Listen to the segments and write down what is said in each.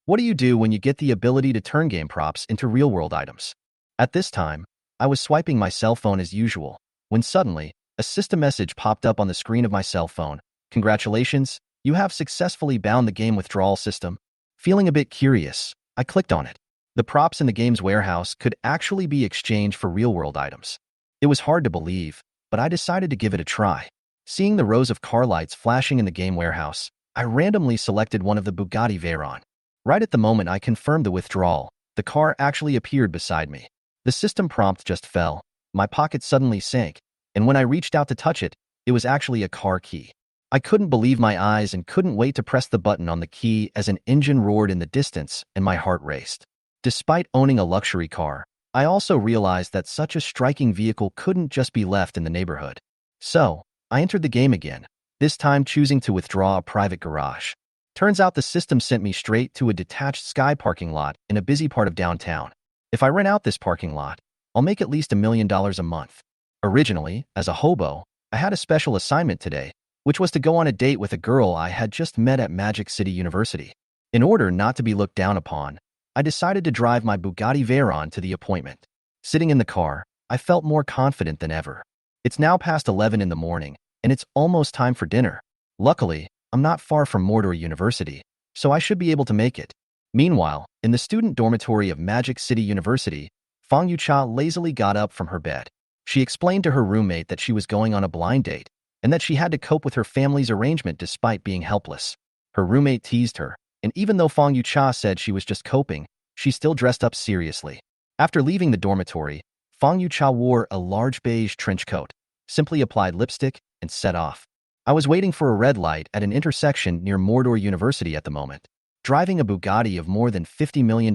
What do you do when you get the ability to turn game props into real-world items? At this time, I was swiping my cell phone as usual, when suddenly, a system message popped up on the screen of my cell phone. Congratulations, you have successfully bound the game withdrawal system. Feeling a bit curious, I clicked on it. The props in the game's warehouse could actually be exchanged for real-world items. It was hard to believe, but I decided to give it a try. Seeing the rows of car lights flashing in the game warehouse, I randomly selected one of the Bugatti Veyron. Right at the moment I confirmed the withdrawal, the car actually appeared beside me. The system prompt just fell, my pocket suddenly sank, and when I reached out to touch it, it was actually a car key. I couldn't believe my eyes and couldn't wait to press the button on the key as an engine roared in the distance and my heart raced. Despite owning a luxury car, I also realized that such a striking vehicle couldn't just be left in the neighborhood. So, I entered the game again, this time choosing to withdraw a private garage. Turns out the system sent me straight to a detached sky parking lot in a busy part of downtown. If I rent out this parking lot, I'll make at least $1 million a month. Originally, as a hobo, I had a special assignment today, which was to go on a date with a girl I had just met at Magic City University. In order not to be looked down upon, I decided to drive my Bugatti Veyron to the appointment. Sitting in the car, I felt more confident than ever. It's now past 11 in the morning, and it's almost time for dinner. Luckily, I'm not far from Mordor University, so I should be able to make it. Meanwhile, in the student dormitory of Magic City University, Fong Yucha lazily got up from her bed. She explained to her roommate that she was going on a blind date, and that she had to cope with her family's arrangement despite being helpless. Her roommate teased her, and even though Fong Yucha said she was just coping, she still dressed up seriously. After leaving the dormitory, Fong Yucha wore a large beige trench coat, simply applied lipstick, and set off. I was waiting for a red light at an intersection near Mordor University at the moment. Driving a Bugatti of more than $50 million,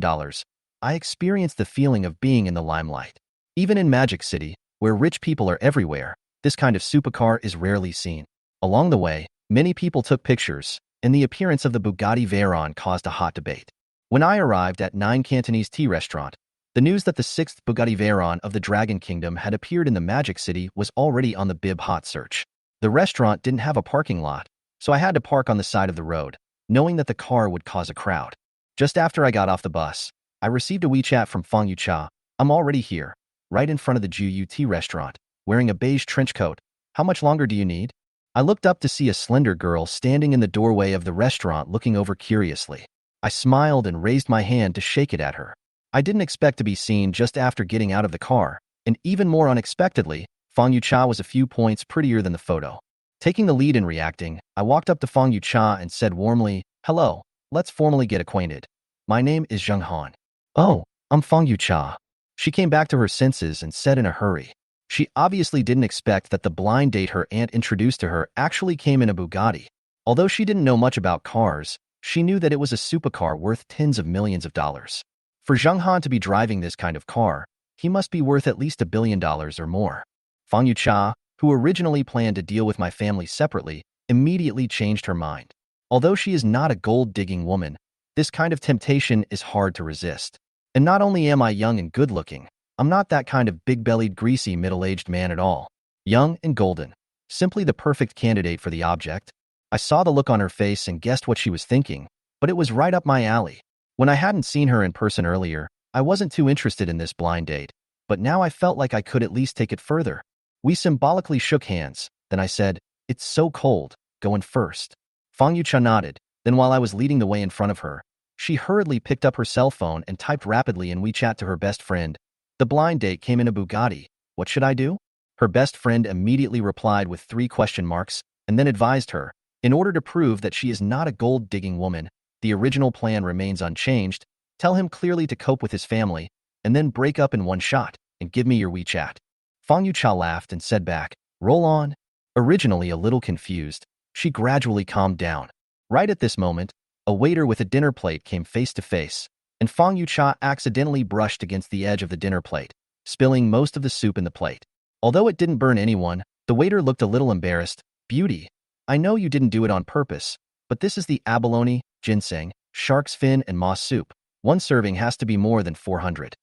I experienced the feeling of being in the limelight. Even in Magic City, where rich people are everywhere, this kind of supercar is rarely seen. Along the way, many people took pictures, and the appearance of the Bugatti Veyron caused a hot debate. When I arrived at 9 Cantonese Tea Restaurant, the news that the 6th Bugatti Veyron of the Dragon Kingdom had appeared in the Magic City was already on the bib hot search. The restaurant didn't have a parking lot, so I had to park on the side of the road, knowing that the car would cause a crowd. Just after I got off the bus, I received a WeChat from Fong Yucha. I'm already here, right in front of the Juyu Tea Restaurant, wearing a beige trench coat. How much longer do you need? I looked up to see a slender girl standing in the doorway of the restaurant looking over curiously. I smiled and raised my hand to shake it at her. I didn't expect to be seen just after getting out of the car, and even more unexpectedly, Fong Yucha was a few points prettier than the photo. Taking the lead in reacting, I walked up to Fong Yucha and said warmly, "Hello, let's formally get acquainted. My name is Zheng Han." "Oh, I'm Fong Yucha." She came back to her senses and said in a hurry. She obviously didn't expect that the blind date her aunt introduced to her actually came in a Bugatti. Although she didn't know much about cars, she knew that it was a supercar worth tens of millions of dollars. For Zheng Han to be driving this kind of car, he must be worth at least $1 billion or more. Fong Yucha, who originally planned to deal with my family separately, immediately changed her mind. Although she is not a gold-digging woman, this kind of temptation is hard to resist. And not only am I young and good-looking, I'm not that kind of big-bellied, greasy, middle-aged man at all. Young and golden. Simply the perfect candidate for the object. I saw the look on her face and guessed what she was thinking, but it was right up my alley. When I hadn't seen her in person earlier, I wasn't too interested in this blind date, but now I felt like I could at least take it further. We symbolically shook hands, then I said, "It's so cold, going first." Fong Yucha nodded, then while I was leading the way in front of her, she hurriedly picked up her cell phone and typed rapidly in WeChat to her best friend. "The blind date came in a Bugatti. What should I do?" Her best friend immediately replied with 3 question marks, and then advised her, in order to prove that she is not a gold-digging woman, the original plan remains unchanged. Tell him clearly to cope with his family, and then break up in one shot, and give me your WeChat. Fong Yucha laughed and said back, "Roll on." Originally a little confused, she gradually calmed down. Right at this moment, a waiter with a dinner plate came face to face, and Fong Yucha accidentally brushed against the edge of the dinner plate, spilling most of the soup in the plate. Although it didn't burn anyone, the waiter looked a little embarrassed. "Beauty, I know you didn't do it on purpose, but this is the abalone, ginseng, shark's fin, and moss soup. One serving has to be more than 400.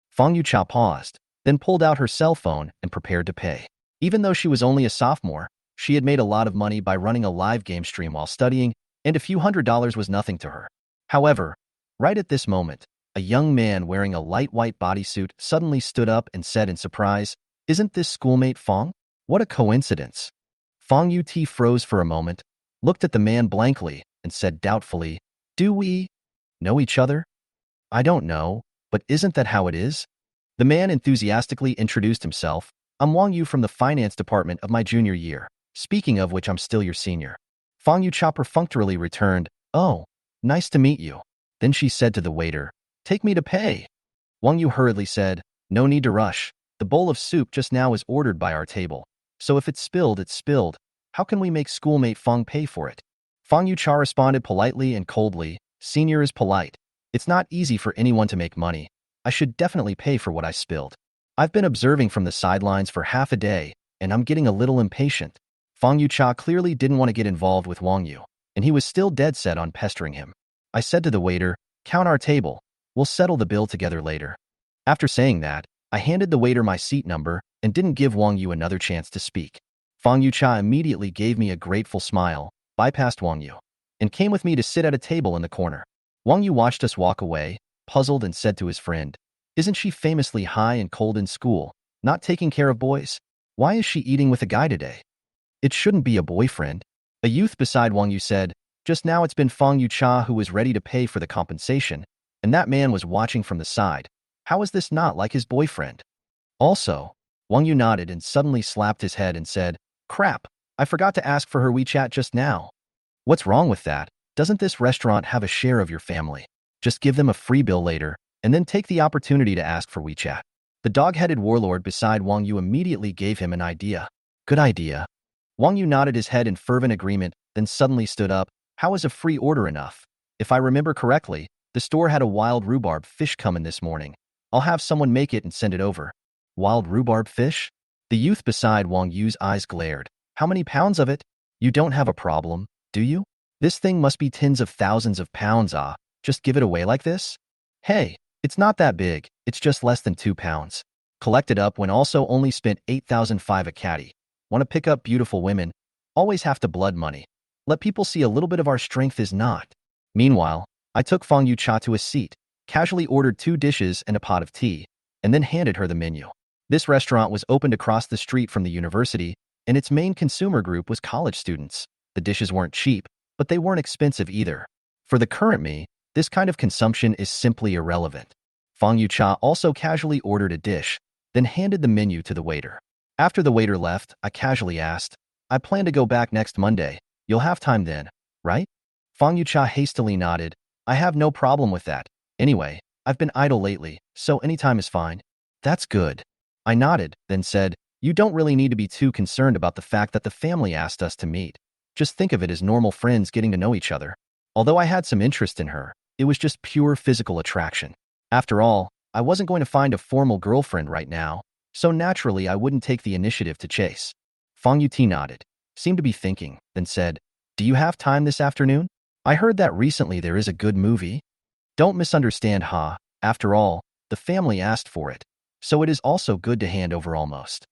Fong Yucha paused, then pulled out her cell phone and prepared to pay. Even though she was only a sophomore, she had made a lot of money by running a live game stream while studying, and a few $100s was nothing to her. However, Right at this moment, a young man wearing a light white bodysuit suddenly stood up and said in surprise, "Isn't this schoolmate Fong? What a coincidence." Fong Yucha froze for a moment, looked at the man blankly, and said doubtfully, "Do we know each other?" "I don't know, but isn't that how it is?" The man enthusiastically introduced himself. "I'm Wang Yu from the finance department of my junior year. Speaking of which, I'm still your senior." Fong Yucha perfunctorily returned, "Oh, nice to meet you." Then she said to the waiter, "Take me to pay." Wang Yu hurriedly said, "No need to rush. The bowl of soup just now is ordered by our table. So if it's spilled, it's spilled. How can we make schoolmate Fong pay for it?" Fong Yucha responded politely and coldly, "Senior is polite. It's not easy for anyone to make money. I should definitely pay for what I spilled. I've been observing from the sidelines for half a day, and I'm getting a little impatient." Fong Yucha clearly didn't want to get involved with Wang Yu, and he was still dead set on pestering him. I said to the waiter, "Count our table. We'll settle the bill together later." After saying that, I handed the waiter my seat number and didn't give Wang Yu another chance to speak. Fong Yucha immediately gave me a grateful smile, bypassed Wang Yu, and came with me to sit at a table in the corner. Wang Yu watched us walk away, puzzled, and said to his friend, "Isn't she famously high and cold in school, not taking care of boys? Why is she eating with a guy today? It shouldn't be a boyfriend." A youth beside Wang Yu said, "Just now it's been Fong Yucha who was ready to pay for the compensation, and that man was watching from the side. How is this not like his boyfriend?" Also, Wang Yu nodded and suddenly slapped his head and said, "Crap, I forgot to ask for her WeChat just now." "What's wrong with that? Doesn't this restaurant have a share of your family? Just give them a free bill later, and then take the opportunity to ask for WeChat." The dog-headed warlord beside Wang Yu immediately gave him an idea. "Good idea." Wang Yu nodded his head in fervent agreement, then suddenly stood up. "How is a free order enough? If I remember correctly, the store had a wild rhubarb fish come in this morning. I'll have someone make it and send it over." "Wild rhubarb fish?" The youth beside Wang Yu's eyes glared. "How many pounds of it? You don't have a problem, do you? This thing must be tens of thousands of pounds. Just give it away like this?" "Hey, it's not that big. It's just less than 2 pounds. Collected up when also only spent 8,005 a caddy. Want to pick up beautiful women? Always have to blood money. Let people see a little bit of our strength is not." Meanwhile, I took Fong Yucha to a seat, casually ordered 2 dishes and a pot of tea, and then handed her the menu. This restaurant was opened across the street from the university, and its main consumer group was college students. The dishes weren't cheap, but they weren't expensive either. For the current me, this kind of consumption is simply irrelevant. Fong Yucha also casually ordered a dish, then handed the menu to the waiter. After the waiter left, I casually asked, "I plan to go back next Monday. You'll have time then, right?" Fong Yucha hastily nodded. "I have no problem with that. Anyway, I've been idle lately, so any time is fine." "That's good." I nodded, then said, "You don't really need to be too concerned about the fact that the family asked us to meet. Just think of it as normal friends getting to know each other. Although I had some interest in her, it was just pure physical attraction. After all, I wasn't going to find a formal girlfriend right now, so naturally I wouldn't take the initiative to chase." Fong Yucha nodded, seemed to be thinking, then said, "Do you have time this afternoon? I heard that recently there is a good movie." "Don't misunderstand, Ha. After all, the family asked for it, so it is also good to hand over almost."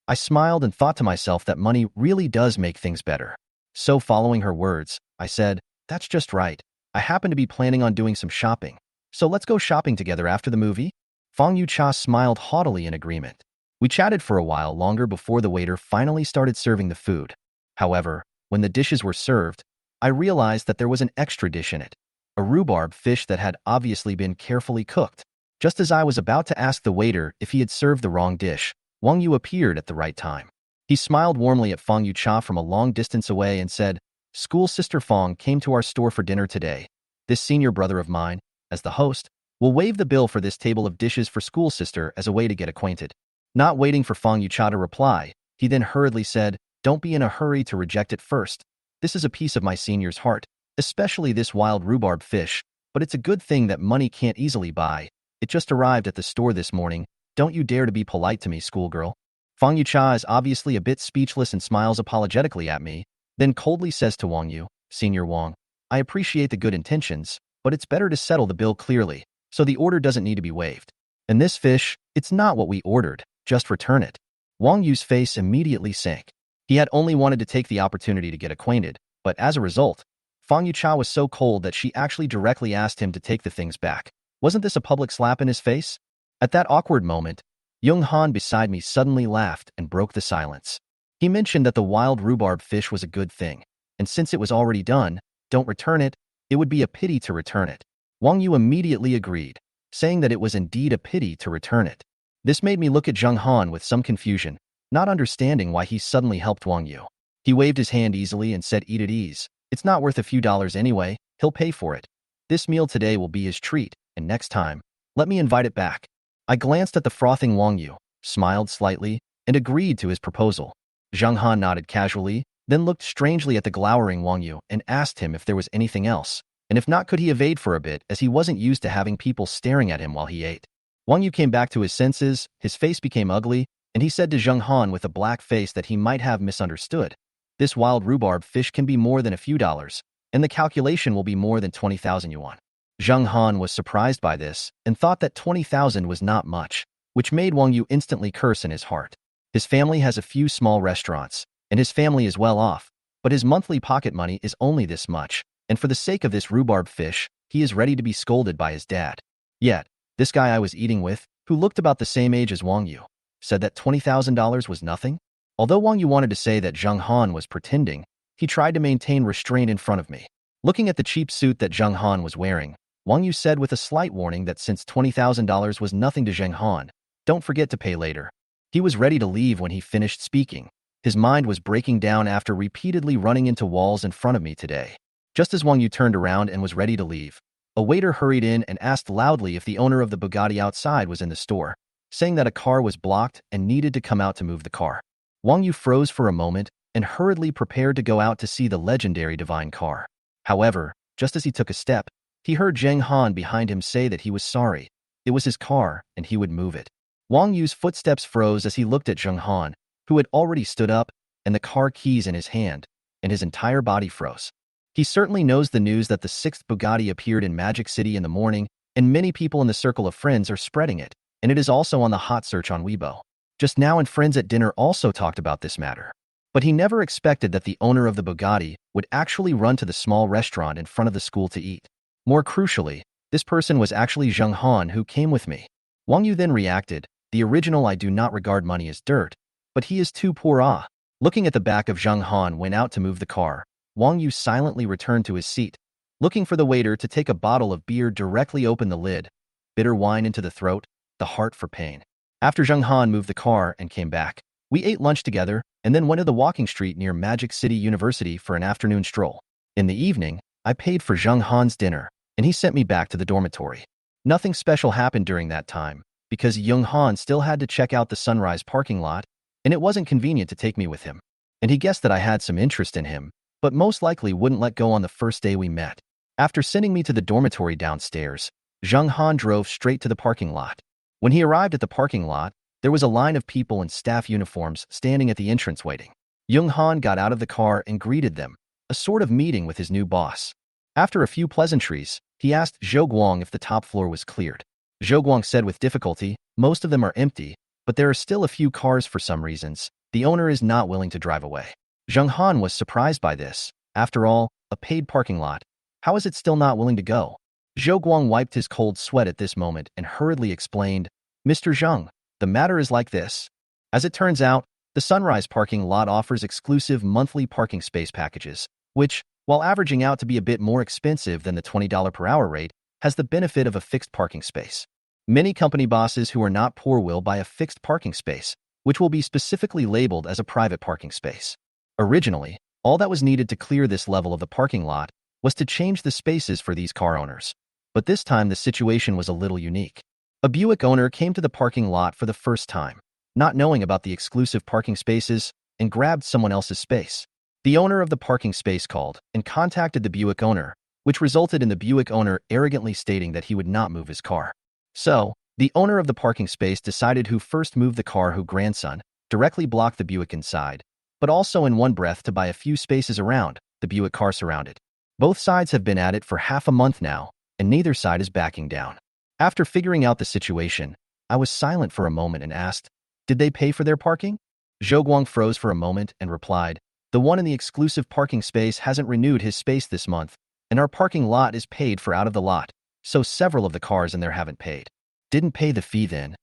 I smiled and thought to myself that money really does make things better. So following her words, I said, "That's just right. I happen to be planning on doing some shopping, so let's go shopping together after the movie." Fong Yucha smiled haughtily in agreement. We chatted for a while longer before the waiter finally started serving the food. However, when the dishes were served, I realized that there was an extra dish in it, a rhubarb fish that had obviously been carefully cooked. Just as I was about to ask the waiter if he had served the wrong dish, Wang Yu appeared at the right time. He smiled warmly at Fong Yucha from a long distance away and said, "School sister Fong came to our store for dinner today. This senior brother of mine, as the host, will waive the bill for this table of dishes for school sister as a way to get acquainted." Not waiting for Fong Yucha to reply, he then hurriedly said, "Don't be in a hurry to reject it first. This is a piece of my senior's heart, especially this wild rhubarb fish, but it's a good thing that money can't easily buy. It just arrived at the store this morning. Don't you dare to be polite to me, schoolgirl." Fong Yucha is obviously a bit speechless and smiles apologetically at me, then coldly says to Wang Yu, "Senior Wang, I appreciate the good intentions, but it's better to settle the bill clearly, so the order doesn't need to be waived. And this fish, it's not what we ordered. Just return it." Wang Yu's face immediately sank. He had only wanted to take the opportunity to get acquainted, but as a result, Fong Yucha was so cold that she actually directly asked him to take the things back. Wasn't this a public slap in his face? At that awkward moment, Young Han beside me suddenly laughed and broke the silence. He mentioned that the wild rhubarb fish was a good thing, and since it was already done, don't return it, it would be a pity to return it. Wang Yu immediately agreed, saying that it was indeed a pity to return it. This made me look at Zheng Han with some confusion, not understanding why he suddenly helped Wang Yu. He waved his hand easily and said, "Eat at ease. It's not worth a few dollars anyway, he'll pay for it. This meal today will be his treat, and next time, let me invite it back." I glanced at the frothing Wang Yu, smiled slightly, and agreed to his proposal. Zheng Han nodded casually, then looked strangely at the glowering Wang Yu and asked him if there was anything else, and if not could he evade for a bit as he wasn't used to having people staring at him while he ate. Wang Yu came back to his senses, his face became ugly, and he said to Zheng Han with a black face that he might have misunderstood. "This wild rhubarb fish can be more than a few dollars, and the calculation will be more than 20,000 yuan. Zheng Han was surprised by this and thought that 20,000 was not much, which made Wang Yu instantly curse in his heart. His family has a few small restaurants, and his family is well off, but his monthly pocket money is only this much, and for the sake of this rhubarb fish, he is ready to be scolded by his dad. Yet, this guy I was eating with, who looked about the same age as Wang Yu, said that $20,000 was nothing? Although Wang Yu wanted to say that Zheng Han was pretending, he tried to maintain restraint in front of me. Looking at the cheap suit that Zheng Han was wearing, Wang Yu said with a slight warning that since $20,000 was nothing to Zheng Han, don't forget to pay later. He was ready to leave when he finished speaking. His mind was breaking down after repeatedly running into walls in front of me today. Just as Wang Yu turned around and was ready to leave, a waiter hurried in and asked loudly if the owner of the Bugatti outside was in the store, saying that a car was blocked and needed to come out to move the car. Wang Yu froze for a moment and hurriedly prepared to go out to see the legendary divine car. However, just as he took a step, he heard Zheng Han behind him say that he was sorry. It was his car, and he would move it. Wang Yu's footsteps froze as he looked at Zheng Han, who had already stood up, and the car keys in his hand, and his entire body froze. He certainly knows the news that the 6th Bugatti appeared in Magic City in the morning, and many people in the circle of friends are spreading it, and it is also on the hot search on Weibo. Just now and friends at dinner also talked about this matter. But he never expected that the owner of the Bugatti would actually run to the small restaurant in front of the school to eat. More crucially, this person was actually Zheng Han who came with me. Wang Yu then reacted, "The original I do not regard money as dirt, but he is too poor ah." Looking at the back of Zheng Han went out to move the car, Wang Yu silently returned to his seat. Looking for the waiter to take a bottle of beer directly open the lid, bitter wine into the throat, the heart for pain. After Zheng Han moved the car and came back, we ate lunch together and then went to the walking street near Magic City University for an afternoon stroll. In the evening, I paid for Zheng Han's dinner, and he sent me back to the dormitory. Nothing special happened during that time, because Young Han still had to check out the Sunrise parking lot, and it wasn't convenient to take me with him. And he guessed that I had some interest in him, but most likely wouldn't let go on the first day we met. After sending me to the dormitory downstairs, Zheng Han drove straight to the parking lot. When he arrived at the parking lot, there was a line of people in staff uniforms standing at the entrance waiting. Young Han got out of the car and greeted them, a sort of meeting with his new boss. After a few pleasantries, he asked Zhou Guang if the top floor was cleared. Zhou Guang said with difficulty, "Most of them are empty, but there are still a few cars for some reasons. The owner is not willing to drive away." Zheng Han was surprised by this. After all, a paid parking lot. How is it still not willing to go? Zhou Guang wiped his cold sweat at this moment and hurriedly explained, "Mr. Zheng, the matter is like this. As it turns out, the Sunrise parking lot offers exclusive monthly parking space packages, which, while averaging out to be a bit more expensive than the $20 per hour rate, has the benefit of a fixed parking space. Many company bosses who are not poor will buy a fixed parking space, which will be specifically labeled as a private parking space. Originally, all that was needed to clear this level of the parking lot was to change the spaces for these car owners. But this time the situation was a little unique. A Buick owner came to the parking lot for the first time, not knowing about the exclusive parking spaces, and grabbed someone else's space. The owner of the parking space called and contacted the Buick owner, which resulted in the Buick owner arrogantly stating that he would not move his car. So, the owner of the parking space decided who first moved the car who grandson, directly blocked the Buick inside, but also in one breath to buy a few spaces around the Buick car surrounded. Both sides have been at it for half a month now, and neither side is backing down. After figuring out the situation, I was silent for a moment and asked, "Did they pay for their parking?" Zhou Guang froze for a moment and replied, The one in the exclusive parking space hasn't renewed his space this month, and our parking lot is paid for out of the lot, so several of the cars in there haven't paid. Didn't pay the fee then?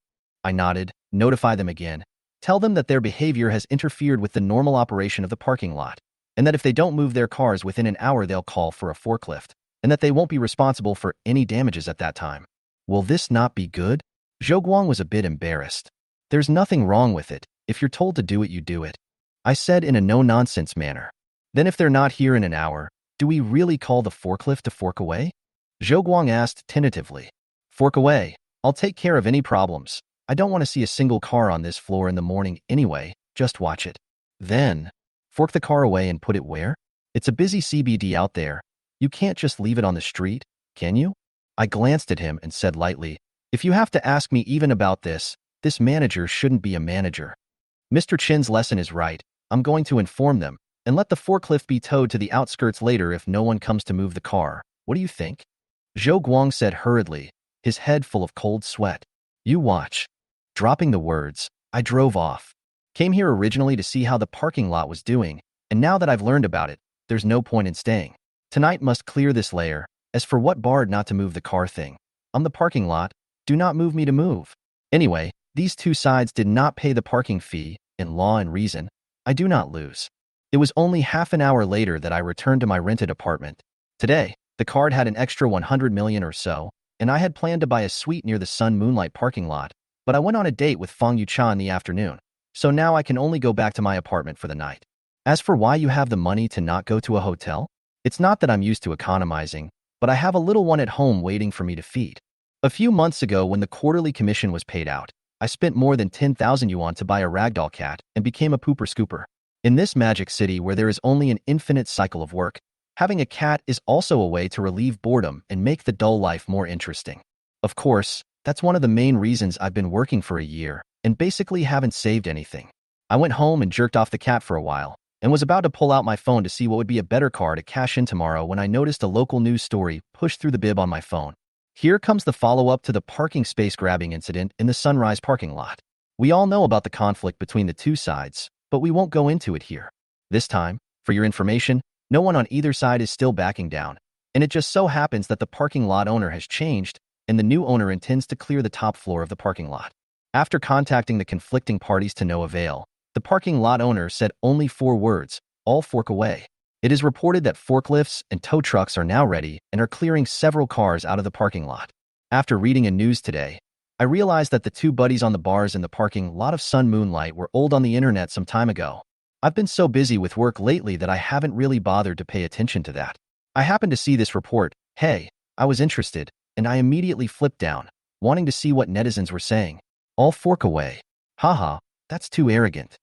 I nodded. Notify them again. Tell them that their behavior has interfered with the normal operation of the parking lot, and that if they don't move their cars within an hour they'll call for a forklift, and that they won't be responsible for any damages at that time. Will this not be good? Zhou Guang was a bit embarrassed. There's nothing wrong with it. If you're told to do it, you do it, I said in a no-nonsense manner. Then if they're not here in an hour, do we really call the forklift to fork away? Zhou Guang asked tentatively. Fork away. I'll take care of any problems. I don't want to see a single car on this floor in the morning anyway, just watch it. Then, fork the car away and put it where? It's a busy CBD out there. You can't just leave it on the street, can you? I glanced at him and said lightly, if you have to ask me even about this manager shouldn't be a manager. Mr. Chin's lesson is right. I'm going to inform them, and let the forklift be towed to the outskirts later if no one comes to move the car. What do you think? Zhou Guang said hurriedly, his head full of cold sweat. You watch. Dropping the words, I drove off. Came here originally to see how the parking lot was doing, and now that I've learned about it, there's no point in staying. Tonight must clear this layer. As for what barred not to move the car thing, I'm the parking lot. Do not move me to move. Anyway, these two sides did not pay the parking fee. In law and reason, I do not lose. It was only half an hour later that I returned to my rented apartment. Today, the card had an extra 100 million or so, and I had planned to buy a suite near the Sun Moonlight parking lot, but I went on a date with Fong Yucha in the afternoon, so now I can only go back to my apartment for the night. As for why you have the money to not go to a hotel, it's not that I'm used to economizing, but I have a little one at home waiting for me to feed. A few months ago when the quarterly commission was paid out, I spent more than 10,000 yuan to buy a ragdoll cat and became a pooper scooper. In this magic city where there is only an infinite cycle of work, having a cat is also a way to relieve boredom and make the dull life more interesting. Of course, that's one of the main reasons I've been working for a year and basically haven't saved anything. I went home and jerked off the cat for a while and was about to pull out my phone to see what would be a better car to cash in tomorrow when I noticed a local news story pushed through the bib on my phone. Here comes the follow-up to the parking space grabbing incident in the Sunrise parking lot. We all know about the conflict between the two sides, but we won't go into it here. This time, for your information, no one on either side is still backing down, and it just so happens that the parking lot owner has changed, and the new owner intends to clear the top floor of the parking lot. After contacting the conflicting parties to no avail, the parking lot owner said only 4 words, all fork away. It is reported that forklifts and tow trucks are now ready and are clearing several cars out of the parking lot. After reading a news today, I realized that the 2 buddies on the bars in the parking lot of Sun Moonlight were old on the internet some time ago. I've been so busy with work lately that I haven't really bothered to pay attention to that. I happened to see this report. Hey, I was interested, and I immediately flipped down, wanting to see what netizens were saying. All fork away. Haha, that's too arrogant.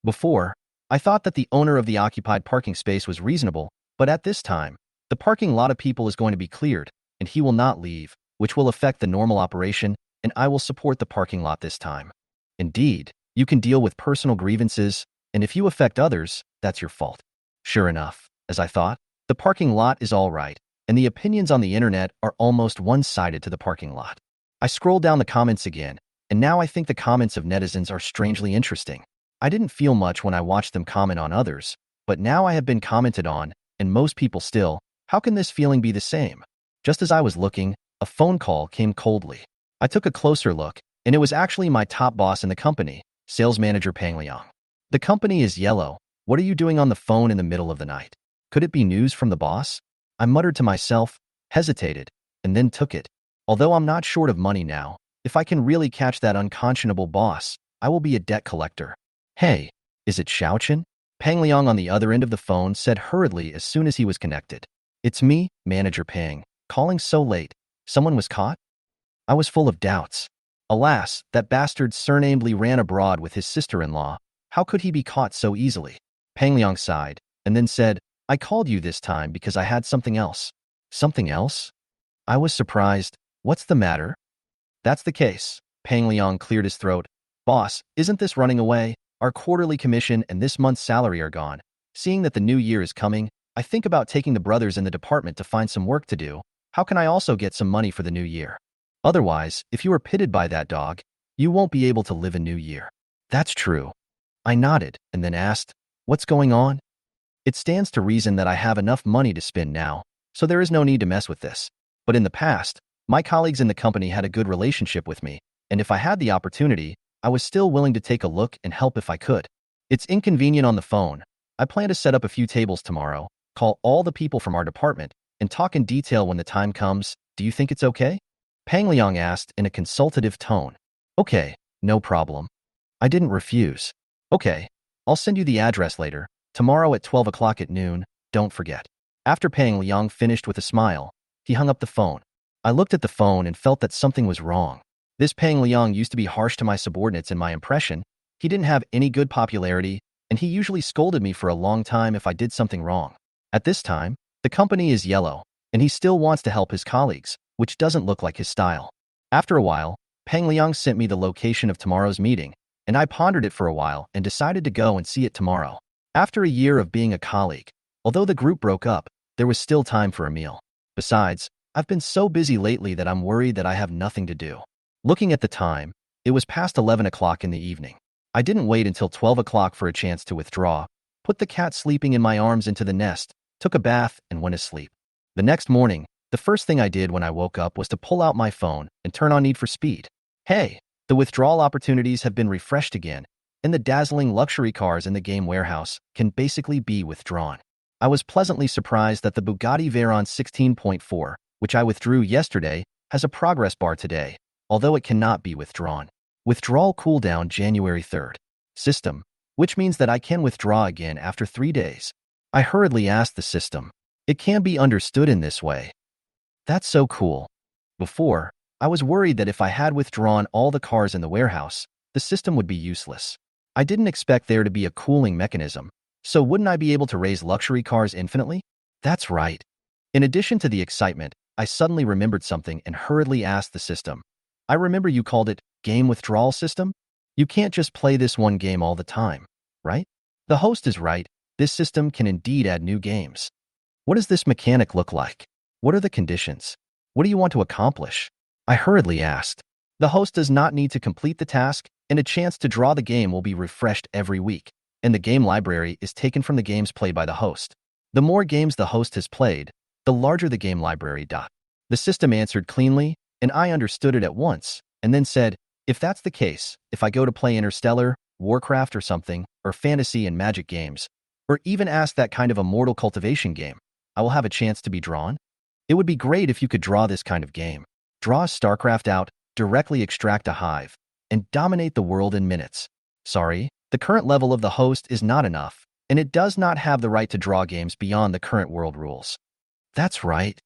Before, I thought that the owner of the occupied parking space was reasonable, but at this time, the parking lot of people is going to be cleared, and he will not leave, which will affect the normal operation, and I will support the parking lot this time. Indeed, you can deal with personal grievances, and if you affect others, that's your fault. Sure enough, as I thought, the parking lot is all right, and the opinions on the internet are almost one-sided to the parking lot. I scroll down the comments again, and now I think the comments of netizens are strangely interesting. I didn't feel much when I watched them comment on others, but now I have been commented on, and most people still. How can this feeling be the same? Just as I was looking, a phone call came coldly. I took a closer look, and it was actually my top boss in the company, sales manager Pang Liang. The company is yellow. What are you doing on the phone in the middle of the night? Could it be news from the boss? I muttered to myself, hesitated, and then took it. Although I'm not short of money now, if I can really catch that unconscionable boss, I will be a debt collector. Hey, is it Xiaochen? Pang Liang on the other end of the phone said hurriedly as soon as he was connected. It's me, Manager Pang, calling so late. Someone was caught? I was full of doubts. Alas, that bastard surnamedly ran abroad with his sister-in-law. How could he be caught so easily? Pang Liang sighed, and then said, I called you this time because I had something else. Something else? I was surprised. What's the matter? That's the case. Pang Liang cleared his throat. Boss, isn't this running away? Our quarterly commission and this month's salary are gone. Seeing that the new year is coming, I think about taking the brothers in the department to find some work to do. How can I also get some money for the new year? Otherwise, if you are pitted by that dog, you won't be able to live a new year. That's true. I nodded and then asked, what's going on? It stands to reason that I have enough money to spend now, so there is no need to mess with this. But in the past, my colleagues in the company had a good relationship with me, and if I had the opportunity, I was still willing to take a look and help if I could. It's inconvenient on the phone. I plan to set up a few tables tomorrow, call all the people from our department, and talk in detail when the time comes. Do you think it's okay? Pang Liang asked in a consultative tone. Okay, no problem. I didn't refuse. Okay, I'll send you the address later, tomorrow at 12 o'clock at noon, don't forget. After Pang Liang finished with a smile, he hung up the phone. I looked at the phone and felt that something was wrong. This Pang Liang used to be harsh to my subordinates in my impression. He didn't have any good popularity, and he usually scolded me for a long time if I did something wrong. At this time, the company is yellow, and he still wants to help his colleagues, which doesn't look like his style. After a while, Pang Liang sent me the location of tomorrow's meeting, and I pondered it for a while and decided to go and see it tomorrow. After a year of being a colleague, although the group broke up, there was still time for a meal. Besides, I've been so busy lately that I'm worried that I have nothing to do. Looking at the time, it was past 11 o'clock in the evening. I didn't wait until 12 o'clock for a chance to withdraw, put the cat sleeping in my arms into the nest, took a bath, and went to sleep. The next morning, the first thing I did when I woke up was to pull out my phone and turn on Need for Speed. Hey, the withdrawal opportunities have been refreshed again, and the dazzling luxury cars in the game warehouse can basically be withdrawn. I was pleasantly surprised that the Bugatti Veyron 16.4, which I withdrew yesterday, has a progress bar today, although it cannot be withdrawn. Withdrawal cooldown January 3rd. System, which means that I can withdraw again after 3 days. I hurriedly asked the system. It can be understood in this way. That's so cool. Before, I was worried that if I had withdrawn all the cars in the warehouse, the system would be useless. I didn't expect there to be a cooling mechanism, so wouldn't I be able to raise luxury cars infinitely? That's right. In addition to the excitement, I suddenly remembered something and hurriedly asked the system. I remember you called it game withdrawal system? You can't just play this one game all the time, right? The host is right. This system can indeed add new games. What does this mechanic look like? What are the conditions? What do you want to accomplish? I hurriedly asked. The host does not need to complete the task, and a chance to draw the game will be refreshed every week, and the game library is taken from the games played by the host. The more games the host has played, the larger the game library. The system answered cleanly, and I understood it at once, and then said, if that's the case, if I go to play Interstellar, Warcraft or something, or fantasy and magic games, or even ask that kind of a mortal cultivation game, I will have a chance to be drawn? It would be great if you could draw this kind of game. Draw StarCraft out, directly extract a hive, and dominate the world in minutes. Sorry, the current level of the host is not enough, and it does not have the right to draw games beyond the current world rules. That's right.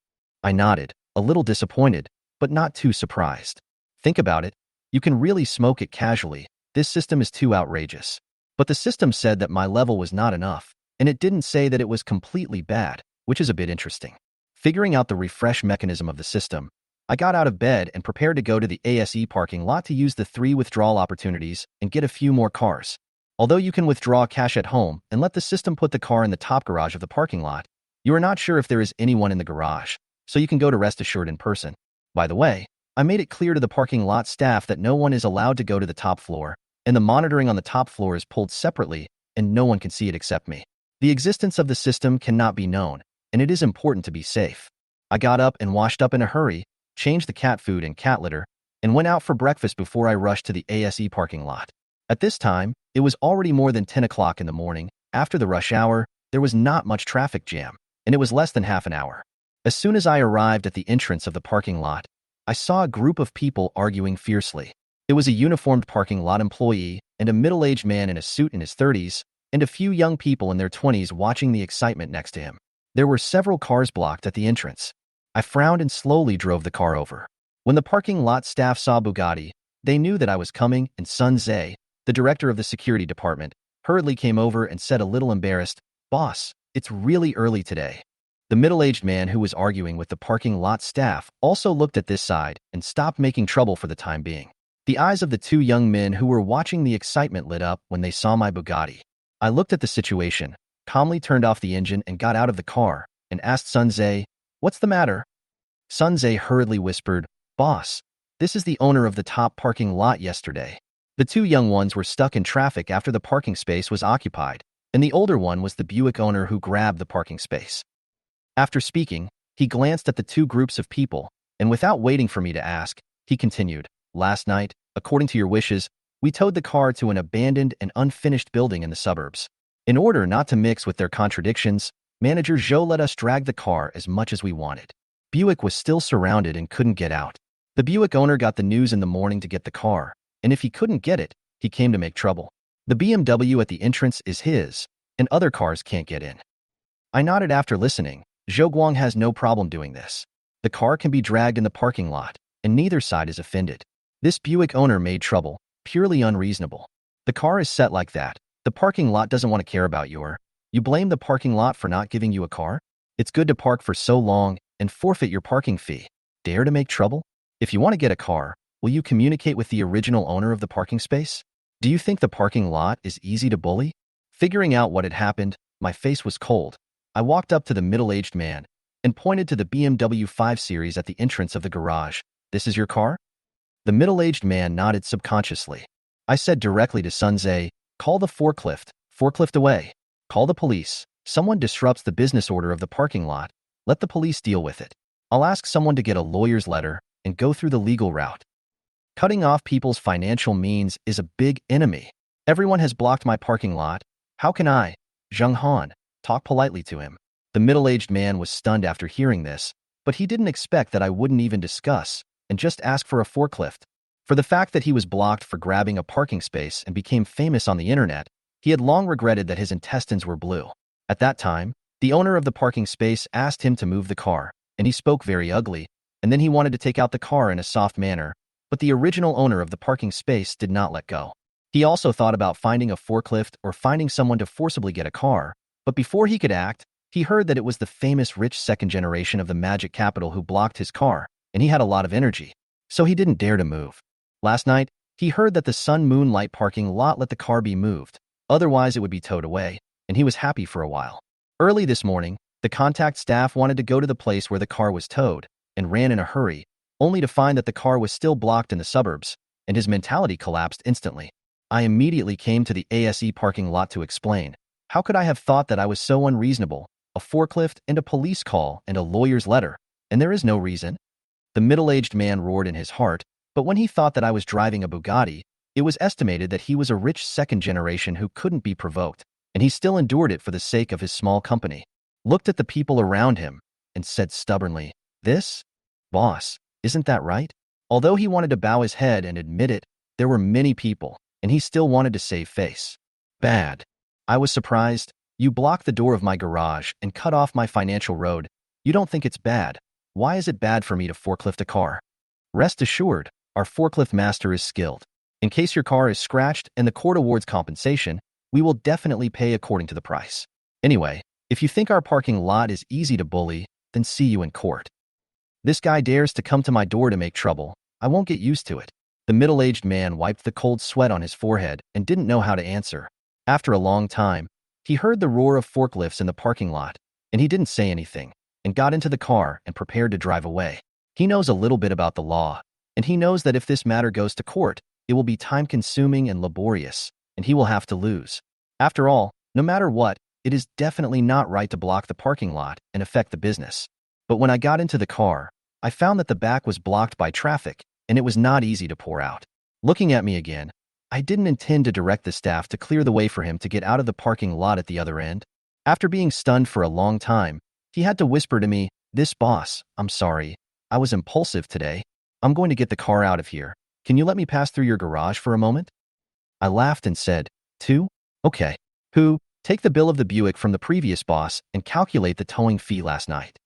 I nodded, a little disappointed, but not too surprised. Think about it. You can really smoke it casually. This system is too outrageous. But the system said that my level was not enough, and it didn't say that it was completely bad, which is a bit interesting. Figuring out the refresh mechanism of the system, I got out of bed and prepared to go to the ASE parking lot to use the 3 withdrawal opportunities and get a few more cars. Although you can withdraw cash at home and let the system put the car in the top garage of the parking lot, you are not sure if there is anyone in the garage, so you can go to rest assured in person. By the way, I made it clear to the parking lot staff that no one is allowed to go to the top floor, and the monitoring on the top floor is pulled separately, and no one can see it except me. The existence of the system cannot be known, and it is important to be safe. I got up and washed up in a hurry, changed the cat food and cat litter, and went out for breakfast before I rushed to the ASE parking lot. At this time, it was already more than 10 o'clock in the morning. After the rush hour, there was not much traffic jam, and it was less than half an hour. As soon as I arrived at the entrance of the parking lot, I saw a group of people arguing fiercely. It was a uniformed parking lot employee and a middle-aged man in a suit in his 30s, and a few young people in their 20s watching the excitement next to him. There were several cars blocked at the entrance. I frowned and slowly drove the car over. When the parking lot staff saw Bugatti, they knew that I was coming, and Sun Zhe, the director of the security department, hurriedly came over and said a little embarrassed, "Boss, it's really early today." The middle-aged man who was arguing with the parking lot staff also looked at this side and stopped making trouble for the time being. The eyes of the 2 young men who were watching the excitement lit up when they saw my Bugatti. I looked at the situation, calmly turned off the engine and got out of the car, and asked Sun Zhe, "What's the matter?" Sun Zhe hurriedly whispered, "Boss, this is the owner of the top parking lot yesterday." The 2 young ones were stuck in traffic after the parking space was occupied, and the older one was the Buick owner who grabbed the parking space. After speaking, he glanced at the two groups of people, and without waiting for me to ask, he continued, "Last night, according to your wishes, we towed the car to an abandoned and unfinished building in the suburbs. In order not to mix with their contradictions, Manager Zhou let us drag the car as much as we wanted. Buick was still surrounded and couldn't get out. The Buick owner got the news in the morning to get the car, and if he couldn't get it, he came to make trouble. The BMW at the entrance is his, and other cars can't get in." I nodded after listening. Zhou Guang has no problem doing this. The car can be dragged in the parking lot, and neither side is offended. This Buick owner made trouble, purely unreasonable. The car is set like that. The parking lot doesn't want to care about you blame the parking lot for not giving you a car? It's good to park for so long and forfeit your parking fee. Dare to make trouble? If you want to get a car, will you communicate with the original owner of the parking space? Do you think the parking lot is easy to bully? Figuring out what had happened, my face was cold. I walked up to the middle-aged man and pointed to the BMW 5 Series at the entrance of the garage. "This is your car?" The middle-aged man nodded subconsciously. I said directly to Sun Zhe, "Call the forklift. Forklift away. Call the police. Someone disrupts the business order of the parking lot. Let the police deal with it. I'll ask someone to get a lawyer's letter and go through the legal route." Cutting off people's financial means is a big enemy. Everyone has blocked my parking lot. How can I, Zheng Han, talk politely to him? The middle-aged man was stunned after hearing this, but he didn't expect that I wouldn't even discuss and just ask for a forklift. For the fact that he was blocked for grabbing a parking space and became famous on the internet, he had long regretted that his intestines were blue. At that time, the owner of the parking space asked him to move the car, and he spoke very ugly, and then he wanted to take out the car in a soft manner, but the original owner of the parking space did not let go. He also thought about finding a forklift or finding someone to forcibly get a car, but before he could act, he heard that it was the famous rich second generation of the Magic Capital who blocked his car, and he had a lot of energy, so he didn't dare to move. Last night, he heard that the Sun Moon Light parking lot let the car be moved, otherwise it would be towed away, and he was happy for a while. Early this morning, the contact staff wanted to go to the place where the car was towed, and ran in a hurry, only to find that the car was still blocked in the suburbs, and his mentality collapsed instantly. I immediately came to the ASE parking lot to explain. How could I have thought that I was so unreasonable? A forklift and a police call and a lawyer's letter, and there is no reason? The middle-aged man roared in his heart, but when he thought that I was driving a Bugatti, it was estimated that he was a rich second generation who couldn't be provoked, and he still endured it for the sake of his small company. Looked at the people around him, and said stubbornly, "This? Boss, isn't that right?" Although he wanted to bow his head and admit it, there were many people, and he still wanted to save face. Bad. I was surprised. "You blocked the door of my garage and cut off my financial road. You don't think it's bad. Why is it bad for me to forklift a car?" "Rest assured, our forklift master is skilled. In case your car is scratched and the court awards compensation, we will definitely pay according to the price. Anyway, if you think our parking lot is easy to bully, then see you in court. This guy dares to come to my door to make trouble. I won't get used to it." The middle-aged man wiped the cold sweat on his forehead and didn't know how to answer. After a long time, he heard the roar of forklifts in the parking lot, and he didn't say anything, and got into the car and prepared to drive away. He knows a little bit about the law, and he knows that if this matter goes to court, it will be time-consuming and laborious, and he will have to lose. After all, no matter what, it is definitely not right to block the parking lot and affect the business. But when I got into the car, I found that the back was blocked by traffic, and it was not easy to pour out. Looking at me again, I didn't intend to direct the staff to clear the way for him to get out of the parking lot at the other end. After being stunned for a long time, he had to whisper to me, "This boss, I'm sorry. I was impulsive today. I'm going to get the car out of here. Can you let me pass through your garage for a moment?" I laughed and said, "Two? Okay. Who? Take the bill of the Buick from the previous boss and calculate the towing fee last night."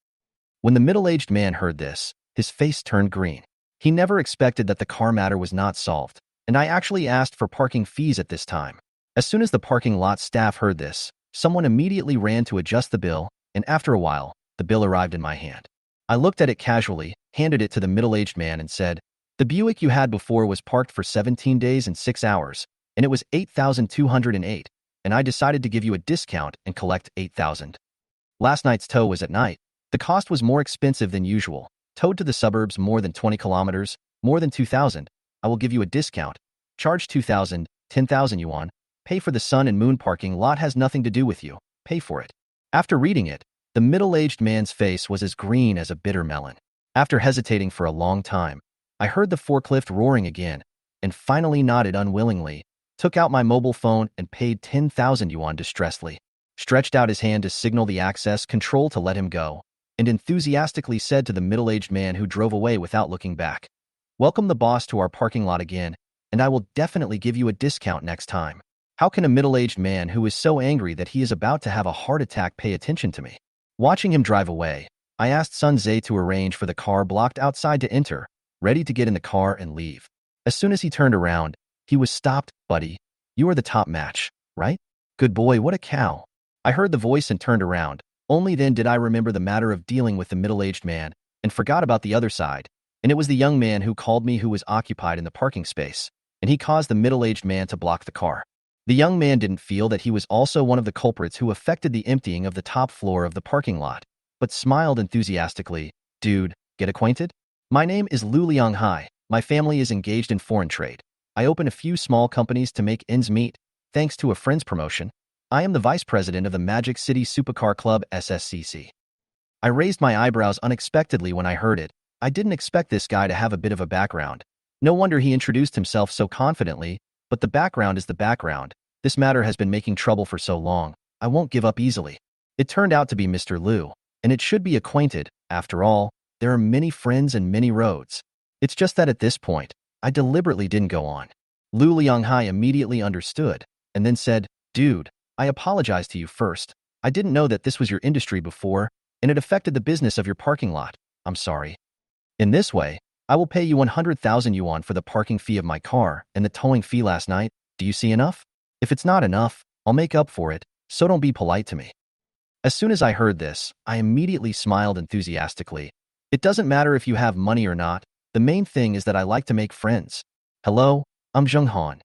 When the middle-aged man heard this, his face turned green. He never expected that the car matter was not solved, and I actually asked for parking fees at this time. As soon as the parking lot staff heard this, someone immediately ran to adjust the bill, and after a while, the bill arrived in my hand. I looked at it casually, handed it to the middle-aged man and said, "The Buick you had before was parked for 17 days and 6 hours, and it was 8,208, and I decided to give you a discount and collect 8,000. Last night's tow was at night. The cost was more expensive than usual. Towed to the suburbs more than 20 kilometers, more than 2,000. I will give you a discount. Charge 2,000, 10,000 yuan. Pay for the sun and moon parking lot has nothing to do with you. Pay for it. After reading it, the middle-aged man's face was as green as a bitter melon. After hesitating for a long time, I heard the forklift roaring again, and finally nodded unwillingly, took out my mobile phone and paid 10,000 yuan distressedly, stretched out his hand to signal the access control to let him go, and enthusiastically said to the middle-aged man who drove away without looking back, "Welcome the boss to our parking lot again, and I will definitely give you a discount next time." How can a middle-aged man who is so angry that he is about to have a heart attack pay attention to me? Watching him drive away, I asked Sun Zhe to arrange for the car blocked outside to enter, ready to get in the car and leave. As soon as he turned around, he was stopped. "Buddy, you are the top match, right? Good boy, what a cow." I heard the voice and turned around. Only then did I remember the matter of dealing with the middle-aged man and forgot about the other side, and it was the young man who called me who was occupied in the parking space, and he caused the middle-aged man to block the car. The young man didn't feel that he was also one of the culprits who affected the emptying of the top floor of the parking lot, but smiled enthusiastically. "Dude, get acquainted? My name is Lu Lianghai. My family is engaged in foreign trade. I open a few small companies to make ends meet, thanks to a friend's promotion. I am the vice president of the Magic City Supercar Club SSCC." I raised my eyebrows unexpectedly when I heard it. I didn't expect this guy to have a bit of a background. No wonder he introduced himself so confidently, but the background is the background. This matter has been making trouble for so long. I won't give up easily. It turned out to be Mr. Lu, and it should be acquainted. After all, there are many friends and many roads. It's just that at this point, I deliberately didn't go on. Lu Lianghai immediately understood, and then said, "Dude, I apologize to you first. I didn't know that this was your industry before, and it affected the business of your parking lot. I'm sorry. In this way, I will pay you 100,000 yuan for the parking fee of my car and the towing fee last night. Do you see enough? If it's not enough, I'll make up for it, so don't be polite to me." As soon as I heard this, I immediately smiled enthusiastically. It doesn't matter if you have money or not. The main thing is that I like to make friends. "Hello, I'm Zheng Han.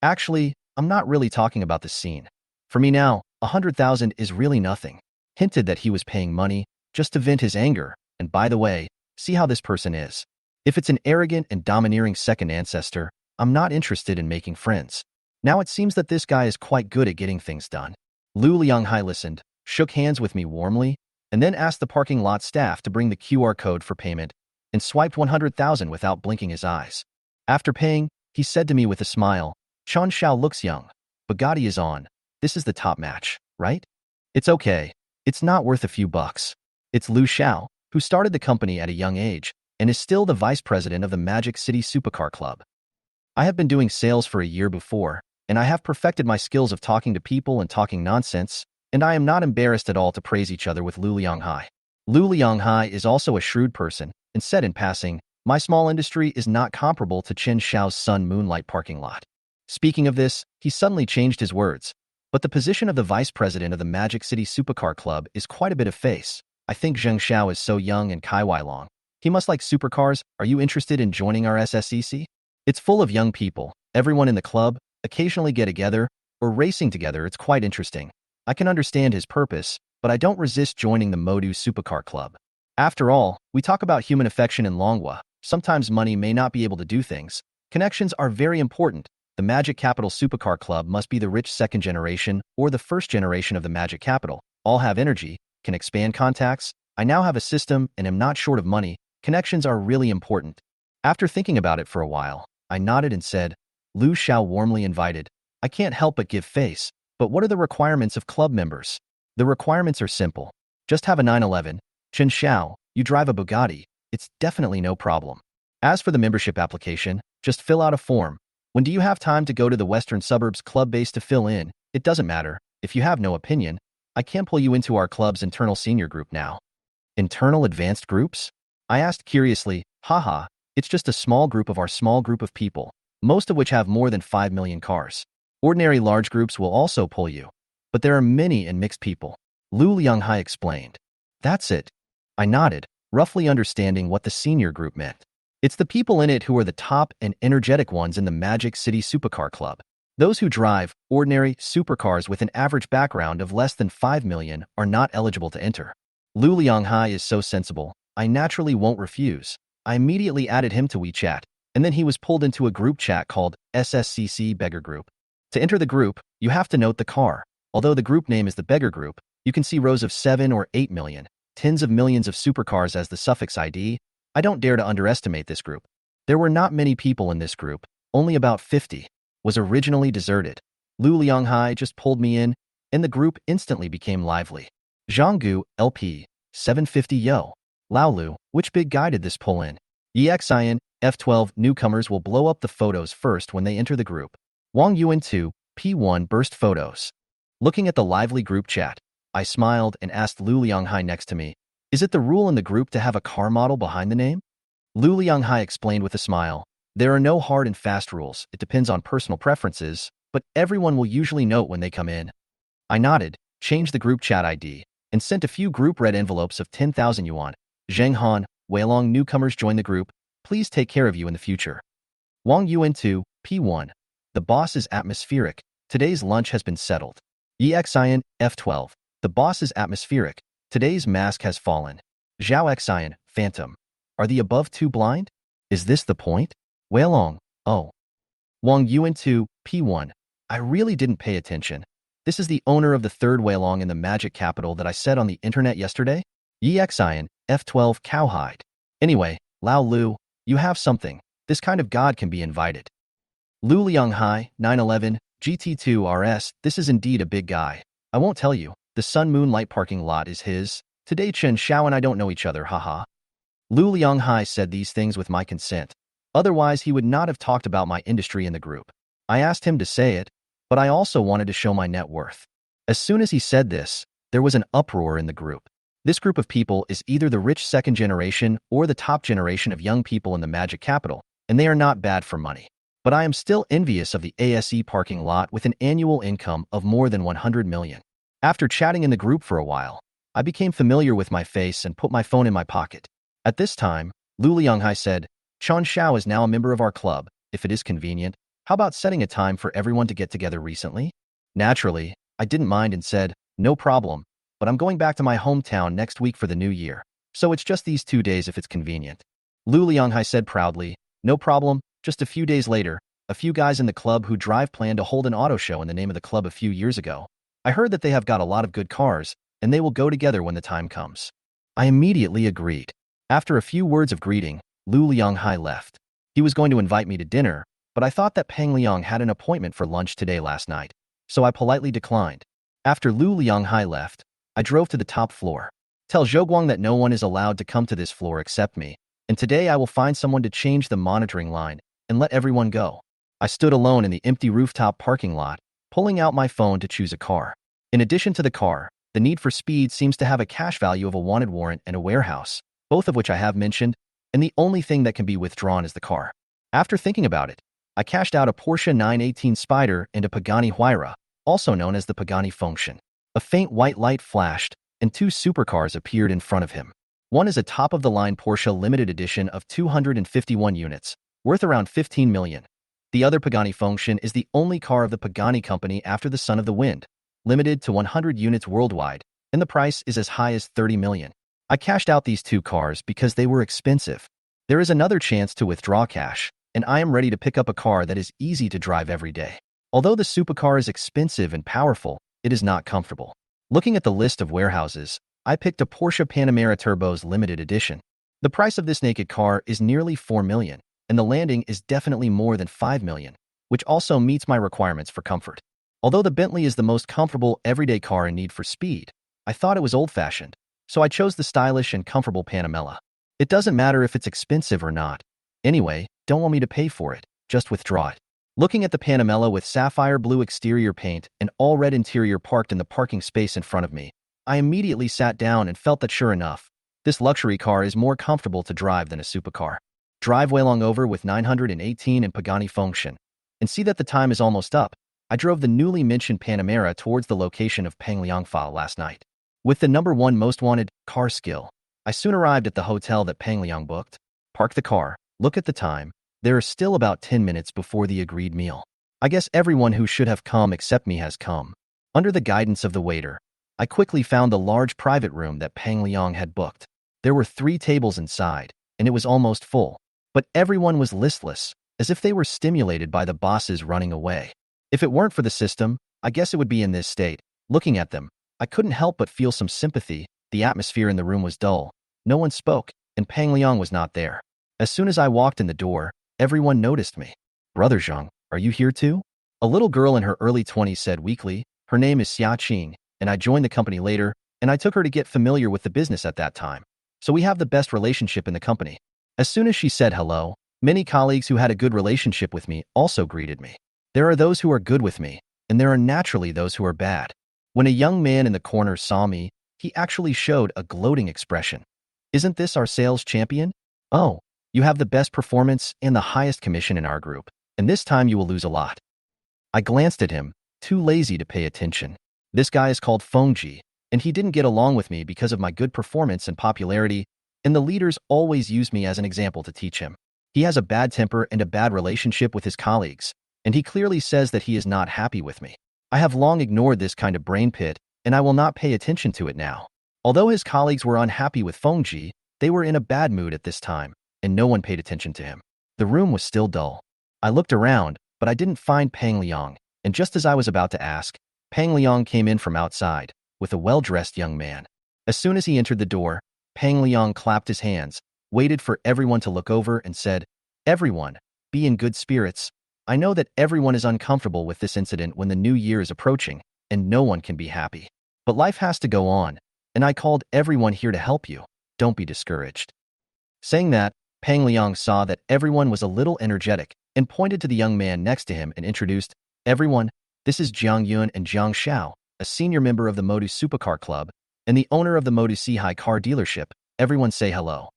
Actually, I'm not really talking about the scene. For me now, 100,000 is really nothing." Hinted that he was paying money just to vent his anger, and by the way, see how this person is. If it's an arrogant and domineering second ancestor, I'm not interested in making friends. Now it seems that this guy is quite good at getting things done. Lu Lianghai listened, shook hands with me warmly, and then asked the parking lot staff to bring the QR code for payment, and swiped 100,000 without blinking his eyes. After paying, he said to me with a smile, "Chen Xiao looks young. Bugatti is on. This is the top match, right? It's okay. It's not worth a few bucks. It's Lu Xiao, who started the company at a young age, and is still the vice president of the Magic City Supercar Club. I have been doing sales for a year before, and I have perfected my skills of talking to people and talking nonsense, and I am not embarrassed at all to praise each other with Lu Lianghai. Lu Lianghai is also a shrewd person, and said in passing, my small industry is not comparable to Chen Xiao's Sun Moonlight parking lot. Speaking of this, he suddenly changed his words. But the position of the vice president of the Magic City Supercar Club is quite a bit of face. I think Zheng Xiao is so young and Kai Wai Long. He must like supercars. Are you interested in joining our SSCC? It's full of young people. Everyone in the club occasionally get together or racing together. It's quite interesting. I can understand his purpose, but I don't resist joining the Modu Supercar Club. After all, we talk about human affection in Longhua. Sometimes money may not be able to do things. Connections are very important. The Magic Capital Supercar Club must be the rich second generation or the first generation of the Magic Capital. All have energy, can expand contacts. I now have a system and am not short of money. Connections are really important. After thinking about it for a while, I nodded and said, Lu Xiao warmly invited. I can't help but give face. But what are the requirements of club members? The requirements are simple. Just have a 911. Chen Xiao, you drive a Bugatti. It's definitely no problem. As for the membership application, just fill out a form. When do you have time to go to the Western Suburbs club base to fill in? It doesn't matter. If you have no opinion, I can pull you into our club's internal senior group now. Internal advanced groups? I asked curiously. Haha, it's just a small group of our small group of people, most of which have more than 5 million cars. Ordinary large groups will also pull you, but there are many and mixed people. Lu Lianghai explained. That's it. I nodded, roughly understanding what the senior group meant. It's the people in it who are the top and energetic ones in the Magic City Supercar Club. Those who drive ordinary supercars with an average background of less than 5 million are not eligible to enter. Lu Lianghai is so sensible, I naturally won't refuse. I immediately added him to WeChat, and then he was pulled into a group chat called SSCC Beggar Group. To enter the group, you have to note the car. Although the group name is the beggar group, you can see rows of 7 or 8 million, tens of millions of supercars as the suffix ID. I don't dare to underestimate this group. There were not many people in this group, only about 50. Was originally deserted. Lu Lianghai just pulled me in, and the group instantly became lively. Zhanggu, LP, 750 yo. Laolu, which big guy did this pull in? EXIN, F12 newcomers will blow up the photos first when they enter the group. Wang Yuan 2, P1 burst photos. Looking at the lively group chat, I smiled and asked Lu Lianghai next to me, is it the rule in the group to have a car model behind the name? Lu Lianghai explained with a smile, there are no hard and fast rules, it depends on personal preferences, but everyone will usually note when they come in. I nodded, changed the group chat ID, and sent a few group red envelopes of 10,000 yuan. Zheng Han, Weilong newcomers join the group, please take care of you in the future. Wang Yuan 2, P1. The boss is atmospheric, today's lunch has been settled. EXIN, F12. The boss is atmospheric, today's mask has fallen. Zhao Xian, Phantom. Are the above two blind? Is this the point? Weilong, oh. Wang Yuan 2, P1. I really didn't pay attention. This is the owner of the third Weilong in the magic capital that I said on the internet yesterday? EXIN, F12 cowhide. Anyway, Lao Lu, you have something. This kind of god can be invited. Lu Lianghai, 911, GT2 RS, this is indeed a big guy. I won't tell you, the Sun Moon Light parking lot is his. Today Chen Xiao and I don't know each other, haha. Lu Lianghai said these things with my consent. Otherwise, he would not have talked about my industry in the group. I asked him to say it, but I also wanted to show my net worth. As soon as he said this, there was an uproar in the group. This group of people is either the rich second generation or the top generation of young people in the magic capital, and they are not bad for money. But I am still envious of the ASE parking lot with an annual income of more than 100 million. After chatting in the group for a while, I became familiar with my face and put my phone in my pocket. At this time, Lu Lianghai said, Chen Xiao is now a member of our club. If it is convenient, how about setting a time for everyone to get together recently? Naturally, I didn't mind and said, no problem, but I'm going back to my hometown next week for the new year, so it's just these 2 days if it's convenient. Lu Lianghai said proudly, no problem, just a few days later, a few guys in the club who drive planned to hold an auto show in the name of the club a few years ago. I heard that they have got a lot of good cars, and they will go together when the time comes. I immediately agreed. After a few words of greeting, Lu Lianghai left. He was going to invite me to dinner, but I thought that Peng Liang had an appointment for lunch today last night, so I politely declined. After Lu Lianghai left, I drove to the top floor. Tell Zhouguang that no one is allowed to come to this floor except me, and today I will find someone to change the monitoring line and let everyone go. I stood alone in the empty rooftop parking lot, pulling out my phone to choose a car. In addition to the car, the Need for Speed seems to have a cash value of a wanted warrant and a warehouse, both of which I have mentioned, and the only thing that can be withdrawn is the car. After thinking about it, I cashed out a Porsche 918 Spider and a Pagani Huayra, also known as the Pagani Function. A faint white light flashed, and 2 supercars appeared in front of him. One is a top-of-the-line Porsche limited edition of 251 units, worth around 15 million. The other Pagani Function is the only car of the Pagani company after the Son of the Wind, limited to 100 units worldwide, and the price is as high as 30 million. I cashed out these 2 cars because they were expensive. There is another chance to withdraw cash, and I am ready to pick up a car that is easy to drive every day. Although the supercar is expensive and powerful, it is not comfortable. Looking at the list of warehouses, I picked a Porsche Panamera Turbo's limited edition. The price of this naked car is nearly 4 million, and the landing is definitely more than 5 million, which also meets my requirements for comfort. Although the Bentley is the most comfortable everyday car in Need for Speed, I thought it was old-fashioned, so I chose the stylish and comfortable Panamera. It doesn't matter if it's expensive or not. Anyway, don't want me to pay for it, just withdraw it. Looking at the Panamera with sapphire blue exterior paint and all red interior parked in the parking space in front of me, I immediately sat down and felt that sure enough, this luxury car is more comfortable to drive than a supercar. Drive Weilong over with 918 and Pagani Function, and see that the time is almost up. I drove the newly mentioned Panamera towards the location of Peng Liang file last night. With the #1 most wanted car skill, I soon arrived at the hotel that Peng Liang booked. Park the car, look at the time. There are still about 10 minutes before the agreed meal. I guess everyone who should have come except me has come. Under the guidance of the waiter, I quickly found the large private room that Peng Liang had booked. There were 3 tables inside, and it was almost full. But everyone was listless, as if they were stimulated by the bosses running away. If it weren't for the system, I guess it would be in this state. Looking at them, I couldn't help but feel some sympathy. The atmosphere in the room was dull. No one spoke, and Pang Liang was not there. As soon as I walked in the door, everyone noticed me. Brother Zhang, are you here too? A little girl in her early 20s said weakly. Her name is Xia Qing, and I joined the company later, and I took her to get familiar with the business at that time. So we have the best relationship in the company. As soon as she said hello, many colleagues who had a good relationship with me also greeted me. There are those who are good with me, and there are naturally those who are bad. When a young man in the corner saw me, he actually showed a gloating expression. Isn't this our sales champion? Oh, you have the best performance and the highest commission in our group, and this time you will lose a lot. I glanced at him, too lazy to pay attention. This guy is called Fong Ji, and he didn't get along with me because of my good performance and popularity, and the leaders always use me as an example to teach him. He has a bad temper and a bad relationship with his colleagues, and he clearly says that he is not happy with me. I have long ignored this kind of brain pit, and I will not pay attention to it now. Although his colleagues were unhappy with Fong Ji, they were in a bad mood at this time, and no one paid attention to him. The room was still dull. I looked around, but I didn't find Pang Liang, and just as I was about to ask, Pang Liang came in from outside, with a well-dressed young man. As soon as he entered the door, Pang Liang clapped his hands, waited for everyone to look over and said, "Everyone, be in good spirits. I know that everyone is uncomfortable with this incident when the new year is approaching, and no one can be happy. But life has to go on, and I called everyone here to help you. Don't be discouraged." Saying that, Pang Liang saw that everyone was a little energetic and pointed to the young man next to him and introduced, "Everyone, this is Jiang Yun and Jiang Xiao, a senior member of the Modu Supercar Club and the owner of the Modu Sihai car dealership. Everyone say hello."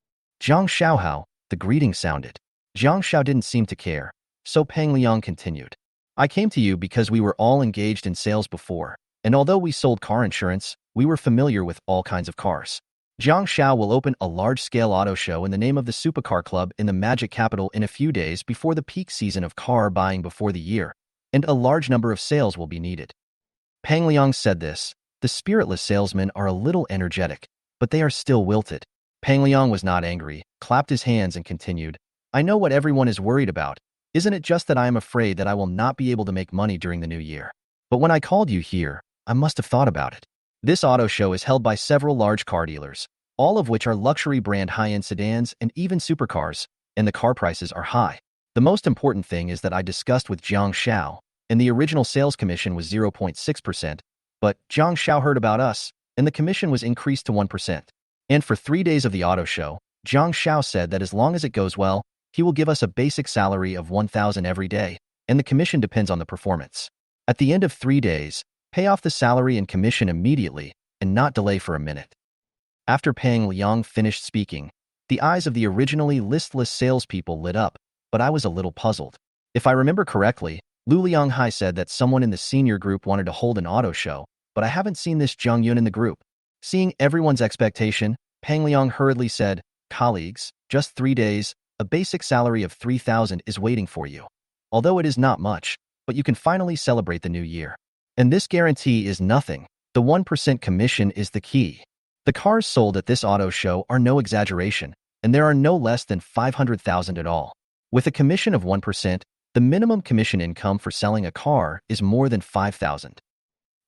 Jiang Xiao, the greeting sounded. Jiang Xiao didn't seem to care, so Pang Liang continued. "I came to you because we were all engaged in sales before, and although we sold car insurance, we were familiar with all kinds of cars. Jiang Xiao will open a large-scale auto show in the name of the Supercar Club in the Magic Capital in a few days before the peak season of car buying before the year, and a large number of sales will be needed." Pang Liang said this. The spiritless salesmen are a little energetic, but they are still wilted. Pang Liang was not angry, clapped his hands and continued, "I know what everyone is worried about. Isn't it just that I am afraid that I will not be able to make money during the new year? But when I called you here, I must have thought about it. This auto show is held by several large car dealers, all of which are luxury brand high-end sedans and even supercars, and the car prices are high. The most important thing is that I discussed with Jiang Xiao, and the original sales commission was 0.6%, but Jiang Xiao heard about us, and the commission was increased to 1%. And for 3 days of the auto show, Jiang Xiao said that as long as it goes well, he will give us a basic salary of 1,000 every day, and the commission depends on the performance. At the end of 3 days, pay off the salary and commission immediately, and not delay for a minute." After Pang Liang finished speaking, the eyes of the originally listless salespeople lit up, but I was a little puzzled. If I remember correctly, Lu Lianghai said that someone in the senior group wanted to hold an auto show, but I haven't seen this Jiang Yun in the group. Seeing everyone's expectation, Pang Liang hurriedly said, "Colleagues, just 3 days, a basic salary of 3,000 is waiting for you. Although it is not much, but you can finally celebrate the new year. And this guarantee is nothing. The 1% commission is the key. The cars sold at this auto show are no exaggeration, and there are no less than 500,000 at all. With a commission of 1%, the minimum commission income for selling a car is more than 5,000.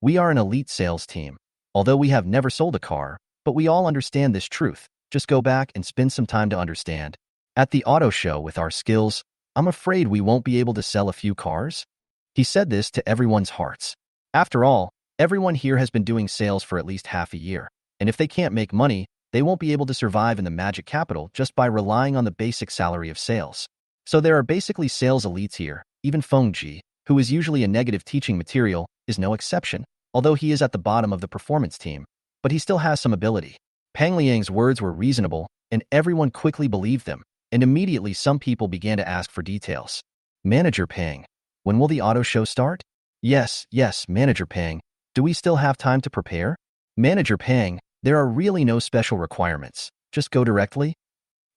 We are an elite sales team. Although we have never sold a car, but we all understand this truth. Just go back and spend some time to understand. At the auto show with our skills, I'm afraid we won't be able to sell a few cars." He said this to everyone's hearts. After all, everyone here has been doing sales for at least half a year, and if they can't make money, they won't be able to survive in the Magic Capital just by relying on the basic salary of sales. So there are basically sales elites here. Even Feng Ji, who is usually a negative teaching material, is no exception, although he is at the bottom of the performance team, but he still has some ability. Pang Liang's words were reasonable, and everyone quickly believed them, and immediately some people began to ask for details. "Manager Pang, when will the auto show start?" Yes, Manager Pang. Do we still have time to prepare?" "Manager Pang, there are really no special requirements. Just go directly."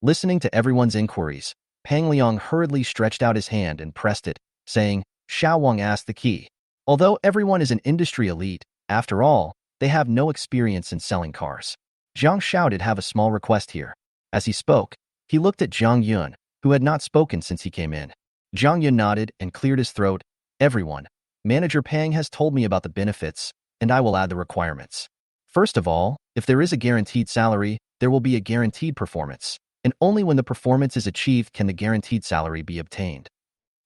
Listening to everyone's inquiries, Pang Liang hurriedly stretched out his hand and pressed it, saying, "Xiao Wang asked the key." Although everyone is an industry elite, after all, they have no experience in selling cars. Jiang Xiao did have a small request here. As he spoke, he looked at Jiang Yun, who had not spoken since he came in. Jiang Yun nodded and cleared his throat. "Everyone, Manager Pang has told me about the benefits, and I will add the requirements. First of all, if there is a guaranteed salary, there will be a guaranteed performance, and only when the performance is achieved can the guaranteed salary be obtained.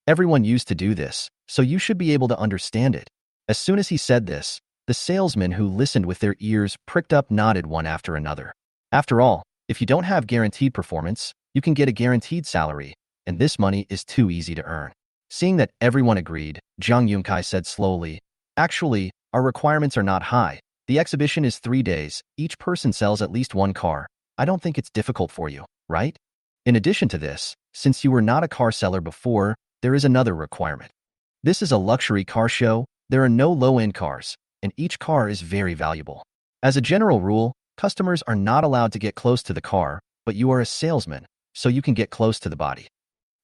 Everyone used to do this, so you should be able to understand it. As soon as he said this, the salesmen who listened with their ears pricked up nodded one after another. After all, if you don't have guaranteed performance, you can get a guaranteed salary, and this money is too easy to earn. Seeing that everyone agreed, Zhang Yunkai said slowly, "Actually, our requirements are not high. The exhibition is 3 days. Each person sells at least one car. I don't think it's difficult for you, right? In addition to this, since you were not a car seller before, there is another requirement. This is a luxury car show. There are no low-end cars, and each car is very valuable. As a general rule, customers are not allowed to get close to the car, but you are a salesman, so you can get close to the body.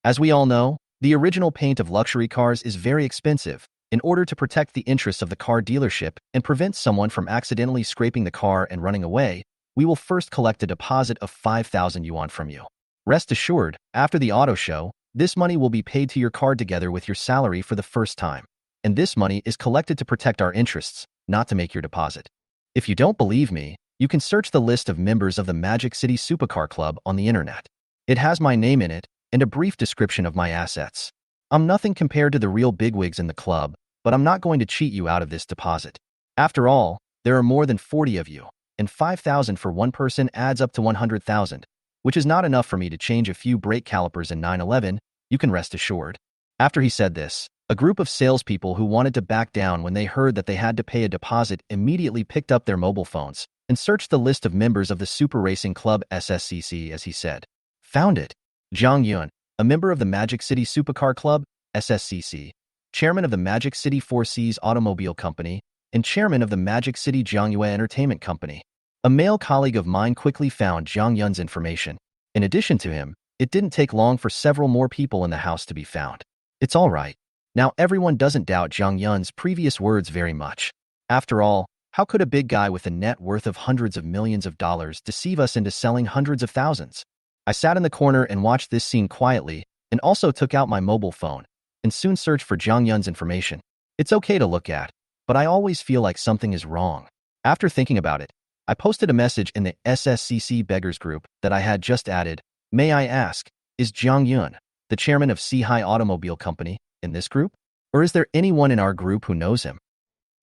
As we all know, the original paint of luxury cars is very expensive. In order to protect the interests of the car dealership and prevent someone from accidentally scraping the car and running away, we will first collect a deposit of 5,000 yuan from you. Rest assured, after the auto show, this money will be paid to your card together with your salary for the first time. And this money is collected to protect our interests, not to make your deposit. If you don't believe me, you can search the list of members of the Magic City Supercar Club on the internet. It has my name in it and a brief description of my assets. I'm nothing compared to the real bigwigs in the club, but I'm not going to cheat you out of this deposit. After all, there are more than 40 of you, and 5,000 for one person adds up to 100,000, which is not enough for me to change a few brake calipers in 911, you can rest assured." After he said this, a group of salespeople who wanted to back down when they heard that they had to pay a deposit immediately picked up their mobile phones and searched the list of members of the Super Racing Club SSCC as he said. Found it. Zhang Yun, a member of the Magic City Supercar Club, SSCC, chairman of the Magic City 4Cs Automobile Company, and chairman of the Magic City Zhongyue Entertainment Company. A male colleague of mine quickly found Zhang Yun's information. In addition to him, it didn't take long for several more people in the house to be found. It's all right. Now everyone doesn't doubt Zhang Yun's previous words very much. After all, how could a big guy with a net worth of hundreds of millions of dollars deceive us into selling hundreds of thousands? I sat in the corner and watched this scene quietly, and also took out my mobile phone, and soon searched for Zhang Yun's information. It's okay to look at, but I always feel like something is wrong. After thinking about it, I posted a message in the SSCC beggars group that I had just added. May I ask, is Zhang Yun, the chairman of Sihai Automobile Company, in this group? Or is there anyone in our group who knows him?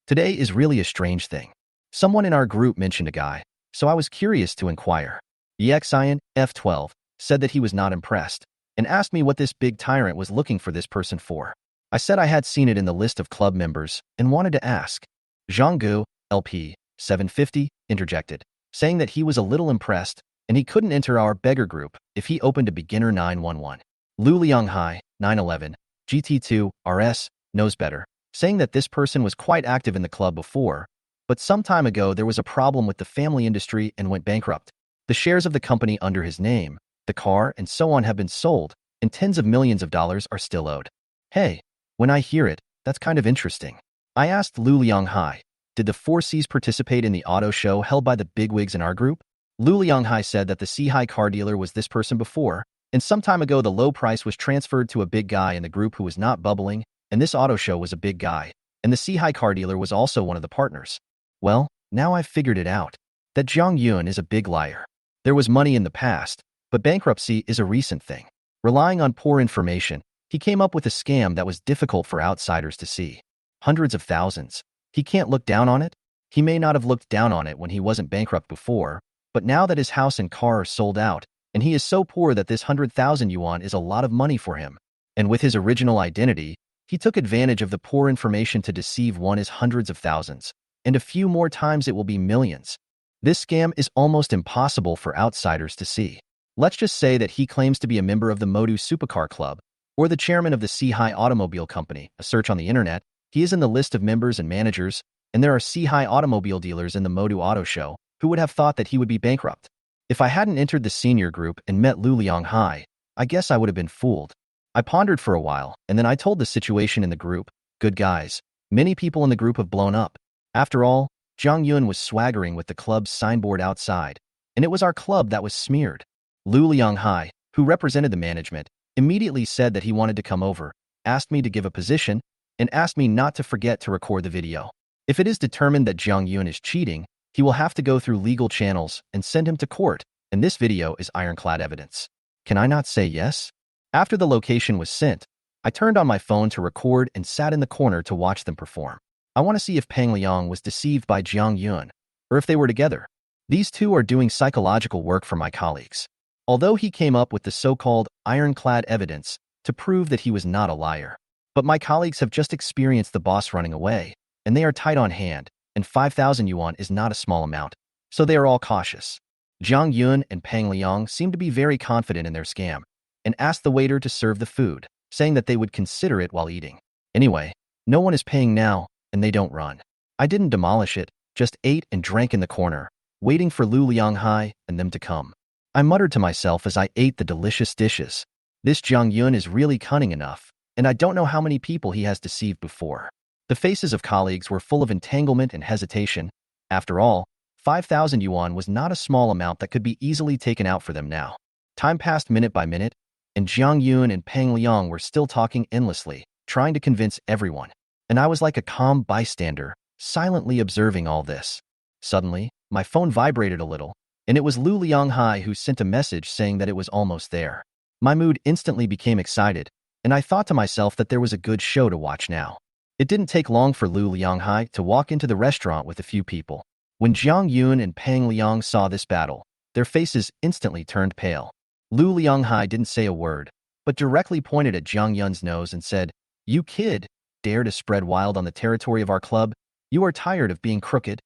Today is really a strange thing. Someone in our group mentioned a guy, so I was curious to inquire. Yexian, F12, said that he was not impressed, and asked me what this big tyrant was looking for this person for. I said I had seen it in the list of club members, and wanted to ask. Zhanggu, LP, 750, interjected, saying that he was a little impressed, and he couldn't enter our beggar group if he opened a beginner 911. Lu Lianghai, 911, GT2, RS, knows better, saying that this person was quite active in the club before, but some time ago there was a problem with the family industry and went bankrupt. The shares of the company under his name, the car, and so on have been sold, and tens of millions of dollars are still owed. Hey, when I hear it, that's kind of interesting. I asked Lu Lianghai, did the 4Cs participate in the auto show held by the bigwigs in our group? Lu Lianghai said that the Sihai car dealer was this person before, and some time ago the low price was transferred to a big guy in the group who was not bubbling, and this auto show was a big guy, and the Sihai car dealer was also one of the partners. Well, now I've figured it out. That Zhang Yun is a big liar. There was money in the past, but bankruptcy is a recent thing. Relying on poor information, he came up with a scam that was difficult for outsiders to see. Hundreds of thousands. He can't look down on it? He may not have looked down on it when he wasn't bankrupt before, but now that his house and car are sold out, and he is so poor that this 100,000 yuan is a lot of money for him. And with his original identity, he took advantage of the poor information to deceive one is hundreds of thousands, and a few more times it will be millions. This scam is almost impossible for outsiders to see. Let's just say that he claims to be a member of the Modu Supercar Club, or the chairman of the Sihai Automobile Company. A search on the internet, he is in the list of members and managers, and there are Sihai automobile dealers in the Modu Auto Show who would have thought that he would be bankrupt. If I hadn't entered the senior group and met Lu Lianghai, I guess I would have been fooled. I pondered for a while, and then I told the situation in the group. Good guys, many people in the group have blown up. After all, Zhang Yun was swaggering with the club's signboard outside, and it was our club that was smeared. Lu Lianghai, who represented the management, immediately said that he wanted to come over, asked me to give a position, and asked me not to forget to record the video. If it is determined that Jiang Yun is cheating, he will have to go through legal channels and send him to court, and this video is ironclad evidence. Can I not say yes? After the location was sent, I turned on my phone to record and sat in the corner to watch them perform. I want to see if Peng Liang was deceived by Jiang Yun, or if they were together. These two are doing psychological work for my colleagues. Although he came up with the so-called ironclad evidence to prove that he was not a liar. But my colleagues have just experienced the boss running away, and they are tight on hand, and 5,000 yuan is not a small amount, so they are all cautious. Jiang Yun and Peng Liang seem to be very confident in their scam, and asked the waiter to serve the food, saying that they would consider it while eating. Anyway, no one is paying now, and they don't run. I didn't demolish it, just ate and drank in the corner, waiting for Lu Lianghai and them to come. I muttered to myself as I ate the delicious dishes. This Jiang Yun is really cunning enough, and I don't know how many people he has deceived before. The faces of colleagues were full of entanglement and hesitation. After all, 5,000 yuan was not a small amount that could be easily taken out for them now. Time passed minute by minute, and Jiang Yun and Peng Liang were still talking endlessly, trying to convince everyone. And I was like a calm bystander, silently observing all this. Suddenly, my phone vibrated a little, and it was Lu Lianghai who sent a message saying that it was almost there. My mood instantly became excited, and I thought to myself that there was a good show to watch now. It didn't take long for Lu Lianghai to walk into the restaurant with a few people. When Jiang Yun and Peng Liang saw this battle, their faces instantly turned pale. Lu Lianghai didn't say a word, but directly pointed at Jiang Yun's nose and said, "You kid, dare to spread wild on the territory of our club? You are tired of being crooked?"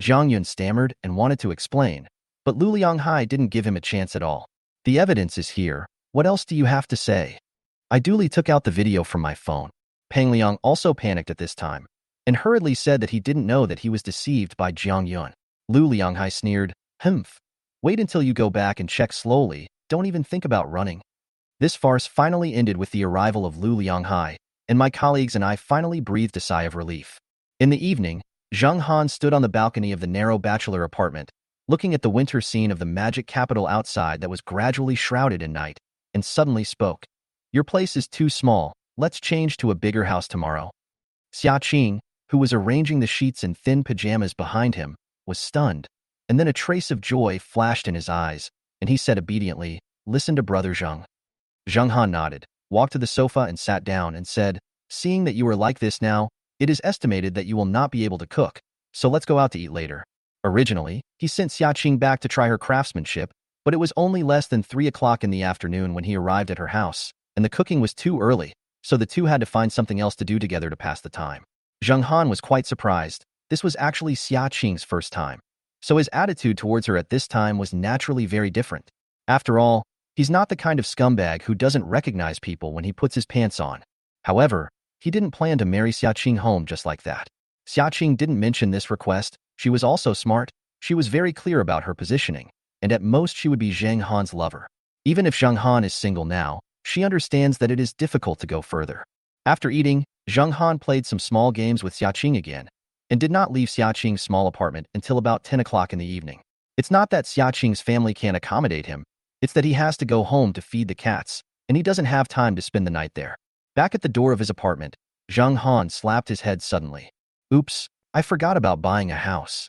Jiang Yun stammered and wanted to explain, but Lu Lianghai didn't give him a chance at all. "The evidence is here. What else do you have to say?" I duly took out the video from my phone. Peng Liang also panicked at this time, and hurriedly said that he didn't know that he was deceived by Jiang Yun. Lu Lianghai sneered, "Humph. Wait until you go back and check slowly. Don't even think about running." This farce finally ended with the arrival of Lu Lianghai, and my colleagues and I finally breathed a sigh of relief. In the evening, Zheng Han stood on the balcony of the narrow bachelor apartment, looking at the winter scene of the magic capital outside that was gradually shrouded in night, and suddenly spoke. "Your place is too small. Let's change to a bigger house tomorrow." Xia Qing, who was arranging the sheets in thin pajamas behind him, was stunned, and then a trace of joy flashed in his eyes, and he said obediently, "Listen to Brother Zheng." Zheng Han nodded, walked to the sofa and sat down and said, "Seeing that you are like this now, it is estimated that you will not be able to cook, so let's go out to eat later." Originally, he sent Xia Qing back to try her craftsmanship, but it was only less than 3 o'clock in the afternoon when he arrived at her house, and the cooking was too early, so the two had to find something else to do together to pass the time. Zheng Han was quite surprised. This was actually Xia Qing's first time, so his attitude towards her at this time was naturally very different. After all, he's not the kind of scumbag who doesn't recognize people when he puts his pants on. However, he didn't plan to marry Xia Qing home just like that. Xia Qing didn't mention this request. She was also smart. She was very clear about her positioning, and at most she would be Zheng Han's lover. Even if Zheng Han is single now, she understands that it is difficult to go further. After eating, Zheng Han played some small games with Xia Qing again, and did not leave Xia Qing's small apartment until about 10 o'clock in the evening. It's not that Xia Qing's family can't accommodate him, it's that he has to go home to feed the cats, and he doesn't have time to spend the night there. Back at the door of his apartment, Zheng Han slapped his head suddenly. "Oops, I forgot about buying a house."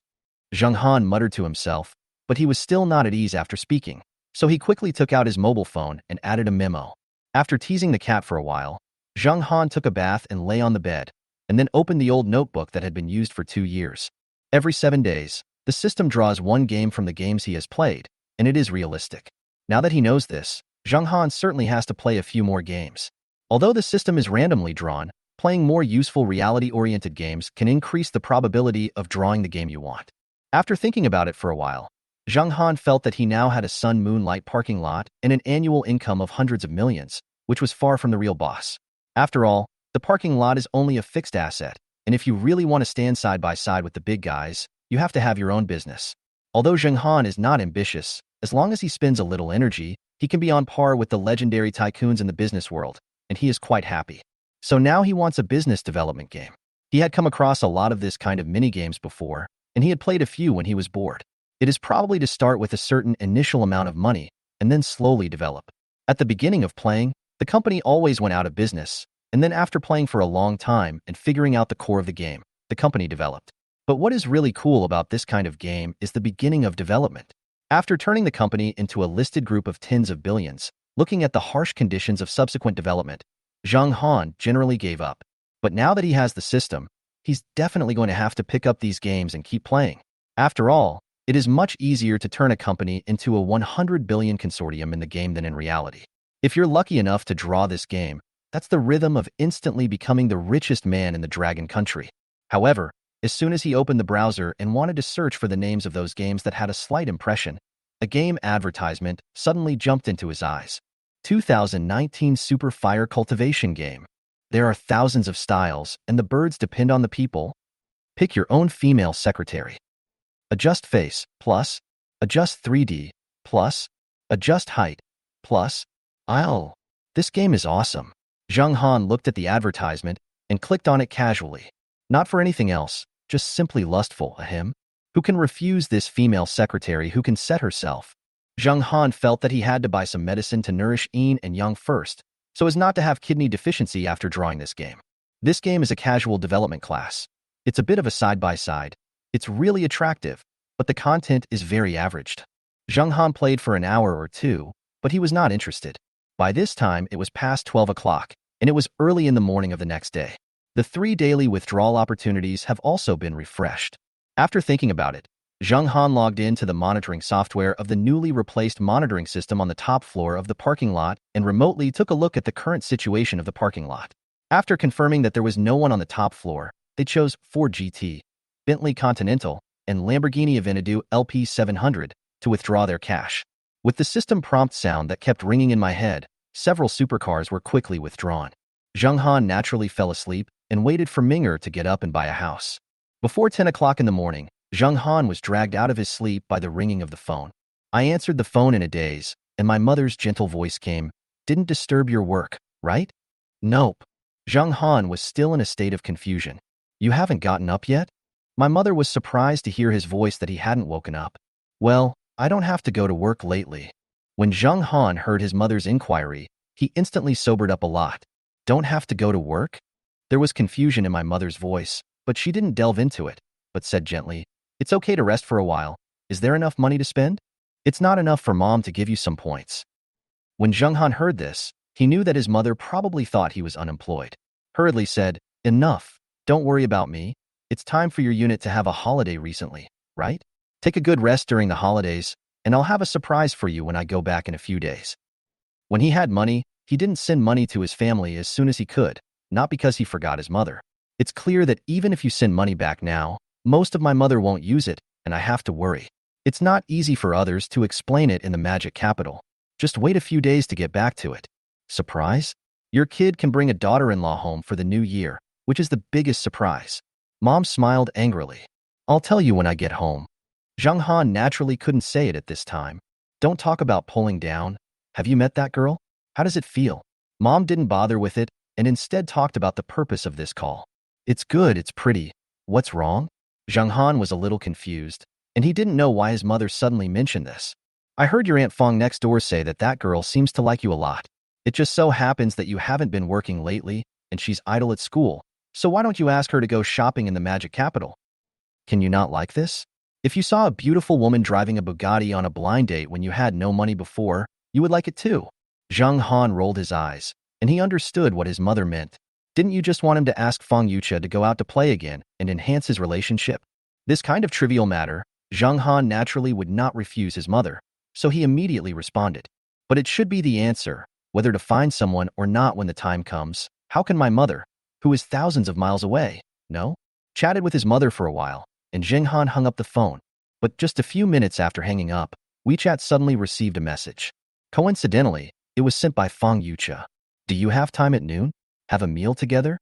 Zheng Han muttered to himself, but he was still not at ease after speaking, so he quickly took out his mobile phone and added a memo. After teasing the cat for a while, Zheng Han took a bath and lay on the bed, and then opened the old notebook that had been used for 2 years. Every 7 days, the system draws one game from the games he has played, and it is realistic. Now that he knows this, Zheng Han certainly has to play a few more games. Although the system is randomly drawn, playing more useful reality-oriented games can increase the probability of drawing the game you want. After thinking about it for a while, Zheng Han felt that he now had a sun-moonlight parking lot and an annual income of hundreds of millions, which was far from the real boss. After all, the parking lot is only a fixed asset, and if you really want to stand side by side with the big guys, you have to have your own business. Although Zheng Han is not ambitious, as long as he spends a little energy, he can be on par with the legendary tycoons in the business world, and he is quite happy. So now he wants a business development game. He had come across a lot of this kind of mini-games before, and he had played a few when he was bored. It is probably to start with a certain initial amount of money, and then slowly develop. At the beginning of playing, the company always went out of business, And then after playing for a long time and figuring out the core of the game, the company developed. But what is really cool about this kind of game is the beginning of development. After turning the company into a listed group of tens of billions, looking at the harsh conditions of subsequent development, Zhang Han generally gave up. But now that he has the system, he's definitely going to have to pick up these games and keep playing. After all, it is much easier to turn a company into a 100 billion consortium in the game than in reality. If you're lucky enough to draw this game, that's the rhythm of instantly becoming the richest man in the Dragon Country. However, as soon as he opened the browser and wanted to search for the names of those games that had a slight impression, a game advertisement suddenly jumped into his eyes. 2019 Super Fire Cultivation Game. There are thousands of styles, and the birds depend on the people. Pick your own female secretary. Adjust face, plus. Adjust 3D, plus. Adjust height, plus. This game is awesome. Zhang Han looked at the advertisement and clicked on it casually. Not for anything else, just simply lustful, a him? Who can refuse this female secretary who can set herself? Zhang Han felt that he had to buy some medicine to nourish yin and yang first, so as not to have kidney deficiency after drawing this game. This game is a casual development class. It's a bit of a side-by-side. It's really attractive, but the content is very averaged. Zhang Han played for an hour or two, but he was not interested. By this time, it was past 12 o'clock, and it was early in the morning of the next day. The 3 daily withdrawal opportunities have also been refreshed. After thinking about it, Zhang Han logged into the monitoring software of the newly replaced monitoring system on the top floor of the parking lot and remotely took a look at the current situation of the parking lot. After confirming that there was no one on the top floor, they chose Ford GT, Bentley Continental, and Lamborghini Aventador LP 700 to withdraw their cash. With the system prompt sound that kept ringing in my head, several supercars were quickly withdrawn. Zhang Han naturally fell asleep and waited for Minger to get up and buy a house. Before 10 o'clock in the morning, Zhang Han was dragged out of his sleep by the ringing of the phone. I answered the phone in a daze, and my mother's gentle voice came, "Didn't disturb your work, right?" "Nope." Zhang Han was still in a state of confusion. "You haven't gotten up yet?" My mother was surprised to hear his voice that he hadn't woken up. "Well, I don't have to go to work lately." When Zhang Han heard his mother's inquiry, he instantly sobered up a lot. "Don't have to go to work?" There was confusion in my mother's voice, but she didn't delve into it, but said gently, "It's okay to rest for a while. Is there enough money to spend?" "It's not enough for Mom to give you some points." When Zhang Han heard this, he knew that his mother probably thought he was unemployed. Hurriedly said, "Enough. Don't worry about me. It's time for your unit to have a holiday recently, right? Take a good rest during the holidays, and I'll have a surprise for you when I go back in a few days." When he had money, he didn't send money to his family as soon as he could, not because he forgot his mother. It's clear that even if you send money back now, most of my mother won't use it, and I have to worry. It's not easy for others to explain it in the magic capital. Just wait a few days to get back to it. Surprise? Your kid can bring a daughter-in-law home for the new year, which is the biggest surprise. Mom smiled angrily. "I'll tell you when I get home." Zhang Han naturally couldn't say it at this time. "Don't talk about pulling down. Have you met that girl? How does it feel?" Mom didn't bother with it and instead talked about the purpose of this call. "It's good, it's pretty. What's wrong?" Zhang Han was a little confused, and he didn't know why his mother suddenly mentioned this. "I heard your Aunt Fong next door say that that girl seems to like you a lot. It just so happens that you haven't been working lately, and she's idle at school, so why don't you ask her to go shopping in the Magic Capital? Can you not like this? If you saw a beautiful woman driving a Bugatti on a blind date when you had no money before, you would like it too." Zhang Han rolled his eyes, and he understood what his mother meant. Didn't you just want him to ask Fong Yucha to go out to play again and enhance his relationship? This kind of trivial matter, Zhang Han naturally would not refuse his mother, so he immediately responded. "But it should be the answer, whether to find someone or not when the time comes. How can my mother, who is thousands of miles away, know?" Chatted with his mother for a while, and Zhang Han hung up the phone. But just a few minutes after hanging up, WeChat suddenly received a message. Coincidentally, it was sent by Fong Yucha. "Do you have time at noon? Have a meal together?"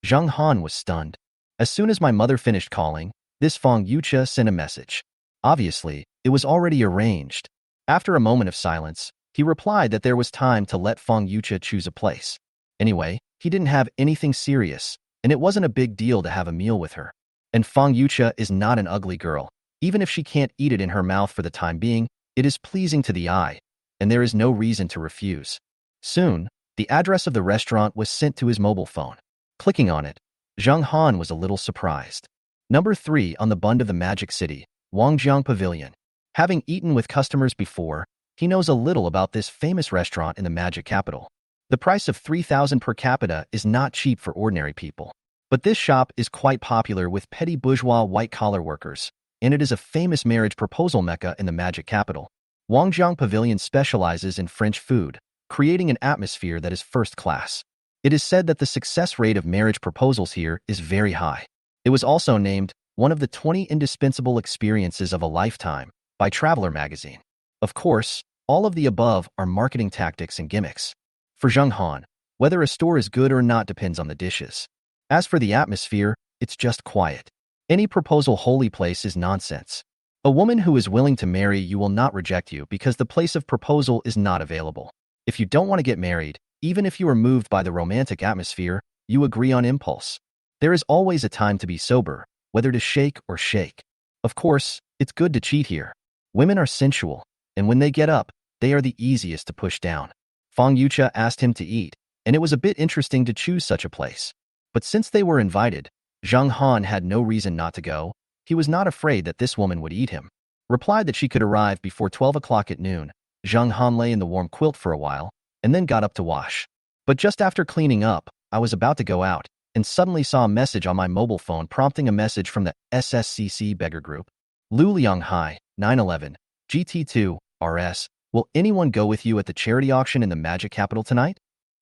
Zhang Han was stunned. As soon as my mother finished calling, this Fong Yucha sent a message. Obviously, it was already arranged. After a moment of silence, he replied that there was time to let Fong Yucha choose a place. Anyway, he didn't have anything serious, and it wasn't a big deal to have a meal with her. And Fong Yucha is not an ugly girl. Even if she can't eat it in her mouth for the time being, it is pleasing to the eye, and there is no reason to refuse. Soon, The address of the restaurant was sent to his mobile phone. Clicking on it, Zhang Han was a little surprised. Number 3 on the bund of the Magic City, Wangjiang Pavilion. Having eaten with customers before, he knows a little about this famous restaurant in the Magic Capital. The price of 3,000 per capita is not cheap for ordinary people. But this shop is quite popular with petty bourgeois white-collar workers, and it is a famous marriage proposal mecca in the Magic Capital. Wangjiang Pavilion specializes in French food, creating an atmosphere that is first class. It is said that the success rate of marriage proposals here is very high. It was also named one of the 20 indispensable experiences of a lifetime by Traveler magazine. Of course, all of the above are marketing tactics and gimmicks. For Zhang Han, whether a store is good or not depends on the dishes. As for the atmosphere, it's just quiet. Any proposal holy place is nonsense. A woman who is willing to marry you will not reject you because the place of proposal is not available. If you don't want to get married, even if you are moved by the romantic atmosphere, you agree on impulse. There is always a time to be sober, whether to shake or shake. Of course, it's good to cheat here. Women are sensual, and when they get up, they are the easiest to push down. Fong Yucha asked him to eat, and it was a bit interesting to choose such a place. But since they were invited, Zhang Han had no reason not to go. He was not afraid that this woman would eat him. Replied that she could arrive before 12 o'clock at noon. Zhang Han lay in the warm quilt for a while, and then got up to wash. But just after cleaning up, I was about to go out, and suddenly saw a message on my mobile phone prompting a message from the SSCC beggar group. Lu Lianghai, 911, GT2, RS, will anyone go with you at the charity auction in the Magic Capital tonight?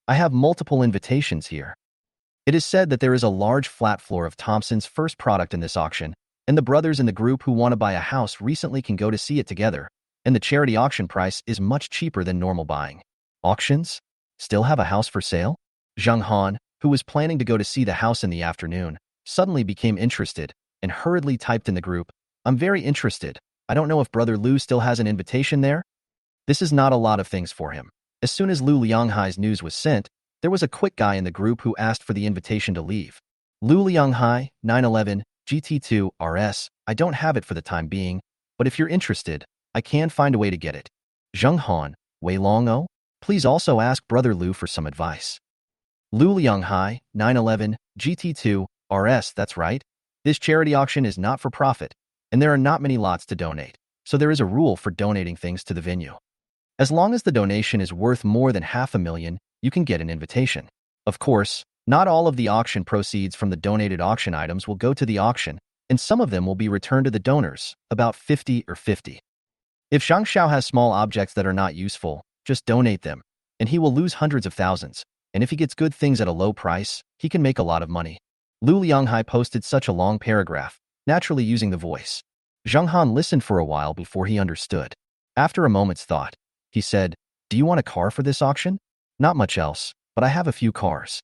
I have multiple invitations here. It is said that there is a large flat floor of Thompson's first product in this auction, and the brothers in the group who want to buy a house recently can go to see it together, and the charity auction price is much cheaper than normal buying. Auctions? Still have a house for sale? Zhang Han, who was planning to go to see the house in the afternoon, suddenly became interested and hurriedly typed in the group, "I'm very interested. I don't know if Brother Lu still has an invitation there." This is not a lot of things for him. As soon as Lu Lianghai's news was sent, there was a quick guy in the group who asked for the invitation to leave. Lu Lianghai, 911, GT2, RS, I don't have it for the time being, but if you're interested, I can find a way to get it. Zhang Han, Wei Longo, please also ask Brother Lu for some advice. Lu Lianghai, 911, GT2, RS, that's right. This charity auction is not for profit, and there are not many lots to donate, so there is a rule for donating things to the venue. As long as the donation is worth more than $500,000, you can get an invitation. Of course, not all of the auction proceeds from the donated auction items will go to the auction, and some of them will be returned to the donors, about 50 or 50. If Zhang Xiao has small objects that are not useful, just donate them, and he will lose hundreds of thousands, and if he gets good things at a low price, he can make a lot of money. Lu Lianghai posted such a long paragraph, naturally using the voice. Zhang Han listened for a while before he understood. After a moment's thought, he said, "Do you want a car for this auction?" "Not much else, but I have a few cars."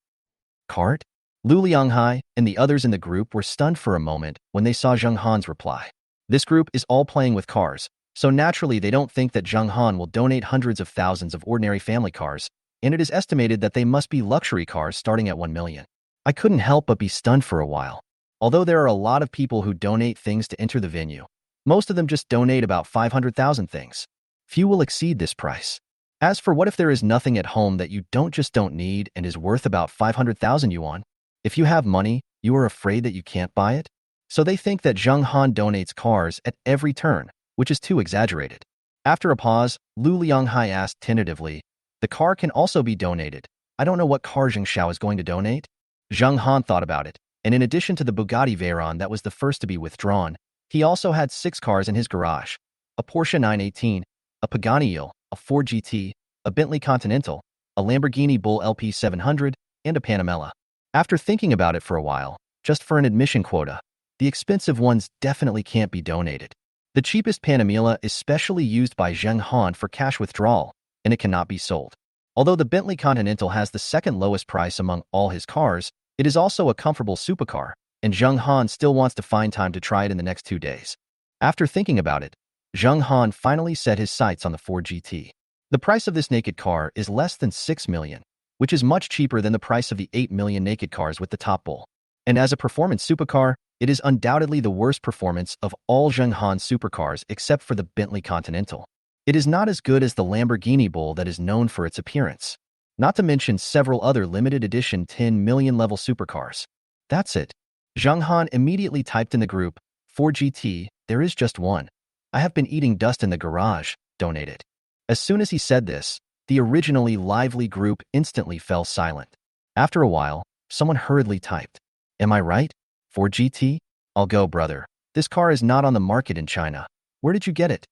"Cart?" Lu Lianghai and the others in the group were stunned for a moment when they saw Zhang Han's reply. This group is all playing with cars, so naturally they don't think that Zhang Han will donate hundreds of thousands of ordinary family cars, and it is estimated that they must be luxury cars starting at 1 million. I couldn't help but be stunned for a while. Although there are a lot of people who donate things to enter the venue, most of them just donate about 500,000 things. Few will exceed this price. As for what if there is nothing at home that you don't need and is worth about 500,000 yuan? If you have money, you are afraid that you can't buy it? So they think that Zhang Han donates cars at every turn, which is too exaggerated. After a pause, Lu Lianghai asked tentatively, "The car can also be donated. I don't know what car Zhang Xiao is going to donate." Zhang Han thought about it, and in addition to the Bugatti Veyron that was the first to be withdrawn, he also had 6 cars in his garage: a Porsche 918, a Pagani, a Ford GT, a Bentley Continental, a Lamborghini Bull LP 700, and a Panamera. After thinking about it for a while, just for an admission quota, the expensive ones definitely can't be donated. The cheapest Panamera is specially used by Zhang Han for cash withdrawal, and it cannot be sold. Although the Bentley Continental has the second lowest price among all his cars, it is also a comfortable supercar, and Zhang Han still wants to find time to try it in the next 2 days. After thinking about it, Zhang Han finally set his sights on the Ford GT. The price of this naked car is less than 6 million, which is much cheaper than the price of the 8 million naked cars with the top bull. And as a performance supercar, it is undoubtedly the worst performance of all Zhang Han supercars except for the Bentley Continental. It is not as good as the Lamborghini Bull that is known for its appearance. not to mention several other limited edition 10 million level supercars. That's it. Zhang Han immediately typed in the group, "For GT, there is just one. I have been eating dust in the garage, donate it." As soon as he said this, the originally lively group instantly fell silent. After a while, someone hurriedly typed, "Am I right? For GT? I'll go, brother. This car is not on the market in China. Where did you get it?"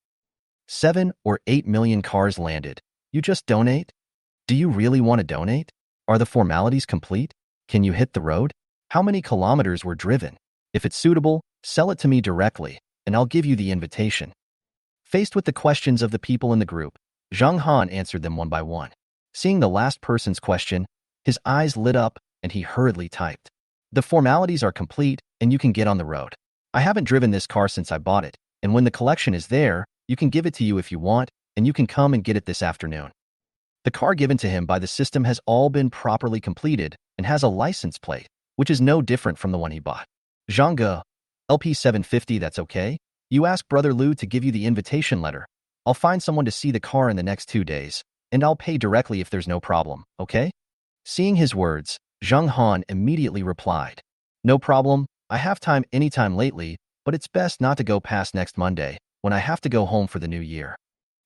7 or 8 million cars landed. You just donate? Do you really want to donate? Are the formalities complete? Can you hit the road? How many kilometers were driven? If it's suitable, sell it to me directly, and I'll give you the invitation. Faced with the questions of the people in the group, Zhang Han answered them one by one. Seeing the last person's question, his eyes lit up and he hurriedly typed, "The formalities are complete and you can get on the road. I haven't driven this car since I bought it, and when the collection is there, you can give it to you if you want, and you can come and get it this afternoon." The car given to him by the system has all been properly completed and has a license plate, which is no different from the one he bought. "Zhang LP 750, that's okay? You ask Brother Lu to give you the invitation letter. I'll find someone to see the car in the next 2 days, and I'll pay directly if there's no problem, okay?" Seeing his words, Zhang Han immediately replied, "No problem, I have time anytime lately, but it's best not to go past next Monday, when I have to go home for the new year."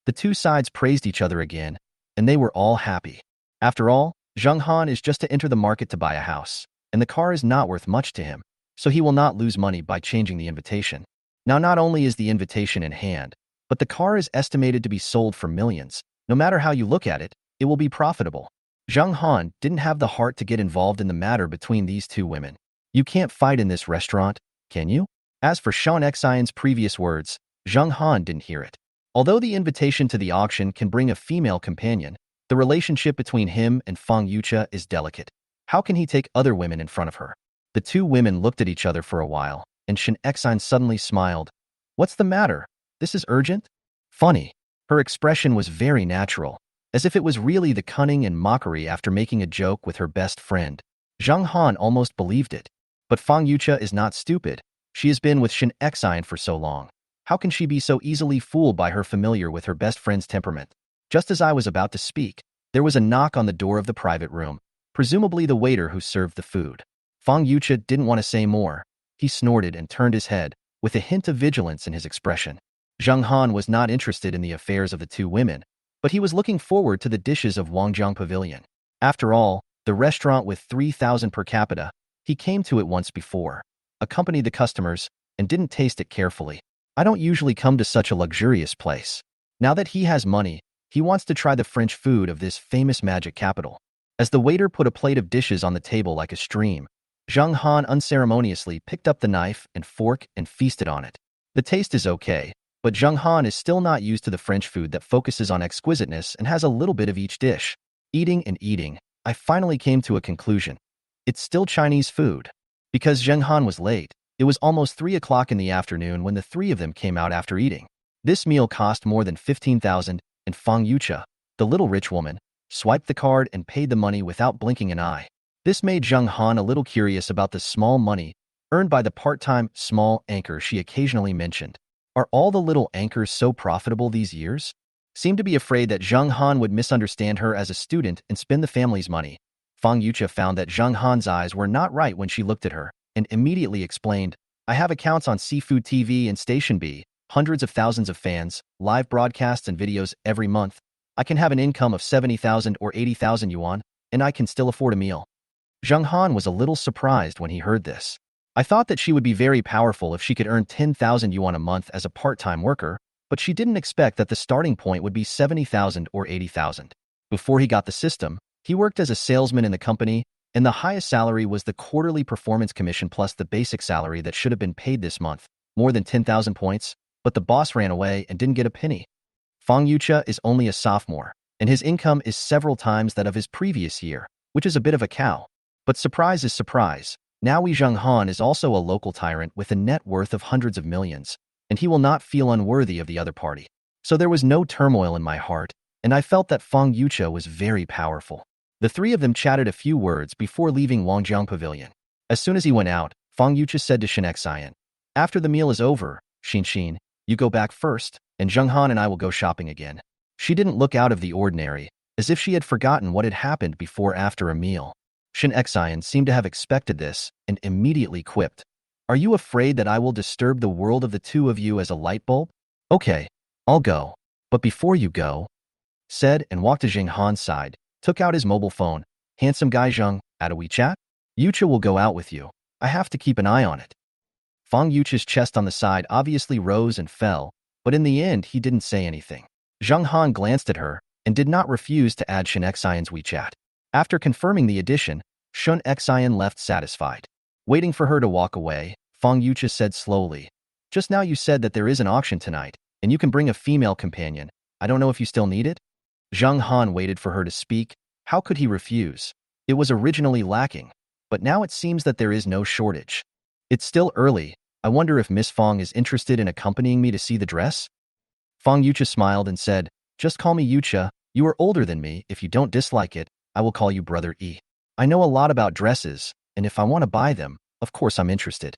The two sides praised each other again, and they were all happy. After all, Zhang Han is just to enter the market to buy a house, and the car is not worth much to him, so he will not lose money by changing the invitation. Now, not only is the invitation in hand, but the car is estimated to be sold for millions. No matter how you look at it, it will be profitable. Zhang Han didn't have the heart to get involved in the matter between these two women. You can't fight in this restaurant, can you? As for Sean Xian's previous words, Zhang Han didn't hear it. Although the invitation to the auction can bring a female companion, the relationship between him and Fong Yucha is delicate. How can he take other women in front of her? The two women looked at each other for a while, and Shen Xian suddenly smiled. "What's the matter? This is urgent?" Funny. Her expression was very natural, as if it was really the cunning and mockery after making a joke with her best friend. Zhang Han almost believed it. But Fong Yucha is not stupid. She has been with Shen Xian for so long. How can she be so easily fooled by her familiar with her best friend's temperament? Just as I was about to speak, there was a knock on the door of the private room, presumably the waiter who served the food. Fong Yucha didn't want to say more. He snorted and turned his head, with a hint of vigilance in his expression. Zhang Han was not interested in the affairs of the two women, but he was looking forward to the dishes of Wangjiang Pavilion. After all, the restaurant with 3,000 per capita, he came to it once before, accompanied the customers, and didn't taste it carefully. I don't usually come to such a luxurious place. Now that he has money, he wants to try the French food of this famous magic capital. As the waiter put a plate of dishes on the table like a stream, Zhang Han unceremoniously picked up the knife and fork and feasted on it. The taste is okay, but Zhang Han is still not used to the French food that focuses on exquisiteness and has a little bit of each dish. Eating and eating, I finally came to a conclusion. It's still Chinese food. Because Zhang Han was late, it was almost 3 o'clock in the afternoon when the three of them came out after eating. This meal cost more than 15,000, and Fong Yucha, the little rich woman, swiped the card and paid the money without blinking an eye. This made Zhang Han a little curious about the small money earned by the part-time small anchor she occasionally mentioned. Are all the little anchors so profitable these years? Seemed to be afraid that Zhang Han would misunderstand her as a student and spend the family's money. Fong Yucha found that Zhang Han's eyes were not right when she looked at her, and immediately explained, "I have accounts on Seafood TV and Station B, hundreds of thousands of fans, live broadcasts and videos every month. I can have an income of 70,000 or 80,000 yuan, and I can still afford a meal." Zhang Han was a little surprised when he heard this. I thought that she would be very powerful if she could earn 10,000 yuan a month as a part-time worker, but she didn't expect that the starting point would be 70,000 or 80,000. Before he got the system, he worked as a salesman in the company, and the highest salary was the quarterly performance commission plus the basic salary that should have been paid this month, more than 10,000 points, but the boss ran away and didn't get a penny. Fong Yucha is only a sophomore, and his income is several times that of his previous year, which is a bit of a cow. But surprise is surprise. Now Zhang Han is also a local tyrant with a net worth of hundreds of millions, and he will not feel unworthy of the other party. So there was no turmoil in my heart, and I felt that Fong Yucha was very powerful. The three of them chatted a few words before leaving Wangjiang Pavilion. As soon as he went out, Fong Yucha said to Shen Xian, "After the meal is over, Xin, you go back first, and Zhang Han and I will go shopping again." She didn't look out of the ordinary, as if she had forgotten what had happened before after a meal. Shin Xian seemed to have expected this and immediately quipped, "Are you afraid that I will disturb the world of the two of you as a light bulb? Okay, I'll go. But before you go," said and walked to Jing Han's side, took out his mobile phone. "Handsome guy Zheng, add a WeChat? Yucha will go out with you. I have to keep an eye on it." Fong Yucha's chest on the side obviously rose and fell, but in the end he didn't say anything. Zheng Han glanced at her and did not refuse to add Shin Xian's WeChat. After confirming the addition, Shin Xian left satisfied. Waiting for her to walk away, Fong Yucha said slowly, "Just now you said that there is an auction tonight, and you can bring a female companion. I don't know if you still need it?" Zheng Han waited for her to speak. How could he refuse? It was originally lacking, but now it seems that there is no shortage. "It's still early. I wonder if Miss Fong is interested in accompanying me to see the dress?" Fong Yucha smiled and said, "Just call me Yucha. You are older than me. If you don't dislike it, I will call you Brother E. I know a lot about dresses, and if I want to buy them, of course I'm interested."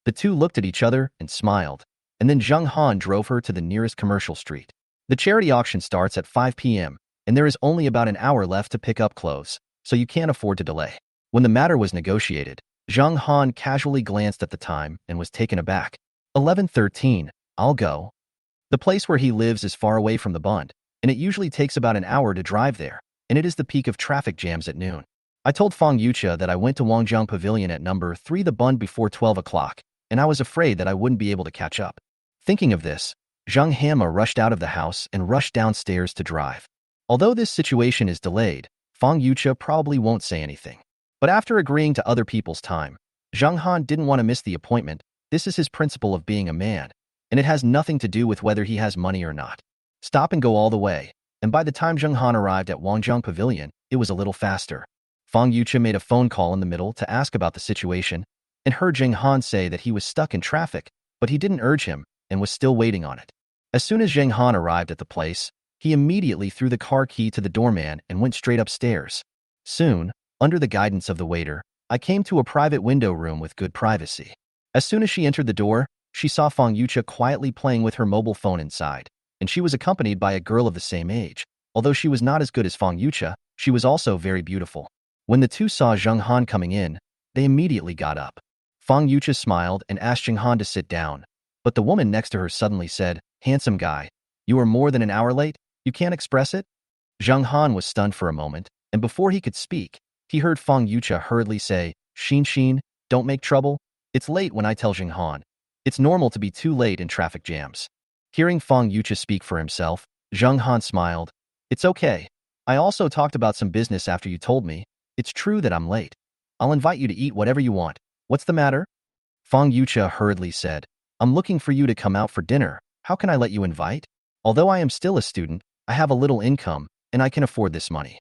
The two looked at each other and smiled, and then Zheng Han drove her to the nearest commercial street. The charity auction starts at 5 p.m., and there is only about an hour left to pick up clothes, so you can't afford to delay. When the matter was negotiated, Zheng Han casually glanced at the time and was taken aback. 11:13, I'll go. The place where he lives is far away from the Bund, and it usually takes about an hour to drive there, and it is the peak of traffic jams at noon. I told Fong Yucha that I went to Wangjiang Pavilion at number 3 the Bund before 12 o'clock, and I was afraid that I wouldn't be able to catch up. Thinking of this, Zheng Hama rushed out of the house and rushed downstairs to drive. Although this situation is delayed, Fong Yucha probably won't say anything. But after agreeing to other people's time, Zheng Han didn't want to miss the appointment. This is his principle of being a man, and it has nothing to do with whether he has money or not. Stop and go all the way, and by the time Zheng Han arrived at Wangjiang Pavilion, it was a little faster. Fong Yucha made a phone call in the middle to ask about the situation, and heard Zheng Han say that he was stuck in traffic, but he didn't urge him and was still waiting on it. As soon as Zheng Han arrived at the place, he immediately threw the car key to the doorman and went straight upstairs. Soon, under the guidance of the waiter, I came to a private window room with good privacy. As soon as she entered the door, she saw Fong Yucha quietly playing with her mobile phone inside, and she was accompanied by a girl of the same age. Although she was not as good as Fong Yucha, she was also very beautiful. When the two saw Zheng Han coming in, they immediately got up. Fong Yucha smiled and asked Zheng Han to sit down, but the woman next to her suddenly said, "Handsome guy, you are more than an hour late? You can't express it?" Zheng Han was stunned for a moment, and before he could speak, he heard Fong Yucha hurriedly say, Xin, don't make trouble. It's late when I tell Zheng Han. It's normal to be too late in traffic jams." Hearing Fong Yucha speak for himself, Zheng Han smiled. "It's okay. I also talked about some business after you told me. It's true that I'm late. I'll invite you to eat whatever you want. What's the matter?" Fong Yucha hurriedly said, "I'm looking for you to come out for dinner. How can I let you invite? Although I am still a student, I have a little income, and I can afford this money."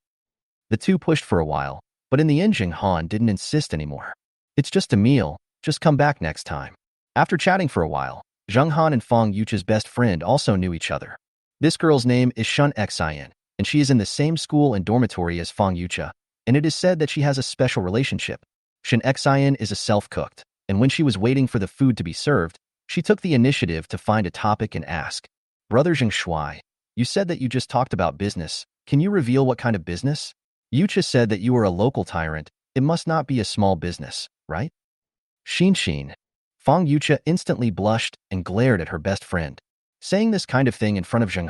The two pushed for a while, but in the end Zheng Han didn't insist anymore. "It's just a meal. Just come back next time." After chatting for a while, Zheng Han and Fong Yucha's best friend also knew each other. This girl's name is Shin Xian, and she is in the same school and dormitory as Fong Yucha, and it is said that she has a special relationship. Shin Xian is a self-cooked, and when she was waiting for the food to be served, she took the initiative to find a topic and ask, "Brother Zheng Shuai, you said that you just talked about business. Can you reveal what kind of business? Yucha said that you are a local tyrant. It must not be a small business, right?" Xin. Fong Yucha instantly blushed and glared at her best friend. Saying this kind of thing in front of Zheng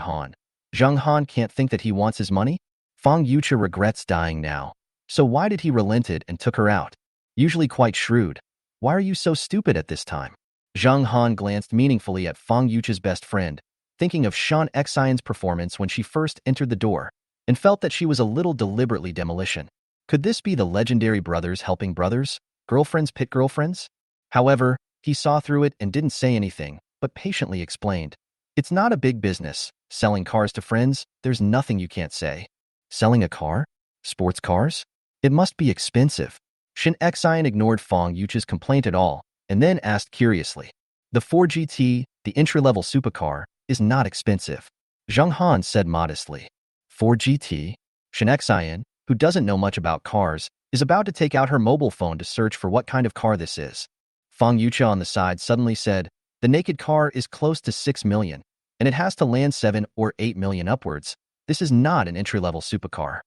Han can't think that he wants his money? Fong Yucha regrets dying now. So why did he relented and took her out? Usually quite shrewd. Why are you so stupid at this time? Zheng Han glanced meaningfully at Fong Yucha's best friend, thinking of Shan Xian's performance when she first entered the door, and felt that she was a little deliberately demolition. Could this be the legendary brothers helping brothers? Girlfriends pit girlfriends? However, he saw through it and didn't say anything, but patiently explained. "It's not a big business. Selling cars to friends, there's nothing you can't say." Selling a car? Sports cars? It must be expensive. Shin Xian ignored Fong Yucha's complaint at all, and then asked curiously. "The 4GT, the entry-level supercar, is not expensive," Zheng Han said modestly. 4GT? Shin Xian, who doesn't know much about cars, is about to take out her mobile phone to search for what kind of car this is. Fong Yucha on the side suddenly said, "The naked car is close to 6 million, and it has to land 7 or 8 million upwards. This is not an entry-level supercar.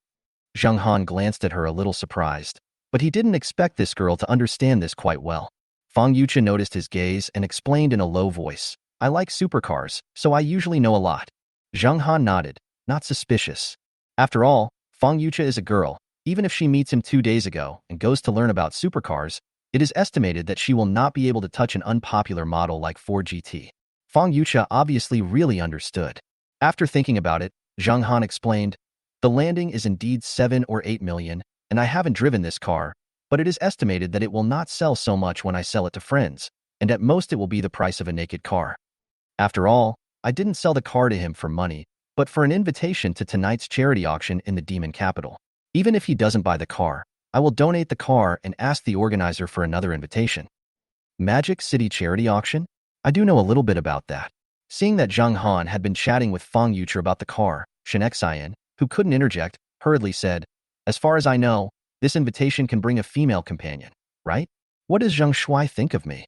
Zhang Han glanced at her a little surprised, but he didn't expect this girl to understand this quite well. Fong Yucha noticed his gaze and explained in a low voice, I like supercars, so I usually know a lot. Zhang Han nodded, not suspicious. After all, Fong Yucha is a girl. Even if she meets him 2 days ago and goes to learn about supercars, it is estimated that she will not be able to touch an unpopular model like Ford GT. Fong Yucha obviously really understood. After thinking about it, Zhang Han explained, the landing is indeed 7 or 8 million, and I haven't driven this car, but it is estimated that it will not sell so much when I sell it to friends, and at most it will be the price of a naked car. After all, I didn't sell the car to him for money, but for an invitation to tonight's charity auction in the demon capital. Even if he doesn't buy the car, I will donate the car and ask the organizer for another invitation. Magic City charity auction? I do know a little bit about that. Seeing that Zhang Han had been chatting with Fong Yucha about the car, Shen Xian, who couldn't interject, hurriedly said, as far as I know, this invitation can bring a female companion, right? What does Zhang Shuai think of me?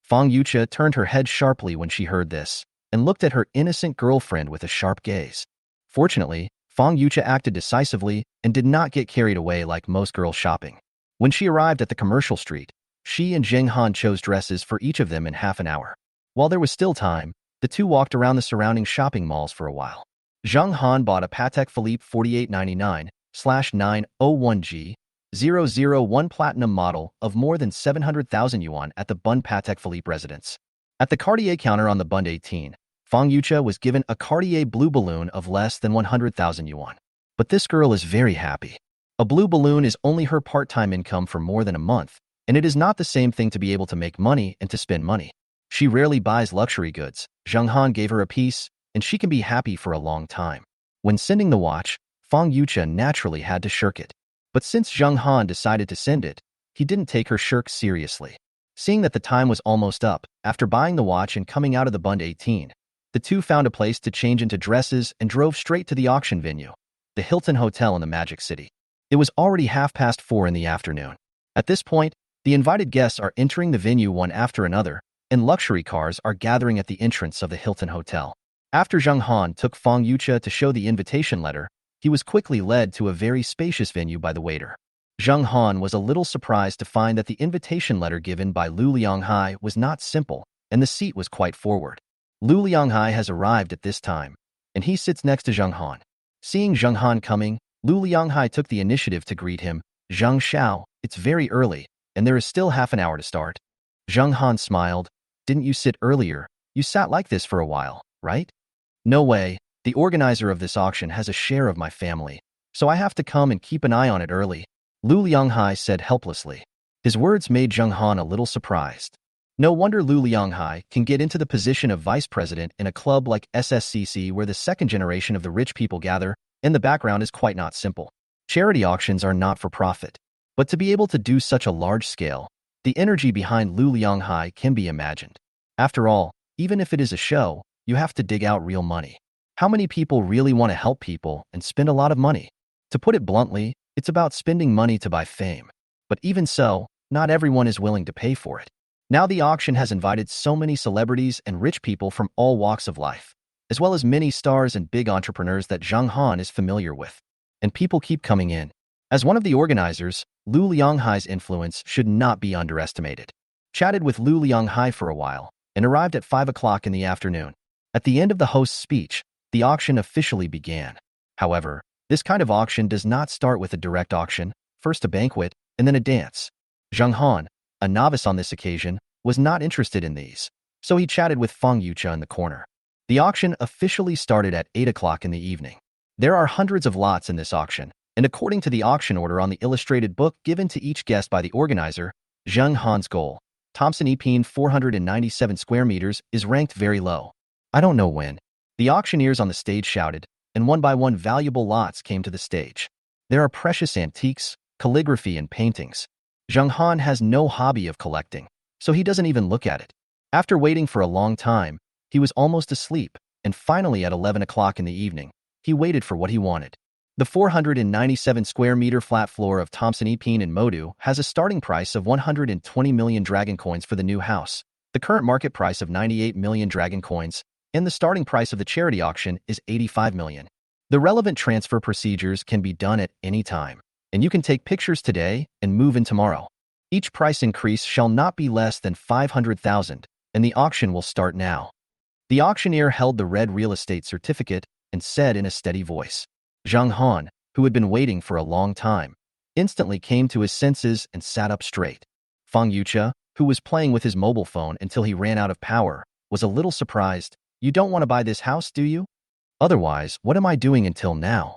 Fong Yucha turned her head sharply when she heard this, and looked at her innocent girlfriend with a sharp gaze. Fortunately, Fong Yucha acted decisively and did not get carried away like most girls shopping. When she arrived at the commercial street, she and Zhang Han chose dresses for each of them in half an hour. While there was still time, the two walked around the surrounding shopping malls for a while. Zhang Han bought a Patek Philippe 4899/901G 001 Platinum model of more than 700,000 yuan at the Bund Patek Philippe residence. At the Cartier counter on the Bund 18, Fong Yucha was given a Cartier blue balloon of less than 100,000 yuan. But this girl is very happy. A blue balloon is only her part-time income for more than a month, and it is not the same thing to be able to make money and to spend money. She rarely buys luxury goods. Zhang Han gave her a piece, and she can be happy for a long time. When sending the watch, Fong Yucha naturally had to shirk it. But since Zhang Han decided to send it, he didn't take her shirk seriously. Seeing that the time was almost up, after buying the watch and coming out of the Bund 18, the two found a place to change into dresses and drove straight to the auction venue, the Hilton Hotel in the Magic City. It was already 4:30 in the afternoon. At this point, the invited guests are entering the venue one after another, and luxury cars are gathering at the entrance of the Hilton Hotel. After Zhang Han took Fong Yucha to show the invitation letter, he was quickly led to a very spacious venue by the waiter. Zhang Han was a little surprised to find that the invitation letter given by Lu Lianghai was not simple, and the seat was quite forward. Lu Lianghai has arrived at this time, and he sits next to Zhang Han. Seeing Zhang Han coming, Lu Lianghai took the initiative to greet him. Zhang Xiao, it's very early, and there is still half an hour to start. Zhang Han smiled. Didn't you sit earlier? You sat like this for a while, right? No way. The organizer of this auction has a share of my family, so I have to come and keep an eye on it early, Lu Lianghai said helplessly. His words made Zhang Han a little surprised. No wonder Lu Lianghai can get into the position of vice president in a club like SSCC where the second generation of the rich people gather, and the background is quite not simple. Charity auctions are not for profit. But to be able to do such a large scale, the energy behind Lu Lianghai can be imagined. After all, even if it is a show, you have to dig out real money. How many people really want to help people and spend a lot of money? To put it bluntly, it's about spending money to buy fame. But even so, not everyone is willing to pay for it. Now the auction has invited so many celebrities and rich people from all walks of life, as well as many stars and big entrepreneurs that Zhang Han is familiar with. And people keep coming in. As one of the organizers, Lu Lianghai's influence should not be underestimated. Chatted with Lu Lianghai for a while, and arrived at 5 o'clock in the afternoon. At the end of the host's speech, the auction officially began. However, this kind of auction does not start with a direct auction, first a banquet, and then a dance. Zhang Han, a novice on this occasion, was not interested in these, so he chatted with Fong Yucha in the corner. The auction officially started at 8 o'clock in the evening. There are hundreds of lots in this auction, and according to the auction order on the illustrated book given to each guest by the organizer, Zhang Han's goal, Thompson Epine 497 square meters, is ranked very low. I don't know when. The auctioneers on the stage shouted, and one by one valuable lots came to the stage. There are precious antiques, calligraphy, and paintings. Zhang Han has no hobby of collecting, so he doesn't even look at it. After waiting for a long time, he was almost asleep, and finally at 11 o'clock in the evening, he waited for what he wanted. The 497 square meter flat floor of Thompson Epine in Modu has a starting price of 120 million dragon coins for the new house, the current market price of 98 million dragon coins, and the starting price of the charity auction is 85 million. The relevant transfer procedures can be done at any time, and you can take pictures today and move in tomorrow. Each price increase shall not be less than 500,000, and the auction will start now. The auctioneer held the red real estate certificate and said in a steady voice. Zhang Han, who had been waiting for a long time, instantly came to his senses and sat up straight. Fong Yucha, who was playing with his mobile phone until he ran out of power, was a little surprised. You don't want to buy this house, do you? Otherwise, what am I doing until now?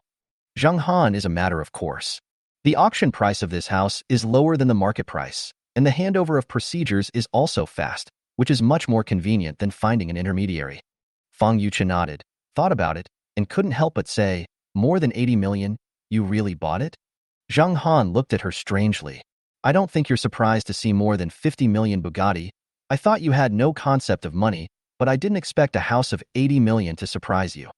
Zhang Han is a matter of course. The auction price of this house is lower than the market price, and the handover of procedures is also fast, which is much more convenient than finding an intermediary. Fong Yucha nodded, thought about it, and couldn't help but say, more than 80 million? You really bought it? Zhang Han looked at her strangely. I don't think you're surprised to see more than 50 million Bugatti. I thought you had no concept of money, but I didn't expect a house of 80 million to surprise you.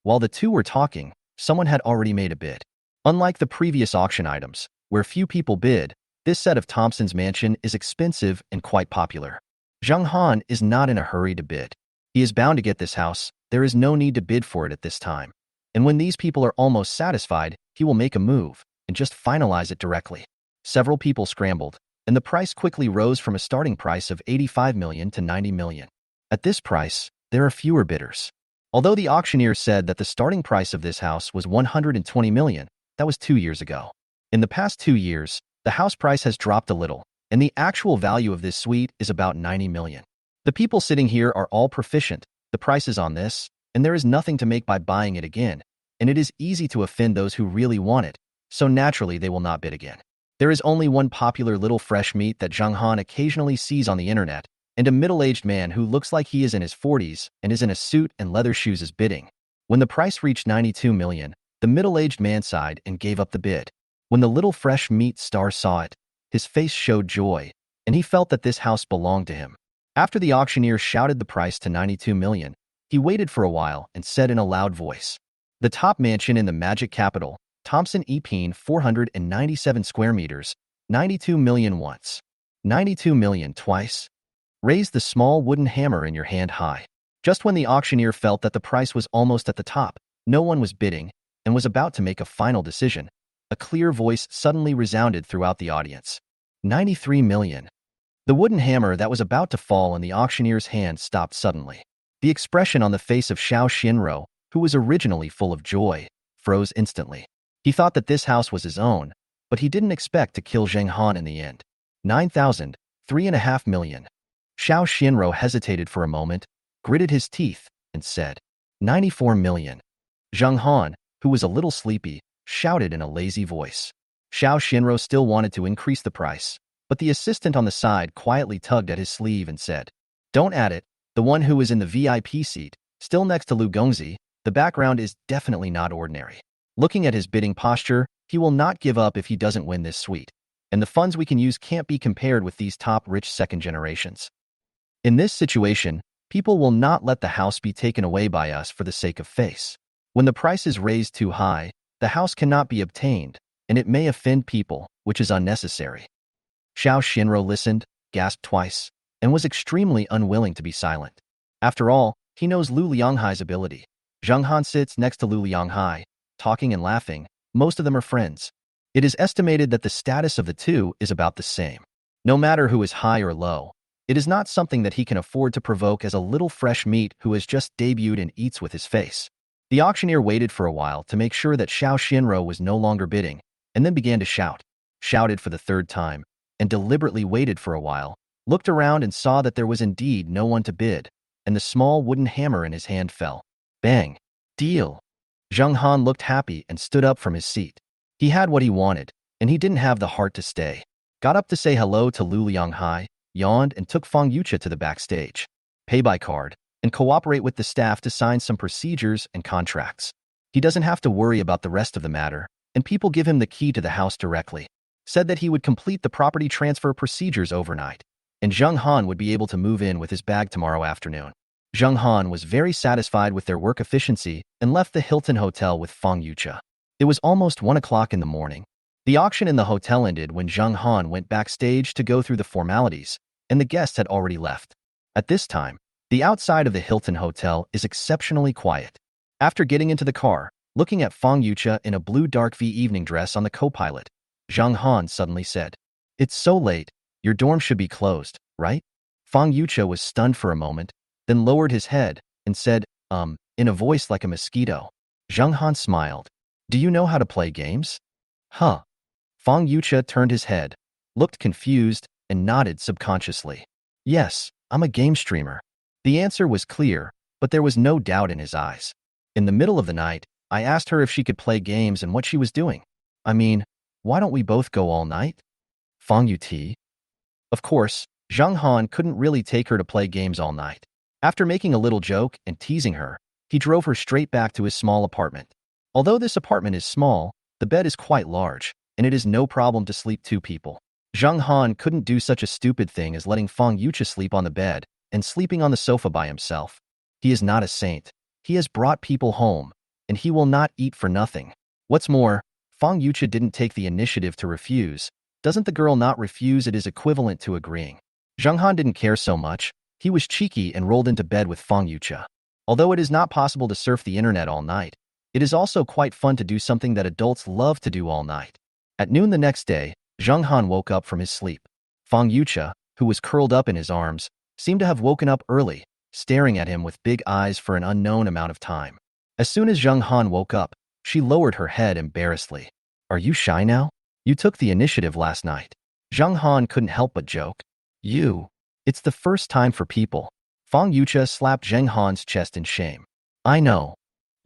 While the two were talking, someone had already made a bid. Unlike the previous auction items, where few people bid, this set of Thompson's mansion is expensive and quite popular. Zhang Han is not in a hurry to bid. He is bound to get this house. There is no need to bid for it at this time. And when these people are almost satisfied, he will make a move and just finalize it directly. Several people scrambled, and the price quickly rose from a starting price of 85 million to 90 million. At this price, there are fewer bidders. Although the auctioneer said that the starting price of this house was 120 million, that was 2 years ago. In the past 2 years, the house price has dropped a little, and the actual value of this suite is about 90 million. The people sitting here are all proficient. The price is on this, and there is nothing to make by buying it again, and it is easy to offend those who really want it, so naturally they will not bid again. There is only one popular little fresh meat that Zhang Han occasionally sees on the internet, and a middle-aged man who looks like he is in his 40s and is in a suit and leather shoes is bidding. When the price reached 92 million, the middle-aged man sighed and gave up the bid. When the little fresh meat star saw it, his face showed joy, and he felt that this house belonged to him. After the auctioneer shouted the price to 92 million, he waited for a while and said in a loud voice, the top mansion in the magic capital, Thompson Epine 497 square meters, 92 million once. 92 million twice. Raise the small wooden hammer in your hand high. Just when the auctioneer felt that the price was almost at the top, no one was bidding, and was about to make a final decision, a clear voice suddenly resounded throughout the audience. 93 million. The wooden hammer that was about to fall in the auctioneer's hand stopped suddenly. The expression on the face of Xiao Xinro, who was originally full of joy, froze instantly. He thought that this house was his own, but he didn't expect to kill Zhang Han in the end. 9,000, 3.5 million. Xiao Xinro hesitated for a moment, gritted his teeth, and said, 94 million. Zhang Han, who was a little sleepy, shouted in a lazy voice. Xiao Xinro still wanted to increase the price, but the assistant on the side quietly tugged at his sleeve and said, don't add it. The one who is in the VIP seat, still next to Lu Gongzi, the background is definitely not ordinary. Looking at his bidding posture, he will not give up if he doesn't win this suite, and the funds we can use can't be compared with these top rich second generations. In this situation, people will not let the house be taken away by us for the sake of face. When the price is raised too high, the house cannot be obtained, and it may offend people, which is unnecessary. Xiao Xinro listened, gasped twice, and was extremely unwilling to be silent. After all, he knows Lu Lianghai's ability. Zhang Han sits next to Lu Lianghai, talking and laughing. Most of them are friends. It is estimated that the status of the two is about the same. No matter who is high or low, it is not something that he can afford to provoke as a little fresh meat who has just debuted and eats with his face. The auctioneer waited for a while to make sure that Xiao Xinro was no longer bidding, and then began to shout. Shouted for the third time, and deliberately waited for a while, looked around and saw that there was indeed no one to bid, and the small wooden hammer in his hand fell. Bang! Deal! Zhang Han looked happy and stood up from his seat. He had what he wanted, and he didn't have the heart to stay. Got up to say hello to Lu Lianghai, yawned and took Fong Yucha to the backstage. Pay by card, and cooperate with the staff to sign some procedures and contracts. He doesn't have to worry about the rest of the matter, and people give him the key to the house directly. Said that he would complete the property transfer procedures overnight, and Zhang Han would be able to move in with his bag tomorrow afternoon. Zhang Han was very satisfied with their work efficiency and left the Hilton Hotel with Fong Yucha. It was almost 1 o'clock in the morning. The auction in the hotel ended when Zhang Han went backstage to go through the formalities, and the guests had already left. At this time, the outside of the Hilton Hotel is exceptionally quiet. After getting into the car, Looking at Fong Yucha in a blue dark V evening dress on the co-pilot, Zhang Han suddenly said, "It's so late, your dorm should be closed, right?" Fong Yucha was stunned for a moment, then lowered his head and said, in a voice like a mosquito. Zhang Han smiled. "Do you know how to play games?" "Huh." Fong Yucha turned his head, looked confused, and nodded subconsciously. "Yes, I'm a game streamer." The answer was clear, but there was no doubt in his eyes. In the middle of the night, I asked her if she could play games and what she was doing. "I mean, why don't we both go all night?" Fong Yuti. Of course, Zhang Han couldn't really take her to play games all night. After making a little joke and teasing her, he drove her straight back to his small apartment. Although this apartment is small, the bed is quite large, and it is no problem to sleep two people. Zhang Han couldn't do such a stupid thing as letting Fong Yucha sleep on the bed and sleeping on the sofa by himself. He is not a saint. He has brought people home, and he will not eat for nothing. What's more, Fong Yucha didn't take the initiative to refuse. Doesn't the girl not refuse? It is equivalent to agreeing. Zhang Han didn't care so much. He was cheeky and rolled into bed with Fong Yucha. Although it is not possible to surf the internet all night, it is also quite fun to do something that adults love to do all night. At noon the next day, Zhang Han woke up from his sleep. Fong Yucha, who was curled up in his arms, seemed to have woken up early, staring at him with big eyes for an unknown amount of time. As soon as Zhang Han woke up, she lowered her head embarrassedly. "Are you shy now? You took the initiative last night." Zhang Han couldn't help but joke. It's the first time for people." Fong Yucha slapped Zhang Han's chest in shame. "I know."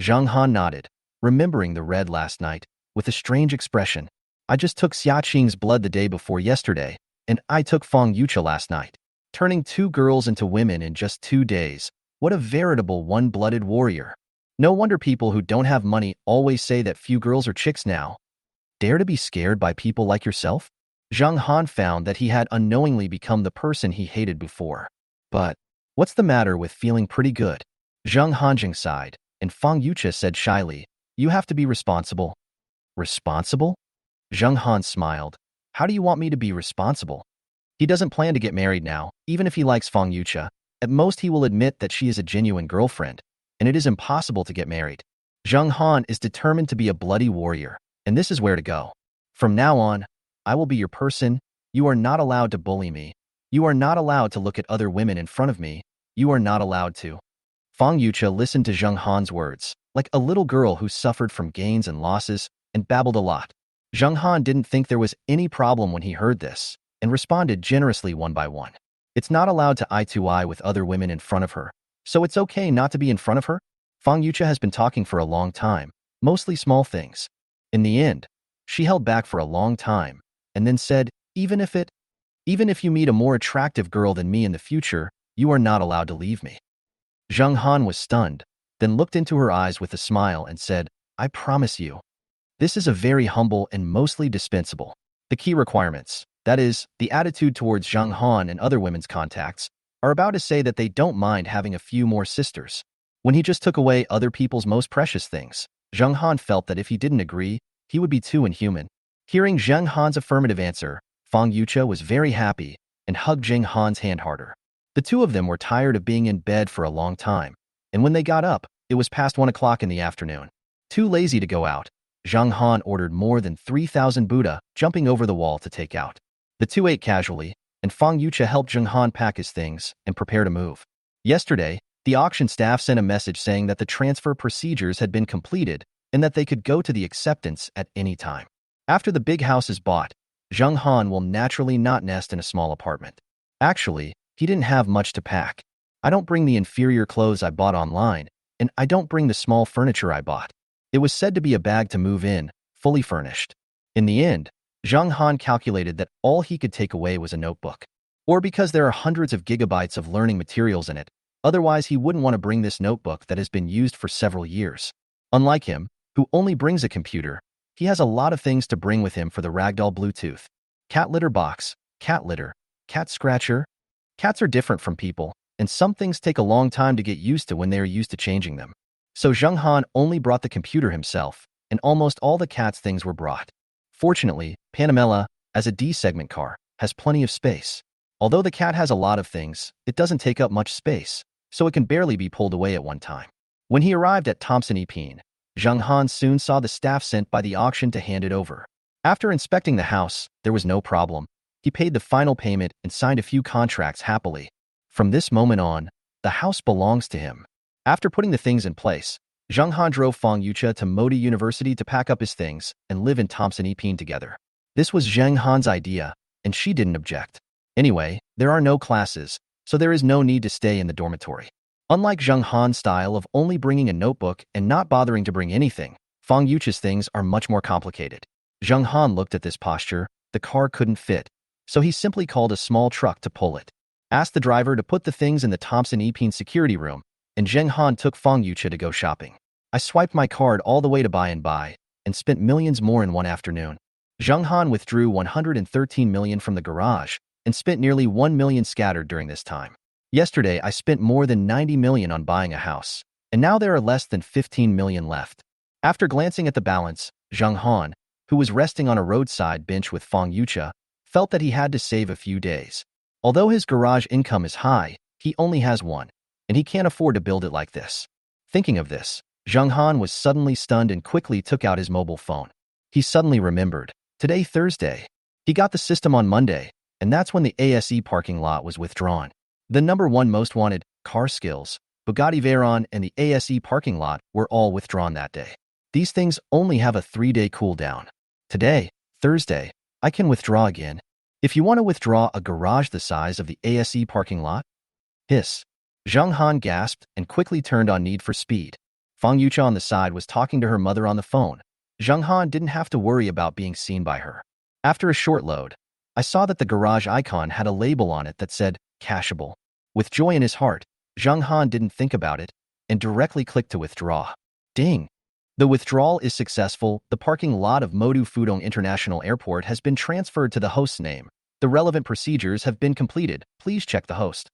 Zhang Han nodded, remembering the red last night, with a strange expression. "I just took Xiaqing's blood the day before yesterday, and I took Fong Yucha last night. Turning two girls into women in just 2 days. What a veritable one-blooded warrior. No wonder people who don't have money always say that few girls are chicks now. Dare to be scared by people like yourself?" Zhang Han found that he had unknowingly become the person he hated before. "But what's the matter with feeling pretty good?" Zhang Hanjing sighed, and Fong Yucha said shyly, "You have to be responsible." "Responsible?" Zhang Han smiled. "How do you want me to be responsible?" He doesn't plan to get married now, even if he likes Fong Yucha. At most he will admit that she is a genuine girlfriend, and it is impossible to get married. Zhang Han is determined to be a bloody warrior, and this is where to go. "From now on, I will be your person. You are not allowed to bully me. You are not allowed to look at other women in front of me. You are not allowed to." Fong Yucha listened to Zhang Han's words, like a little girl who suffered from gains and losses, and babbled a lot. Zhang Han didn't think there was any problem when he heard this, and responded generously one by one. "It's not allowed to eye to eye with other women in front of her, so it's okay not to be in front of her?" Fong Yucha has been talking for a long time, mostly small things. In the end, she held back for a long time, and then said, even if you meet a more attractive girl than me in the future, you are not allowed to leave me." Zhang Han was stunned, then looked into her eyes with a smile and said, "I promise you." This is a very humble and mostly dispensable. The key requirements, that is, the attitude towards Zhang Han and other women's contacts, are about to say that they don't mind having a few more sisters. When he just took away other people's most precious things, Zhang Han felt that if he didn't agree, he would be too inhuman. Hearing Zhang Han's affirmative answer, Fong Yucha was very happy and hugged Zhang Han's hand harder. The two of them were tired of being in bed for a long time, and when they got up, it was past 1 o'clock in the afternoon. Too lazy to go out, Zhang Han ordered more than 3,000 Buddha jumping over the wall to take out. The two ate casually, and Fong Yucha helped Zhang Han pack his things and prepare to move. Yesterday, the auction staff sent a message saying that the transfer procedures had been completed and that they could go to the acceptance at any time. After the big house is bought, Zhang Han will naturally not nest in a small apartment. Actually, he didn't have much to pack. "I don't bring the inferior clothes I bought online, and I don't bring the small furniture I bought." It was said to be a bag to move in, fully furnished. In the end, Zhang Han calculated that all he could take away was a notebook. Or because there are hundreds of gigabytes of learning materials in it, otherwise he wouldn't want to bring this notebook that has been used for several years. Unlike him, who only brings a computer, he has a lot of things to bring with him for the ragdoll Bluetooth. Cat litter box, cat litter, cat scratcher. Cats are different from people, and some things take a long time to get used to when they are used to changing them. So Zhang Han only brought the computer himself, and almost all the cat's things were brought. Fortunately, Panamela, as a D-segment car, has plenty of space. Although the cat has a lot of things, it doesn't take up much space, so it can barely be pulled away at one time. When he arrived at Thompson Epine, Zheng Han soon saw the staff sent by the auction to hand it over. After inspecting the house, there was no problem. He paid the final payment and signed a few contracts happily. From this moment on, the house belongs to him. After putting the things in place, Zheng Han drove Fong Yucha to Modi University to pack up his things and live in Deepening together. This was Zheng Han's idea, and she didn't object. Anyway, there are no classes, so there is no need to stay in the dormitory. Unlike Zheng Han's style of only bringing a notebook and not bothering to bring anything, Fong Yucha's things are much more complicated. Zheng Han looked at this posture. The car couldn't fit, so he simply called a small truck to pull it. Asked the driver to put the things in the Deepening security room, and Zheng Han took Fong Yucha to go shopping. I swiped my card all the way to buy and spent millions more in one afternoon. Zheng Han withdrew 113 million from the garage and spent nearly 1 million scattered during this time. Yesterday, I spent more than 90 million on buying a house, and now there are less than 15 million left. After glancing at the balance, Zheng Han, who was resting on a roadside bench with Fong Yucha, felt that he had to save a few days. Although his garage income is high, he only has one, and he can't afford to build it like this. Thinking of this, Zheng Han was suddenly stunned and quickly took out his mobile phone. He suddenly remembered, today Thursday. He got the system on Monday, and that's when the ASE parking lot was withdrawn. The number 1 most wanted, car skills, Bugatti Veyron and the ASE parking lot were all withdrawn that day. These things only have a 3-day cooldown. Today, Thursday, I can withdraw again. If you want to withdraw a garage the size of the ASE parking lot? Hiss. Zheng Han gasped and quickly turned on Need for Speed. Fong Yucha on the side was talking to her mother on the phone. Zheng Han didn't have to worry about being seen by her. After a short load, I saw that the garage icon had a label on it that said, cashable. With joy in his heart, Zheng Han didn't think about it and directly clicked to withdraw. Ding! The withdrawal is successful. The parking lot of Modu Fudong International Airport has been transferred to the host's name. The relevant procedures have been completed. Please check the host.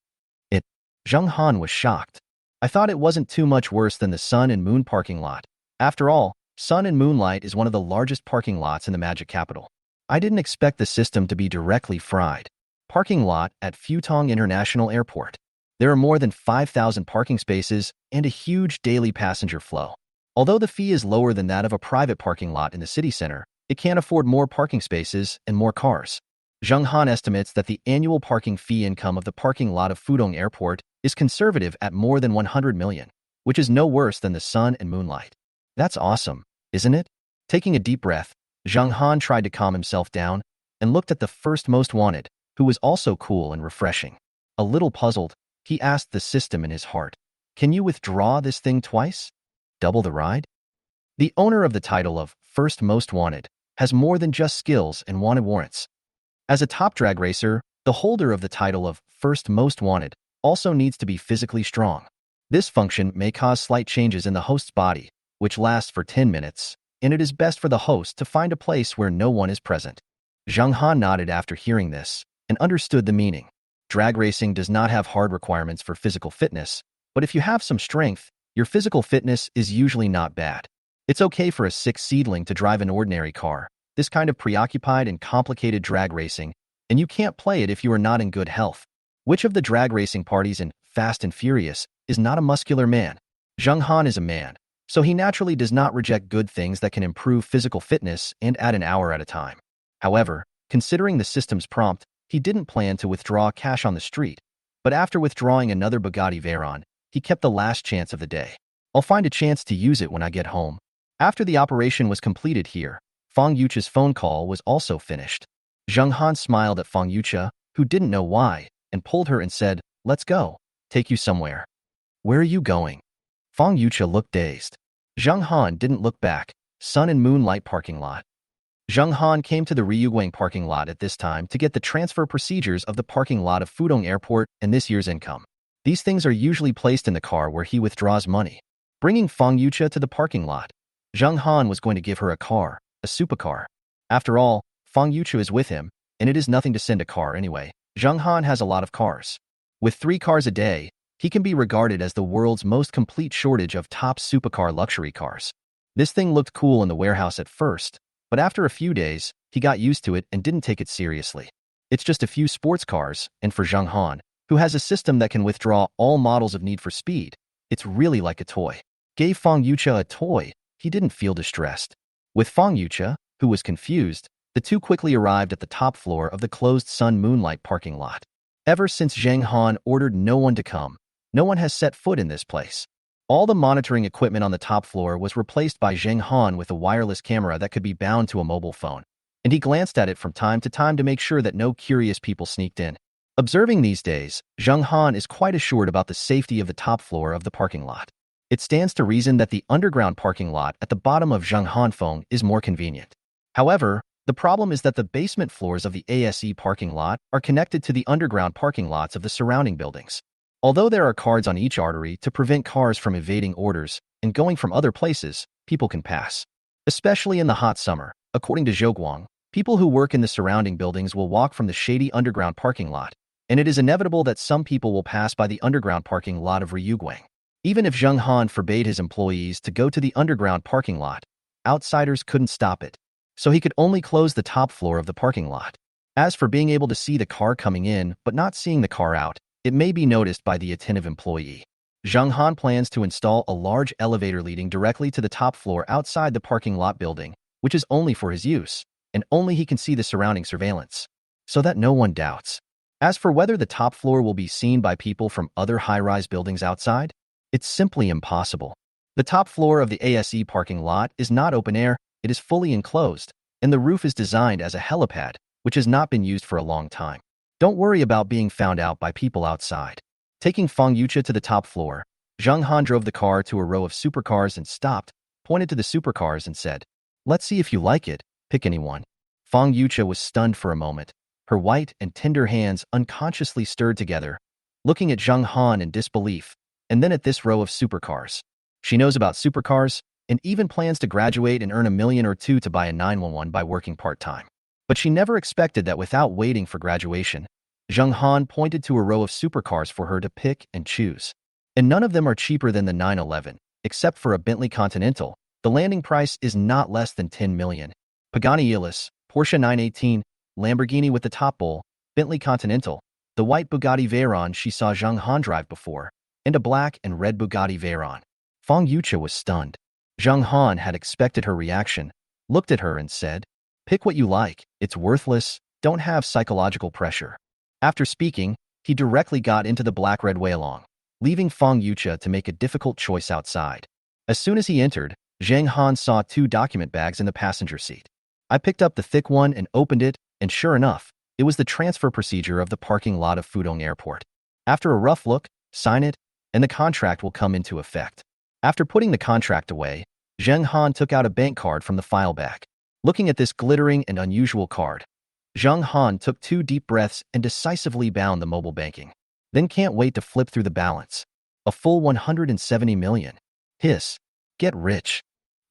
Zheng Han was shocked. I thought it wasn't too much worse than the Sun and Moon parking lot. After all, Sun and Moonlight is one of the largest parking lots in the Magic Capital. I didn't expect the system to be directly fried. Parking lot at Futong International Airport. There are more than 5,000 parking spaces and a huge daily passenger flow. Although the fee is lower than that of a private parking lot in the city center, it can't afford more parking spaces and more cars. Zheng Han estimates that the annual parking fee income of the parking lot of Fudong Airport is conservative at more than 100 million, which is no worse than the Sun and Moonlight. That's awesome, isn't it? Taking a deep breath, Zheng Han tried to calm himself down and looked at the first most wanted, who was also cool and refreshing. A little puzzled, he asked the system in his heart, "Can you withdraw this thing twice? Double the ride?" The owner of the title of First Most Wanted has more than just skills and wanted warrants. As a top drag racer, the holder of the title of First Most Wanted also needs to be physically strong. This function may cause slight changes in the host's body, which lasts for 10 minutes, and it is best for the host to find a place where no one is present. Zheng Han nodded after hearing this and understood the meaning. Drag racing does not have hard requirements for physical fitness, but if you have some strength, your physical fitness is usually not bad. It's okay for a sick seedling to drive an ordinary car, this kind of preoccupied and complicated drag racing, and you can't play it if you are not in good health. Which of the drag racing parties in Fast and Furious is not a muscular man? Zheng Han is a man, so he naturally does not reject good things that can improve physical fitness and add an hour at a time. However, considering the system's prompt, he didn't plan to withdraw cash on the street, but after withdrawing another Bugatti Veyron, he kept the last chance of the day. I'll find a chance to use it when I get home. After the operation was completed here, Fong Yucha's phone call was also finished. Zheng Han smiled at Fong Yucha, who didn't know why, and pulled her and said, "Let's go. Take you somewhere." "Where are you going?" Fong Yucha looked dazed. Zheng Han didn't look back. Sun and Moonlight parking lot. Zheng Han came to the Ryuguang parking lot at this time to get the transfer procedures of the parking lot of Fudong Airport and this year's income. These things are usually placed in the car where he withdraws money. Bringing Fong Yucha to the parking lot, Zheng Han was going to give her a car, a supercar. After all, Fong Yucha is with him, and it is nothing to send a car anyway. Zheng Han has a lot of cars. With 3 cars a day, he can be regarded as the world's most complete shortage of top supercar luxury cars. This thing looked cool in the warehouse at first, but after a few days, he got used to it and didn't take it seriously. It's just a few sports cars, and for Zheng Han, who has a system that can withdraw all models of Need for Speed, it's really like a toy. Gave Fong Yucha a toy, he didn't feel distressed. With Fong Yucha, who was confused, the two quickly arrived at the top floor of the closed Sun Moonlight parking lot. Ever since Zheng Han ordered no one to come, no one has set foot in this place. All the monitoring equipment on the top floor was replaced by Zheng Han with a wireless camera that could be bound to a mobile phone, and he glanced at it from time to time to make sure that no curious people sneaked in. Observing these days, Zheng Han is quite assured about the safety of the top floor of the parking lot. It stands to reason that the underground parking lot at the bottom of Zheng Han phone is more convenient. However, the problem is that the basement floors of the ASE parking lot are connected to the underground parking lots of the surrounding buildings. Although there are cards on each artery to prevent cars from evading orders and going from other places, people can pass. Especially in the hot summer, according to Zhouguang, people who work in the surrounding buildings will walk from the shady underground parking lot, and it is inevitable that some people will pass by the underground parking lot of Ryuguang. Even if Zheng Han forbade his employees to go to the underground parking lot, outsiders couldn't stop it, so he could only close the top floor of the parking lot. As for being able to see the car coming in but not seeing the car out, it may be noticed by the attentive employee. Zheng Han plans to install a large elevator leading directly to the top floor outside the parking lot building, which is only for his use, and only he can see the surrounding surveillance, so that no one doubts. As for whether the top floor will be seen by people from other high-rise buildings outside, it's simply impossible. The top floor of the ASE parking lot is not open air, it is fully enclosed, and the roof is designed as a helipad, which has not been used for a long time. Don't worry about being found out by people outside. Taking Fong Yucha to the top floor, Zheng Han drove the car to a row of supercars and stopped, pointed to the supercars and said, "Let's see if you like it, pick anyone." Fong Yucha was stunned for a moment. Her white and tender hands unconsciously stirred together, looking at Zheng Han in disbelief, and then at this row of supercars. She knows about supercars, and even plans to graduate and earn $1 million or $2 million to buy a 911 by working part-time. But she never expected that without waiting for graduation, Zheng Han pointed to a row of supercars for her to pick and choose. And none of them are cheaper than the 911, except for a Bentley Continental. The landing price is not less than $10 million. Pagani Illis, Porsche 918, Lamborghini with the top bowl, Bentley Continental, the white Bugatti Veyron she saw Zheng Han drive before, and a black and red Bugatti Veyron. Fong Yucha was stunned. Zheng Han had expected her reaction, looked at her and said, "Pick what you like, it's worthless, don't have psychological pressure." After speaking, he directly got into the black-red Weilong, leaving Fong Yucha to make a difficult choice outside. As soon as he entered, Zheng Han saw 2 document bags in the passenger seat. I picked up the thick one and opened it, and sure enough, it was the transfer procedure of the parking lot of Pudong Airport. After a rough look, sign it, and the contract will come into effect. After putting the contract away, Zheng Han took out a bank card from the file bag. Looking at this glittering and unusual card, Zheng Han took 2 deep breaths and decisively bound the mobile banking. Then can't wait to flip through the balance. A full 170 million. Hiss. Get rich.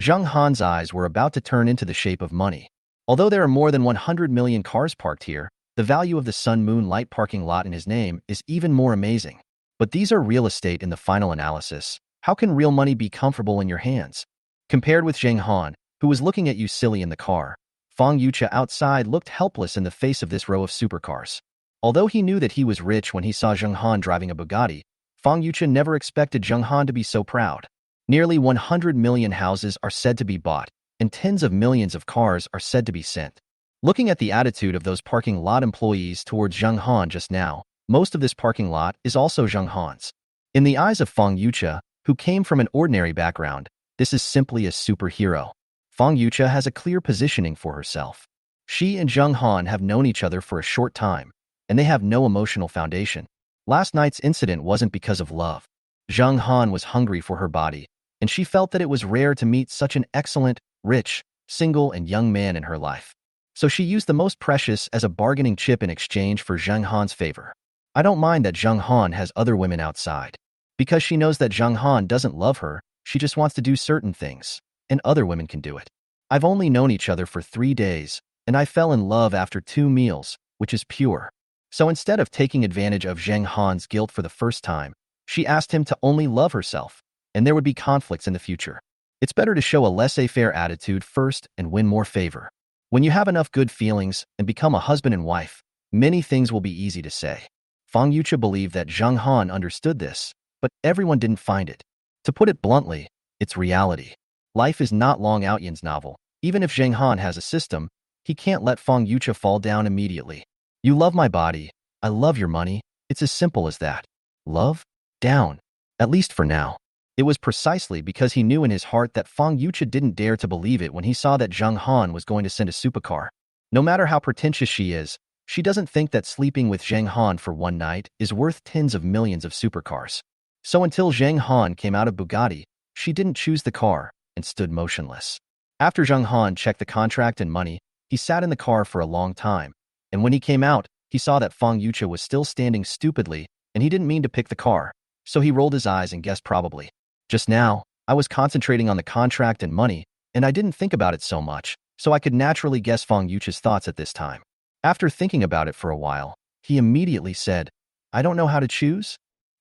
Zheng Han's eyes were about to turn into the shape of money. Although there are more than 100 million cars parked here, the value of the Sun Moonlight parking lot in his name is even more amazing. But these are real estate in the final analysis. How can real money be comfortable in your hands? Compared with Zheng Han, who was looking at you silly in the car, Fong Yucha outside looked helpless in the face of this row of supercars. Although he knew that he was rich when he saw Zheng Han driving a Bugatti, Fong Yucha never expected Zheng Han to be so proud. Nearly 100 million houses are said to be bought, and tens of millions of cars are said to be sent. Looking at the attitude of those parking lot employees towards Zheng Han just now, most of this parking lot is also Zheng Han's. In the eyes of Fong Yucha, who came from an ordinary background, this is simply a superhero. Fong Yucha has a clear positioning for herself. She and Zheng Han have known each other for a short time, and they have no emotional foundation. Last night's incident wasn't because of love. Zheng Han was hungry for her body, and she felt that it was rare to meet such an excellent, rich, single and young man in her life. So she used the most precious as a bargaining chip in exchange for Zheng Han's favor. I don't mind that Zheng Han has other women outside. Because she knows that Zheng Han doesn't love her, she just wants to do certain things, and other women can do it. I've only known each other for 3 days, and I fell in love after 2 meals, which is pure. So instead of taking advantage of Zheng Han's guilt for the first time, she asked him to only love herself, and there would be conflicts in the future. It's better to show a laissez-faire attitude first and win more favor. When you have enough good feelings and become a husband and wife, many things will be easy to say. Fong Yucha believed that Zheng Han understood this, but everyone didn't find it. To put it bluntly, it's reality. Life is not Long Outyan's novel. Even if Zheng Han has a system, he can't let Fong Yucha fall down immediately. You love my body. I love your money. It's as simple as that. Love? Down. At least for now. It was precisely because he knew in his heart that Fong Yucha didn't dare to believe it when he saw that Zheng Han was going to send a supercar. No matter how pretentious she is, she doesn't think that sleeping with Zheng Han for one night is worth tens of millions of supercars. So until Zheng Han came out of Bugatti, she didn't choose the car and stood motionless. After Zheng Han checked the contract and money, he sat in the car for a long time, and when he came out, he saw that Fong Yucha was still standing stupidly, and he didn't mean to pick the car, so he rolled his eyes and guessed probably. Just now, I was concentrating on the contract and money, and I didn't think about it so much, so I could naturally guess Fong Yucha's thoughts at this time. After thinking about it for a while, he immediately said, I don't know how to choose?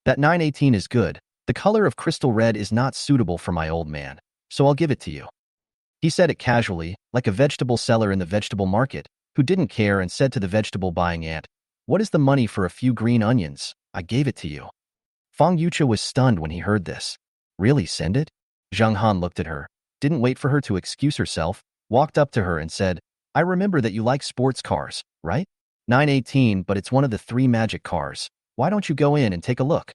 That 918 is good. The color of crystal red is not suitable for my old man, so I'll give it to you. He said it casually, like a vegetable seller in the vegetable market, who didn't care and said to the vegetable buying ant, What is the money for a few green onions? I gave it to you. Fong Yucha was stunned when he heard this. Really, send it? Zheng Han looked at her, didn't wait for her to excuse herself, walked up to her and said, I remember that you like sports cars, right? 918, but it's one of the 3 magic cars. Why don't you go in and take a look?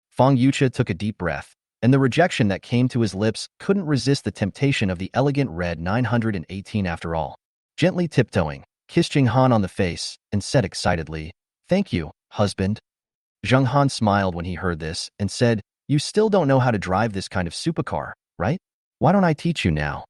Fong Yucha took a deep breath, and the rejection that came to his lips couldn't resist the temptation of the elegant red 918 after all. Gently tiptoeing, kissed Zheng Han on the face and said excitedly, Thank you, husband. Zheng Han smiled when he heard this and said, You still don't know how to drive this kind of supercar, right? Why don't I teach you now?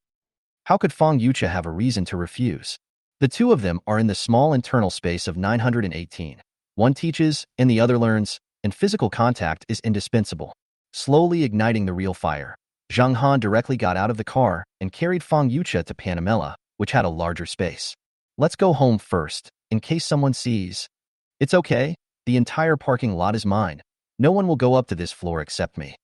How could Fong Yucha have a reason to refuse? The two of them are in the small internal space of 918. One teaches and the other learns, and physical contact is indispensable. Slowly igniting the real fire, Zheng Han directly got out of the car and carried Fong Yucha to Panamela, which had a larger space. Let's go home first, in case someone sees. It's okay, the entire parking lot is mine. No one will go up to this floor except me.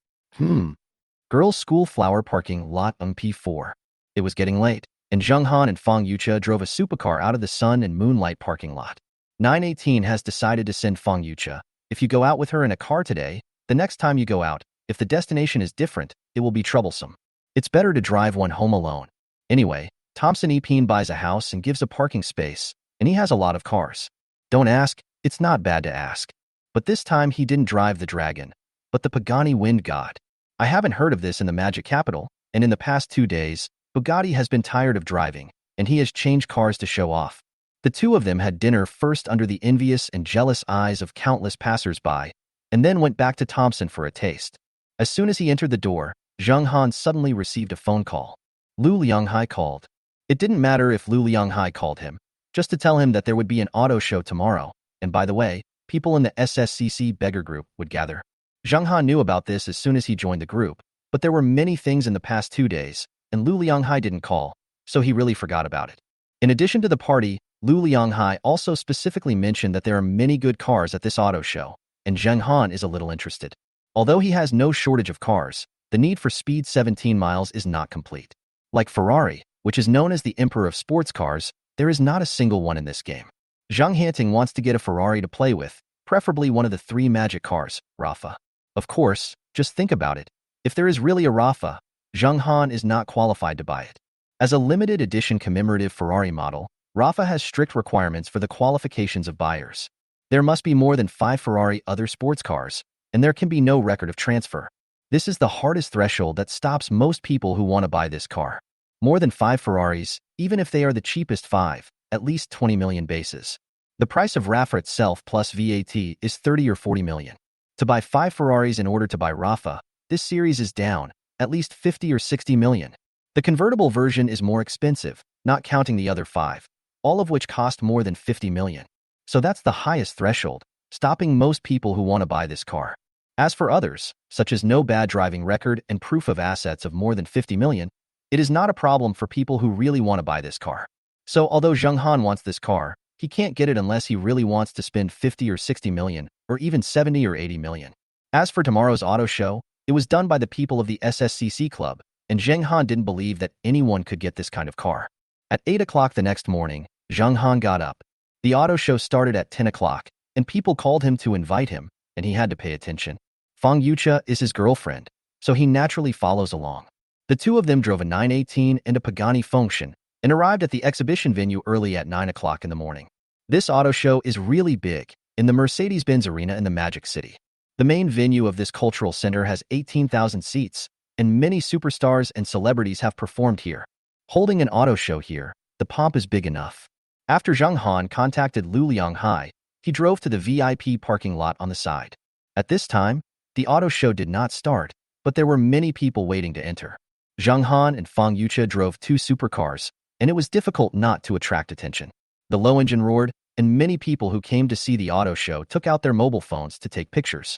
Girls' school flower parking lot P4. It was getting late, and Zheng Han and Fong Yucha drove a supercar out of the sun and moonlight parking lot. 918 has decided to send Fong Yucha. If you go out with her in a car today, the next time you go out, if the destination is different, it will be troublesome. It's better to drive one home alone. Anyway, Thompson Epine buys a house and gives a parking space, and he has a lot of cars. Don't ask, it's not bad to ask. But this time he didn't drive the Dragon, but the Pagani Wind God. I haven't heard of this in the Magic Capital, and in the past 2 days, Bugatti has been tired of driving, and he has changed cars to show off. The two of them had dinner first under the envious and jealous eyes of countless passers-by, and then went back to Thompson for a taste. As soon as he entered the door, Zheng Han suddenly received a phone call. Lu Lianghai called. It didn't matter if Lu Lianghai called him, just to tell him that there would be an auto show tomorrow, and by the way, people in the SSCC beggar group would gather. Zheng Han knew about this as soon as he joined the group, but there were many things in the past 2 days, and Lu Lianghai didn't call, so he really forgot about it. In addition to the party, Lu Lianghai also specifically mentioned that there are many good cars at this auto show, and Zheng Han is a little interested. Although he has no shortage of cars, the need for speed 17 miles is not complete. Like Ferrari, which is known as the emperor of sports cars, there is not a single one in this game. Zhang Hanting wants to get a Ferrari to play with, preferably one of the 3 magic cars, Rafa. Of course, just think about it. If there is really a Rafa, Zheng Han is not qualified to buy it. As a limited edition commemorative Ferrari model, Rafa has strict requirements for the qualifications of buyers. There must be more than 5 Ferrari other sports cars, and there can be no record of transfer. This is the hardest threshold that stops most people who want to buy this car. More than 5 Ferraris, even if they are the cheapest 5, at least 20 million bases. The price of Rafa itself plus VAT is 30 or 40 million. To buy 5 Ferraris in order to buy Rafa, this series is down, at least 50 or 60 million. The convertible version is more expensive, not counting the other 5, all of which cost more than 50 million. So that's the highest threshold, stopping most people who want to buy this car. As for others, such as no bad driving record and proof of assets of more than 50 million, it is not a problem for people who really want to buy this car. So although Zheng Han wants this car, he can't get it unless he really wants to spend 50 or 60 million, or even 70 or 80 million. As for tomorrow's auto show, it was done by the people of the SSCC club, and Zheng Han didn't believe that anyone could get this kind of car. At 8 o'clock the next morning, Zheng Han got up. The auto show started at 10 o'clock, and people called him to invite him, and he had to pay attention. Fong Yucha is his girlfriend, so he naturally follows along. The two of them drove a 918 and a Pagani Function and arrived at the exhibition venue early at 9 o'clock in the morning. This auto show is really big in the Mercedes-Benz Arena in the Magic City. The main venue of this cultural center has 18,000 seats, and many superstars and celebrities have performed here. Holding an auto show here, the pomp is big enough. After Zheng Han contacted Lu Lianghai, he drove to the VIP parking lot on the side. At this time, the auto show did not start, but there were many people waiting to enter. Zheng Han and Fong Yucha drove two supercars, and it was difficult not to attract attention. The low engine roared, and many people who came to see the auto show took out their mobile phones to take pictures.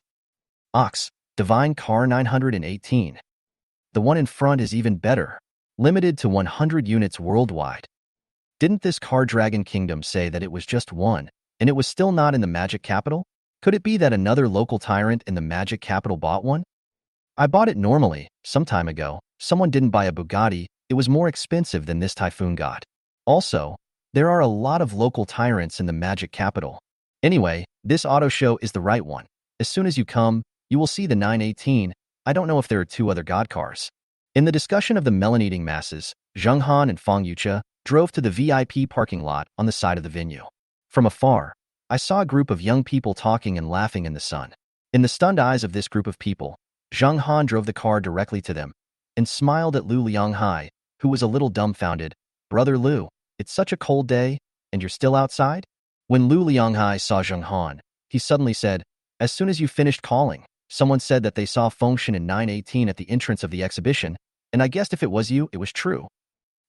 Ox, Divine Car 918. The one in front is even better. Limited to 100 units worldwide. Didn't this car Dragon Kingdom say that it was just one, and it was still not in the Magic Capital? Could it be that another local tyrant in the Magic Capital bought one? I bought it normally, some time ago. Someone didn't buy a Bugatti, it was more expensive than this Typhoon got. Also, there are a lot of local tyrants in the Magic Capital. Anyway, this auto show is the right one. As soon as you come, you will see the 918. I don't know if there are two other god cars. In the discussion of the melon-eating masses, Zheng Han and Fong Yucha drove to the VIP parking lot on the side of the venue. From afar, I saw a group of young people talking and laughing in the sun. In the stunned eyes of this group of people, Zheng Han drove the car directly to them and smiled at Lu Lianghai, who was a little dumbfounded. Brother Lu, it's such a cold day, and you're still outside? When Lu Lianghai saw Zheng Han, he suddenly said, as soon as you finished calling, someone said that they saw Function in 918 at the entrance of the exhibition, and I guessed if it was you, it was true.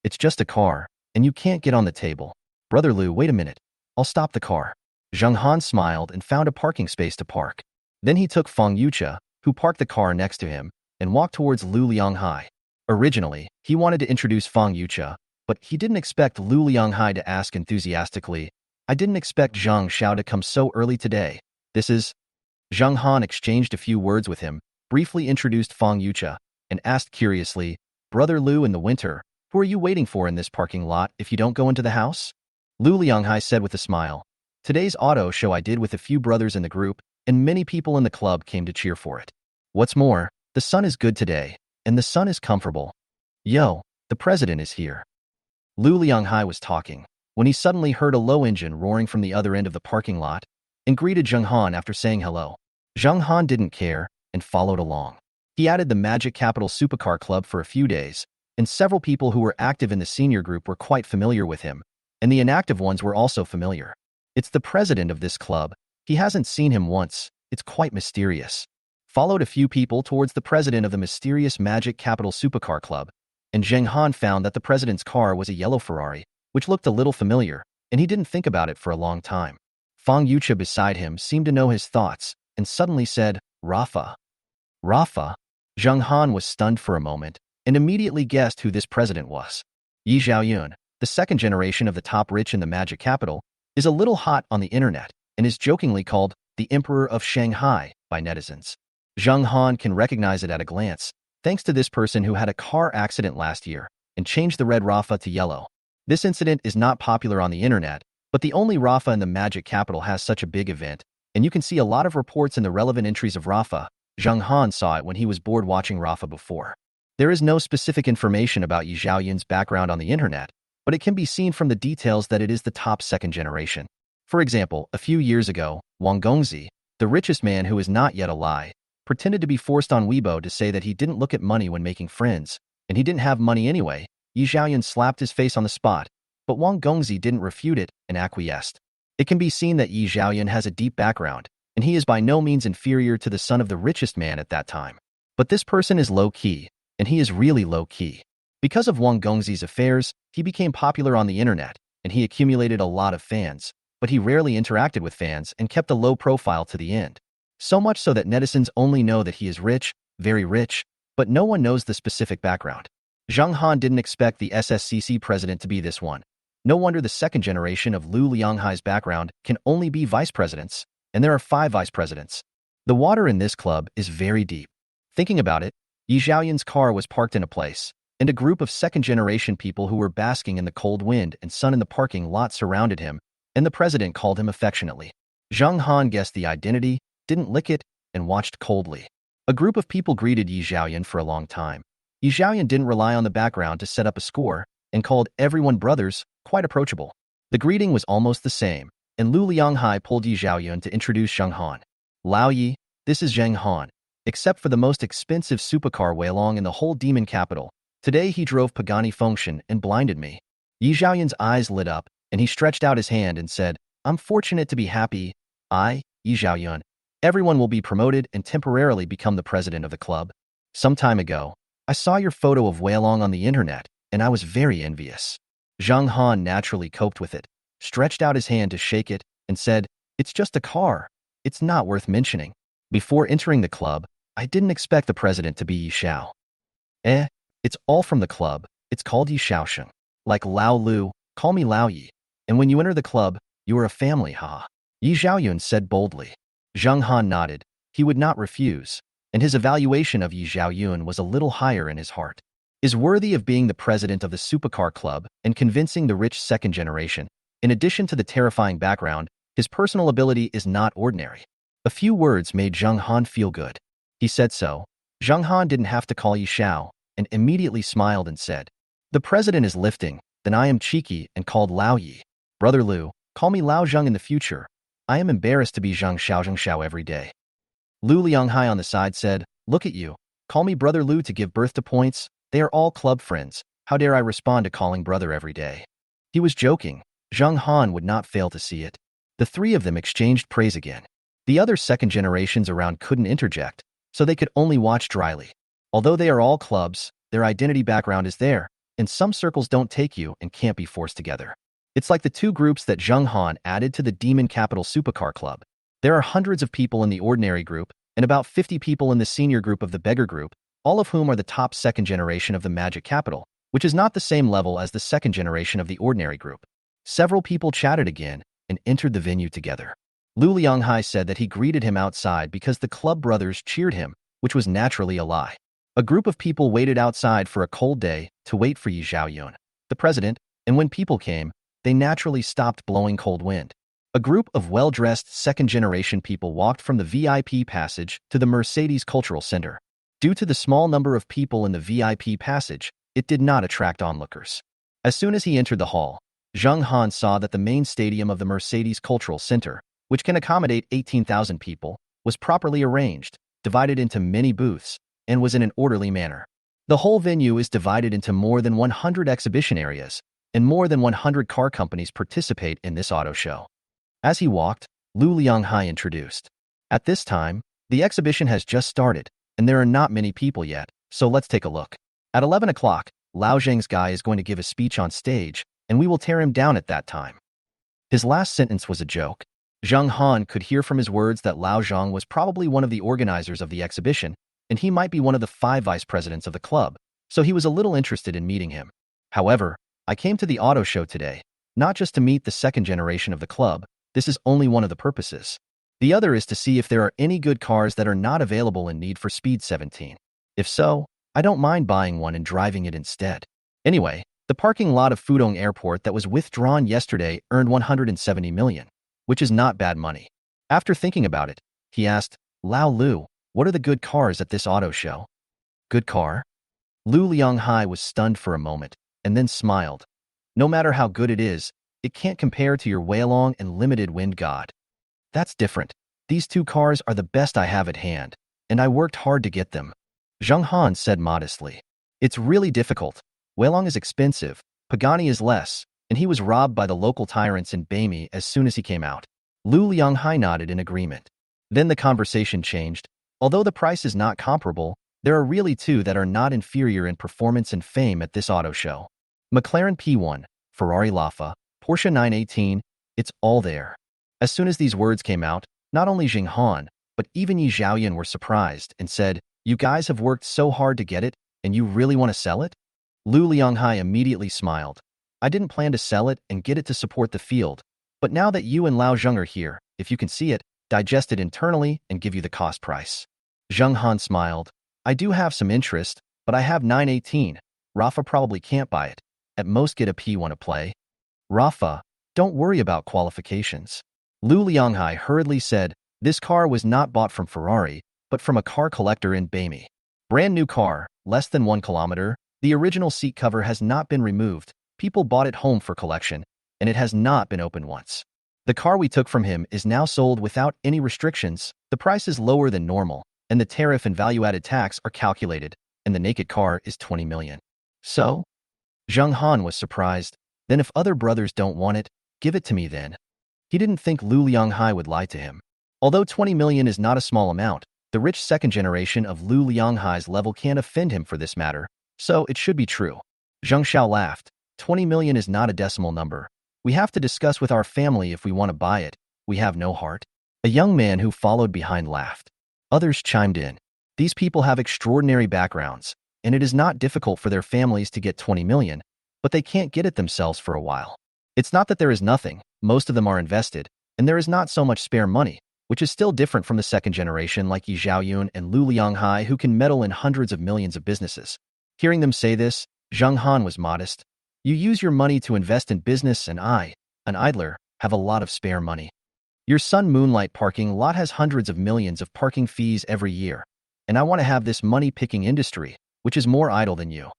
It's just a car, and you can't get on the table. Brother Lu, wait a minute. I'll stop the car. Zheng Han smiled and found a parking space to park. Then he took Fong Yucha, who parked the car next to him, and walked towards Lu Lianghai. Originally, he wanted to introduce Fong Yucha, but he didn't expect Lu Lianghai to ask enthusiastically, I didn't expect Zheng Xiao to come so early today. This is... Zheng Han exchanged a few words with him, briefly introduced Fong Yucha, and asked curiously, Brother Lu, in the winter, who are you waiting for in this parking lot if you don't go into the house? Lu Lianghai said with a smile, today's auto show I did with a few brothers in the group, and many people in the club came to cheer for it. What's more, the sun is good today, and the sun is comfortable. Yo, the president is here. Lu Lianghai was talking, when he suddenly heard a low engine roaring from the other end of the parking lot, and greeted Zheng Han after saying hello. Zheng Han didn't care, and followed along. He added the Magic Capital Supercar Club for a few days, and several people who were active in the senior group were quite familiar with him, and the inactive ones were also familiar. It's the president of this club. He hasn't seen him once. It's quite mysterious. Followed a few people towards the president of the mysterious Magic Capital Supercar Club, and Zheng Han found that the president's car was a yellow Ferrari, which looked a little familiar, and he didn't think about it for a long time. Fong Yucha beside him seemed to know his thoughts, and suddenly said, Rafa. Rafa? Zheng Han was stunned for a moment, and immediately guessed who this president was. Yi Zhaoyun, the second generation of the top rich in the Magic Capital, is a little hot on the internet, and is jokingly called the Emperor of Shanghai by netizens. Zheng Han can recognize it at a glance, thanks to this person who had a car accident last year and changed the red Rafa to yellow. This incident is not popular on the internet, but the only Rafa in the Magic Capital has such a big event, and you can see a lot of reports in the relevant entries of Rafa. Zheng Han saw it when he was bored watching Rafa before. There is no specific information about Yi Zhaoyun's background on the internet, but it can be seen from the details that it is the top second generation. For example, a few years ago, Wang Gongzi, the richest man who is not yet alive, pretended to be forced on Weibo to say that he didn't look at money when making friends, and he didn't have money anyway. Yi Zhaoyun slapped his face on the spot, but Wang Gongzi didn't refute it and acquiesced. It can be seen that Yi Zhaoyun has a deep background, and he is by no means inferior to the son of the richest man at that time. But this person is low-key, and he is really low-key. Because of Wang Gongzi's affairs, he became popular on the internet, and he accumulated a lot of fans, but he rarely interacted with fans and kept a low profile to the end. So much so that netizens only know that he is rich, very rich, but no one knows the specific background. Zheng Han didn't expect the SSCC president to be this one. No wonder the second generation of Lu Lianghai's background can only be vice presidents, and there are 5 vice presidents. The water in this club is very deep. Thinking about it, Yi Zhaoyun's car was parked in a place, and a group of second-generation people who were basking in the cold wind and sun in the parking lot surrounded him, and the president called him affectionately. Zheng Han guessed the identity, didn't lick it, and watched coldly. A group of people greeted Yi Zhaoyun for a long time. Yi Xiaoyan didn't rely on the background to set up a score and called everyone brothers, quite approachable. The greeting was almost the same, and Lu Lianghai pulled Yi Xiaoyun to introduce Zheng Han. Lao Yi, this is Zheng Han. Except for the most expensive supercar Weilong in the whole demon capital, today he drove Pagani Fengshan and blinded me. Yi Xiaoyun's eyes lit up, and he stretched out his hand and said, I'm fortunate to be happy. Yi Xiaoyun. Everyone will be promoted and temporarily become the president of the club. Some time ago, I saw your photo of Weilong on the internet, and I was very envious. Zheng Han naturally coped with it, stretched out his hand to shake it, and said, It's just a car. It's not worth mentioning. Before entering the club, I didn't expect the president to be Yi Xiao. It's all from the club. It's called Yi Xiaosheng. Like Lao Lu, call me Lao Yi. And when you enter the club, you are a family, ha. Yi Xiaoyun said boldly. Zheng Han nodded. He would not refuse, and his evaluation of Yi Xiaoyun was a little higher in his heart. Is worthy of being the president of the supercar club and convincing the rich second generation. In addition to the terrifying background, his personal ability is not ordinary. A few words made Zheng Han feel good. He said so. Zheng Han didn't have to call Yi Xiao, and immediately smiled and said, The president is lifting, then I am cheeky and called Lao Yi. Brother Lu, call me Lao Zheng in the future. I am embarrassed to be Zheng Xiao every day. Lu Lianghai on the side said, Look at you. Call me Brother Lu to give birth to points. They are all club friends. How dare I respond to calling brother every day? He was joking. Zheng Han would not fail to see it. The three of them exchanged praise again. The other second generations around couldn't interject, so they could only watch dryly. Although they are all clubs, their identity background is there, and some circles don't take you and can't be forced together. It's like the two groups that Zheng Han added to the Demon Capital Supercar Club. There are hundreds of people in the ordinary group, and about 50 people in the senior group of the beggar group, all of whom are the top second generation of the Magic Capital, which is not the same level as the second generation of the ordinary group. Several people chatted again and entered the venue together. Lu Lianghai said that he greeted him outside because the club brothers cheered him, which was naturally a lie. A group of people waited outside for a cold day to wait for Yi Xiaoyun, the president, and when people came, they naturally stopped blowing cold wind. A group of well-dressed second-generation people walked from the VIP passage to the Mercedes Cultural Center. Due to the small number of people in the VIP passage, it did not attract onlookers. As soon as he entered the hall, Zheng Han saw that the main stadium of the Mercedes Cultural Center, which can accommodate 18,000 people, was properly arranged, divided into many booths, and was in an orderly manner. The whole venue is divided into more than 100 exhibition areas, and more than 100 car companies participate in this auto show. As he walked, Lu Lianghai introduced. At this time, the exhibition has just started, and there are not many people yet, so let's take a look. At 11 o'clock, Lao Zheng's guy is going to give a speech on stage, and we will tear him down at that time. His last sentence was a joke. Zheng Han could hear from his words that Lao Zheng was probably one of the organizers of the exhibition, and he might be one of the 5 vice presidents of the club, so he was a little interested in meeting him. However, I came to the auto show today, not just to meet the second generation of the club. This is only one of the purposes. The other is to see if there are any good cars that are not available in Need for Speed 17. If so, I don't mind buying one and driving it instead. Anyway, the parking lot of Fudong Airport that was withdrawn yesterday earned 170 million, which is not bad money. After thinking about it, he asked, Lao Lu, what are the good cars at this auto show? Good car? Lu Lianghai was stunned for a moment, and then smiled. No matter how good it is, it can't compare to your Weilong and Limited Wind God. That's different. These 2 cars are the best I have at hand, and I worked hard to get them. Zheng Han said modestly. It's really difficult. Weilong is expensive, Pagani is less, and he was robbed by the local tyrants in Beimi as soon as he came out. Lu Lianghai nodded in agreement. Then the conversation changed. Although the price is not comparable, there are really 2 that are not inferior in performance and fame at this auto show. McLaren P1, Ferrari Lafa, Porsche 918, it's all there. As soon as these words came out, not only Zheng Han, but even Yi Xiaoyan were surprised and said, You guys have worked so hard to get it, and you really want to sell it? Lu Lianghai immediately smiled. I didn't plan to sell it and get it to support the field, but now that you and Lao Zheng are here, if you can see it, digest it internally and give you the cost price. Zheng Han smiled. I do have some interest, but I have 918. Rafa probably can't buy it. At most get a P1 to play. Rafa, don't worry about qualifications. Lu Lianghai hurriedly said, This car was not bought from Ferrari, but from a car collector in Beimi. Brand new car, less than 1 kilometer. The original seat cover has not been removed. People bought it home for collection, and it has not been opened once. The car we took from him is now sold without any restrictions. The price is lower than normal, and the tariff and value-added tax are calculated, and the naked car is 20 million. So? Zheng Han was surprised. Then if other brothers don't want it, give it to me then. He didn't think Lu Lianghai would lie to him. Although 20 million is not a small amount, the rich second generation of Lu Lianghai's level can't offend him for this matter, so it should be true. Zheng Xiao laughed. 20 million is not a decimal number. We have to discuss with our family if we want to buy it. We have no heart. A young man who followed behind laughed. Others chimed in. These people have extraordinary backgrounds, and it is not difficult for their families to get 20 million, but they can't get it themselves for a while. It's not that there is nothing, most of them are invested, and there is not so much spare money, which is still different from the second generation like Yi Zhaoyun and Lu Lianghai who can meddle in hundreds of millions of businesses. Hearing them say this, Zheng Han was modest. You use your money to invest in business and I, an idler, have a lot of spare money. Your Sun Moonlight parking lot has hundreds of millions of parking fees every year, and I want to have this money-picking industry, which is more idle than you.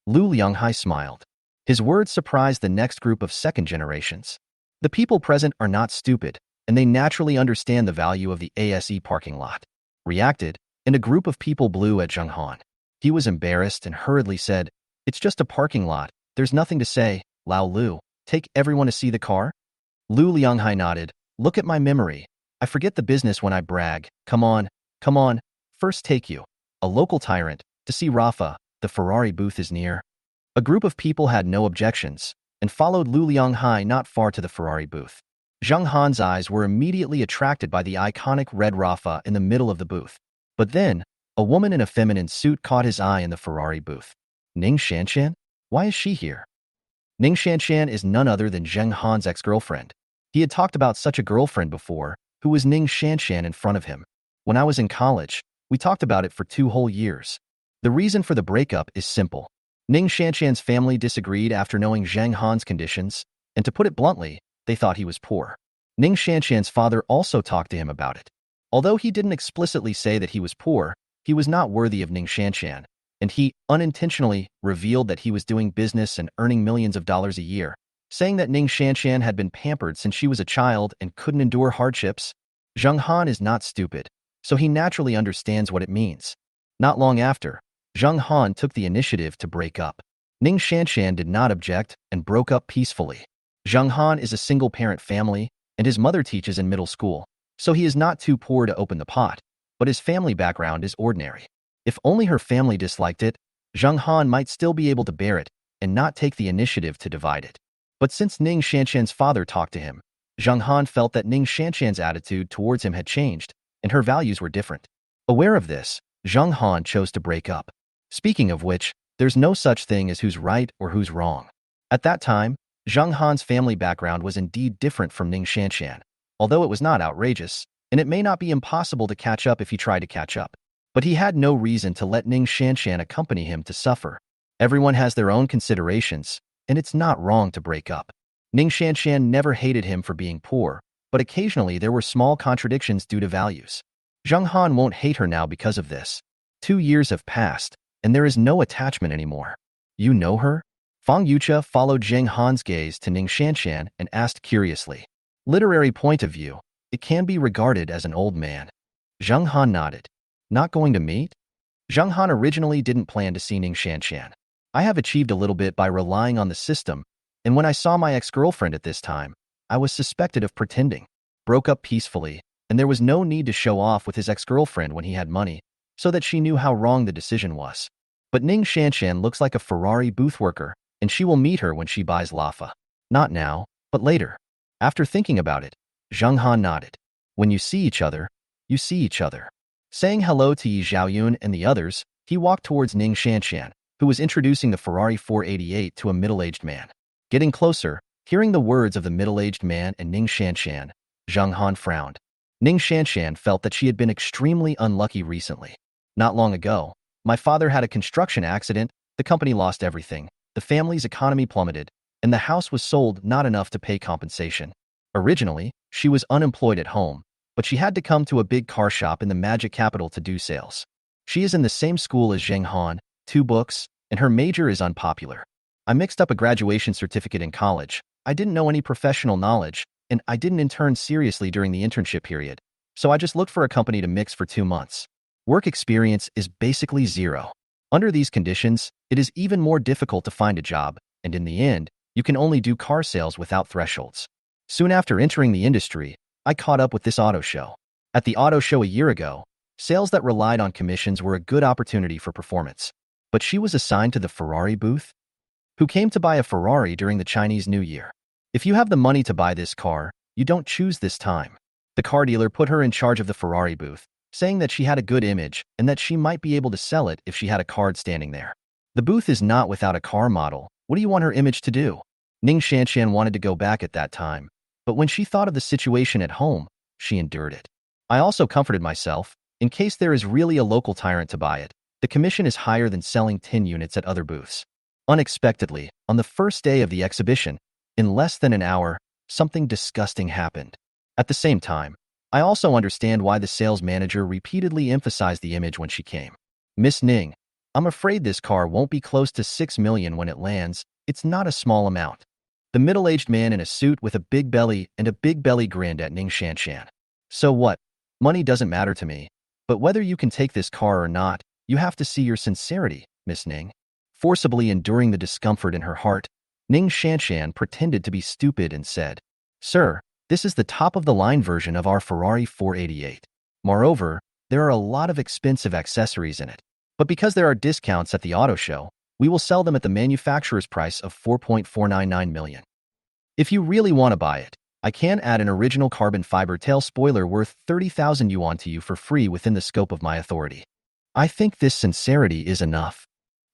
Lu Lianghai smiled. His words surprised the next group of second generations. The people present are not stupid, and they naturally understand the value of the ASE parking lot. Reacted, and a group of people blew at Zheng Han. He was embarrassed and hurriedly said, "It's just a parking lot. There's nothing to say. Lao Lu, take everyone to see the car?" Lu Lianghai nodded. "Look at my memory. I forget the business when I brag. Come on, come on. First take you, a local tyrant, to see Rafa. The Ferrari booth is near." A group of people had no objections and followed Lu Lianghai not far to the Ferrari booth. Zheng Han's eyes were immediately attracted by the iconic red Rafa in the middle of the booth. But then, a woman in a feminine suit caught his eye in the Ferrari booth. Ning Shanshan? Why is she here? Ning Shanshan is none other than Zheng Han's ex-girlfriend. He had talked about such a girlfriend before, who was Ning Shanshan in front of him. When I was in college, we talked about it for 2 whole years. The reason for the breakup is simple. Ning Shanshan's family disagreed after knowing Zheng Han's conditions, and to put it bluntly, they thought he was poor. Ning Shanshan's father also talked to him about it. Although he didn't explicitly say that he was poor, he was not worthy of Ning Shanshan, and he unintentionally revealed that he was doing business and earning millions of dollars a year, saying that Ning Shanshan had been pampered since she was a child and couldn't endure hardships. Zheng Han is not stupid, so he naturally understands what it means. Not long after, Zheng Han took the initiative to break up. Ning Shanshan did not object and broke up peacefully. Zheng Han is a single-parent family, and his mother teaches in middle school, so he is not too poor to open the pot, but his family background is ordinary. If only her family disliked it, Zheng Han might still be able to bear it and not take the initiative to divide it. But since Ning Shanshan's father talked to him, Zheng Han felt that Ning Shanshan's attitude towards him had changed, and her values were different. Aware of this, Zheng Han chose to break up. Speaking of which, there's no such thing as who's right or who's wrong. At that time, Zheng Han's family background was indeed different from Ning Shanshan, although it was not outrageous, and it may not be impossible to catch up if he tried to catch up. But he had no reason to let Ning Shanshan accompany him to suffer. Everyone has their own considerations, and it's not wrong to break up. Ning Shanshan never hated him for being poor, but occasionally there were small contradictions due to values. Zheng Han won't hate her now because of this. 2 years have passed, and there is no attachment anymore. You know her? Fong Yucha followed Zheng Han's gaze to Ning Shanshan and asked curiously. Literary point of view, it can be regarded as an old man. Zheng Han nodded. Not going to meet? Zheng Han originally didn't plan to see Ning Shanshan. I have achieved a little bit by relying on the system, and when I saw my ex-girlfriend at this time, I was suspected of pretending. Broke up peacefully, and there was no need to show off with his ex-girlfriend when he had money, so that she knew how wrong the decision was. But Ning Shanshan looks like a Ferrari booth worker, and she will meet her when she buys Lafa. Not now, but later. After thinking about it, Zheng Han nodded. When you see each other, you see each other. Saying hello to Yi Zhaoyun and the others, he walked towards Ning Shanshan, who was introducing the Ferrari 488 to a middle-aged man. Getting closer, hearing the words of the middle-aged man and Ning Shanshan, Zheng Han frowned. Ning Shanshan felt that she had been extremely unlucky recently. Not long ago, my father had a construction accident, the company lost everything, the family's economy plummeted, and the house was sold not enough to pay compensation. Originally, she was unemployed at home, but she had to come to a big car shop in the magic capital to do sales. She is in the same school as Zheng Han, 2 books, and her major is unpopular. I mixed up a graduation certificate in college. I didn't know any professional knowledge, and I didn't intern seriously during the internship period, so I just looked for a company to mix for 2 months. Work experience is basically zero. Under these conditions, it is even more difficult to find a job, and in the end, you can only do car sales without thresholds. Soon after entering the industry, I caught up with this auto show. At the auto show a year ago, sales that relied on commissions were a good opportunity for performance. But she was assigned to the Ferrari booth, who came to buy a Ferrari during the Chinese New Year. If you have the money to buy this car, you don't choose this time. The car dealer put her in charge of the Ferrari booth, saying that she had a good image and that she might be able to sell it if she had a card standing there. The booth is not without a car model. What do you want her image to do? Ning Shanshan wanted to go back at that time, but when she thought of the situation at home, she endured it. I also comforted myself, in case there is really a local tyrant to buy it, the commission is higher than selling 10 units at other booths. Unexpectedly, on the first day of the exhibition, in less than an hour, something disgusting happened. At the same time, I also understand why the sales manager repeatedly emphasized the image when she came. Miss Ning, I'm afraid this car won't be close to 6 million when it lands. It's not a small amount. The middle-aged man in a suit with a big belly and a big belly grinned at Ning Shanshan. So what? Money doesn't matter to me. But whether you can take this car or not, you have to see your sincerity, Miss Ning. Forcibly enduring the discomfort in her heart, Ning Shanshan pretended to be stupid and said, Sir, this is the top-of-the-line version of our Ferrari 488. Moreover, there are a lot of expensive accessories in it. But because there are discounts at the auto show, we will sell them at the manufacturer's price of 4.499 million. If you really want to buy it, I can add an original carbon fiber tail spoiler worth 30,000 yuan to you for free within the scope of my authority. I think this sincerity is enough.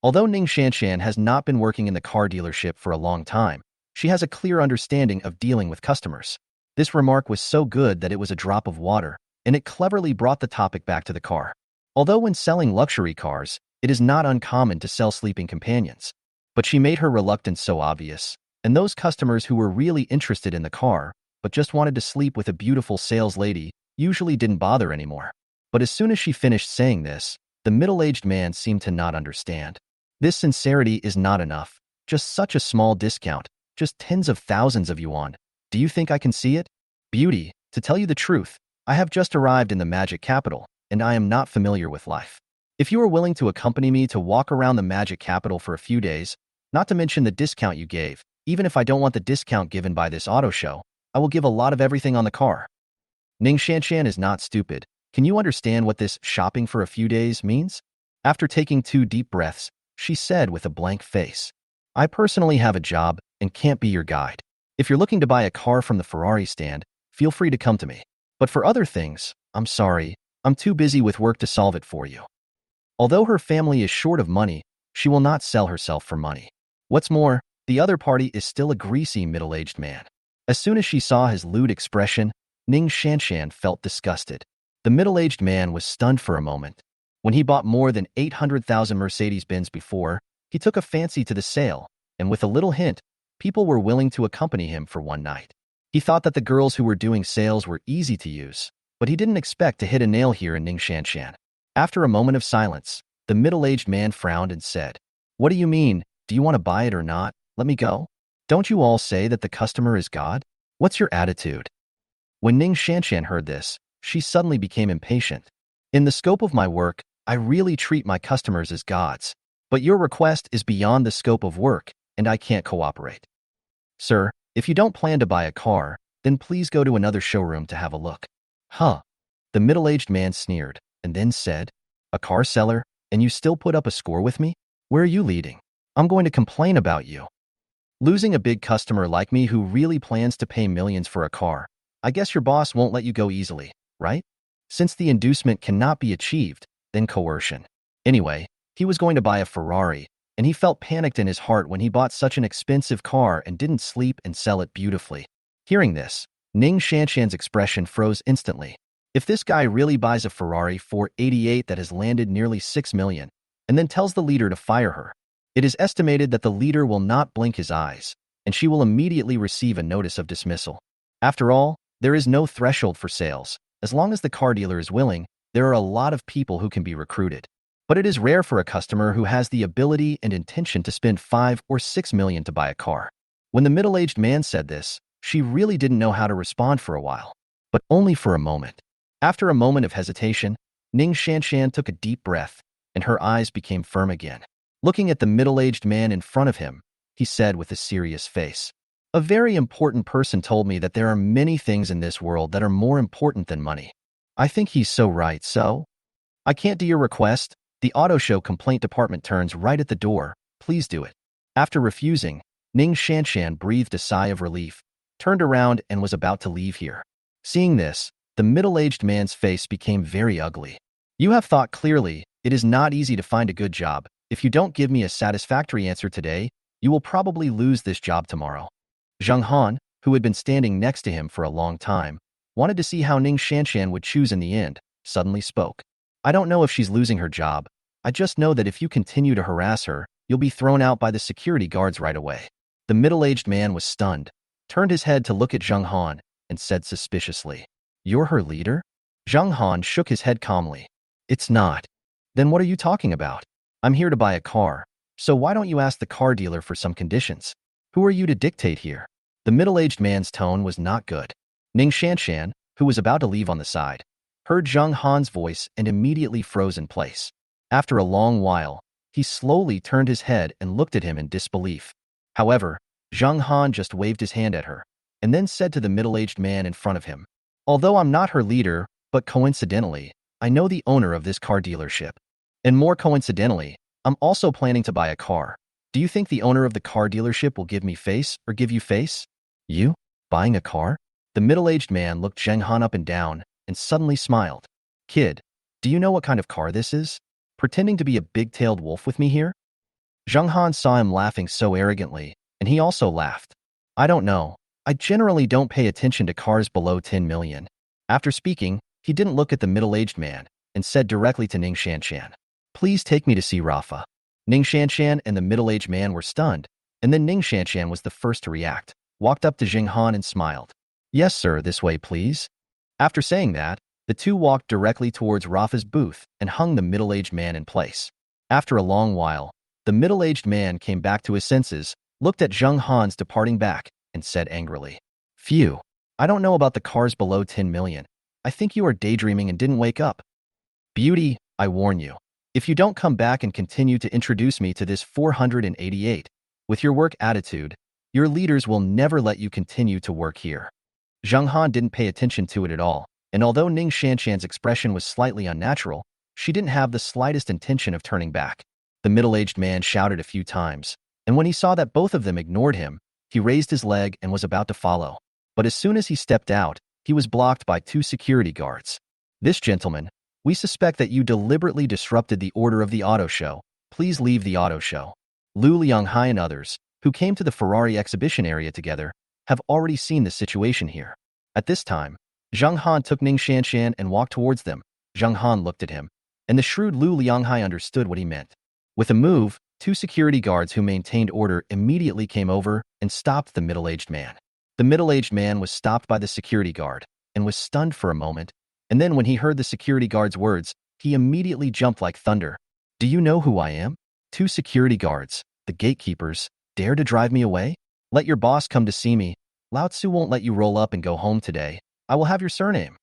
Although Ning Shanshan has not been working in the car dealership for a long time, she has a clear understanding of dealing with customers. This remark was so good that it was a drop of water, and it cleverly brought the topic back to the car. Although when selling luxury cars, it is not uncommon to sell sleeping companions. But she made her reluctance so obvious, and those customers who were really interested in the car, but just wanted to sleep with a beautiful sales lady, usually didn't bother anymore. But as soon as she finished saying this, the middle-aged man seemed to not understand. This sincerity is not enough. Just such a small discount, just tens of thousands of yuan. Do you think I can see it? Beauty, to tell you the truth, I have just arrived in the magic capital, and I am not familiar with life. If you are willing to accompany me to walk around the magic capital for a few days, not to mention the discount you gave, even if I don't want the discount given by this auto show, I will give a lot of everything on the car. Ning Shanshan is not stupid. Can you understand what this shopping for a few days means? After taking 2 deep breaths, she said with a blank face, I personally have a job and can't be your guide. If you're looking to buy a car from the Ferrari stand, feel free to come to me. But for other things, I'm sorry, I'm too busy with work to solve it for you. Although her family is short of money, she will not sell herself for money. What's more, the other party is still a greasy middle-aged man. As soon as she saw his lewd expression, Ning Shanshan felt disgusted. The middle-aged man was stunned for a moment. When he bought more than 800,000 Mercedes-Benz before, he took a fancy to the sale, and with a little hint, people were willing to accompany him for one night. He thought that the girls who were doing sales were easy to use, but he didn't expect to hit a nail here in Ning Shanshan. After a moment of silence, the middle-aged man frowned and said, What do you mean? Do you want to buy it or not? Let me go. Don't you all say that the customer is God? What's your attitude? When Ning Shanshan heard this, she suddenly became impatient. In the scope of my work, I really treat my customers as gods. But your request is beyond the scope of work, and I can't cooperate. Sir, if you don't plan to buy a car, then please go to another showroom to have a look. Huh. The middle-aged man sneered, and then said, A car seller, and you still put up a score with me? Where are you leading? I'm going to complain about you. Losing a big customer like me who really plans to pay millions for a car, I guess your boss won't let you go easily, right? Since the inducement cannot be achieved, then coercion. Anyway, he was going to buy a Ferrari, and he felt panicked in his heart when he bought such an expensive car and didn't sleep and sell it beautifully. Hearing this, Ning Shanshan's expression froze instantly. If this guy really buys a Ferrari 488 that has landed nearly 6 million, and then tells the leader to fire her, it is estimated that the leader will not blink his eyes, and she will immediately receive a notice of dismissal. After all, there is no threshold for sales. As long as the car dealer is willing, there are a lot of people who can be recruited. But it is rare for a customer who has the ability and intention to spend 5 or 6 million to buy a car. When the middle-aged man said this, she really didn't know how to respond for a while, but only for a moment. After a moment of hesitation, Ning Shanshan took a deep breath, and her eyes became firm again. Looking at the middle-aged man in front of him, he said with a serious face, "A very important person told me that there are many things in this world that are more important than money. I think he's so right, so I can't do your request. The auto show complaint department turns right at the door. Please do it." After refusing, Ning Shanshan breathed a sigh of relief, turned around and was about to leave here. Seeing this, the middle-aged man's face became very ugly. "You have thought clearly. It is not easy to find a good job. If you don't give me a satisfactory answer today, you will probably lose this job tomorrow." Zheng Han, who had been standing next to him for a long time, wanted to see how Ning Shanshan would choose in the end, suddenly spoke. "I don't know if she's losing her job. I just know that if you continue to harass her, you'll be thrown out by the security guards right away." The middle-aged man was stunned, turned his head to look at Zheng Han, and said suspiciously, "You're her leader?" Zheng Han shook his head calmly. "It's not." "Then what are you talking about? I'm here to buy a car, so why don't you ask the car dealer for some conditions? Who are you to dictate here?" The middle-aged man's tone was not good. Ning Shanshan, who was about to leave on the side, heard Zheng Han's voice and immediately froze in place. After a long while, he slowly turned his head and looked at him in disbelief. However, Zheng Han just waved his hand at her, and then said to the middle-aged man in front of him, "Although I'm not her leader, but coincidentally, I know the owner of this car dealership. And more coincidentally, I'm also planning to buy a car. Do you think the owner of the car dealership will give me face or give you face?" "You? Buying a car?" The middle-aged man looked Zheng Han up and down and suddenly smiled. "Kid, do you know what kind of car this is? Pretending to be a big-tailed wolf with me here?" Zheng Han saw him laughing so arrogantly, and he also laughed. "I don't know. I generally don't pay attention to cars below 10 million. After speaking, he didn't look at the middle-aged man and said directly to Ning Shanshan, "Please take me to see Rafa." Ning Shanshan and the middle-aged man were stunned, and then Ning Shanshan was the first to react, walked up to Zheng Han and smiled. "Yes, sir, this way, please." After saying that, the two walked directly towards Rafa's booth and hung the middle-aged man in place. After a long while, the middle-aged man came back to his senses, looked at Zheng Han's departing back, and said angrily, "Phew, I don't know about the cars below 10 million. I think you are daydreaming and didn't wake up. Beauty, I warn you. If you don't come back and continue to introduce me to this 488, with your work attitude, your leaders will never let you continue to work here." Zheng Han didn't pay attention to it at all, and although Ning Shanshan's expression was slightly unnatural, she didn't have the slightest intention of turning back. The middle-aged man shouted a few times, and when he saw that both of them ignored him, he raised his leg and was about to follow. But as soon as he stepped out, he was blocked by two security guards. "This gentleman, we suspect that you deliberately disrupted the order of the auto show. Please leave the auto show." Lu Lianghai and others, who came to the Ferrari exhibition area together, have already seen the situation here. At this time, Zheng Han took Ning Shanshan and walked towards them. Zheng Han looked at him, and the shrewd Lu Lianghai understood what he meant. With a move, two security guards who maintained order immediately came over and stopped the middle-aged man. The middle-aged man was stopped by the security guard and was stunned for a moment, and then when he heard the security guard's words, he immediately jumped like thunder. "Do you know who I am? Two security guards, the gatekeepers, dare to drive me away? Let your boss come to see me. Lao Tzu won't let you roll up and go home today. I will have your surname."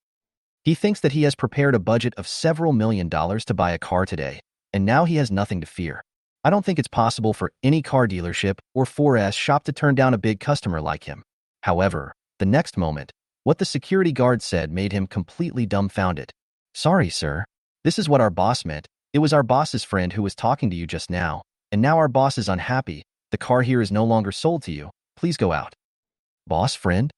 He thinks that he has prepared a budget of several $1,000,000 to buy a car today, and now he has nothing to fear. I don't think it's possible for any car dealership or 4S shop to turn down a big customer like him. However, the next moment, what the security guard said made him completely dumbfounded. "Sorry, sir. This is what our boss meant. It was our boss's friend who was talking to you just now, and now our boss is unhappy. The car here is no longer sold to you. Please go out." "Boss friend?"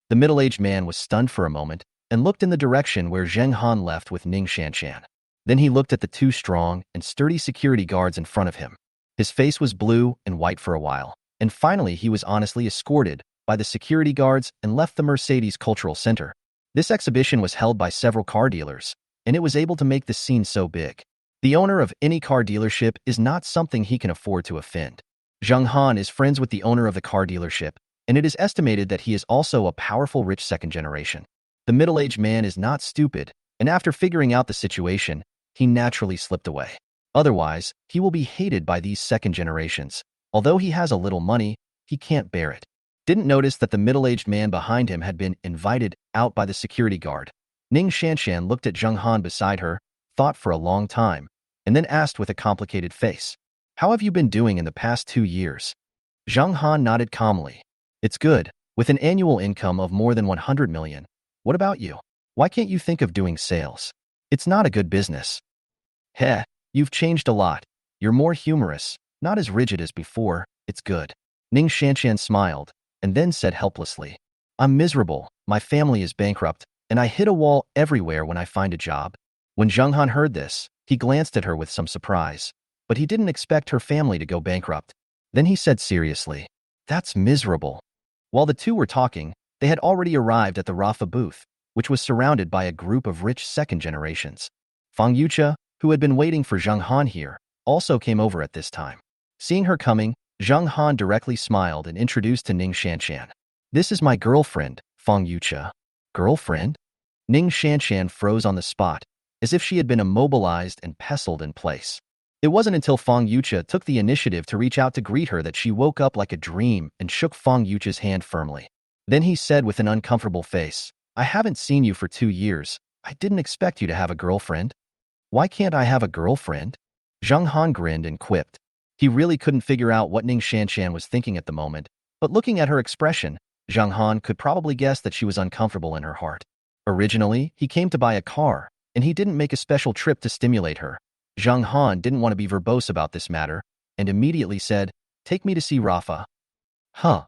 The middle-aged man was stunned for a moment and looked in the direction where Zheng Han left with Ning Shanshan. Then he looked at the two strong and sturdy security guards in front of him. His face was blue and white for a while, and finally he was honestly escorted by the security guards and left the Mercedes Cultural Center. This exhibition was held by several car dealers, and it was able to make the scene so big. The owner of any car dealership is not something he can afford to offend. Zheng Han is friends with the owner of the car dealership, and it is estimated that he is also a powerful rich second generation. The middle-aged man is not stupid, and after figuring out the situation, he naturally slipped away. Otherwise, he will be hated by these second generations. Although he has a little money, he can't bear it. Didn't notice that the middle-aged man behind him had been invited out by the security guard. Ning Shanshan looked at Zheng Han beside her, thought for a long time, and then asked with a complicated face, "How have you been doing in the past 2 years?" Zheng Han nodded calmly. "It's good, with an annual income of more than 100 million. What about you? Why can't you think of doing sales? It's not a good business." "Heh, you've changed a lot. You're more humorous, not as rigid as before. It's good." Ning Shanshan smiled, and then said helplessly, "I'm miserable, my family is bankrupt, and I hit a wall everywhere when I find a job." When Zheng Han heard this, he glanced at her with some surprise, but he didn't expect her family to go bankrupt. Then he said seriously, "That's miserable." While the two were talking, they had already arrived at the Rafa booth, which was surrounded by a group of rich second generations. Fong Yucha, who had been waiting for Zheng Han here, also came over at this time. Seeing her coming, Zheng Han directly smiled and introduced to Ning Shanshan. "This is my girlfriend, Fong Yucha." "Girlfriend?" Ning Shanshan froze on the spot, as if she had been immobilized and pestled in place. It wasn't until Fong Yucha took the initiative to reach out to greet her that she woke up like a dream and shook Fong Yucha's hand firmly. Then he said with an uncomfortable face, "I haven't seen you for 2 years. I didn't expect you to have a girlfriend." "Why can't I have a girlfriend?" Zheng Han grinned and quipped. He really couldn't figure out what Ning Shanshan was thinking at the moment, but looking at her expression, Zheng Han could probably guess that she was uncomfortable in her heart. Originally, he came to buy a car, and he didn't make a special trip to stimulate her. Zheng Han didn't want to be verbose about this matter, and immediately said, "Take me to see Rafa." "Huh?"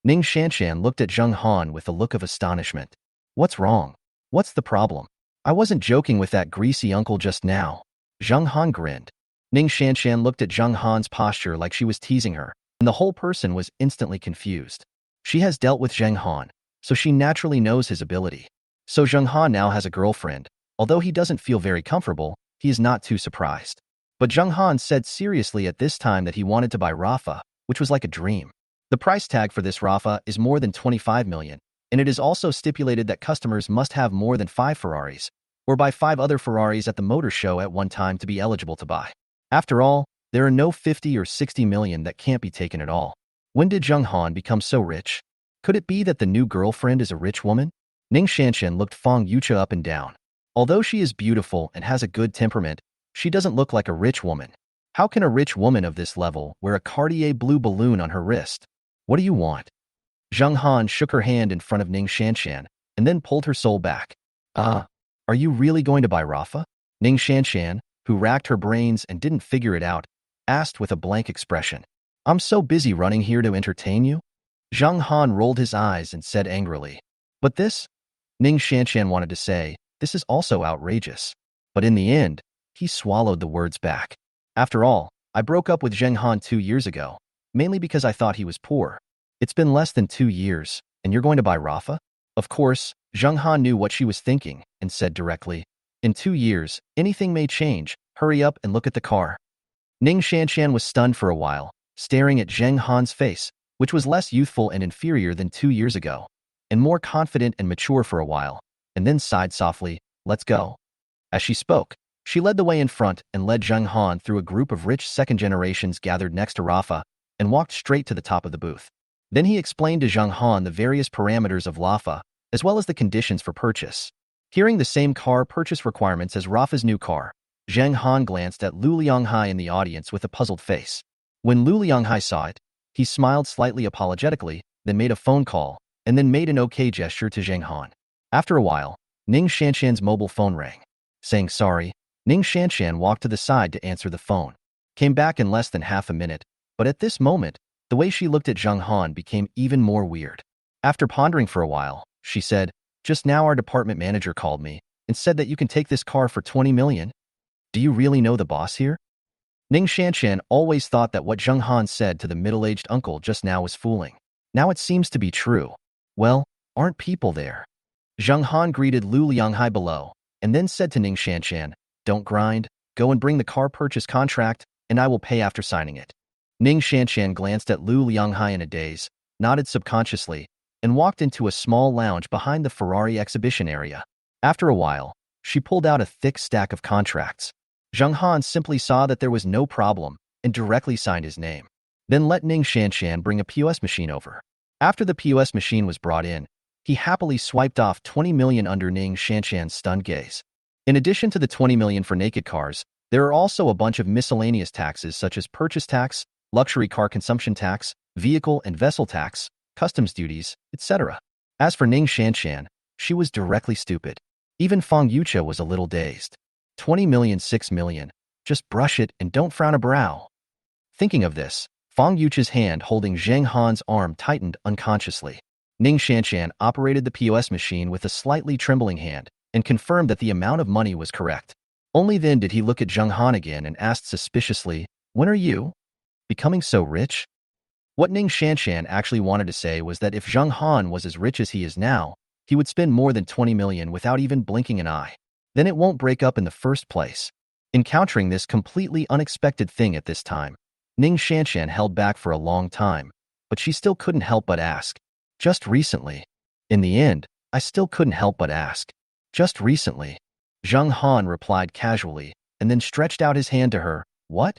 Ning Shanshan looked at Zheng Han with a look of astonishment. "What's wrong? What's the problem? I wasn't joking with that greasy uncle just now." Zheng Han grinned. Ning Shanshan looked at Zheng Han's posture like she was teasing her, and the whole person was instantly confused. She has dealt with Zheng Han, so she naturally knows his ability. So Zheng Han now has a girlfriend. Although he doesn't feel very comfortable, he is not too surprised. But Zheng Han said seriously at this time that he wanted to buy Rafa, which was like a dream. The price tag for this Rafa is more than 25 million, and it is also stipulated that customers must have more than 5 Ferraris, or buy 5 other Ferraris at the motor show at one time to be eligible to buy. After all, there are no 50 or 60 million that can't be taken at all. When did Zheng Han become so rich? Could it be that the new girlfriend is a rich woman? Ning Shanshan looked Fong Yucha up and down. Although she is beautiful and has a good temperament, she doesn't look like a rich woman. How can a rich woman of this level wear a Cartier blue balloon on her wrist? What do you want? Zheng Han shook her hand in front of Ning Shanshan and then pulled her soul back. Are you really going to buy Rafa?" Ning Shanshan, who racked her brains and didn't figure it out, asked with a blank expression. "I'm so busy running here to entertain you?" Zheng Han rolled his eyes and said angrily. "But this?" Ning Shanshan wanted to say, "This is also outrageous." But in the end, he swallowed the words back. "After all, I broke up with Zheng Han 2 years ago, mainly because I thought he was poor. It's been less than 2 years, and you're going to buy Rafa?" Of course, Zheng Han knew what she was thinking and said directly, "In 2 years, anything may change. Hurry up and look at the car." Ning Shanshan was stunned for a while, staring at Zheng Han's face, which was less youthful and inferior than 2 years ago, and more confident and mature for a while, and then sighed softly, "Let's go." As she spoke, she led the way in front and led Zheng Han through a group of rich second generations gathered next to Rafa and walked straight to the top of the booth. Then he explained to Zheng Han the various parameters of Rafa, as well as the conditions for purchase. Hearing the same car purchase requirements as Rafa's new car, Zheng Han glanced at Lu Lianghai in the audience with a puzzled face. When Lu Lianghai saw it, he smiled slightly apologetically, then made a phone call, and then made an OK gesture to Zheng Han. After a while, Ning Shanshan's mobile phone rang. Saying sorry, Ning Shanshan walked to the side to answer the phone. Came back in less than half a minute, but at this moment, the way she looked at Zheng Han became even more weird. After pondering for a while, she said, "Just now our department manager called me and said that you can take this car for 20 million. Do you really know the boss here?" Ning Shanshan always thought that what Zheng Han said to the middle-aged uncle just now was fooling. Now it seems to be true. Well, aren't people there? Zheng Han greeted Lu Lianghai below, and then said to Ning Shanshan, "Don't grind, go and bring the car purchase contract, and I will pay after signing it." Ning Shanshan glanced at Lu Lianghai in a daze, nodded subconsciously, and walked into a small lounge behind the Ferrari exhibition area. After a while, she pulled out a thick stack of contracts. Zheng Han simply saw that there was no problem and directly signed his name. Then let Ning Shanshan bring a POS machine over. After the POS machine was brought in, he happily swiped off 20 million under Ning Shanshan's stunned gaze. In addition to the 20 million for naked cars, there are also a bunch of miscellaneous taxes such as purchase tax, luxury car consumption tax, vehicle and vessel tax, customs duties, etc. As for Ning Shanshan, she was directly stupid. Even Fong Yucha was a little dazed. 20 million, 6 million. Just brush it and don't frown a brow. Thinking of this, Fong Yucha's hand holding Zheng Han's arm tightened unconsciously. Ning Shanshan operated the POS machine with a slightly trembling hand and confirmed that the amount of money was correct. Only then did he look at Zheng Han again and asked suspiciously, "When are you becoming so rich?" What Ning Shanshan actually wanted to say was that if Zheng Han was as rich as he is now, he would spend more than 20 million without even blinking an eye. Then it won't break up in the first place. Encountering this completely unexpected thing at this time, Ning Shanshan held back for a long time, but she still couldn't help but ask, "Just recently." In the end, I still couldn't help but ask, "Just recently." Zheng Han replied casually, and then stretched out his hand to her. "What?"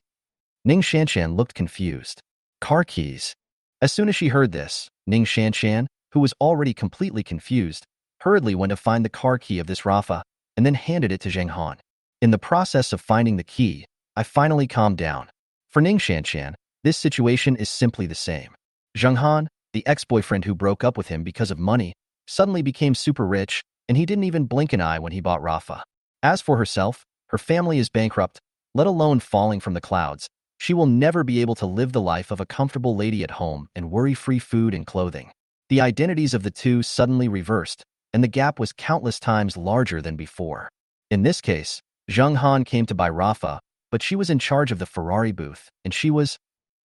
Ning Shanshan looked confused. "Car keys." As soon as she heard this, Ning Shanshan, who was already completely confused, hurriedly went to find the car key of this Rafa, and then handed it to Zheng Han. In the process of finding the key, I finally calmed down. For Ning Shanshan, this situation is simply the same. Zheng Han, the ex-boyfriend who broke up with him because of money, suddenly became super rich, and he didn't even blink an eye when he bought Rafa. As for herself, her family is bankrupt, let alone falling from the clouds. She will never be able to live the life of a comfortable lady at home and worry-free food and clothing. The identities of the two suddenly reversed, and the gap was countless times larger than before. In this case, Zheng Han came to buy Rafa, but she was in charge of the Ferrari booth, and she was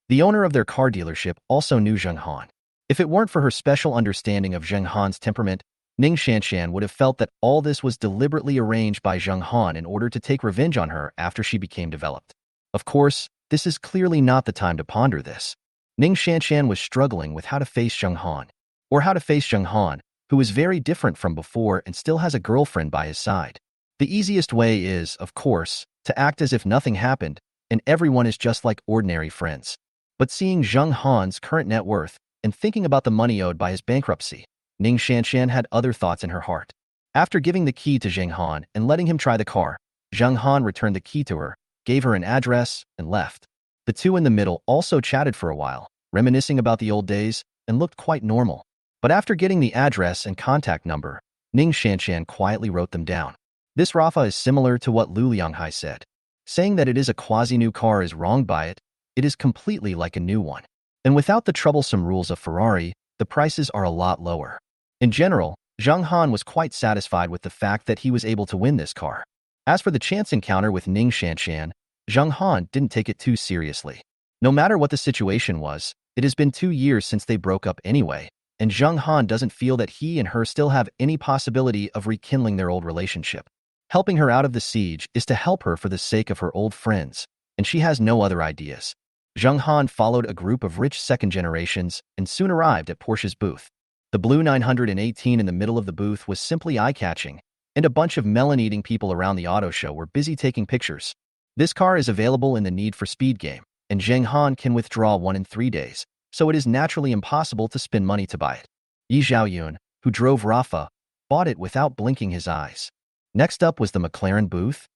the owner of their car dealership also knew Zheng Han. If it weren't for her special understanding of Zheng Han's temperament, Ning Shanshan would have felt that all this was deliberately arranged by Zheng Han in order to take revenge on her after she became developed. Of course, this is clearly not the time to ponder this. Ning Shanshan was struggling with how to face Zheng Han, or how to face Zheng Han, who is very different from before and still has a girlfriend by his side. The easiest way is, of course, to act as if nothing happened and everyone is just like ordinary friends. But seeing Zheng Han's current net worth and thinking about the money owed by his bankruptcy, Ning Shanshan had other thoughts in her heart. After giving the key to Zheng Han and letting him try the car, Zheng Han returned the key to her, gave her an address, and left. The two in the middle also chatted for a while, reminiscing about the old days, and looked quite normal. But after getting the address and contact number, Ning Shanshan quietly wrote them down. This Rafa is similar to what Lu Lianghai said. Saying that it is a quasi-new car is wrong by it, it is completely like a new one. And without the troublesome rules of Ferrari, the prices are a lot lower. In general, Zheng Han was quite satisfied with the fact that he was able to win this car. As for the chance encounter with Ning Shanshan, Zheng Han didn't take it too seriously. No matter what the situation was, it has been 2 years since they broke up anyway, and Zheng Han doesn't feel that he and her still have any possibility of rekindling their old relationship. Helping her out of the siege is to help her for the sake of her old friends, and she has no other ideas. Zheng Han followed a group of rich second generations and soon arrived at Porsche's booth. The blue 918 in the middle of the booth was simply eye-catching, and a bunch of melon-eating people around the auto show were busy taking pictures. This car is available in the Need for Speed game, and Zheng Han can withdraw one in 3 days, so it is naturally impossible to spend money to buy it. Yi Zhaoyun, who drove Rafa, bought it without blinking his eyes. Next up was the McLaren booth.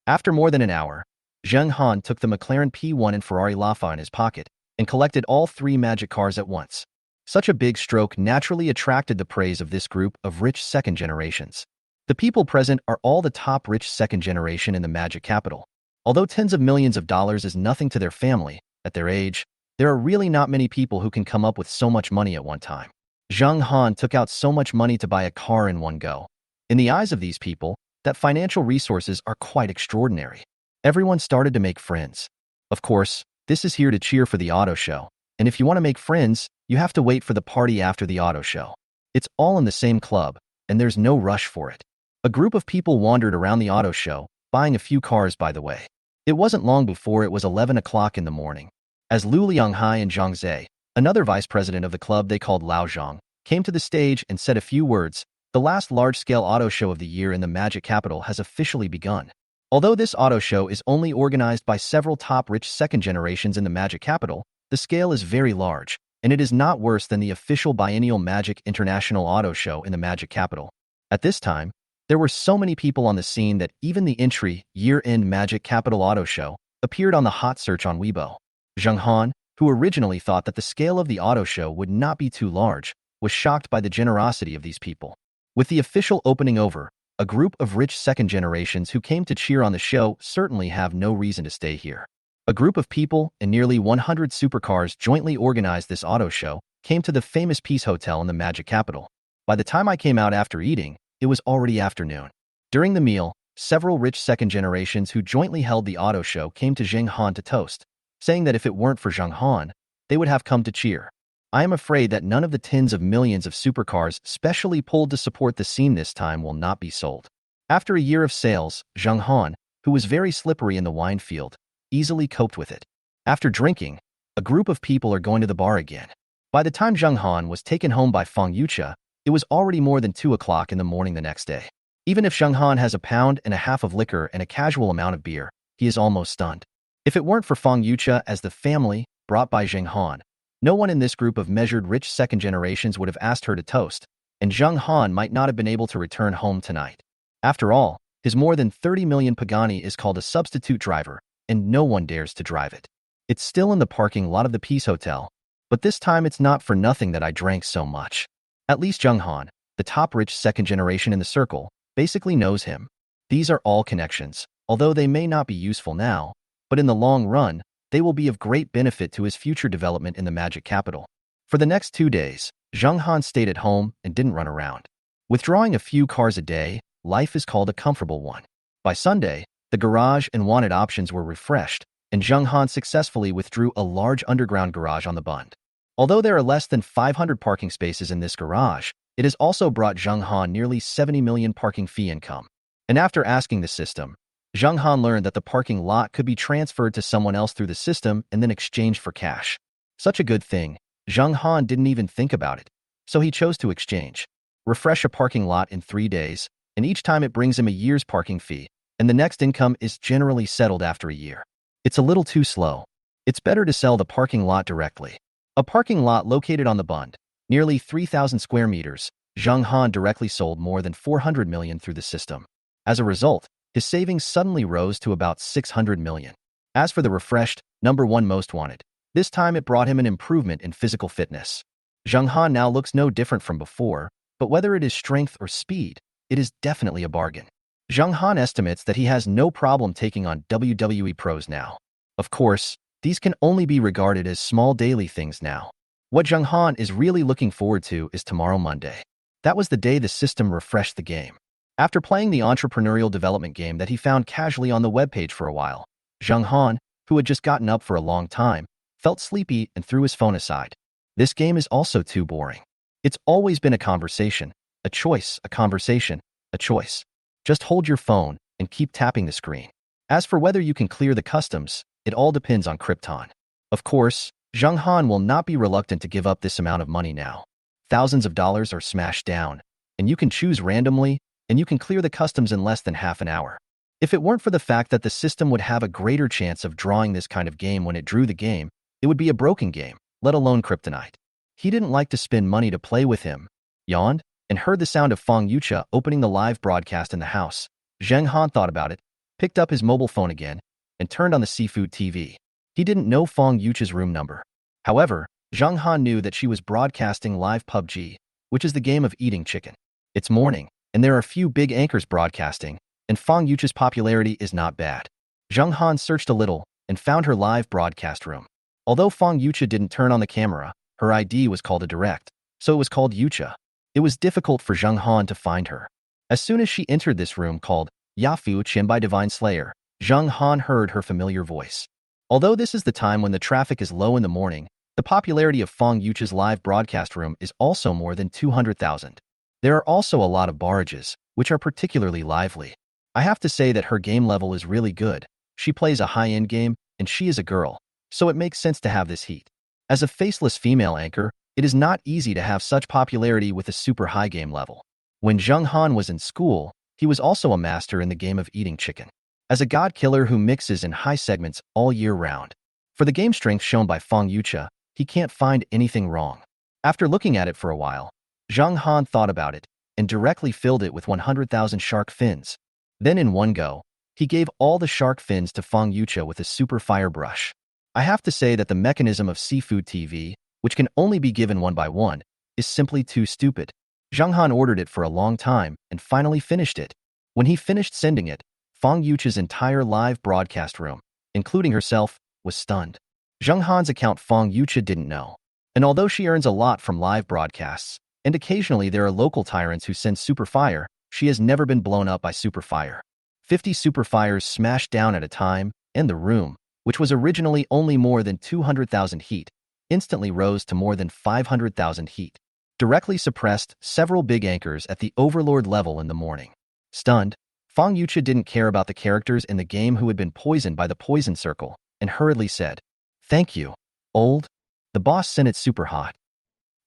After more than an hour, Zheng Han took the McLaren P1 and Ferrari Rafa in his pocket and collected all 3 magic cars at once. Such a big stroke naturally attracted the praise of this group of rich second generations. The people present are all the top rich second generation in the magic capital. Although tens of millions of dollars is nothing to their family, at their age, there are really not many people who can come up with so much money at one time. Zheng Han took out so much money to buy a car in one go. In the eyes of these people, that financial resources are quite extraordinary. Everyone started to make friends. Of course, this is here to cheer for the auto show, and if you want to make friends, you have to wait for the party after the auto show. It's all in the same club, and there's no rush for it. A group of people wandered around the auto show, buying a few cars by the way. It wasn't long before it was 11 o'clock in the morning. As Lu Lianghai and Zhang Zhe, another vice president of the club they called Lao Zhang, came to the stage and said a few words, the last large-scale auto show of the year in the Magic Capital has officially begun. Although this auto show is only organized by several top rich second generations in the Magic Capital, the scale is very large, and it is not worse than the official biennial Magic International Auto Show in the Magic Capital. At this time, there were so many people on the scene that even the entry, year-end Magic Capital Auto Show appeared on the hot search on Weibo. Zheng Han, who originally thought that the scale of the auto show would not be too large, was shocked by the generosity of these people. With the official opening over, a group of rich second generations who came to cheer on the show certainly have no reason to stay here. A group of people and nearly 100 supercars jointly organized this auto show came to the famous Peace Hotel in the Magic Capital. By the time I came out after eating, it was already afternoon. During the meal, several rich second generations who jointly held the auto show came to Zheng Han to toast, saying that if it weren't for Zheng Han, they would have come to cheer. I am afraid that none of the tens of millions of supercars specially pulled to support the scene this time will not be sold. After a year of sales, Zheng Han, who was very slippery in the wine field, easily coped with it. After drinking, a group of people are going to the bar again. By the time Zheng Han was taken home by Fong Yucha, it was already more than 2 o'clock in the morning the next day. Even if Zheng Han has 1.5 pounds of liquor and a casual amount of beer, he is almost stunned. If it weren't for Fong Yucha as the family brought by Zheng Han, no one in this group of measured rich second generations would have asked her to toast, and Zheng Han might not have been able to return home tonight. After all, his more than 30 million Pagani is called a substitute driver, and no one dares to drive it. It's still in the parking lot of the Peace Hotel, but this time it's not for nothing that I drank so much. At least Zheng Han, the top rich second generation in the circle, basically knows him. These are all connections, although they may not be useful now, but in the long run, they will be of great benefit to his future development in the Magic Capital. For the next 2 days, Zheng Han stayed at home and didn't run around. Withdrawing a few cars a day, life is called a comfortable one. By Sunday, the garage and wanted options were refreshed, and Zheng Han successfully withdrew a large underground garage on the Bund. Although there are less than 500 parking spaces in this garage, it has also brought Zheng Han nearly 70 million parking fee income. And after asking the system, Zheng Han learned that the parking lot could be transferred to someone else through the system and then exchanged for cash. Such a good thing, Zheng Han didn't even think about it, so he chose to exchange. Refresh a parking lot in 3 days, and each time it brings him a year's parking fee, and the next income is generally settled after a year. It's a little too slow. It's better to sell the parking lot directly. A parking lot located on the Bund, nearly 3,000 square meters, Zheng Han directly sold more than 400 million through the system. As a result, his savings suddenly rose to about 600 million. As for the refreshed, #1 most wanted, this time it brought him an improvement in physical fitness. Zheng Han now looks no different from before, but whether it is strength or speed, it is definitely a bargain. Zheng Han estimates that he has no problem taking on WWE pros now. Of course, these can only be regarded as small daily things now. What Zheng Han is really looking forward to is tomorrow Monday. That was the day the system refreshed the game. After playing the entrepreneurial development game that he found casually on the webpage for a while, Zheng Han, who had just gotten up for a long time, felt sleepy and threw his phone aside. This game is also too boring. It's always been a conversation, a choice, a conversation, a choice. Just hold your phone and keep tapping the screen. As for whether you can clear the customs, it all depends on Krypton. Of course, Zheng Han will not be reluctant to give up this amount of money now. Thousands of dollars are smashed down, and you can choose randomly, and you can clear the customs in less than half an hour. If it weren't for the fact that the system would have a greater chance of drawing this kind of game when it drew the game, it would be a broken game, let alone kryptonite. He didn't like to spend money to play with him, yawned, and heard the sound of Fong Yucha opening the live broadcast in the house. Zheng Han thought about it, picked up his mobile phone again, and turned on the seafood TV. He didn't know Fong Yucha's room number. However, Zheng Han knew that she was broadcasting live PUBG, which is the game of eating chicken. It's morning, and there are a few big anchors broadcasting, and Fong Yucha's popularity is not bad. Zheng Han searched a little and found her live broadcast room. Although Fong Yucha didn't turn on the camera, her ID was called a direct, so it was called Yucha. It was difficult for Zheng Han to find her. As soon as she entered this room called Yafu Chen by Divine Slayer, Zheng Han heard her familiar voice. Although this is the time when the traffic is low in the morning, the popularity of Fong Yucha's live broadcast room is also more than 200,000. There are also a lot of barrages, which are particularly lively. I have to say that her game level is really good. She plays a high-end game, and she is a girl, so it makes sense to have this heat. As a faceless female anchor, it is not easy to have such popularity with a super high game level. When Zheng Han was in school, he was also a master in the game of eating chicken. as a god killer who mixes in high segments all year round. For the game strength shown by Fong Yucha, he can't find anything wrong. After looking at it for a while, Zhang Han thought about it and directly filled it with 100,000 shark fins. Then in one go, he gave all the shark fins to Fong Yucha with a super fire brush. I have to say that the mechanism of seafood TV, which can only be given one by one, is simply too stupid. Zhang Han ordered it for a long time and finally finished it. When he finished sending it, Fong Yucha's entire live broadcast room, including herself, was stunned. Zhang Han's account Fong Yucha didn't know. And although she earns a lot from live broadcasts, and occasionally there are local tyrants who send super fire, she has never been blown up by super fire. 50 super fires smashed down at a time, and the room, which was originally only more than 200,000 heat, instantly rose to more than 500,000 heat. Directly suppressed several big anchors at the overlord level in the morning. Stunned, Fong Yucha didn't care about the characters in the game who had been poisoned by the poison circle, and hurriedly said, "Thank you, old." The boss sent it super hot.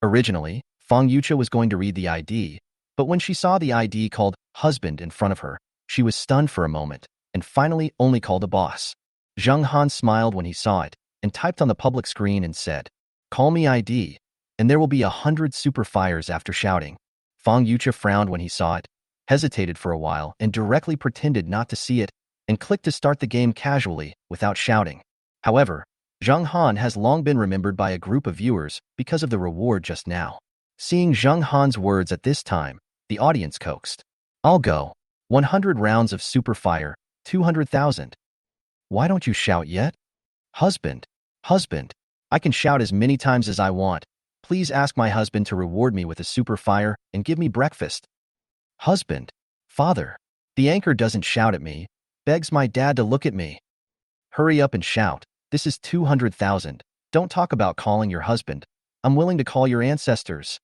Originally, Fong Yucha was going to read the ID, but when she saw the ID called husband in front of her, she was stunned for a moment, and finally only called a boss. Zhang Han smiled when he saw it, and typed on the public screen and said, "Call me ID, and there will be 100 super fires," after shouting. Fong Yucha frowned when he saw it, hesitated for a while, and directly pretended not to see it, and clicked to start the game casually, without shouting. However, Zhang Han has long been remembered by a group of viewers because of the reward just now. Seeing Zhang Han's words at this time, the audience coaxed, "I'll go. 100 rounds of super fire, 200,000. Why don't you shout yet? Husband, husband, I can shout as many times as I want. Please ask my husband to reward me with a super fire and give me breakfast." Husband, father, the anchor doesn't shout at me, begs my dad to look at me. Hurry up and shout. This is 200,000. Don't talk about calling your husband. I'm willing to call your ancestors.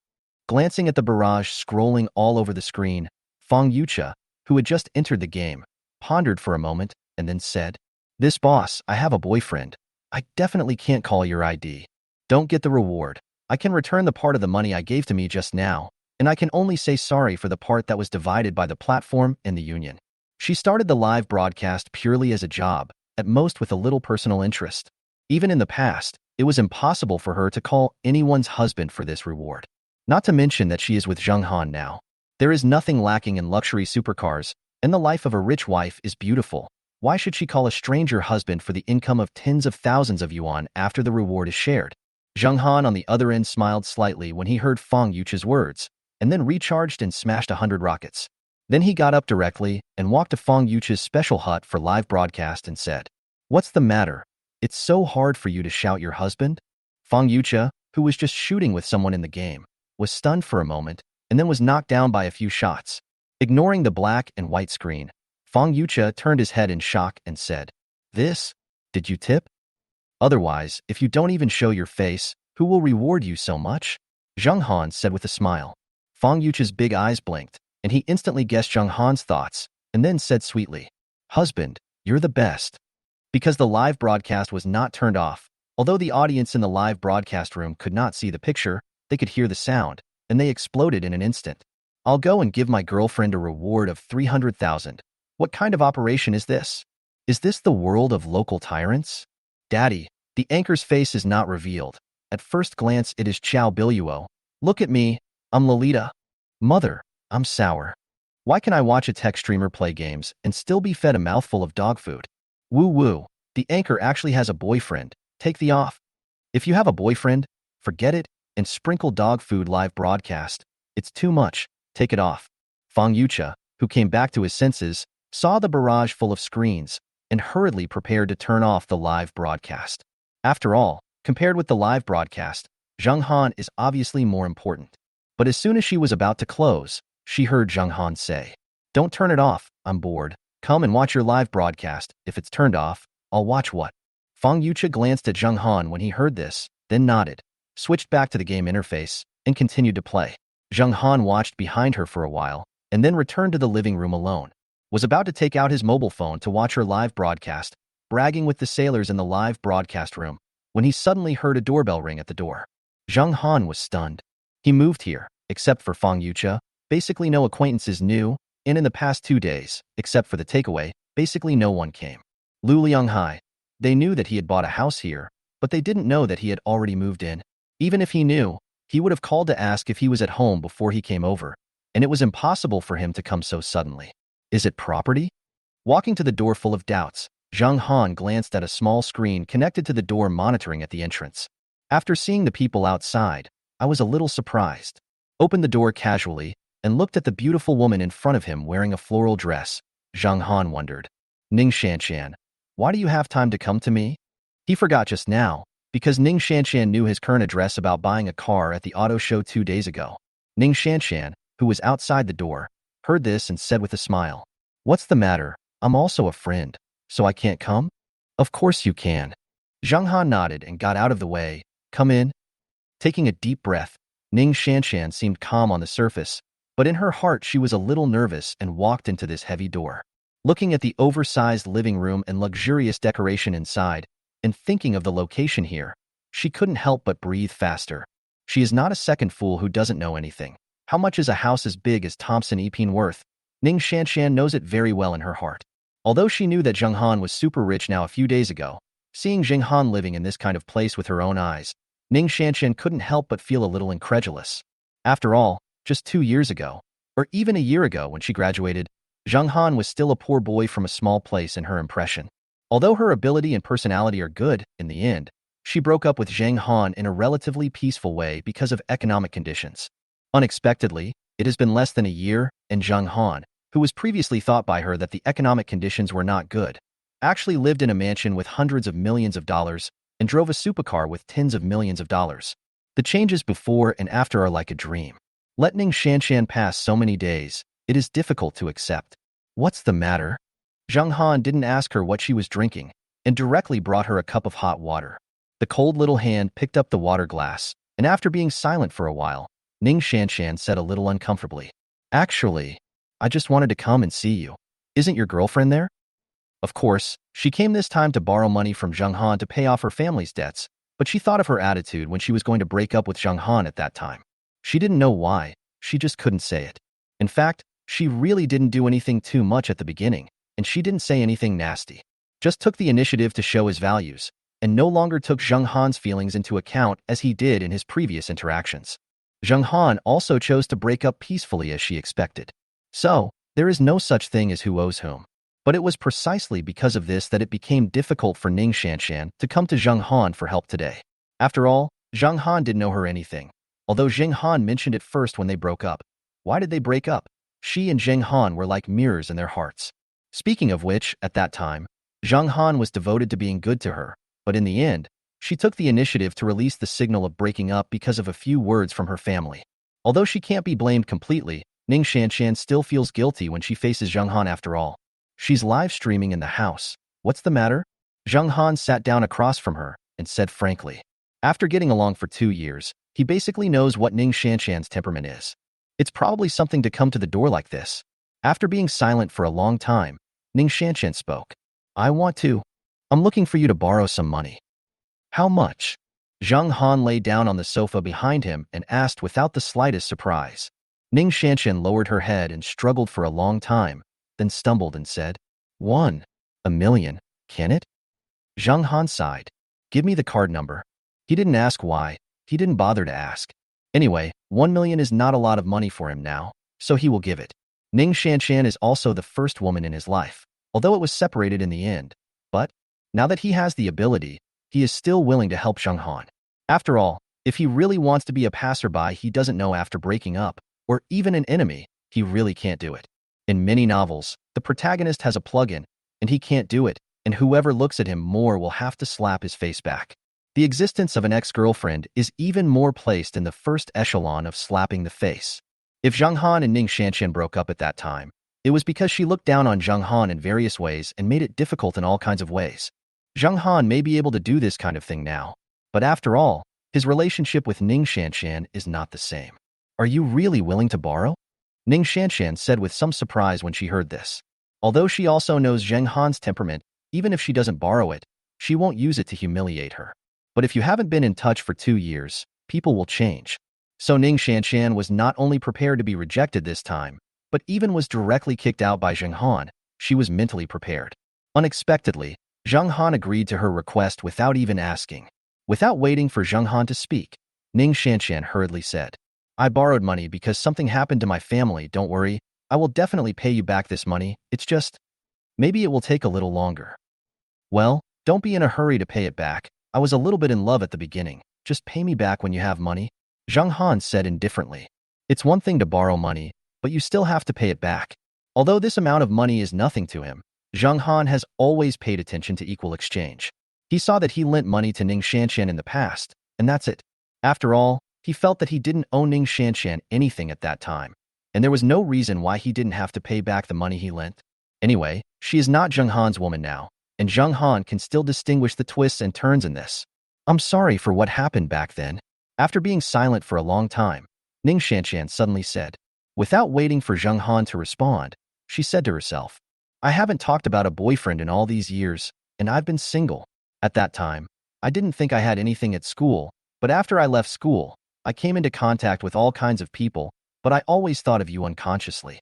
Glancing at the barrage scrolling all over the screen, Fong Yucha, who had just entered the game, pondered for a moment and then said, "This boss, I have a boyfriend. I definitely can't call your ID. Don't get the reward. I can return the part of the money I gave to me just now, and I can only say sorry for the part that was divided by the platform and the union." She started the live broadcast purely as a job, at most with a little personal interest. Even in the past, it was impossible for her to call anyone's husband for this reward. Not to mention that she is with Zhang Han now. There is nothing lacking in luxury supercars, and the life of a rich wife is beautiful. Why should she call a stranger husband for the income of tens of thousands of yuan after the reward is shared? Zhang Han on the other end smiled slightly when he heard Fong Yucha's words, and then recharged and smashed 100 rockets. Then he got up directly and walked to Fong Yucha's special hut for live broadcast and said, "What's the matter? It's so hard for you to shout your husband?" Fong Yucha, who was just shooting with someone in the game, was stunned for a moment and then was knocked down by a few shots. Ignoring the black and white screen, Fong Yucha turned his head in shock and said, "This? Did you tip? Otherwise, if you don't even show your face, who will reward you so much?" Zhang Han said with a smile. Fong Yucha's big eyes blinked, and he instantly guessed Zhang Han's thoughts, and then said sweetly, "Husband, you're the best." Because the live broadcast was not turned off, although the audience in the live broadcast room could not see the picture, they could hear the sound, and they exploded in an instant. "I'll go and give my girlfriend a reward of 300,000. What kind of operation is this? Is this the world of local tyrants? Daddy," the anchor's face is not revealed. At first glance, it is Chow Biluo. "Look at me, I'm Lolita. Mother, I'm sour. Why can I watch a tech streamer play games and still be fed a mouthful of dog food? Woo woo, the anchor actually has a boyfriend. Take the off. If you have a boyfriend, forget it and sprinkle dog food live broadcast. It's too much. Take it off." Fong Yucha, who came back to his senses, saw the barrage full of screens and hurriedly prepared to turn off the live broadcast. After all, compared with the live broadcast, Zhang Han is obviously more important. But as soon as she was about to close, she heard Zhang Han say, "Don't turn it off, I'm bored. Come and watch your live broadcast. If it's turned off, I'll watch what?" Fong Yucha glanced at Zhang Han when he heard this, then nodded, switched back to the game interface, and continued to play. Zhang Han watched behind her for a while, and then returned to the living room alone. Was about to take out his mobile phone to watch her live broadcast, bragging with the sailors in the live broadcast room, when he suddenly heard a doorbell ring at the door. Zhang Han was stunned. He moved here, except for Fong Yucha, basically no acquaintances knew, and in the past 2 days, except for the takeaway, Basically no one came. Lu Lianghai. They knew that he had bought a house here, but they didn't know that he had already moved in. Even if he knew, he would have called to ask if he was at home before he came over, and it was impossible for him to come so suddenly. Is it property? Walking to the door full of doubts, Zhang Han glanced at a small screen connected to the door monitoring at the entrance. After seeing the people outside, I was a little surprised. Opened the door casually and looked at the beautiful woman in front of him wearing a floral dress. Zhang Han wondered, Ning Shanshan, why do you have time to come to me? He forgot just now, because Ning Shanshan knew his current address about buying a car at the auto show 2 days ago. Ning Shanshan, who was outside the door, heard this and said with a smile, What's the matter? I'm also a friend, so I can't come? Of course you can. Zhang Han nodded and got out of the way. Come in. Taking a deep breath, Ning Shanshan seemed calm on the surface, but in her heart she was a little nervous and walked into this heavy door. Looking at the oversized living room and luxurious decoration inside, and thinking of the location here, she couldn't help but breathe faster. She is not a second fool who doesn't know anything. How much is a house as big as Thompson Epine worth? Ning Shanshan knows it very well in her heart. Although she knew that Zheng Han was super rich now a few days ago, seeing Zheng Han living in this kind of place with her own eyes, Ning Shanshan couldn't help but feel a little incredulous. After all, just 2 years ago, or even a year ago when she graduated, Zheng Han was still a poor boy from a small place in her impression. Although her ability and personality are good, in the end, she broke up with Zheng Han in a relatively peaceful way because of economic conditions. Unexpectedly, it has been less than a year, and Zheng Han, who was previously thought by her that the economic conditions were not good, actually lived in a mansion with hundreds of millions of dollars and drove a supercar with tens of millions of dollars. The changes before and after are like a dream. Let Ning Shanshan pass so many days, it is difficult to accept. What's the matter? Zheng Han didn't ask her what she was drinking and directly brought her a cup of hot water. The cold little hand picked up the water glass, and after being silent for a while, Ning Shanshan said a little uncomfortably, Actually, I just wanted to come and see you. Isn't your girlfriend there? Of course, she came this time to borrow money from Zheng Han to pay off her family's debts, but she thought of her attitude when she was going to break up with Zheng Han at that time. She didn't know why, she just couldn't say it. In fact, she really didn't do anything too much at the beginning, and she didn't say anything nasty. Just took the initiative to show his values, and no longer took Zheng Han's feelings into account as he did in his previous interactions. Zheng Han also chose to break up peacefully as she expected. So, there is no such thing as who owes whom. But it was precisely because of this that it became difficult for Ning Shanshan to come to Zheng Han for help today. After all, Zheng Han didn't know her anything, although Zheng Han mentioned it first when they broke up. Why did they break up? She and Zheng Han were like mirrors in their hearts. Speaking of which, at that time, Zheng Han was devoted to being good to her, but in the end, she took the initiative to release the signal of breaking up because of a few words from her family. Although she can't be blamed completely, Ning Shanshan still feels guilty when she faces Zheng Han after all. She's live streaming in the house. What's the matter? Zheng Han sat down across from her and said frankly. After getting along for 2 years, he basically knows what Ning Shanshan's temperament is. It's probably something to come to the door like this. After being silent for a long time, Ning Shanshan spoke. I'm looking for you to borrow some money. How much? Zheng Han lay down on the sofa behind him and asked without the slightest surprise. Ning Shanshan lowered her head and struggled for a long time, then stumbled and said, 1 million, can it? Zheng Han sighed. Give me the card number. He didn't ask why. He didn't bother to ask. Anyway, 1 million is not a lot of money for him now, so he will give it. Ning Shanshan is also the first woman in his life, although it was separated in the end. But, now that he has the ability, he is still willing to help Zheng Han. After all, if he really wants to be a passerby he doesn't know after breaking up, or even an enemy, he really can't do it. In many novels, the protagonist has a plug-in, and he can't do it, and whoever looks at him more will have to slap his face back. The existence of an ex-girlfriend is even more placed in the first echelon of slapping the face. If Zheng Han and Ning Shanshan broke up at that time, it was because she looked down on Zheng Han in various ways and made it difficult in all kinds of ways. Zheng Han may be able to do this kind of thing now, but after all, his relationship with Ning Shanshan is not the same. Are you really willing to borrow? Ning Shanshan said with some surprise when she heard this. Although she also knows Zheng Han's temperament, even if she doesn't borrow it, she won't use it to humiliate her. But if you haven't been in touch for 2 years, people will change. So Ning Shanshan was not only prepared to be rejected this time, but even was directly kicked out by Zheng Han, she was mentally prepared. Unexpectedly, Zheng Han agreed to her request without even asking. Without waiting for Zheng Han to speak, Ning Shanshan hurriedly said, I borrowed money because something happened to my family, don't worry. I will definitely pay you back this money, it's just, maybe it will take a little longer. Well, don't be in a hurry to pay it back. I was a little bit in love at the beginning. Just pay me back when you have money, Zheng Han said indifferently. It's one thing to borrow money, but you still have to pay it back. Although this amount of money is nothing to him, Zheng Han has always paid attention to equal exchange. He saw that he lent money to Ning Shanshan in the past, and that's it. After all, he felt that he didn't owe Ning Shanshan anything at that time, and there was no reason why he didn't have to pay back the money he lent. Anyway, she is not Zheng Han's woman now, and Zheng Han can still distinguish the twists and turns in this. I'm sorry for what happened back then. After being silent for a long time, Ning Shanshan suddenly said. Without waiting for Zheng Han to respond, she said to herself, I haven't talked about a boyfriend in all these years, and I've been single. At that time, I didn't think I had anything at school, but after I left school, I came into contact with all kinds of people, but I always thought of you unconsciously.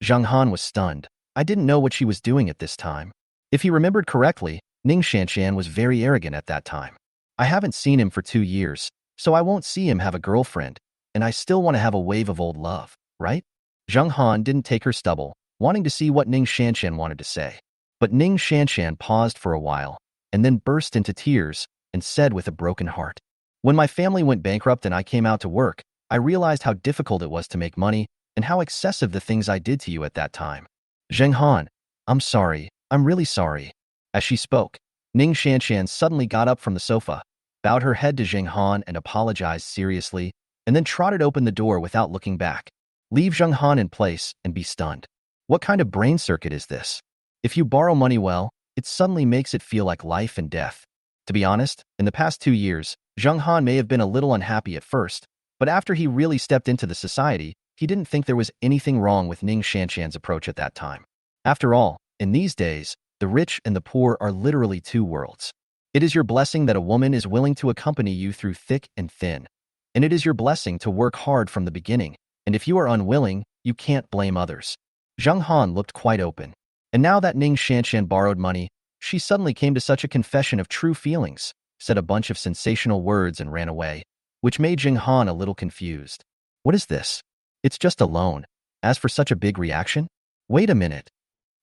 Zheng Han was stunned. I didn't know what she was doing at this time. If he remembered correctly, Ning Shanshan was very arrogant at that time. I haven't seen him for 2 years, so I won't see him have a girlfriend, and I still want to have a wave of old love, right? Zheng Han didn't take her stubble, wanting to see what Ning Shanshan wanted to say. But Ning Shanshan paused for a while, and then burst into tears, and said with a broken heart, When my family went bankrupt and I came out to work, I realized how difficult it was to make money, and how excessive the things I did to you at that time. Zheng Han, I'm sorry, I'm really sorry. As she spoke, Ning Shanshan suddenly got up from the sofa, bowed her head to Zheng Han and apologized seriously, and then trotted open the door without looking back. Leave Zheng Han in place and be stunned. What kind of brain circuit is this? If you borrow money well, it suddenly makes it feel like life and death. To be honest, in the past 2 years, Zheng Han may have been a little unhappy at first, but after he really stepped into the society, he didn't think there was anything wrong with Ning Shanshan's approach at that time. After all, in these days, the rich and the poor are literally 2 worlds. It is your blessing that a woman is willing to accompany you through thick and thin. And it is your blessing to work hard from the beginning, and if you are unwilling, you can't blame others. Zheng Han looked quite open. And now that Ning Shanshan borrowed money, she suddenly came to such a confession of true feelings, said a bunch of sensational words and ran away, which made Zheng Han a little confused. What is this? It's just a loan. As for such a big reaction? Wait a minute.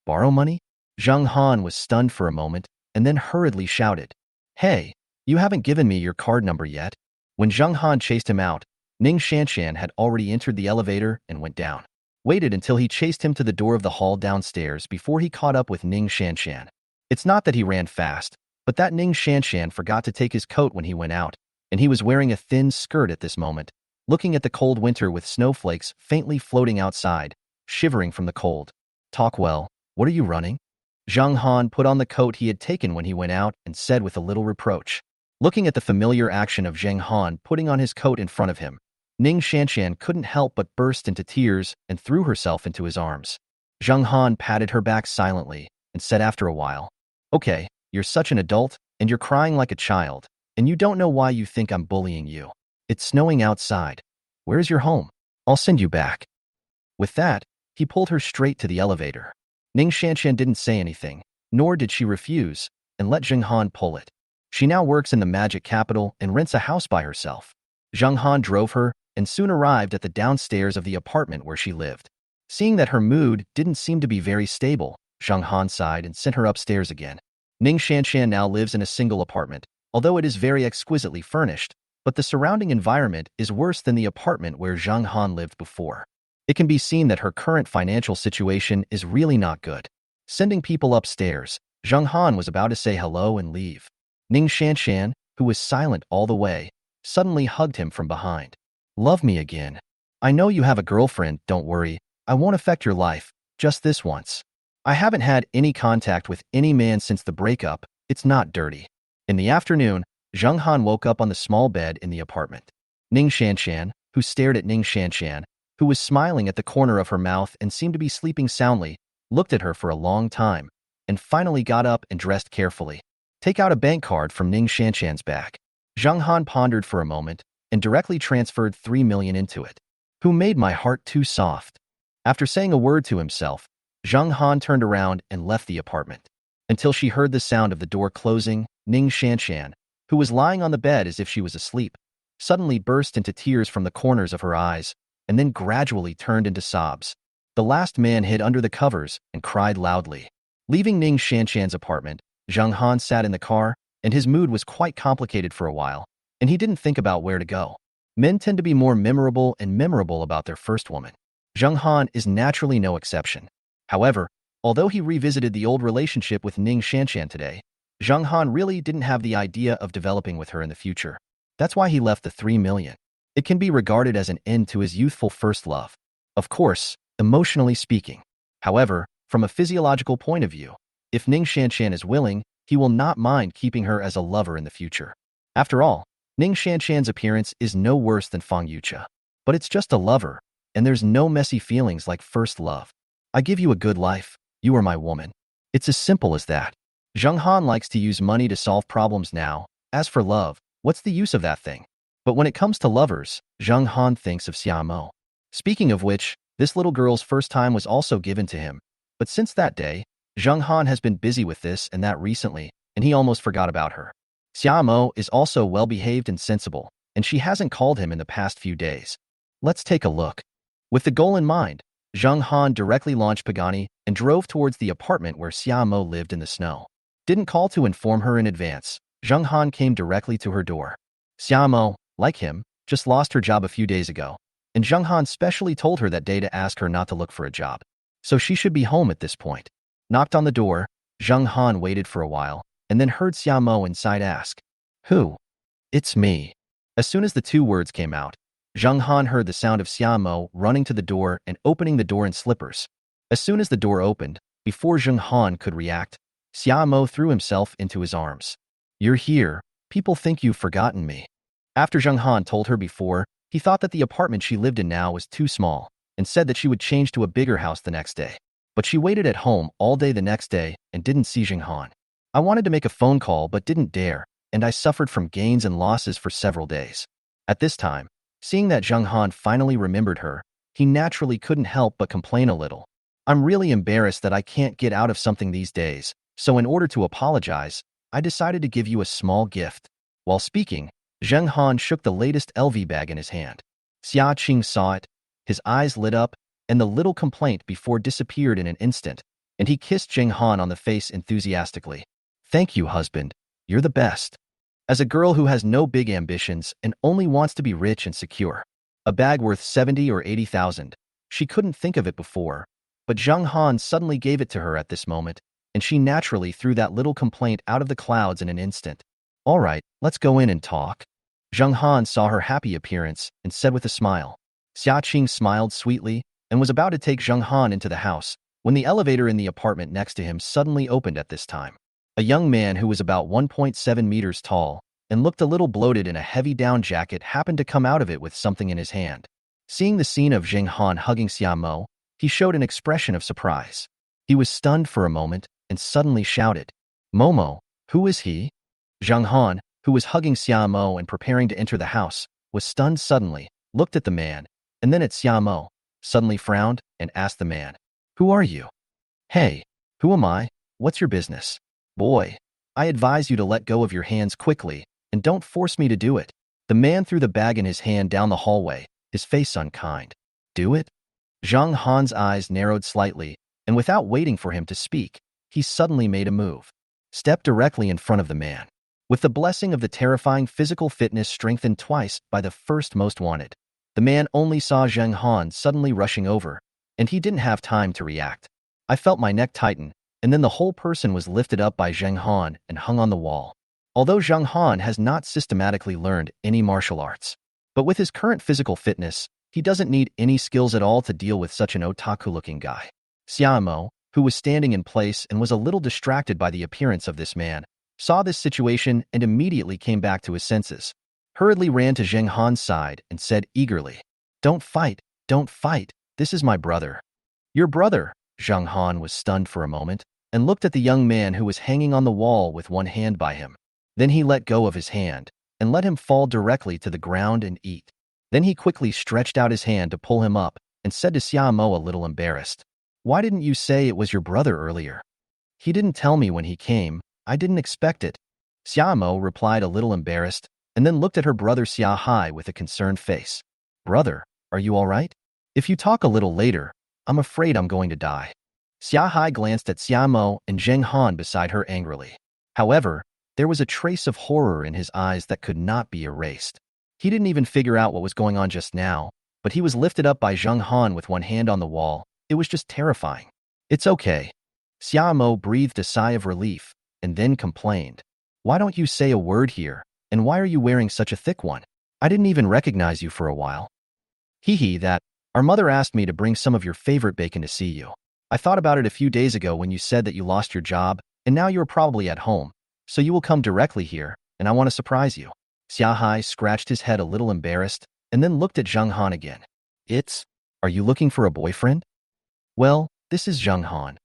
Borrow money? Zheng Han was stunned for a moment, and then hurriedly shouted, Hey, you haven't given me your card number yet. When Zheng Han chased him out, Ning Shanshan had already entered the elevator and went down. Waited until he chased him to the door of the hall downstairs before he caught up with Ning Shanshan. It's not that he ran fast, but that Ning Shanshan forgot to take his coat when he went out, and he was wearing a thin skirt at this moment, looking at the cold winter with snowflakes faintly floating outside, shivering from the cold. Talk well, what are you running? Zheng Han put on the coat he had taken when he went out and said with a little reproach. Looking at the familiar action of Zheng Han putting on his coat in front of him, Ning Shanshan couldn't help but burst into tears and threw herself into his arms. Zheng Han patted her back silently and said after a while, Okay, you're such an adult, and you're crying like a child, and you don't know why you think I'm bullying you. It's snowing outside. Where's your home? I'll send you back. With that, he pulled her straight to the elevator. Ning Shanshan didn't say anything, nor did she refuse, and let Zheng Han pull it. She now works in the magic capital and rents a house by herself. Zheng Han drove her and soon arrived at the downstairs of the apartment where she lived. Seeing that her mood didn't seem to be very stable, Zheng Han sighed and sent her upstairs again. Ning Shanshan now lives in a single apartment, although it is very exquisitely furnished, but the surrounding environment is worse than the apartment where Zheng Han lived before. It can be seen that her current financial situation is really not good. Sending people upstairs, Zheng Han was about to say hello and leave. Ning Shanshan, who was silent all the way, suddenly hugged him from behind. Love me again. I know you have a girlfriend, don't worry. I won't affect your life, just this once. I haven't had any contact with any man since the breakup. It's not dirty. In the afternoon, Zheng Han woke up on the small bed in the apartment. Ning Shanshan, who stared at Ning Shanshan, who was smiling at the corner of her mouth and seemed to be sleeping soundly, looked at her for a long time, and finally got up and dressed carefully. Take out a bank card from Ning Shanshan's back. Zheng Han pondered for a moment and directly transferred 3 million into it. Who made my heart too soft? After saying a word to himself, Zheng Han turned around and left the apartment. Until she heard the sound of the door closing, Ning Shanshan, who was lying on the bed as if she was asleep, suddenly burst into tears from the corners of her eyes, and then gradually turned into sobs. The last man hid under the covers and cried loudly. Leaving Ning Shanshan's apartment, Zheng Han sat in the car, and his mood was quite complicated for a while, and he didn't think about where to go. Men tend to be more memorable about their first woman. Zheng Han is naturally no exception. However, although he revisited the old relationship with Ning Shanshan today, Zheng Han really didn't have the idea of developing with her in the future. That's why he left the 3 million. It can be regarded as an end to his youthful first love. Of course, emotionally speaking. However, from a physiological point of view, if Ning Shanshan is willing, he will not mind keeping her as a lover in the future. After all, Ning Shanshan's appearance is no worse than Fong Yucha. But it's just a lover, and there's no messy feelings like first love. I give you a good life, you are my woman. It's as simple as that. Zheng Han likes to use money to solve problems now. As for love, what's the use of that thing? But when it comes to lovers, Zheng Han thinks of Xiamo. Speaking of which, this little girl's first time was also given to him. But since that day, Zheng Han has been busy with this and that recently, and he almost forgot about her. Xiamo is also well-behaved and sensible, and she hasn't called him in the past few days. Let's take a look. With the goal in mind, Zheng Han directly launched Pagani and drove towards the apartment where Xiamo lived in the snow. Didn't call to inform her in advance. Zheng Han came directly to her door. Xiamo, like him, just lost her job a few days ago, and Zheng Han specially told her that day to ask her not to look for a job. So she should be home at this point. Knocked on the door, Zheng Han waited for a while, and then heard Xiamo inside ask, "Who?" "It's me." As soon as the two words came out, Zheng Han heard the sound of Xiamo running to the door and opening the door in slippers. As soon as the door opened, before Zheng Han could react, Xiamo threw himself into his arms. "You're here. People think you've forgotten me." After Zheng Han told her before, he thought that the apartment she lived in now was too small, and said that she would change to a bigger house the next day. But she waited at home all day the next day and didn't see Zheng Han. "I wanted to make a phone call but didn't dare, and I suffered from gains and losses for several days." At this time, seeing that Zheng Han finally remembered her, he naturally couldn't help but complain a little. "I'm really embarrassed that I can't get out of something these days, so in order to apologize, I decided to give you a small gift." While speaking, Zheng Han shook the latest LV bag in his hand. Xia Qing saw it, his eyes lit up, and the little complaint before disappeared in an instant, and he kissed Zheng Han on the face enthusiastically. "Thank you, husband. You're the best." As a girl who has no big ambitions and only wants to be rich and secure, a bag worth 70 or 80,000, she couldn't think of it before, but Zheng Han suddenly gave it to her at this moment, and she naturally threw that little complaint out of the clouds in an instant. "All right, let's go in and talk." Zheng Han saw her happy appearance and said with a smile. Xia Qing smiled sweetly and was about to take Zheng Han into the house when the elevator in the apartment next to him suddenly opened at this time. A young man who was about 1.7 meters tall and looked a little bloated in a heavy down jacket happened to come out of it with something in his hand. Seeing the scene of Zheng Han hugging Xiamo, he showed an expression of surprise. He was stunned for a moment and suddenly shouted, "Momo, who is he?" Zheng Han, who was hugging Xiamo and preparing to enter the house, was stunned suddenly, looked at the man, and then at Xiamo, suddenly frowned, and asked the man, "Who are you?" "Hey, who am I? What's your business?" "Boy, I advise you to let go of your hands quickly, and don't force me to do it." The man threw the bag in his hand down the hallway, his face unkind. "Do it?" Zheng Han's eyes narrowed slightly, and without waiting for him to speak, he suddenly made a move. Stepped directly in front of the man. With the blessing of the terrifying physical fitness strengthened twice by the first most wanted, the man only saw Zheng Han suddenly rushing over, and he didn't have time to react. I felt my neck tighten, and then the whole person was lifted up by Zheng Han and hung on the wall. Although Zheng Han has not systematically learned any martial arts, but with his current physical fitness, he doesn't need any skills at all to deal with such an otaku-looking guy. Xiamo, who was standing in place and was a little distracted by the appearance of this man, saw this situation and immediately came back to his senses. Hurriedly ran to Zheng Han's side and said eagerly, don't fight, this is my brother." "Your brother?" Zheng Han was stunned for a moment and looked at the young man who was hanging on the wall with one hand by him. Then he let go of his hand and let him fall directly to the ground and eat. Then he quickly stretched out his hand to pull him up and said to Xiamo a little embarrassed, Why didn't you say it was your brother earlier? He didn't tell me when he came. I didn't expect it. Xiaomo replied a little embarrassed, and then looked at her brother Xia Hai with a concerned face. Brother, are you all right? If you talk a little later, I'm afraid I'm going to die. Xia Hai glanced at Xiaomo and Zheng Han beside her angrily. However, there was a trace of horror in his eyes that could not be erased. He didn't even figure out what was going on just now, but he was lifted up by Zheng Han with one hand on the wall. It was just terrifying. It's okay. Xiaomo breathed a sigh of relief and then complained. Why don't you say a word here? And why are you wearing such a thick one? I didn't even recognize you for a while. Hee that. Our mother asked me to bring some of your favorite bacon to see you. I thought about it a few days ago when you said that you lost your job, and now you are probably at home, so you will come directly here, and I want to surprise you. Xia Hai scratched his head a little embarrassed, and then looked at Zheng Han again. Are you looking for a boyfriend? Well, this is Zheng Han.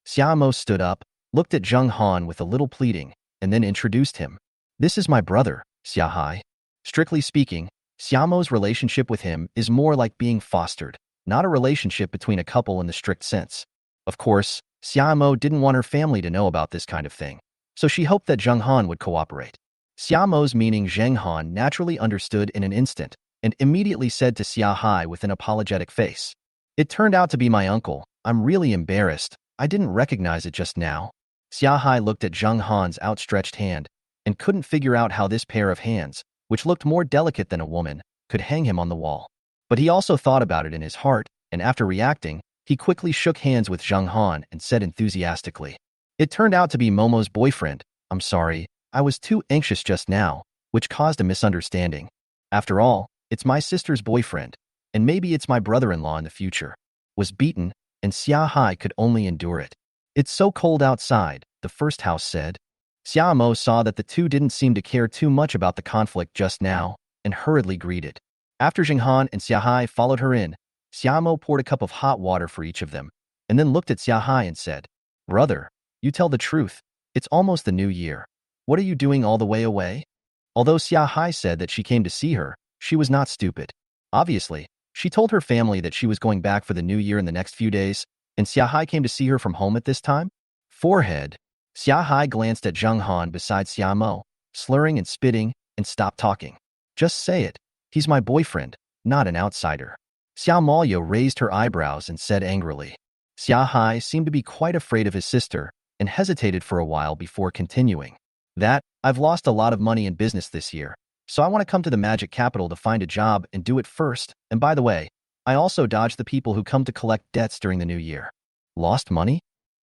Xiaomo stood up, looked at Zheng Han with a little pleading, and then introduced him. This is my brother, Xia Hai. Strictly speaking, Xiaomo's relationship with him is more like being fostered, not a relationship between a couple in the strict sense. Of course, Xiaomo didn't want her family to know about this kind of thing, so she hoped that Zheng Han would cooperate. Xiaomo's meaning Zheng Han naturally understood in an instant, and immediately said to Xia Hai with an apologetic face. It turned out to be my uncle. I'm really embarrassed. I didn't recognize it just now. Xia Hai looked at Zheng Han's outstretched hand and couldn't figure out how this pair of hands, which looked more delicate than a woman, could hang him on the wall. But he also thought about it in his heart, and after reacting, he quickly shook hands with Zheng Han and said enthusiastically, It turned out to be Momo's boyfriend. I'm sorry, I was too anxious just now, which caused a misunderstanding. After all, it's my sister's boyfriend, and maybe it's my brother-in-law in the future. Was beaten, and Xia Hai could only endure it. It's so cold outside, the first house said. Xiaomo saw that the two didn't seem to care too much about the conflict just now, and hurriedly greeted. After Zheng Han and Xia Hai followed her in, Xiaomo poured a cup of hot water for each of them, and then looked at Xia Hai and said, Brother, you tell the truth. It's almost the new year. What are you doing all the way away? Although Xia Hai said that she came to see her, she was not stupid. Obviously, she told her family that she was going back for the new year in the next few days, and Xia Hai came to see her from home at this time? Forehead. Xia Hai glanced at Zheng Han beside Xiaomo, slurring and spitting, and stopped talking. Just say it. He's my boyfriend, not an outsider. Xiaomo raised her eyebrows and said angrily. Xia Hai seemed to be quite afraid of his sister, and hesitated for a while before continuing. I've lost a lot of money in business this year, so I want to come to the magic capital to find a job and do it first, and by the way, I also dodge the people who come to collect debts during the new year. Lost money?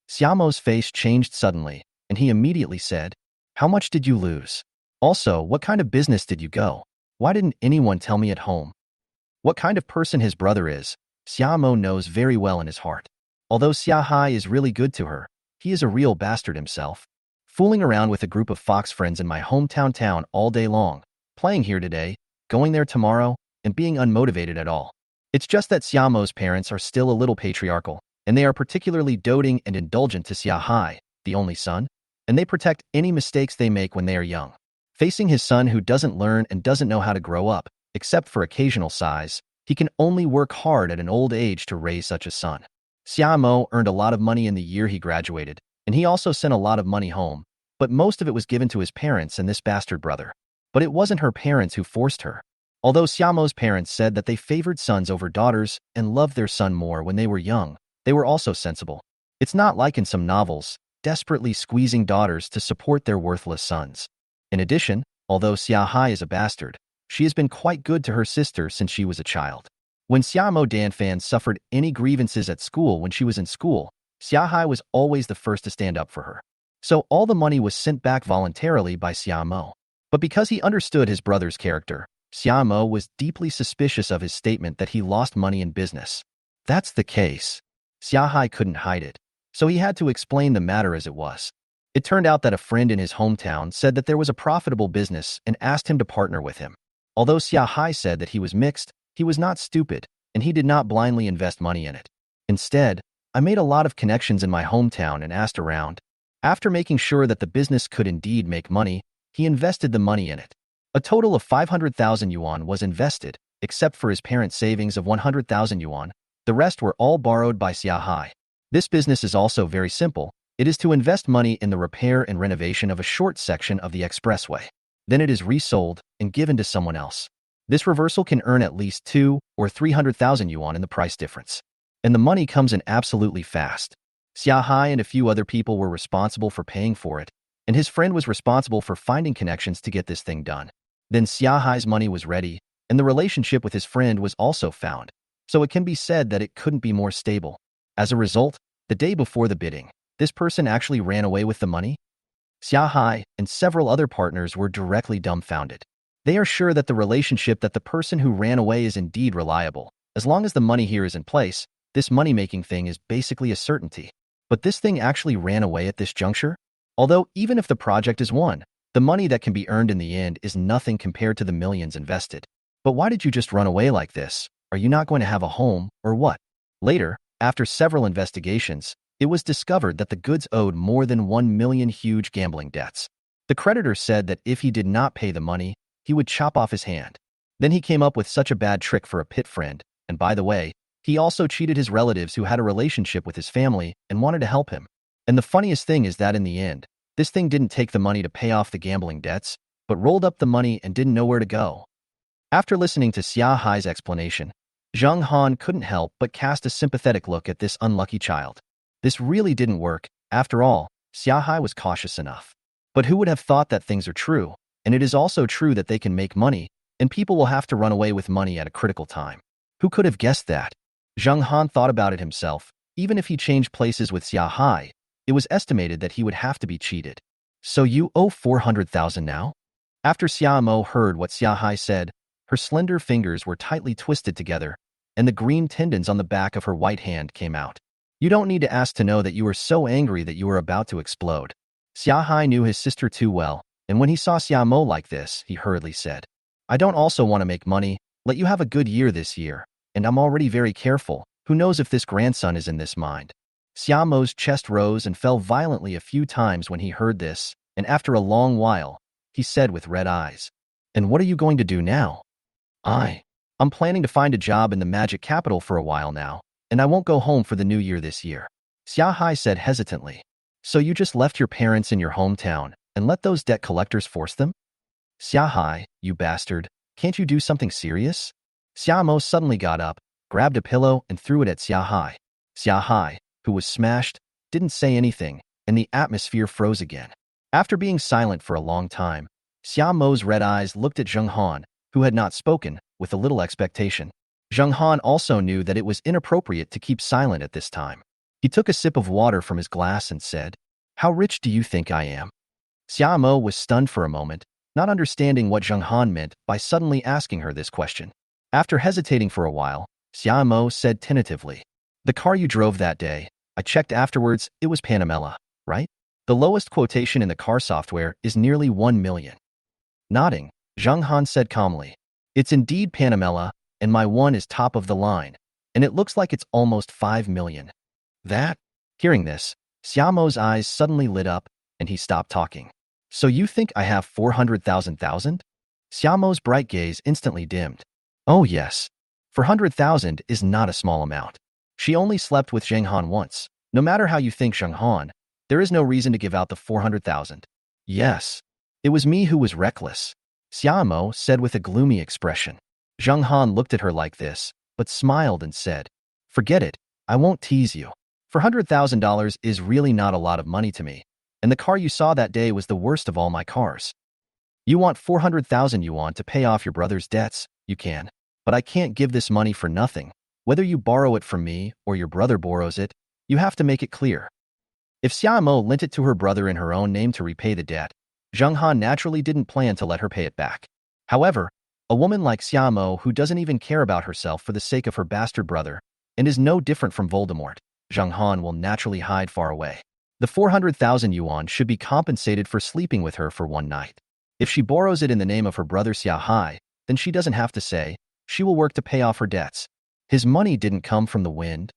Xiaomo's face changed suddenly, and he immediately said, How much did you lose? Also, what kind of business did you go? Why didn't anyone tell me at home? What kind of person his brother is, Xiaomo knows very well in his heart. Although Xia Hai is really good to her, he is a real bastard himself. Fooling around with a group of fox friends in my hometown town all day long, playing here today, going there tomorrow, and being unmotivated at all. It's just that Xiaomo's parents are still a little patriarchal, and they are particularly doting and indulgent to Xia Hai, the only son, and they protect any mistakes they make when they are young. Facing his son who doesn't learn and doesn't know how to grow up, except for occasional sighs, he can only work hard at an old age to raise such a son. Xiaomo earned a lot of money in the year he graduated, and he also sent a lot of money home, but most of it was given to his parents and this bastard brother. But it wasn't her parents who forced her. Although Xiaomo's parents said that they favored sons over daughters and loved their son more when they were young, they were also sensible. It's not like in some novels, desperately squeezing daughters to support their worthless sons. In addition, although Xia Hai is a bastard, she has been quite good to her sister since she was a child. When Xiaomo Danfan suffered any grievances at school when she was in school, Xia Hai was always the first to stand up for her. So all the money was sent back voluntarily by Xiaomo. But because he understood his brother's character, Xiaomo was deeply suspicious of his statement that he lost money in business. That's the case. Xia Hai couldn't hide it, so he had to explain the matter as it was. It turned out that a friend in his hometown said that there was a profitable business and asked him to partner with him. Although Xia Hai said that he was mixed, he was not stupid, and he did not blindly invest money in it. Instead, I made a lot of connections in my hometown and asked around. After making sure that the business could indeed make money, he invested the money in it. A total of 500,000 yuan was invested, except for his parents' savings of 100,000 yuan. The rest were all borrowed by Xia Hai. This business is also very simple. It is to invest money in the repair and renovation of a short section of the expressway. Then it is resold and given to someone else. This reversal can earn at least 2 or 300,000 yuan in the price difference. And the money comes in absolutely fast. Xia Hai and a few other people were responsible for paying for it, and his friend was responsible for finding connections to get this thing done. Then Xia Hai's money was ready, and the relationship with his friend was also found, so it can be said that it couldn't be more stable. As a result, the day before the bidding, this person actually ran away with the money? Xia Hai and several other partners were directly dumbfounded. They are sure that the relationship that the person who ran away is indeed reliable. As long as the money here is in place, this money-making thing is basically a certainty. But this thing actually ran away at this juncture? Although, even if the project is won, the money that can be earned in the end is nothing compared to the millions invested. But why did you just run away like this? Are you not going to have a home, or what? Later, after several investigations, it was discovered that the goods owed more than 1 million huge gambling debts. The creditor said that if he did not pay the money, he would chop off his hand. Then he came up with such a bad trick for a pit friend, and by the way, he also cheated his relatives who had a relationship with his family and wanted to help him. And the funniest thing is that in the end, this thing didn't take the money to pay off the gambling debts, but rolled up the money and didn't know where to go. After listening to Xia Hai's explanation, Zheng Han couldn't help but cast a sympathetic look at this unlucky child. This really didn't work. After all, Xia Hai was cautious enough. But who would have thought that things are true? And it is also true that they can make money, and people will have to run away with money at a critical time. Who could have guessed that? Zheng Han thought about it himself. Even if he changed places with Xia Hai, it was estimated that he would have to be cheated. So you owe 400,000 now? After Xia Mo heard what Xia Hai said, her slender fingers were tightly twisted together, and the green tendons on the back of her white hand came out. You don't need to ask to know that you were so angry that you were about to explode. Xia Hai knew his sister too well, and when he saw Xia Mo like this, he hurriedly said, I don't also want to make money. Let you have a good year this year, and I'm already very careful. Who knows if this grandson is in this mind? Xia Mo's chest rose and fell violently a few times when he heard this, and after a long while, he said with red eyes, And what are you going to do now? I'm planning to find a job in the magic capital for a while now, and I won't go home for the new year this year. Xia Hai said hesitantly. So you just left your parents in your hometown and let those debt collectors force them? Xia Hai, you bastard, can't you do something serious? Xia Mo suddenly got up, grabbed a pillow and threw it at Xia Hai. Xia Hai, who was smashed, didn't say anything, and the atmosphere froze again. After being silent for a long time, Xia Mo's red eyes looked at Zheng Han, who had not spoken, with a little expectation. Zheng Han also knew that it was inappropriate to keep silent at this time. He took a sip of water from his glass and said, How rich do you think I am? Xia Mo was stunned for a moment, not understanding what Zheng Han meant by suddenly asking her this question. After hesitating for a while, Xia Mo said tentatively, The car you drove that day, I checked afterwards, it was Panamera, right? The lowest quotation in the car software is nearly 1 million. Nodding, Zheng Han said calmly, It's indeed Panamera, and my one is top of the line, and it looks like it's almost 5 million. That? Hearing this, Xia Mo's eyes suddenly lit up, and he stopped talking. So you think I have 400,000? Xia Mo's bright gaze instantly dimmed. Oh yes. 400,000 is not a small amount. She only slept with Zheng Han once. No matter how you think Zheng Han, there is no reason to give out the 400,000. Yes. It was me who was reckless. Xia Mo said with a gloomy expression. Zheng Han looked at her like this, but smiled and said, Forget it, I won't tease you. $400,000 is really not a lot of money to me, and the car you saw that day was the worst of all my cars. You want 400,000 yuan to pay off your brother's debts, you can, but I can't give this money for nothing. Whether you borrow it from me or your brother borrows it, you have to make it clear. If Xia Mo lent it to her brother in her own name to repay the debt, Zheng Han naturally didn't plan to let her pay it back. However, a woman like Xia Mo who doesn't even care about herself for the sake of her bastard brother, and is no different from Voldemort, Zheng Han will naturally hide far away. The 400,000 yuan should be compensated for sleeping with her for one night. If she borrows it in the name of her brother Xia Hai, then she doesn't have to say, she will work to pay off her debts. His money didn't come from the wind.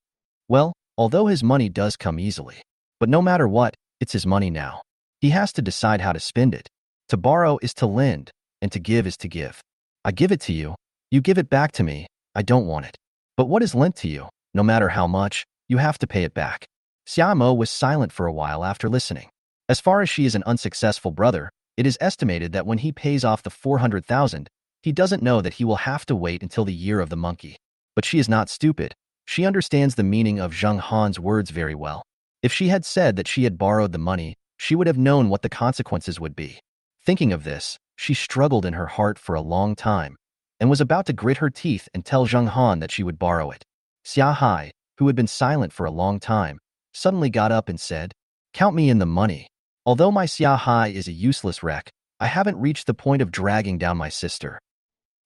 Well, although his money does come easily. But no matter what, it's his money now. He has to decide how to spend it. To borrow is to lend, and to give is to give. I give it to you, you give it back to me, I don't want it. But what is lent to you, no matter how much, you have to pay it back. Xiamo was silent for a while after listening. As far as she is an unsuccessful brother, it is estimated that when he pays off the 400,000, he doesn't know that he will have to wait until the year of the monkey. But she is not stupid. She understands the meaning of Zheng Han's words very well. If she had said that she had borrowed the money, she would have known what the consequences would be. Thinking of this, she struggled in her heart for a long time and was about to grit her teeth and tell Zheng Han that she would borrow it. Xia Hai, who had been silent for a long time, suddenly got up and said, "Count me in the money. Although my Xia Hai is a useless wreck, I haven't reached the point of dragging down my sister.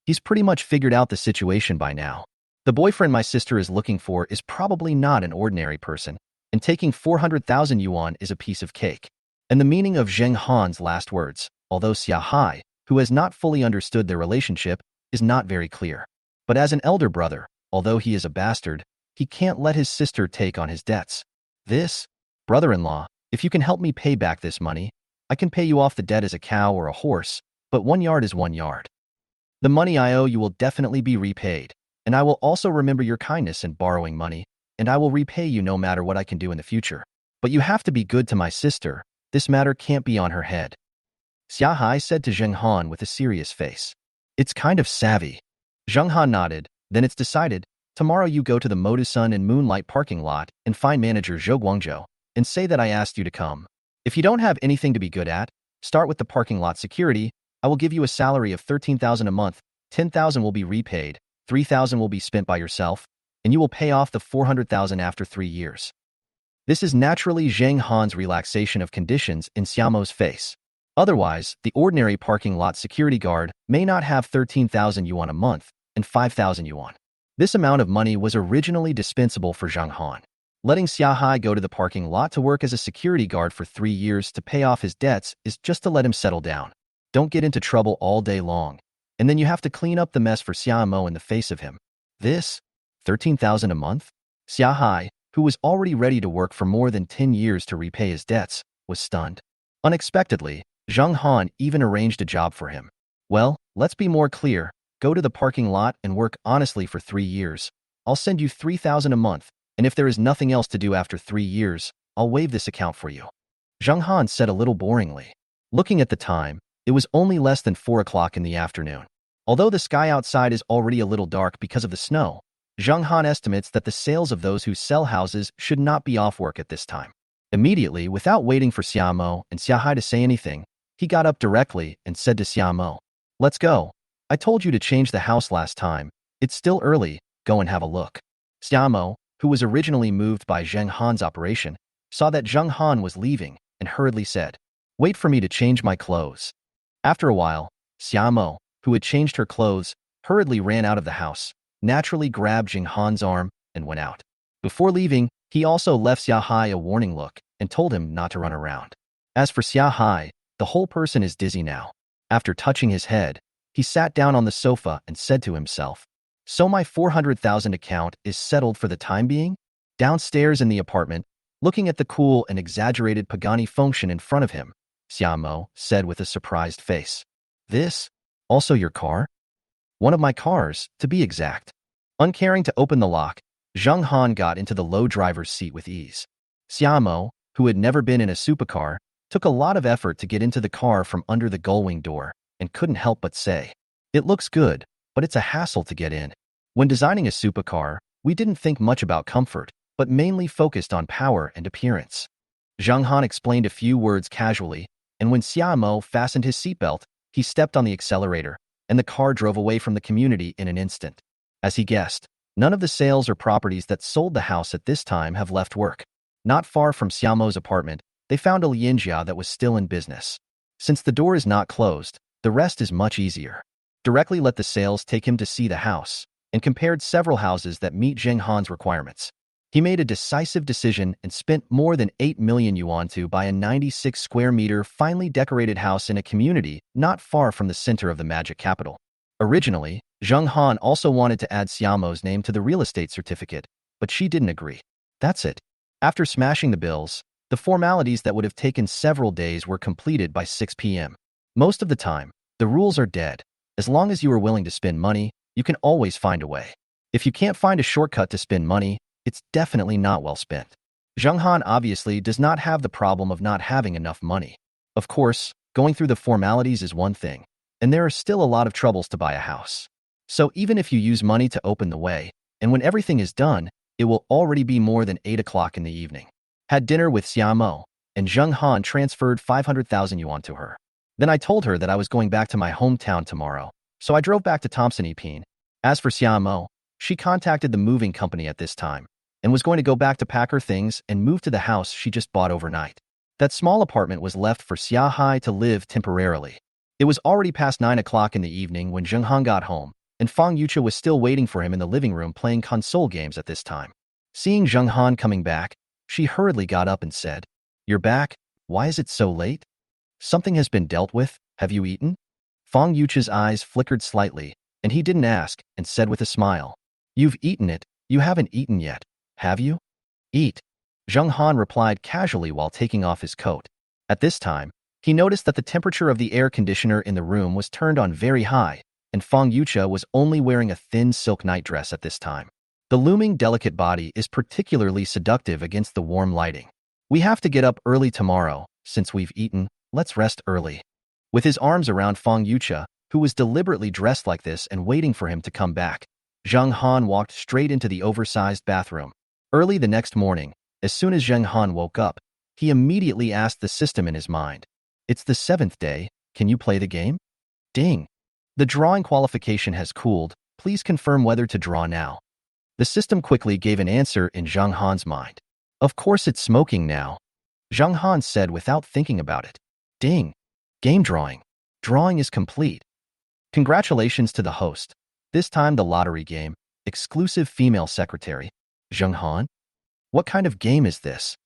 He's pretty much figured out the situation by now. The boyfriend my sister is looking for is probably not an ordinary person, and taking 400,000 yuan is a piece of cake." And the meaning of Zheng Han's last words, although Xia Hai, who has not fully understood their relationship, is not very clear. But as an elder brother, although he is a bastard, he can't let his sister take on his debts. "This, brother-in-law, if you can help me pay back this money, I can pay you off the debt as a cow or a horse, but 1 yard is 1 yard. The money I owe you will definitely be repaid, and I will also remember your kindness in borrowing money, and I will repay you no matter what I can do in the future. But you have to be good to my sister. This matter can't be on her head." Xia Hai said to Zheng Han with a serious face. "It's kind of savvy." Zheng Han nodded. "Then it's decided. Tomorrow you go to the Modusun and Moonlight parking lot and find manager Zhou Guangzhou and say that I asked you to come. If you don't have anything to be good at, start with the parking lot security. I will give you a salary of 13,000 a month. 10,000 will be repaid, 3,000 will be spent by yourself, and you will pay off the 400,000 after 3 years." This is naturally Zheng Han's relaxation of conditions in Xiaomo's face. Otherwise, the ordinary parking lot security guard may not have 13,000 yuan a month and 5,000 yuan. This amount of money was originally dispensable for Zheng Han. Letting Xia Hai go to the parking lot to work as a security guard for 3 years to pay off his debts is just to let him settle down. Don't get into trouble all day long, and then you have to clean up the mess for Xiamo in the face of him. This? 13,000 a month? Xia Hai, who was already ready to work for more than 10 years to repay his debts, was stunned. Unexpectedly, Zheng Han even arranged a job for him. "Well, let's be more clear. Go to the parking lot and work honestly for 3 years. I'll send you 3,000 a month, and if there is nothing else to do after 3 years, I'll waive this account for you." Zheng Han said a little boringly. Looking at the time, it was only less than 4 o'clock in the afternoon. Although the sky outside is already a little dark because of the snow, Zheng Han estimates that the sales of those who sell houses should not be off work at this time. Immediately, without waiting for Xiamo and Xia Hai to say anything, he got up directly and said to Xiamo, "Let's go. I told you to change the house last time. It's still early. Go and have a look." Xiamo, who was originally moved by Zheng Han's operation, saw that Zheng Han was leaving and hurriedly said, "Wait for me to change my clothes." After a while, Xiamo, who had changed her clothes, hurriedly ran out of the house, naturally grabbed Zheng Han's arm, and went out. Before leaving, he also left Xia Hai a warning look and told him not to run around. As for Xia Hai, the whole person is dizzy now. After touching his head, he sat down on the sofa and said to himself, "So my 400,000 account is settled for the time being?" Downstairs in the apartment, looking at the cool and exaggerated Pagani function in front of him, Xiamo said with a surprised face, "This? Also your car?" "One of my cars, to be exact." Uncaring to open the lock, Zheng Han got into the low driver's seat with ease. Xiamo, who had never been in a supercar, took a lot of effort to get into the car from under the gullwing door and couldn't help but say, "It looks good, but it's a hassle to get in." When designing a supercar, we didn't think much about comfort, but mainly focused on power and appearance. Zheng Han explained a few words casually, and when Xiamo fastened his seatbelt, he stepped on the accelerator, and the car drove away from the community in an instant. As he guessed, none of the sales or properties that sold the house at this time have left work. Not far from Xiaomo's apartment, they found a lianjia that was still in business. Since the door is not closed, the rest is much easier. Directly let the sales take him to see the house, and compared several houses that meet Zheng Han's requirements. He made a decisive decision and spent more than 8 million yuan to buy a 96 square meter finely decorated house in a community not far from the center of the magic capital. Originally, Zheng Han also wanted to add Xiaomo's name to the real estate certificate, but she didn't agree. That's it. After smashing the bills, the formalities that would have taken several days were completed by 6 p.m. Most of the time, the rules are dead. As long as you are willing to spend money, you can always find a way. If you can't find a shortcut to spend money, it's definitely not well spent. Zheng Han obviously does not have the problem of not having enough money. Of course, going through the formalities is one thing, and there are still a lot of troubles to buy a house. So even if you use money to open the way, and when everything is done, it will already be more than 8 o'clock in the evening. Had dinner with Xiamo, and Zheng Han transferred 500,000 yuan to her. Then I told her that I was going back to my hometown tomorrow, so I drove back to Thompson Epine. As for Xiamo, she contacted the moving company at this time, and was going to go back to pack her things and move to the house she just bought overnight. That small apartment was left for Xia Hai to live temporarily. It was already past 9 o'clock in the evening when Zheng Han got home, and Fong Yucha was still waiting for him in the living room playing console games at this time. Seeing Zheng Han coming back, she hurriedly got up and said, "You're back? Why is it so late? Something has been dealt with, have you eaten?" Fong Yucha's eyes flickered slightly, and he didn't ask, and said with a smile, "You've eaten it, you haven't eaten yet, have you?" "Eat." Zheng Han replied casually while taking off his coat. At this time, he noticed that the temperature of the air conditioner in the room was turned on very high, and Fong Yucha was only wearing a thin silk nightdress at this time. The looming delicate body is particularly seductive against the warm lighting. "We have to get up early tomorrow. Since we've eaten, let's rest early." With his arms around Fong Yucha, who was deliberately dressed like this and waiting for him to come back, Zheng Han walked straight into the oversized bathroom. Early the next morning, as soon as Zheng Han woke up, he immediately asked the system in his mind, "It's the 7th day, can you play the game?" Ding! The drawing qualification has cooled, please confirm whether to draw now. The system quickly gave an answer in Zheng Han's mind. "Of course it's smoking now," Zheng Han said without thinking about it. Ding! Game drawing. Drawing is complete. Congratulations to the host. This time the lottery game, exclusive female secretary. Zheng Han? What kind of game is this?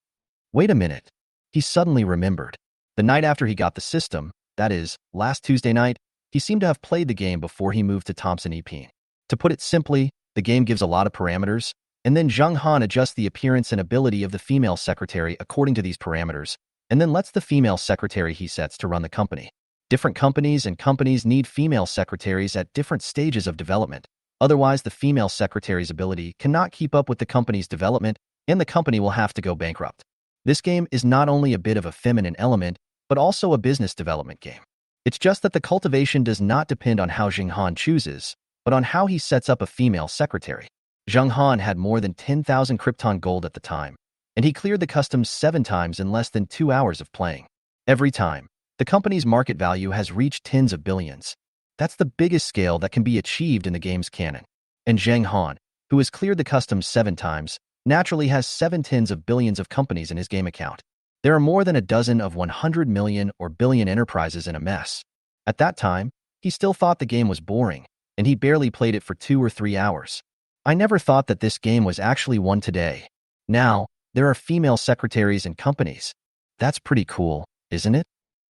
Wait a minute. He suddenly remembered. The night after he got the system, that is, last Tuesday night, he seemed to have played the game before he moved to Thompson Epine. To put it simply, the game gives a lot of parameters, and then Zheng Han adjusts the appearance and ability of the female secretary according to these parameters, and then lets the female secretary he sets to run the company. Different companies and companies need female secretaries at different stages of development. Otherwise, the female secretary's ability cannot keep up with the company's development, and the company will have to go bankrupt. This game is not only a bit of a feminine element, but also a business development game. It's just that the cultivation does not depend on how Zheng Han chooses, but on how he sets up a female secretary. Zheng Han had more than 10,000 Krypton gold at the time, and he cleared the customs 7 times in less than 2 hours of playing. Every time, the company's market value has reached tens of billions. That's the biggest scale that can be achieved in the game's canon. And Zheng Han, who has cleared the customs 7 times, naturally has 7 tens of billions of companies in his game account. There are more than a dozen of 100 million or billion enterprises in a mess. At that time, he still thought the game was boring, and he barely played it for 2 or 3 hours. I never thought that this game was actually won today. Now, there are female secretaries and companies. That's pretty cool, isn't it?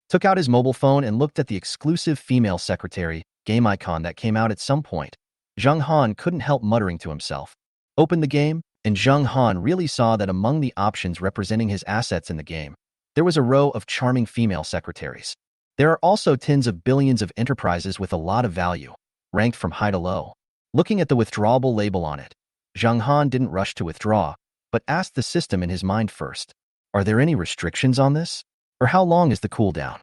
Took out his mobile phone and looked at the exclusive female secretary game icon that came out at some point. Zheng Han couldn't help muttering to himself. Opened the game, and Zheng Han really saw that among the options representing his assets in the game, there was a row of charming female secretaries. There are also tens of billions of enterprises with a lot of value, ranked from high to low. Looking at the withdrawable label on it, Zheng Han didn't rush to withdraw, but asked the system in his mind first, "Are there any restrictions on this? Or how long is the cooldown?"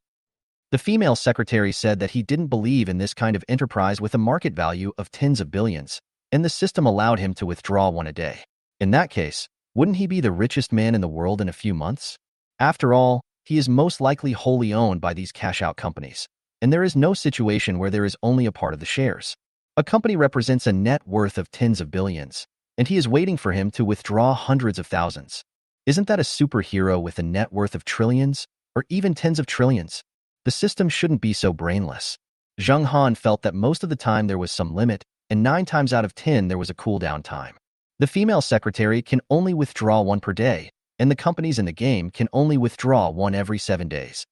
The female secretary said that he didn't believe in this kind of enterprise with a market value of tens of billions, and the system allowed him to withdraw 1 a day. In that case, wouldn't he be the richest man in the world in a few months? After all, he is most likely wholly owned by these cash-out companies, and there is no situation where there is only a part of the shares. A company represents a net worth of tens of billions, and he is waiting for him to withdraw hundreds of thousands. Isn't that a superhero with a net worth of trillions, or even tens of trillions? The system shouldn't be so brainless. Zheng Han felt that most of the time there was some limit, and 9 times out of 10 there was a cooldown time. The female secretary can only withdraw 1 per day, and the companies in the game can only withdraw 1 every 7 days.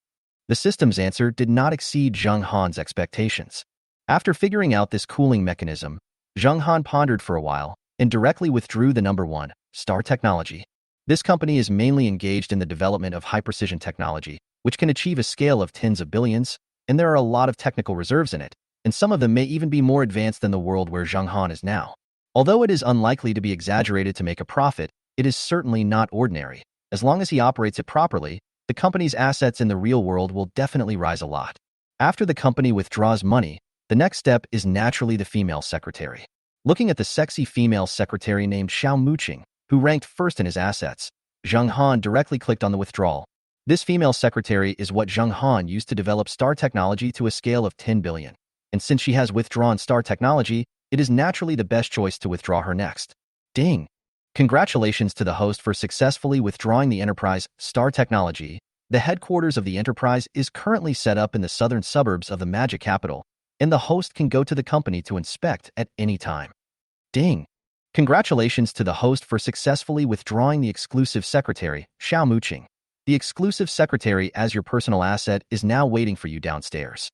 The system's answer did not exceed Zheng Han's expectations. After figuring out this cooling mechanism, Zheng Han pondered for a while and directly withdrew the number 1, Star Technology. This company is mainly engaged in the development of high-precision technology, which can achieve a scale of tens of billions, and there are a lot of technical reserves in it, and some of them may even be more advanced than the world where Zheng Han is now. Although it is unlikely to be exaggerated to make a profit, it is certainly not ordinary. As long as he operates it properly, the company's assets in the real world will definitely rise a lot. After the company withdraws money, the next step is naturally the female secretary. Looking at the sexy female secretary named Xiao Muqing, who ranked first in his assets, Zheng Han directly clicked on the withdrawal. This female secretary is what Zheng Han used to develop star technology to a scale of 10 billion. And since she has withdrawn star technology, it is naturally the best choice to withdraw her next. Ding! Congratulations to the host for successfully withdrawing the Enterprise star technology. The headquarters of the Enterprise is currently set up in the southern suburbs of the Magic Capital, and the host can go to the company to inspect at any time. Ding! Congratulations to the host for successfully withdrawing the exclusive secretary, Xiao Muqing. The exclusive secretary as your personal asset is now waiting for you downstairs.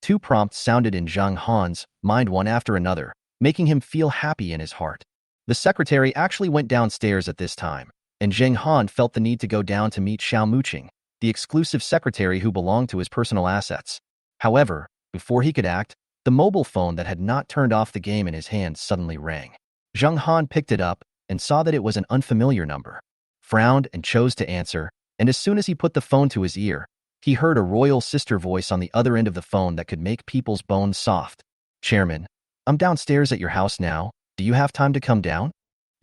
Two prompts sounded in Zheng Han's mind one after another, making him feel happy in his heart. The secretary actually went downstairs at this time, and Zheng Han felt the need to go down to meet Xiao Muqing, the exclusive secretary who belonged to his personal assets. However, before he could act, the mobile phone that had not turned off the game in his hand suddenly rang. Zheng Han picked it up and saw that it was an unfamiliar number, frowned and chose to answer, and as soon as he put the phone to his ear, he heard a royal sister voice on the other end of the phone that could make people's bones soft. Chairman, I'm downstairs at your house now. Do you have time to come down?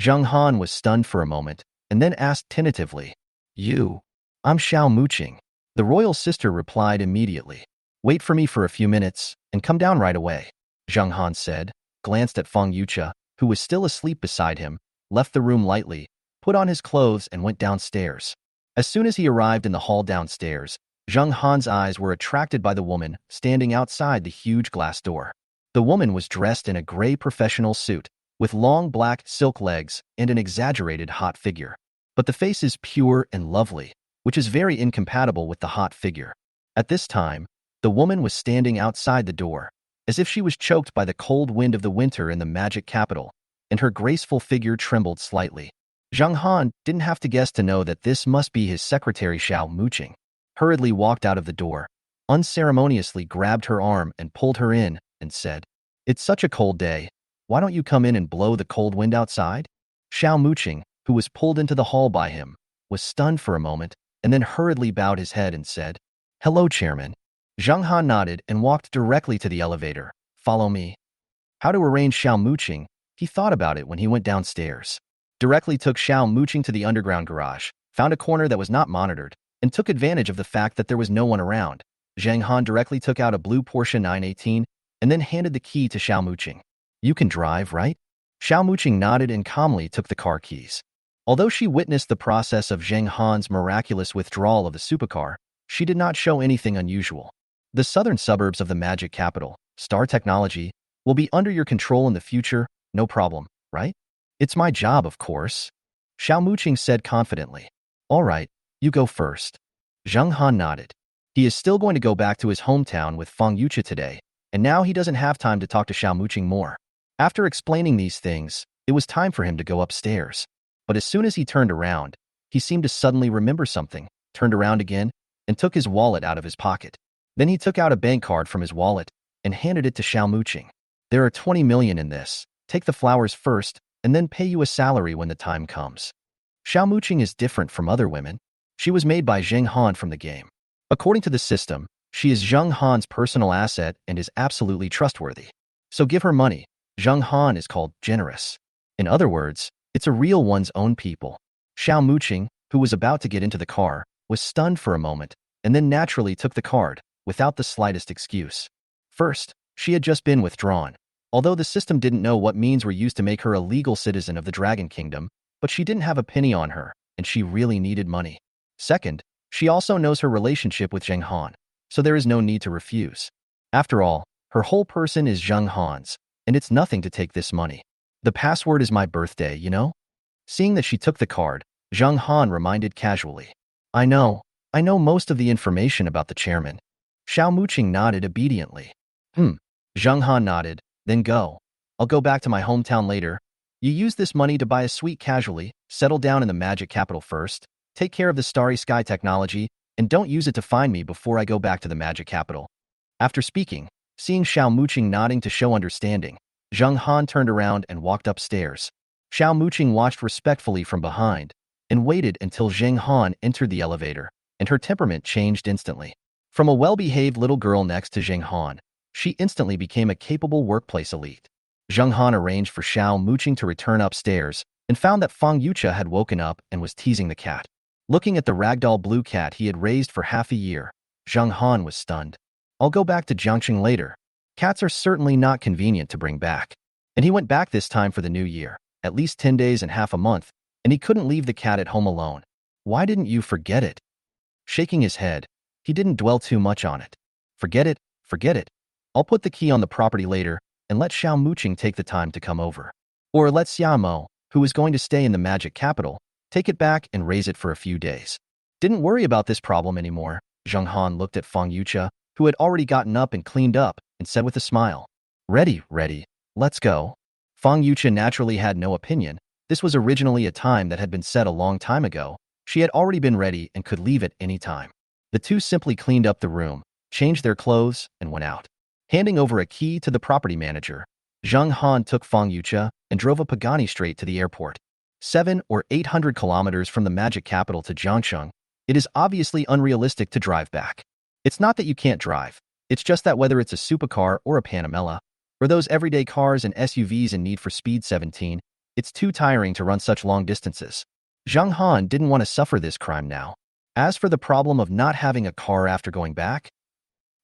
Zheng Han was stunned for a moment and then asked tentatively, I'm Xiao Muqing. The royal sister replied immediately. Wait for me for a few minutes and come down right away, Zheng Han said, glanced at Fong Yucha, who was still asleep beside him, left the room lightly, put on his clothes and went downstairs. As soon as he arrived in the hall downstairs, Zheng Han's eyes were attracted by the woman standing outside the huge glass door. The woman was dressed in a gray professional suit, with long black silk legs and an exaggerated hot figure. But the face is pure and lovely, which is very incompatible with the hot figure. At this time, the woman was standing outside the door, as if she was choked by the cold wind of the winter in the Magic Capital, and her graceful figure trembled slightly. Zheng Han didn't have to guess to know that this must be his secretary Xiao Muqing. Hurriedly walked out of the door, unceremoniously grabbed her arm and pulled her in, and said, "It's such a cold day. Why don't you come in and blow the cold wind outside?" Xiao Muqing, who was pulled into the hall by him, was stunned for a moment and then hurriedly bowed his head and said, "Hello, Chairman." Zheng Han nodded and walked directly to the elevator. "Follow me." How to arrange Xiao Muqing, he thought about it when he went downstairs. Directly took Xiao Muqing to the underground garage, found a corner that was not monitored, and took advantage of the fact that there was no one around. Zheng Han directly took out a blue Porsche 918 and then handed the key to Xiao Muqing. "You can drive, right?" Xiao Muqing nodded and calmly took the car keys. Although she witnessed the process of Zheng Han's miraculous withdrawal of the supercar, she did not show anything unusual. The southern suburbs of the Magic Capital, Star Technology, will be under your control in the future, no problem, right? "It's my job, of course," Xiao Muqing said confidently. "All right, you go first." Zheng Han nodded. He is still going to go back to his hometown with Fong Yucha today, and now he doesn't have time to talk to Xiao Muqing more. After explaining these things, it was time for him to go upstairs. But as soon as he turned around, he seemed to suddenly remember something, turned around again, and took his wallet out of his pocket. Then he took out a bank card from his wallet and handed it to Xiao Muqing. "There are 20 million in this. Take the flowers first, and then pay you a salary when the time comes." Xiao Muqing is different from other women. She was made by Zheng Han from the game. According to the system, she is Zheng Han's personal asset and is absolutely trustworthy. So give her money. Zheng Han is called generous. In other words, it's a real one's own people. Xiao Muqing, who was about to get into the car, was stunned for a moment and then naturally took the card, without the slightest excuse. First, she had just been withdrawn. Although the system didn't know what means were used to make her a legal citizen of the Dragon Kingdom, but she didn't have a penny on her, and she really needed money. Second, she also knows her relationship with Zheng Han, so there is no need to refuse. After all, her whole person is Zheng Han's, and it's nothing to take this money. "The password is my birthday, you know?" Seeing that she took the card, Zheng Han reminded casually. I know most of the information about the chairman." Xiao Muqing nodded obediently. Zheng Han nodded, "Then go. I'll go back to my hometown later. You use this money to buy a suite casually, settle down in the Magic Capital first, take care of the Starry Sky technology, and don't use it to find me before I go back to the Magic Capital." After speaking, seeing Xiao Muqing nodding to show understanding, Zheng Han turned around and walked upstairs. Xiao Muqing watched respectfully from behind, and waited until Zheng Han entered the elevator, and her temperament changed instantly. From a well-behaved little girl next to Zheng Han, she instantly became a capable workplace elite. Zheng Han arranged for Xiao Muqing to return upstairs and found that Fong Yucha had woken up and was teasing the cat. Looking at the ragdoll blue cat he had raised for half a year, Zheng Han was stunned. I'll go back to Jiangqing later. Cats are certainly not convenient to bring back. And he went back this time for the new year, at least 10 days and half a month, and he couldn't leave the cat at home alone. Why didn't you forget it? Shaking his head, he didn't dwell too much on it. Forget it, forget it. I'll put the key on the property later and let Xiao Muqing take the time to come over. Or let Xiamo, who is going to stay in the magic capital, take it back and raise it for a few days. Didn't worry about this problem anymore. Zheng Han looked at Fong Yucha, who had already gotten up and cleaned up, and said with a smile, Ready, ready, let's go. Fong Yucha naturally had no opinion. This was originally a time that had been set a long time ago. She had already been ready and could leave at any time. The two simply cleaned up the room, changed their clothes, and went out. Handing over a key to the property manager, Zheng Han took Fong Yucha and drove a Pagani straight to the airport. 700 or 800 kilometers from the magic capital to Jiangqing, it is obviously unrealistic to drive back. It's not that you can't drive, it's just that whether it's a supercar or a Panamera, or those everyday cars and SUVs in Need for Speed 17, it's too tiring to run such long distances. Zheng Han didn't want to suffer this crime now. As for the problem of not having a car after going back,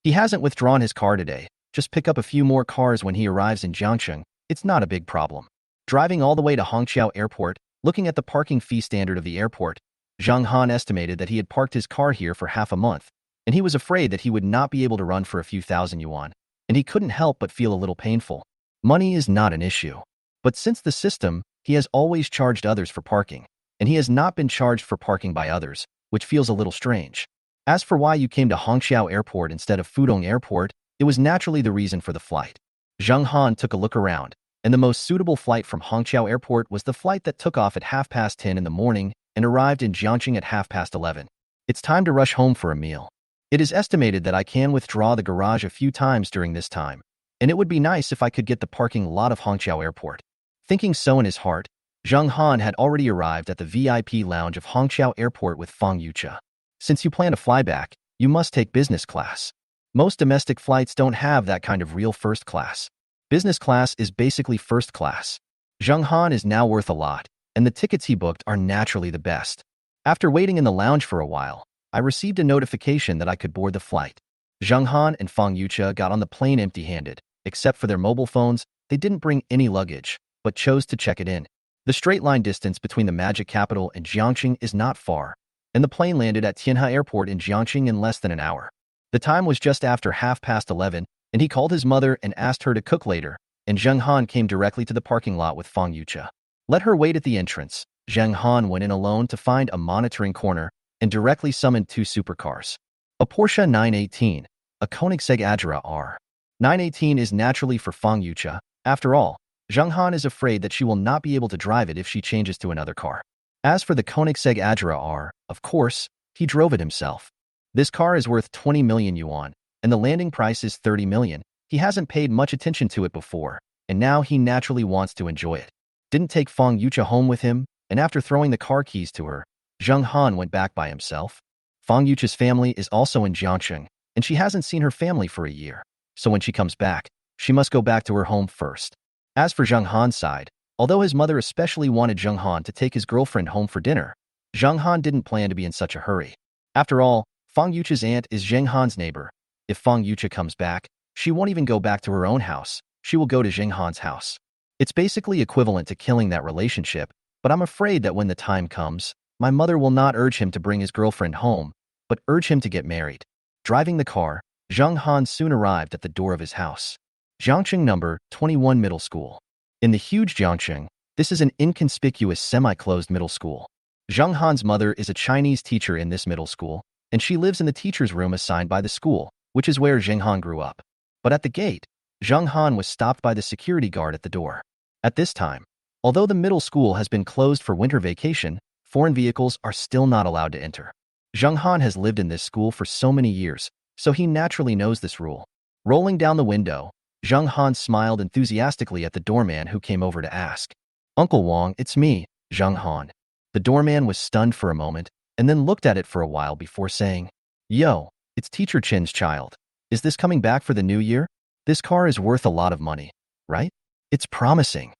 he hasn't withdrawn his car today. Just pick up a few more cars when he arrives in Jiangqing. It's not a big problem. Driving all the way to Hongqiao Airport, looking at the parking fee standard of the airport, Zheng Han estimated that he had parked his car here for half a month, and he was afraid that he would not be able to run for a few thousand yuan, and he couldn't help but feel a little painful. Money is not an issue. But since the system, he has always charged others for parking, and he has not been charged for parking by others, which feels a little strange. As for why you came to Hongqiao Airport instead of Fudong Airport, it was naturally the reason for the flight. Zheng Han took a look around, and the most suitable flight from Hongqiao Airport was the flight that took off at 10:30 in the morning and arrived in Jiangqing at 11:30. It's time to rush home for a meal. It is estimated that I can withdraw the garage a few times during this time, and it would be nice if I could get the parking lot of Hongqiao Airport. Thinking so in his heart, Zheng Han had already arrived at the VIP lounge of Hongqiao Airport with Fong Yucha. Since you plan to fly back, you must take business class. Most domestic flights don't have that kind of real first class. Business class is basically first class. Zheng Han is now worth a lot, and the tickets he booked are naturally the best. After waiting in the lounge for a while, I received a notification that I could board the flight. Zheng Han and Fong Yucha got on the plane empty-handed. Except for their mobile phones, they didn't bring any luggage, but chose to check it in. The straight-line distance between the magic capital and Jiangqing is not far, and the plane landed at Tianhe Airport in Jiangqing in less than an hour. The time was just after 11:30, and he called his mother and asked her to cook later, and Zheng Han came directly to the parking lot with Fong Yucha. Let her wait at the entrance. Zheng Han went in alone to find a monitoring corner and directly summoned two supercars. A Porsche 918, a Koenigsegg Agera R. 918 is naturally for Fong Yucha. After all, Zheng Han is afraid that she will not be able to drive it if she changes to another car. As for the Koenigsegg Agera R, of course, he drove it himself. This car is worth 20 million yuan, and the landing price is 30 million. He hasn't paid much attention to it before, and now he naturally wants to enjoy it. Didn't take Fong Yucha home with him, and after throwing the car keys to her, Zheng Han went back by himself. Fong Yucha's family is also in Jiangqing, and she hasn't seen her family for a year, so when she comes back, she must go back to her home first. As for Zheng Han's side, although his mother especially wanted Zheng Han to take his girlfriend home for dinner, Zheng Han didn't plan to be in such a hurry. After all, Fong Yucha's aunt is Zheng Han's neighbor. If Fong Yucha comes back, she won't even go back to her own house. She will go to Zheng Han's house. It's basically equivalent to killing that relationship, but I'm afraid that when the time comes, my mother will not urge him to bring his girlfriend home, but urge him to get married. Driving the car, Zheng Han soon arrived at the door of his house. Jiangqing number 21 Middle School. In the huge Jiangqing, this is an inconspicuous semi-closed middle school. Zheng Han's mother is a Chinese teacher in this middle school, and she lives in the teacher's room assigned by the school, which is where Zheng Han grew up. But at the gate, Zheng Han was stopped by the security guard at the door. At this time, although the middle school has been closed for winter vacation, foreign vehicles are still not allowed to enter. Zheng Han has lived in this school for so many years, so he naturally knows this rule. Rolling down the window, Zheng Han smiled enthusiastically at the doorman who came over to ask. Uncle Wang, it's me, Zheng Han. The doorman was stunned for a moment and then looked at it for a while before saying, "Yo, it's Teacher Chin's child. Is this coming back for the new year? This car is worth a lot of money, right? It's promising.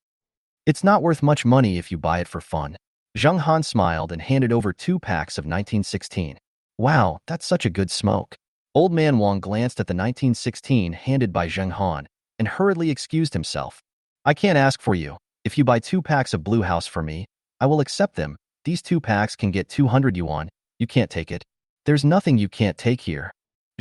It's not worth much money if you buy it for fun." Zheng Han smiled and handed over 2 packs of 1916. Wow, that's such a good smoke. Old man Wang glanced at the 1916 handed by Zheng Han and hurriedly excused himself. "I can't ask for you. If you buy 2 packs of Blue House for me, I will accept them. These 2 packs can get 200 yuan. You can't take it. There's nothing you can't take here."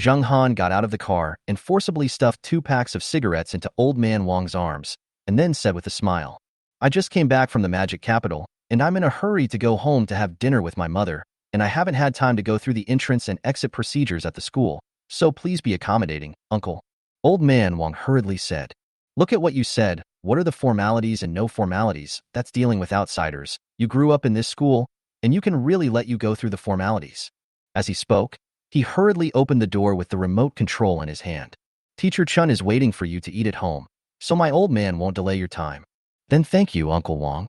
Zheng Han got out of the car and forcibly stuffed 2 packs of cigarettes into Old Man Wang's arms, and then said with a smile, "I just came back from the Magic Capital, and I'm in a hurry to go home to have dinner with my mother, and I haven't had time to go through the entrance and exit procedures at the school, so please be accommodating, uncle." Old Man Wang hurriedly said, "Look at what you said. What are the formalities and no formalities? That's dealing with outsiders. You grew up in this school, and you can really let you go through the formalities." As he spoke, he hurriedly opened the door with the remote control in his hand. "Teacher Chun is waiting for you to eat at home, so my old man won't delay your time." "Then thank you, Uncle Wang."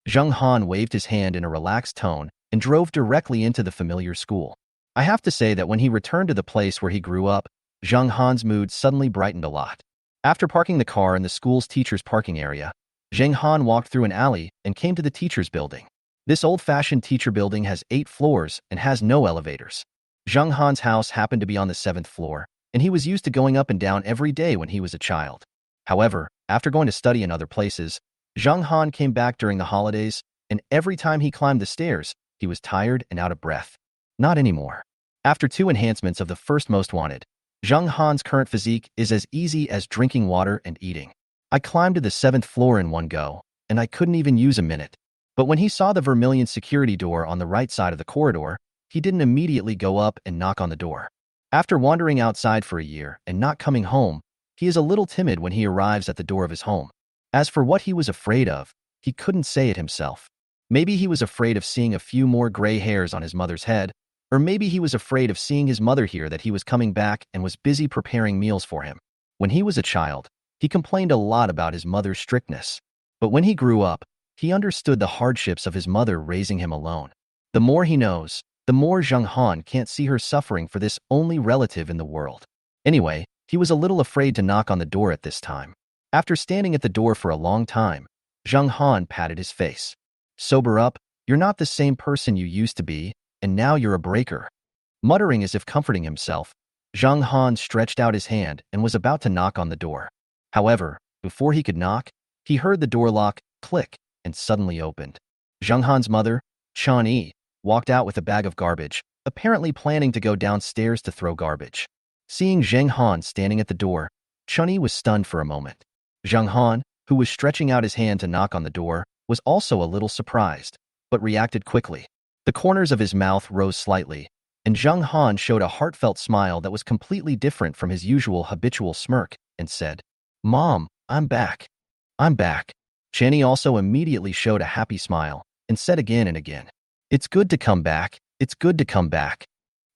Zheng Han waved his hand in a relaxed tone and drove directly into the familiar school. I have to say that when he returned to the place where he grew up, Zheng Han's mood suddenly brightened a lot. After parking the car in the school's teacher's parking area, Zheng Han walked through an alley and came to the teacher's building. This old-fashioned teacher building has 8 floors and has no elevators. Zheng Han's house happened to be on the 7th floor, and he was used to going up and down every day when he was a child. However, after going to study in other places, Zheng Han came back during the holidays, and every time he climbed the stairs, he was tired and out of breath. Not anymore. After 2 enhancements of the first most wanted, Zheng Han's current physique is as easy as drinking water and eating. "I climbed to the 7th floor in one go, and I couldn't even use a minute." But when he saw the vermilion security door on the right side of the corridor, he didn't immediately go up and knock on the door. After wandering outside for a year and not coming home, he is a little timid when he arrives at the door of his home. As for what he was afraid of, he couldn't say it himself. Maybe he was afraid of seeing a few more gray hairs on his mother's head, or maybe he was afraid of seeing his mother hear that he was coming back and was busy preparing meals for him. When he was a child, he complained a lot about his mother's strictness. But when he grew up, he understood the hardships of his mother raising him alone. The more he knows, the more Zheng Han can't see her suffering for this only relative in the world. Anyway, he was a little afraid to knock on the door at this time. After standing at the door for a long time, Zheng Han patted his face. "Sober up, you're not the same person you used to be, and now you're a breaker." Muttering as if comforting himself, Zheng Han stretched out his hand and was about to knock on the door. However, before he could knock, he heard the door lock click and suddenly opened. Zheng Han's mother, Chan Yi, walked out with a bag of garbage, apparently planning to go downstairs to throw garbage. Seeing Zheng Han standing at the door, Chun Yi was stunned for a moment. Zheng Han, who was stretching out his hand to knock on the door, was also a little surprised, but reacted quickly. The corners of his mouth rose slightly, and Zheng Han showed a heartfelt smile that was completely different from his usual habitual smirk, and said, "Mom, I'm back. I'm back." Chan Yi also immediately showed a happy smile, and said again and again, "It's good to come back. It's good to come back."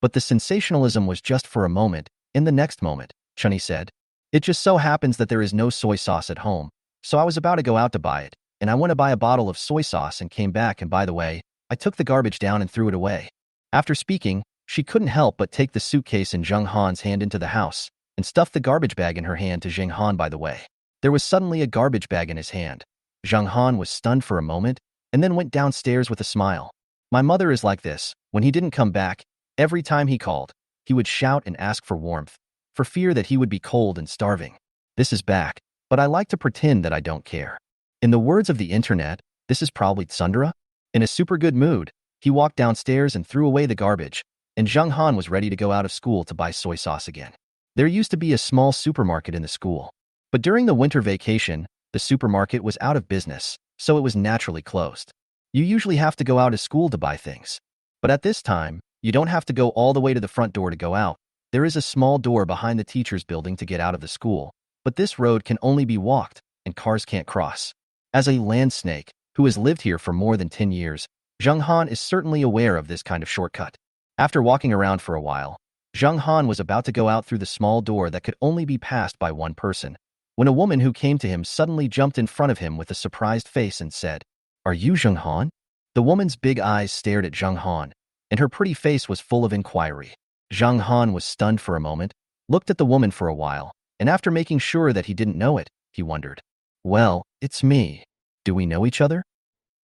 But the sensationalism was just for a moment. In the next moment, Chun Yi said, "It just so happens that there is no soy sauce at home, so I was about to go out to buy it, and I went to buy a bottle of soy sauce and came back, and by the way, I took the garbage down and threw it away." After speaking, she couldn't help but take the suitcase in Zheng Han's hand into the house, and stuffed the garbage bag in her hand to Zheng Han by the way. There was suddenly a garbage bag in his hand. Zheng Han was stunned for a moment, and then went downstairs with a smile. "My mother is like this. When he didn't come back, every time he called, he would shout and ask for warmth, for fear that he would be cold and starving. This is back, but I like to pretend that I don't care." In the words of the internet, this is probably tsundere. In a super good mood, he walked downstairs and threw away the garbage, and Zheng Han was ready to go out of school to buy soy sauce again. There used to be a small supermarket in the school, but during the winter vacation, the supermarket was out of business, so it was naturally closed. You usually have to go out of school to buy things. But at this time, you don't have to go all the way to the front door to go out. There is a small door behind the teacher's building to get out of the school, but this road can only be walked, and cars can't cross. As a land snake, who has lived here for more than 10 years, Zheng Han is certainly aware of this kind of shortcut. After walking around for a while, Zheng Han was about to go out through the small door that could only be passed by one person, when a woman who came to him suddenly jumped in front of him with a surprised face and said, "Are you Zheng Han?" The woman's big eyes stared at Zhang Han, and her pretty face was full of inquiry. Zhang Han was stunned for a moment, looked at the woman for a while, and after making sure that he didn't know it, he wondered, "Well, it's me. Do we know each other?"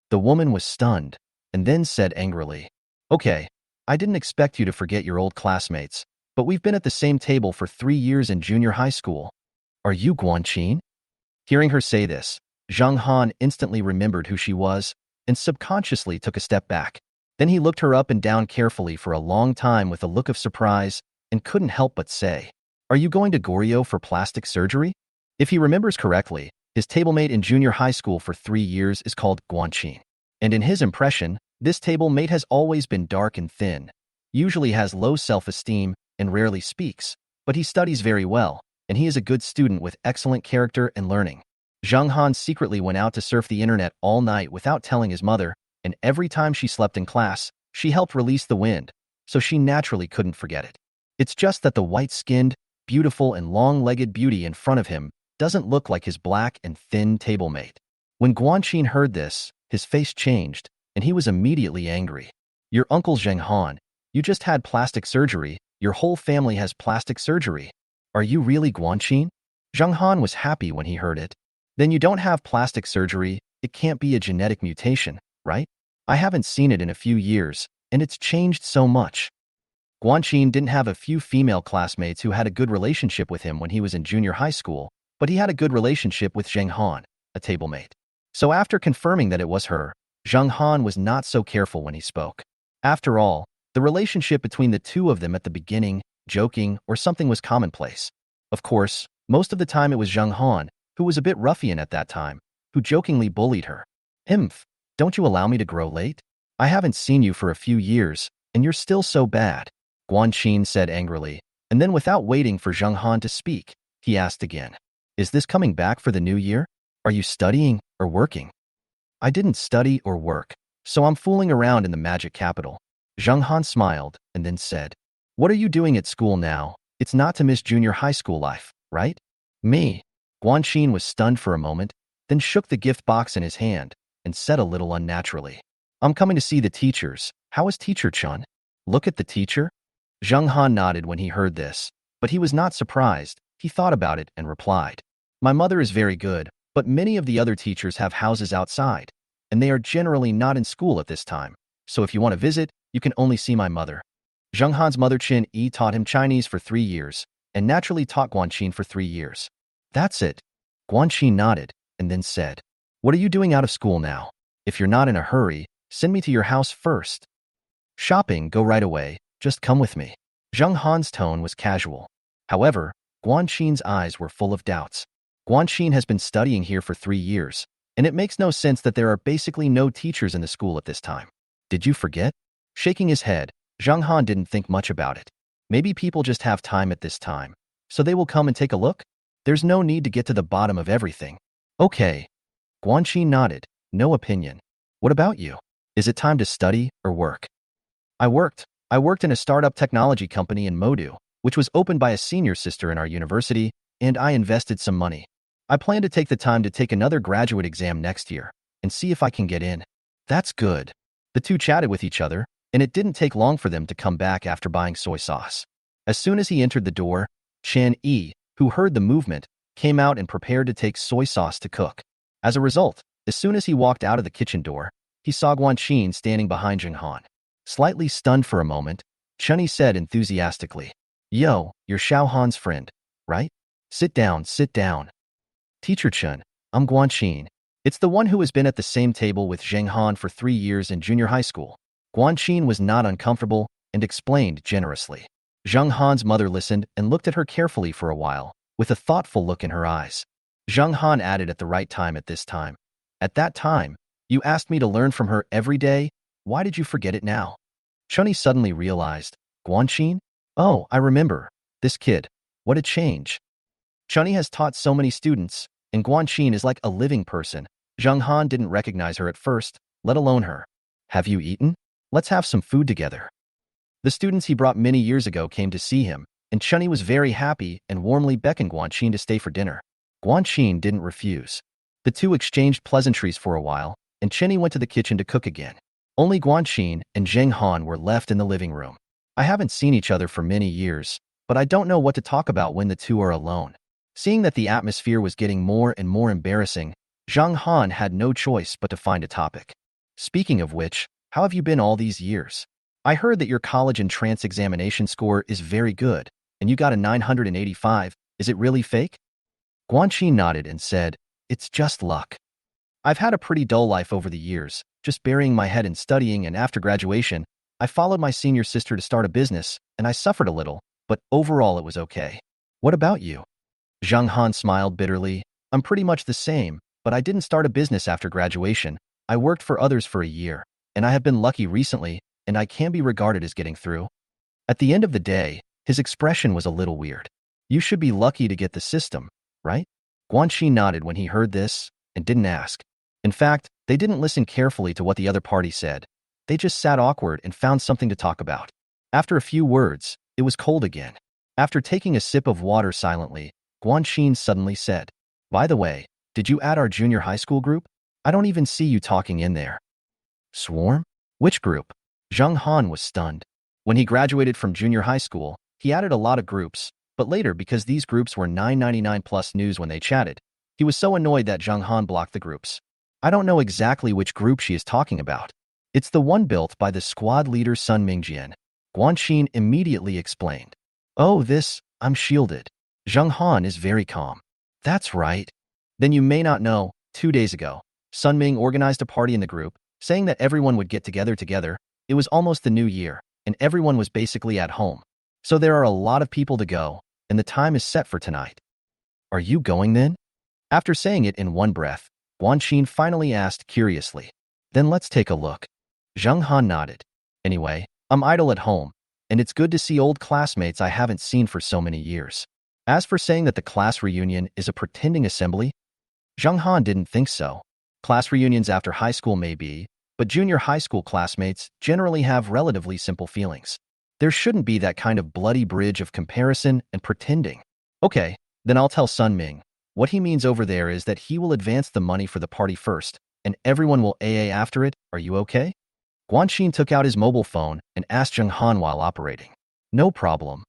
The woman was stunned, and then said angrily, "Okay, I didn't expect you to forget your old classmates, but we've been at the same table for 3 years in junior high school. Are you Guanqin?" Hearing her say this, Zhang Han instantly remembered who she was and subconsciously took a step back. Then he looked her up and down carefully for a long time with a look of surprise and couldn't help but say, "Are you going to Goryeo for plastic surgery?" If he remembers correctly, his tablemate in junior high school for 3 years is called Guanqin. And in his impression, this tablemate has always been dark and thin, usually has low self-esteem and rarely speaks, but he studies very well, and he is a good student with excellent character and learning. Zhang Han secretly went out to surf the internet all night without telling his mother, and every time she slept in class, she helped release the wind, so she naturally couldn't forget it. It's just that the white-skinned, beautiful and long-legged beauty in front of him doesn't look like his black and thin tablemate. When Guanqin heard this, his face changed, and he was immediately angry. "Your uncle Zhang Han, you just had plastic surgery. Your whole family has plastic surgery. Are you really Guanqin?" Zhang Han was happy when he heard it. "Then you don't have plastic surgery. It can't be a genetic mutation, right? I haven't seen it in a few years, and it's changed so much." Guanqin didn't have a few female classmates who had a good relationship with him when he was in junior high school, but he had a good relationship with Zhang Han, a tablemate. So after confirming that it was her, Zhang Han was not so careful when he spoke. After all, the relationship between the two of them at the beginning, joking or something, was commonplace. Of course, most of the time it was Zhang Han, who was a bit ruffian at that time, who jokingly bullied her. "Imph, don't you allow me to grow late? I haven't seen you for a few years, and you're still so bad," Guanqin said angrily, and then without waiting for Zhang Han to speak, he asked again, "Is this coming back for the new year? Are you studying or working?" "I didn't study or work, so I'm fooling around in the magic capital." Zhang Han smiled and then said, "What are you doing at school now? It's not to miss junior high school life, right?" "Me?" Guanqin was stunned for a moment, then shook the gift box in his hand and said a little unnaturally, "I'm coming to see the teachers. How is Teacher Chun?" "Look at the teacher?" Zhang Han nodded when he heard this, but he was not surprised. He thought about it and replied, "My mother is very good, but many of the other teachers have houses outside, and they are generally not in school at this time. So if you want to visit, you can only see my mother." Zhang Han's mother Qin Yi taught him Chinese for 3 years, and naturally taught Guanqin for 3 years. "That's it." Guanqin nodded, and then said, "What are you doing out of school now? If you're not in a hurry, send me to your house first." "Shopping, go right away, just come with me." Zhang Han's tone was casual. However, Guanqin's eyes were full of doubts. Guanqin has been studying here for 3 years, and it makes no sense that there are basically no teachers in the school at this time. "Did you forget?" Shaking his head, Zhang Han didn't think much about it. Maybe people just have time at this time, so they will come and take a look? There's no need to get to the bottom of everything. "Okay." Guanqin nodded, no opinion. "What about you? Is it time to study or work?" I worked in a startup technology company in Modu, which was opened by a senior sister in our university, and I invested some money. I plan to take the time to take another graduate exam next year and see if I can get in." "That's good." The two chatted with each other, and it didn't take long for them to come back after buying soy sauce. As soon as he entered the door, Chen Yi, who heard the movement, came out and prepared to take soy sauce to cook. As a result, as soon as he walked out of the kitchen door, he saw Guanqin standing behind Zhang Han. Slightly stunned for a moment, Chen Yi said enthusiastically, "Yo, you're Xiao Han's friend, right? Sit down, sit down." "Teacher Chen, I'm Guanqin. It's the one who has been at the same table with Zhang Han for 3 years in junior high school." Guanqin was not uncomfortable and explained generously. Zhang Han's mother listened and looked at her carefully for a while, with a thoughtful look in her eyes. Zhang Han added at the right time at this time, "At that time, you asked me to learn from her every day. Why did you forget it now?" Chunni suddenly realized, "Guanqin? Oh, I remember. This kid. What a change." Chunni has taught so many students, and Guanqin is like a living person. Zhang Han didn't recognize her at first, let alone her. "Have you eaten? Let's have some food together." The students he brought many years ago came to see him, and Chunni was very happy and warmly beckoned Guanqin to stay for dinner. Guanqin didn't refuse. The two exchanged pleasantries for a while, and Chenny went to the kitchen to cook again. Only Guanxin and Zheng Han were left in the living room. I haven't seen each other for many years, but I don't know what to talk about when the two are alone. Seeing that the atmosphere was getting more and more embarrassing, Zheng Han had no choice but to find a topic. Speaking of which, how have you been all these years? I heard that your college entrance examination score is very good, and you got a 985. Is it really fake? Guanxin nodded and said, "It's just luck. I've had a pretty dull life over the years, just burying my head in studying, and after graduation, I followed my senior sister to start a business, and I suffered a little, but overall it was okay. What about you?" Zheng Han smiled bitterly. "I'm pretty much the same, but I didn't start a business after graduation. I worked for others for a year, and I have been lucky recently, and I can be regarded as getting through." At the end of the day, his expression was a little weird. "You should be lucky to get the system, right?" Guanxin nodded when he heard this and didn't ask. In fact, they didn't listen carefully to what the other party said. They just sat awkward and found something to talk about. After a few words, it was cold again. After taking a sip of water silently, Guanxin suddenly said, "By the way, did you add our junior high school group? I don't even see you talking in there." Swarm? Which group? Zheng Han was stunned. When he graduated from junior high school, he added a lot of groups, but later, because these groups were 999 plus news when they chatted, he was so annoyed that Zheng Han blocked the groups. "I don't know exactly which group she is talking about. It's the one built by the squad leader Sun Mingjian," Guanxin immediately explained. "Oh, I'm shielded." Zheng Han is very calm. "That's right. Then you may not know, 2 days ago, Sun Ming organized a party in the group, saying that everyone would get together. It was almost the new year, and everyone was basically at home. So there are a lot of people to go, and the time is set for tonight." "Are you going then?" After saying it in one breath, Guanxin finally asked curiously. "Then let's take a look." Zheng Han nodded. "Anyway, I'm idle at home, and it's good to see old classmates I haven't seen for so many years." As for saying that the class reunion is a pretending assembly, Zheng Han didn't think so. Class reunions after high school may be, but junior high school classmates generally have relatively simple feelings. There shouldn't be that kind of bloody bridge of comparison and pretending. "Okay, then I'll tell Sun Ming. What he means over there is that he will advance the money for the party first, and everyone will AA after it. Are you okay?" Guanxin took out his mobile phone and asked Zheng Han while operating. "No problem."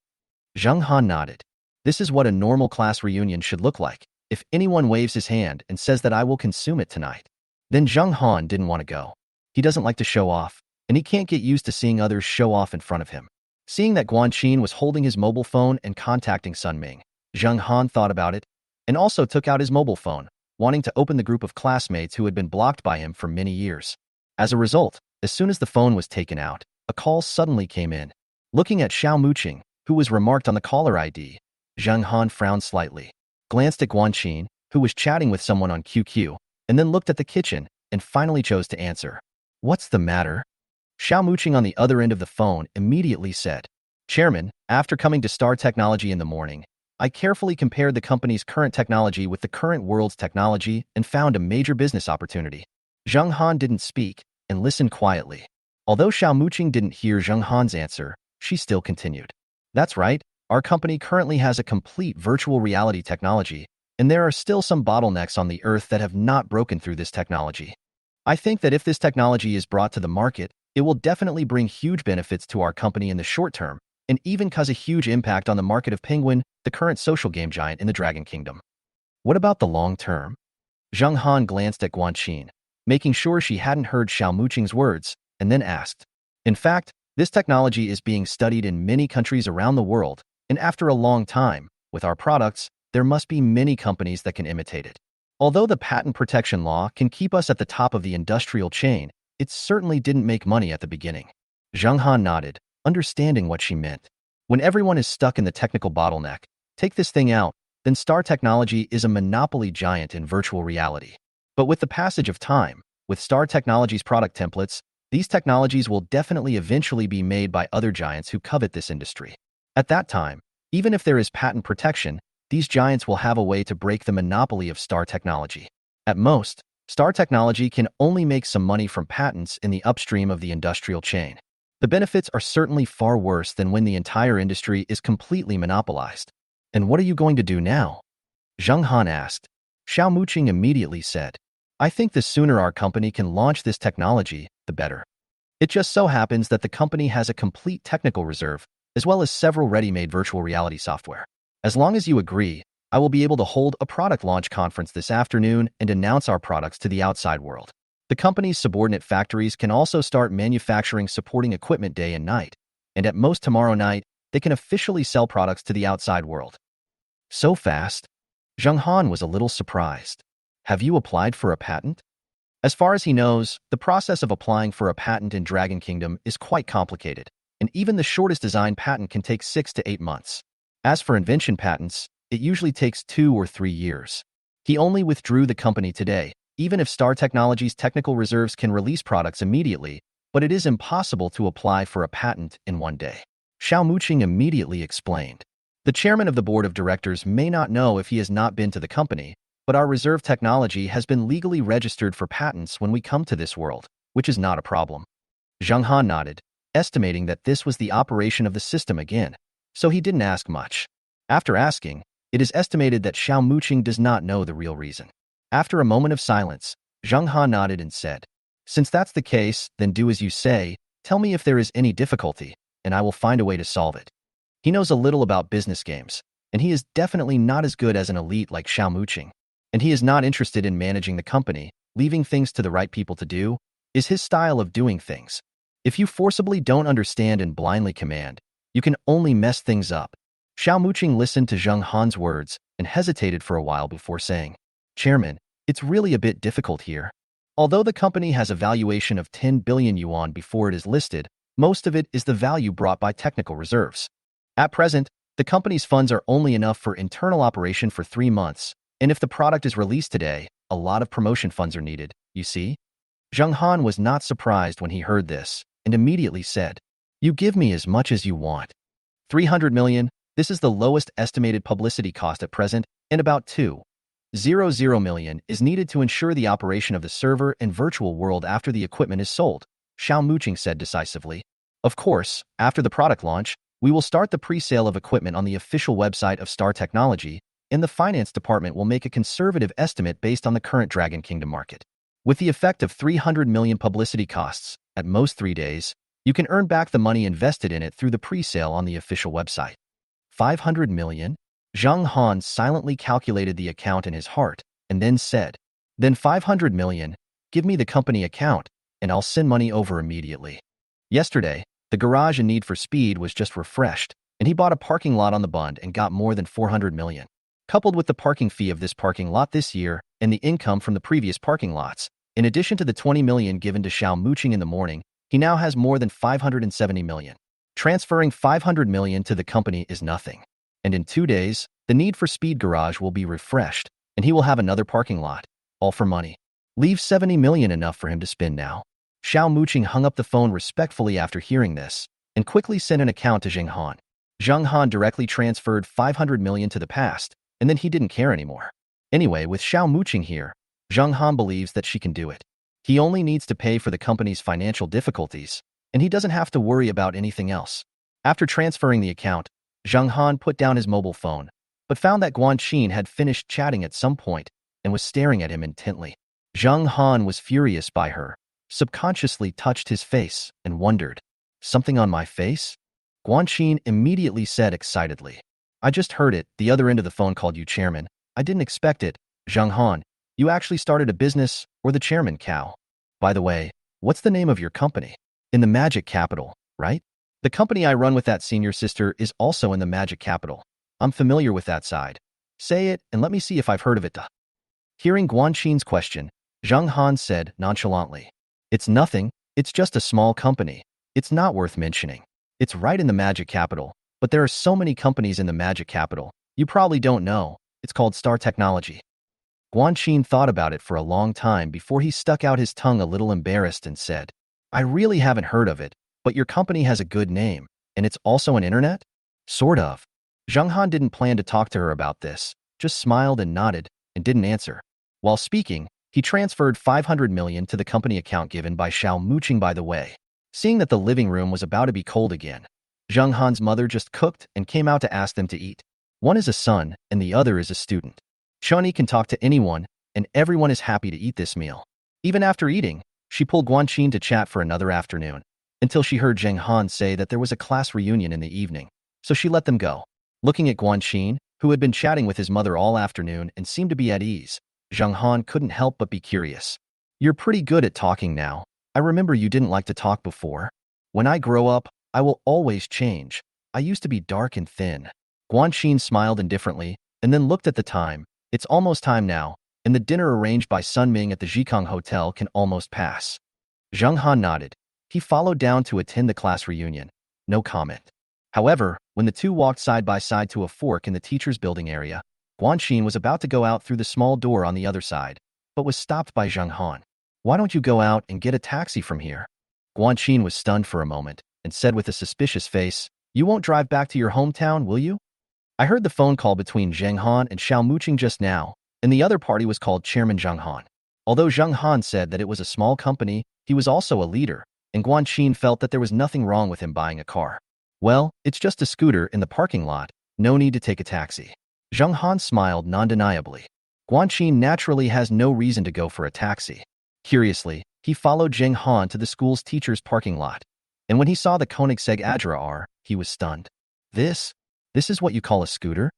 Zheng Han nodded. "This is what a normal class reunion should look like. If anyone waves his hand and says that I will consume it tonight." Then Zheng Han didn't want to go. He doesn't like to show off, and he can't get used to seeing others show off in front of him. Seeing that Guanxin was holding his mobile phone and contacting Sun Ming, Zheng Han thought about it and also took out his mobile phone, wanting to open the group of classmates who had been blocked by him for many years. As a result, as soon as the phone was taken out, a call suddenly came in. Looking at Xiao Muqing, who was remarked on the caller ID, Zheng Han frowned slightly, glanced at Guanxin, who was chatting with someone on QQ, and then looked at the kitchen and finally chose to answer. "What's the matter?" Xiao Muqing on the other end of the phone immediately said, "Chairman, after coming to Star Technology in the morning, I carefully compared the company's current technology with the current world's technology and found a major business opportunity." Zheng Han didn't speak and listened quietly. Although Xiao Muqing didn't hear Zheng Han's answer, she still continued. "That's right. Our company currently has a complete virtual reality technology, and there are still some bottlenecks on the Earth that have not broken through this technology. I think that if this technology is brought to the market, it will definitely bring huge benefits to our company in the short term, and even cause a huge impact on the market of Penguin, the current social game giant in the Dragon Kingdom." "What about the long term?" Zheng Han glanced at Guanxin, making sure she hadn't heard Xiao Muqing's words, and then asked. "In fact, this technology is being studied in many countries around the world, and after a long time, with our products, there must be many companies that can imitate it. Although the patent protection law can keep us at the top of the industrial chain, it certainly didn't make money at the beginning." Zheng Han nodded, understanding what she meant. When everyone is stuck in the technical bottleneck, take this thing out, then Star Technology is a monopoly giant in virtual reality. But with the passage of time, with Star Technology's product templates, these technologies will definitely eventually be made by other giants who covet this industry. At that time, even if there is patent protection, these giants will have a way to break the monopoly of Star Technology. At most, Star Technology can only make some money from patents in the upstream of the industrial chain. The benefits are certainly far worse than when the entire industry is completely monopolized. "And what are you going to do now?" Zheng Han asked. Xiao Muqing immediately said, "I think the sooner our company can launch this technology, the better." It just so happens that the company has a complete technical reserve, as well as several ready-made virtual reality software. As long as you agree, I will be able to hold a product launch conference this afternoon and announce our products to the outside world. The company's subordinate factories can also start manufacturing supporting equipment day and night, and at most tomorrow night, they can officially sell products to the outside world. So fast? Zheng Han was a little surprised. Have you applied for a patent? As far as he knows, the process of applying for a patent in Dragon Kingdom is quite complicated, and even the shortest design patent can take 6 to 8 months. As for invention patents, it usually takes 2 or 3 years. He only withdrew the company today, even if Star Technology's technical reserves can release products immediately, but it is impossible to apply for a patent in one day. Xiao Muqing immediately explained. The chairman of the board of directors may not know if he has not been to the company, but our reserve technology has been legally registered for patents when we come to this world, which is not a problem. Zheng Han nodded, estimating that this was the operation of the system again, so he didn't ask much. After asking, it is estimated that Xiao Muqing does not know the real reason. After a moment of silence, Zheng Han nodded and said, "Since that's the case, then do as you say, tell me if there is any difficulty, and I will find a way to solve it." He knows a little about business games, and he is definitely not as good as an elite like Xiao Muqing. And he is not interested in managing the company. Leaving things to the right people to do is his style of doing things. If you forcibly don't understand and blindly command, you can only mess things up. Xiao Muqing listened to Zheng Han's words and hesitated for a while before saying, "Chairman, it's really a bit difficult here. Although the company has a valuation of 10 billion yuan before it is listed, most of it is the value brought by technical reserves. At present, the company's funds are only enough for internal operation for 3 months, and if the product is released today, a lot of promotion funds are needed, you see?" Zheng Han was not surprised when he heard this, and immediately said, "You give me as much as you want. 300 million, this is the lowest estimated publicity cost at present, and about 200 million is needed to ensure the operation of the server and virtual world after the equipment is sold," Xiao Muqing said decisively. "Of course, after the product launch, we will start the pre-sale of equipment on the official website of Star Technology, and the finance department will make a conservative estimate based on the current Dragon Kingdom market. With the effect of 300 million publicity costs, at most 3 days, you can earn back the money invested in it through the pre-sale on the official website." 500 million? Zheng Han silently calculated the account in his heart, and then said, "Then 500 million, give me the company account, and I'll send money over immediately." Yesterday, the garage in Need for Speed was just refreshed, and he bought a parking lot on the Bund and got more than 400 million. Coupled with the parking fee of this parking lot this year and the income from the previous parking lots, in addition to the 20 million given to Xiao Muqing in the morning, he now has more than 570 million. Transferring 500 million to the company is nothing. And in 2 days, the Need for Speed garage will be refreshed, and he will have another parking lot, all for money. Leave 70 million enough for him to spend now. Xiao Muqing hung up the phone respectfully after hearing this, and quickly sent an account to Zheng Han. Zheng Han directly transferred 500 million to the past, and then he didn't care anymore. Anyway, with Xiao Muqing here, Zheng Han believes that she can do it. He only needs to pay for the company's financial difficulties, and he doesn't have to worry about anything else. After transferring the account, Zheng Han put down his mobile phone, but found that Guanqin had finished chatting at some point and was staring at him intently. Zheng Han was furious by her, subconsciously touched his face, and wondered, "Something on my face?" Guanqin immediately said excitedly, "I just heard it. The other end of the phone called you chairman. I didn't expect it. Zheng Han, you actually started a business, or the chairman cow? By the way, what's the name of your company? In the Magic Capital, right? The company I run with that senior sister is also in the Magic Capital. I'm familiar with that side. Say it, and let me see if I've heard of it." Hearing Guanqin's question, Zheng Han said nonchalantly, "It's nothing. It's just a small company. It's not worth mentioning. It's right in the Magic Capital, but there are so many companies in the Magic Capital, you probably don't know. It's called Star Technology." Guanqin thought about it for a long time before he stuck out his tongue a little embarrassed and said, "I really haven't heard of it, but your company has a good name, and it's also an internet?" "Sort of." Zheng Han didn't plan to talk to her about this, just smiled and nodded, and didn't answer. While speaking, he transferred 500 million to the company account given by Xiao Muqing by the way. Seeing that the living room was about to be cold again, Zheng Han's mother just cooked and came out to ask them to eat. One is a son, and the other is a student. Choni can talk to anyone, and everyone is happy to eat this meal. Even after eating, she pulled Guanqin to chat for another afternoon, until she heard Zheng Han say that there was a class reunion in the evening, so she let them go. Looking at Guanxin, who had been chatting with his mother all afternoon and seemed to be at ease, Zheng Han couldn't help but be curious. You're pretty good at talking now. I remember you didn't like to talk before. When I grow up, I will always change. I used to be dark and thin. Guanxin smiled indifferently and then looked at the time. It's almost time now, and the dinner arranged by Sun Ming at the Jikong Hotel can almost pass. Zheng Han nodded. He followed down to attend the class reunion. No comment. However, when the two walked side by side to a fork in the teacher's building area, Guanxin was about to go out through the small door on the other side, but was stopped by Zheng Han. Why don't you go out and get a taxi from here? Guanxin was stunned for a moment and said with a suspicious face, You won't drive back to your hometown, will you? I heard the phone call between Zheng Han and Xiao Muqing just now, and the other party was called Chairman Zheng Han. Although Zheng Han said that it was a small company, he was also a leader, and Guanxin felt that there was nothing wrong with him buying a car. Well, it's just a scooter in the parking lot, no need to take a taxi. Zheng Han smiled non-deniably. Guanxin naturally has no reason to go for a taxi. Curiously, he followed Zheng Han to the school's teacher's parking lot, and when he saw the Koenigsegg Adra R, he was stunned. This is what you call a scooter?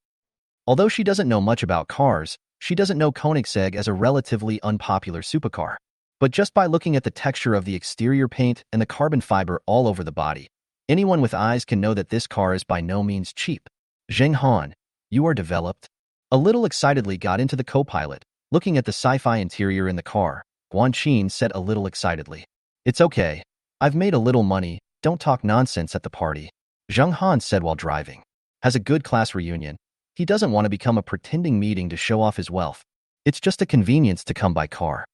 Although she doesn't know much about cars, she doesn't know Koenigsegg as a relatively unpopular supercar. But just by looking at the texture of the exterior paint and the carbon fiber all over the body, anyone with eyes can know that this car is by no means cheap. Zheng Han, you are developed. A little excitedly got into the co-pilot, looking at the sci-fi interior in the car. Guanxin said a little excitedly. It's okay. I've made a little money, don't talk nonsense at the party. Zheng Han said while driving. Has a good class reunion. He doesn't want to become a pretending meeting to show off his wealth. It's just a convenience to come by car.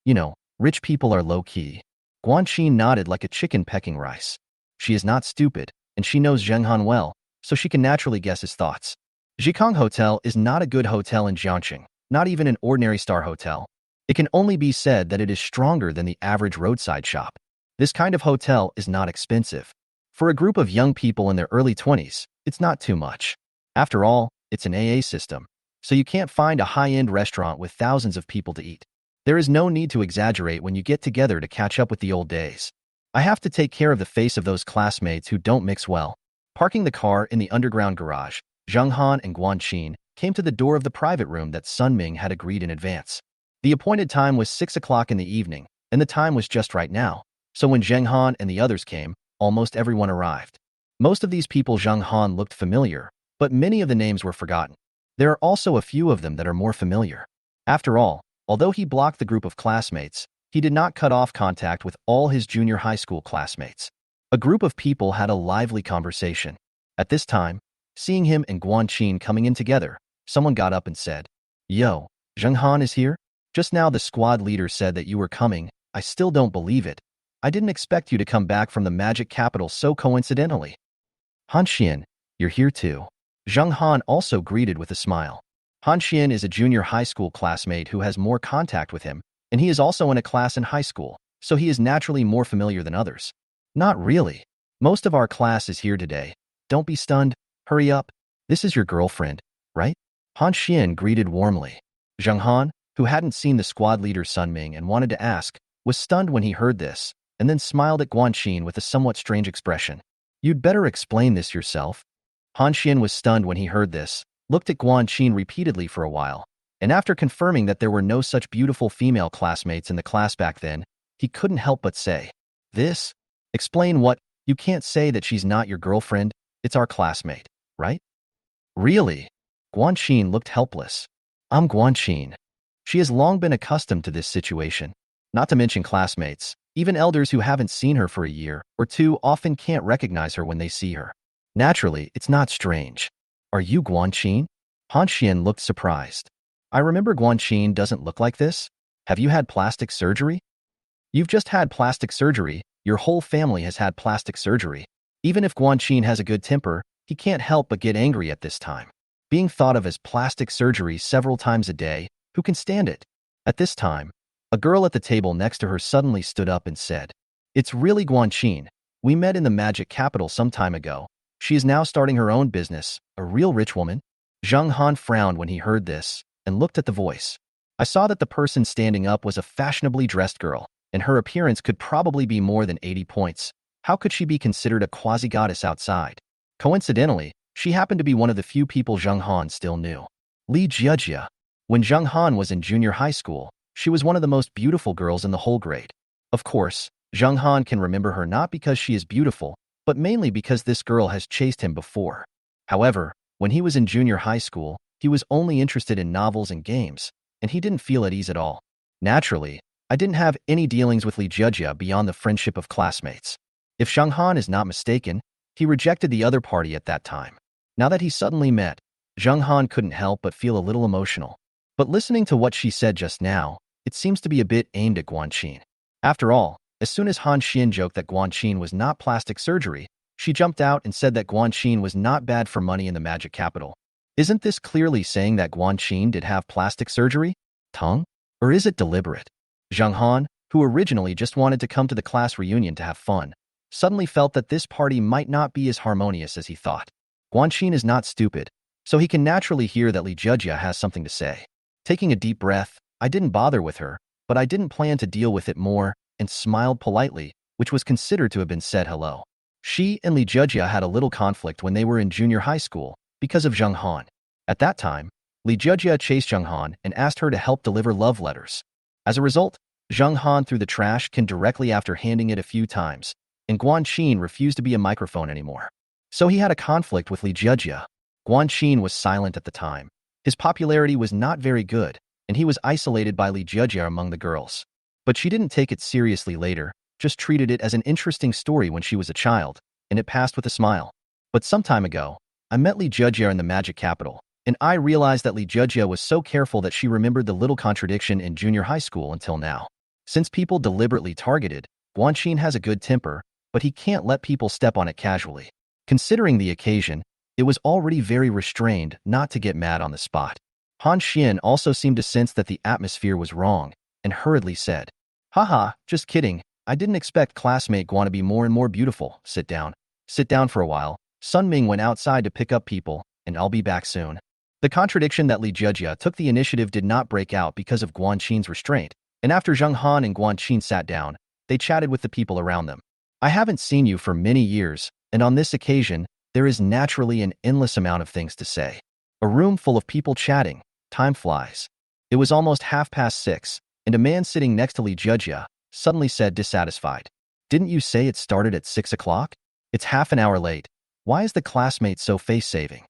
You know, rich people are low-key. Guanxin nodded like a chicken pecking rice. She is not stupid, and she knows Zheng Han well, so she can naturally guess his thoughts. Jikong Hotel is not a good hotel in Jiangxing, not even an ordinary star hotel. It can only be said that it is stronger than the average roadside shop. This kind of hotel is not expensive. For a group of young people in their early 20s, it's not too much. After all, it's an AA system, so you can't find a high-end restaurant with thousands of people to eat. There is no need to exaggerate when you get together to catch up with the old days. I have to take care of the face of those classmates who don't mix well. Parking the car in the underground garage, Zheng Han and Guanxin came to the door of the private room that Sun Ming had agreed in advance. The appointed time was 6 o'clock in the evening, and the time was just right now, so when Zheng Han and the others came, almost everyone arrived. Most of these people Zheng Han looked familiar, but many of the names were forgotten. There are also a few of them that are more familiar. After all, although he blocked the group of classmates, he did not cut off contact with all his junior high school classmates. A group of people had a lively conversation. At this time, seeing him and Guanxin coming in together, someone got up and said, Yo, Zheng Han is here? Just now the squad leader said that you were coming. I still don't believe it. I didn't expect you to come back from the magic capital so coincidentally. Han Xian, you're here too. Zheng Han also greeted with a smile. Han Xian is a junior high school classmate who has more contact with him, and he is also in a class in high school, so he is naturally more familiar than others. Not really. Most of our class is here today. Don't be stunned. Hurry up. This is your girlfriend, right? Han Xian greeted warmly. Zheng Han, who hadn't seen the squad leader Sun Ming and wanted to ask, was stunned when he heard this, and then smiled at Guanxin with a somewhat strange expression. You'd better explain this yourself. Han Xian was stunned when he heard this, looked at Guanxin repeatedly for a while, and after confirming that there were no such beautiful female classmates in the class back then, he couldn't help but say, This? Explain what? You can't say that she's not your girlfriend, it's our classmate, right? Really? Guanxin looked helpless. I'm Guanxin. She has long been accustomed to this situation. Not to mention classmates, even elders who haven't seen her for a year or two often can't recognize her when they see her. Naturally, it's not strange. Are you Guanxin? Han Xian looked surprised. I remember Guanxin doesn't look like this. Have you had plastic surgery? You've just had plastic surgery. Your whole family has had plastic surgery. Even if Guanxin has a good temper, he can't help but get angry at this time. Being thought of as plastic surgery several times a day, who can stand it? At this time, a girl at the table next to her suddenly stood up and said, It's really Guanxin. We met in the magic capital some time ago. She is now starting her own business, a real rich woman. Zheng Han frowned when he heard this and looked at the voice. I saw that the person standing up was a fashionably dressed girl. and her appearance could probably be more than 80 points. How could she be considered a quasi-goddess outside? Coincidentally, she happened to be one of the few people Zheng Han still knew. Li Jiejia. When Zheng Han was in junior high school, she was one of the most beautiful girls in the whole grade. Of course, Zheng Han can remember her not because she is beautiful, but mainly because this girl has chased him before. However, when he was in junior high school, he was only interested in novels and games, and he didn't feel at ease at all. Naturally, I didn't have any dealings with Li Jiejia beyond the friendship of classmates. If Zheng Han is not mistaken, he rejected the other party at that time. Now that he suddenly met, Zheng Han couldn't help but feel a little emotional. But listening to what she said just now, it seems to be a bit aimed at Guanqin. After all, as soon as Han Xian joked that Guanqin was not plastic surgery, she jumped out and said that Guanqin was not bad for money in the magic capital. Isn't this clearly saying that Guanqin did have plastic surgery? Tongue? Or is it deliberate? Zheng Han, who originally just wanted to come to the class reunion to have fun, suddenly felt that this party might not be as harmonious as he thought. Guanqin is not stupid, so he can naturally hear that Li Jiejia has something to say. Taking a deep breath, I didn't bother with her, but I didn't plan to deal with it more, and smiled politely, which was considered to have been said hello. She and Li Jiejia had a little conflict when they were in junior high school, because of Zheng Han. At that time, Li Jiejia chased Zheng Han and asked her to help deliver love letters. As a result, Zheng Han threw the trash can directly after handing it a few times, and Guanqin refused to be a microphone anymore. So he had a conflict with Li Jiejia. Guanqin was silent at the time. His popularity was not very good, and he was isolated by Li Jiejia among the girls. But she didn't take it seriously later, just treated it as an interesting story when she was a child, and it passed with a smile. But some time ago, I met Li Jiejia in the magic capital, and I realized that Li Jiejia was so careful that she remembered the little contradiction in junior high school until now. Since people deliberately targeted, Guanqin has a good temper, but he can't let people step on it casually. Considering the occasion, it was already very restrained not to get mad on the spot. Han Xian also seemed to sense that the atmosphere was wrong, and hurriedly said, "Haha, just kidding. I didn't expect classmate Guan to be more and more beautiful. Sit down. Sit down for a while. Sun Ming went outside to pick up people, and I'll be back soon." The contradiction that Li Jiejia took the initiative did not break out because of Guanqin's restraint, and after Zheng Han and Guanqin sat down, they chatted with the people around them. "I haven't seen you for many years, and on this occasion, there is naturally an endless amount of things to say." A room full of people chatting. Time flies. It was almost 6:30, and a man sitting next to Li Jiejia suddenly said dissatisfied, "Didn't you say it started at 6 o'clock? It's half an hour late. Why is the classmate so face-saving?"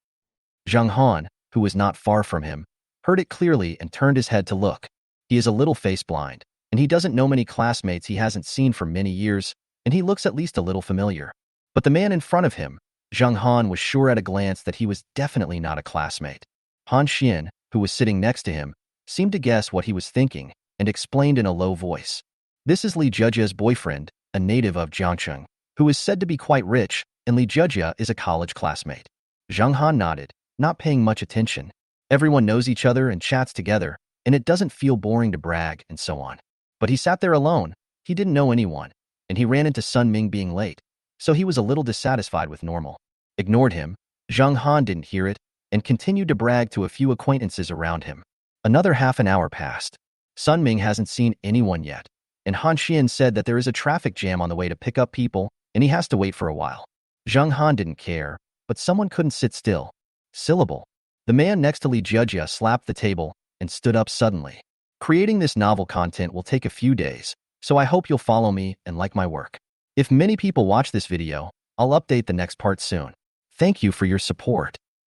Zheng Han, who was not far from him, heard it clearly and turned his head to look. He is a little face-blind, and he doesn't know many classmates he hasn't seen for many years, and he looks at least a little familiar. But the man in front of him, Zheng Han, was sure at a glance that he was definitely not a classmate. Han Xian, who was sitting next to him, seemed to guess what he was thinking and explained in a low voice, "This is Li Jiejia's boyfriend, a native of Jiangcheng, who is said to be quite rich, and Li Jiejia is a college classmate." Zheng Han nodded, not paying much attention. Everyone knows each other and chats together, and it doesn't feel boring to brag and so on. But he sat there alone. He didn't know anyone, and he ran into Sun Ming being late, so he was a little dissatisfied with normal. Ignored him. Zheng Han didn't hear it and continued to brag to a few acquaintances around him. Another half an hour passed. Sun Ming hasn't seen anyone yet, and Han Xian said that there is a traffic jam on the way to pick up people, and he has to wait for a while. Zheng Han didn't care, but someone couldn't sit still. Syllable. The man next to Li Jiejia slapped the table and stood up suddenly. Creating this novel content will take a few days, so I hope you'll follow me and like my work. If many people watch this video, I'll update the next part soon. Thank you for your support.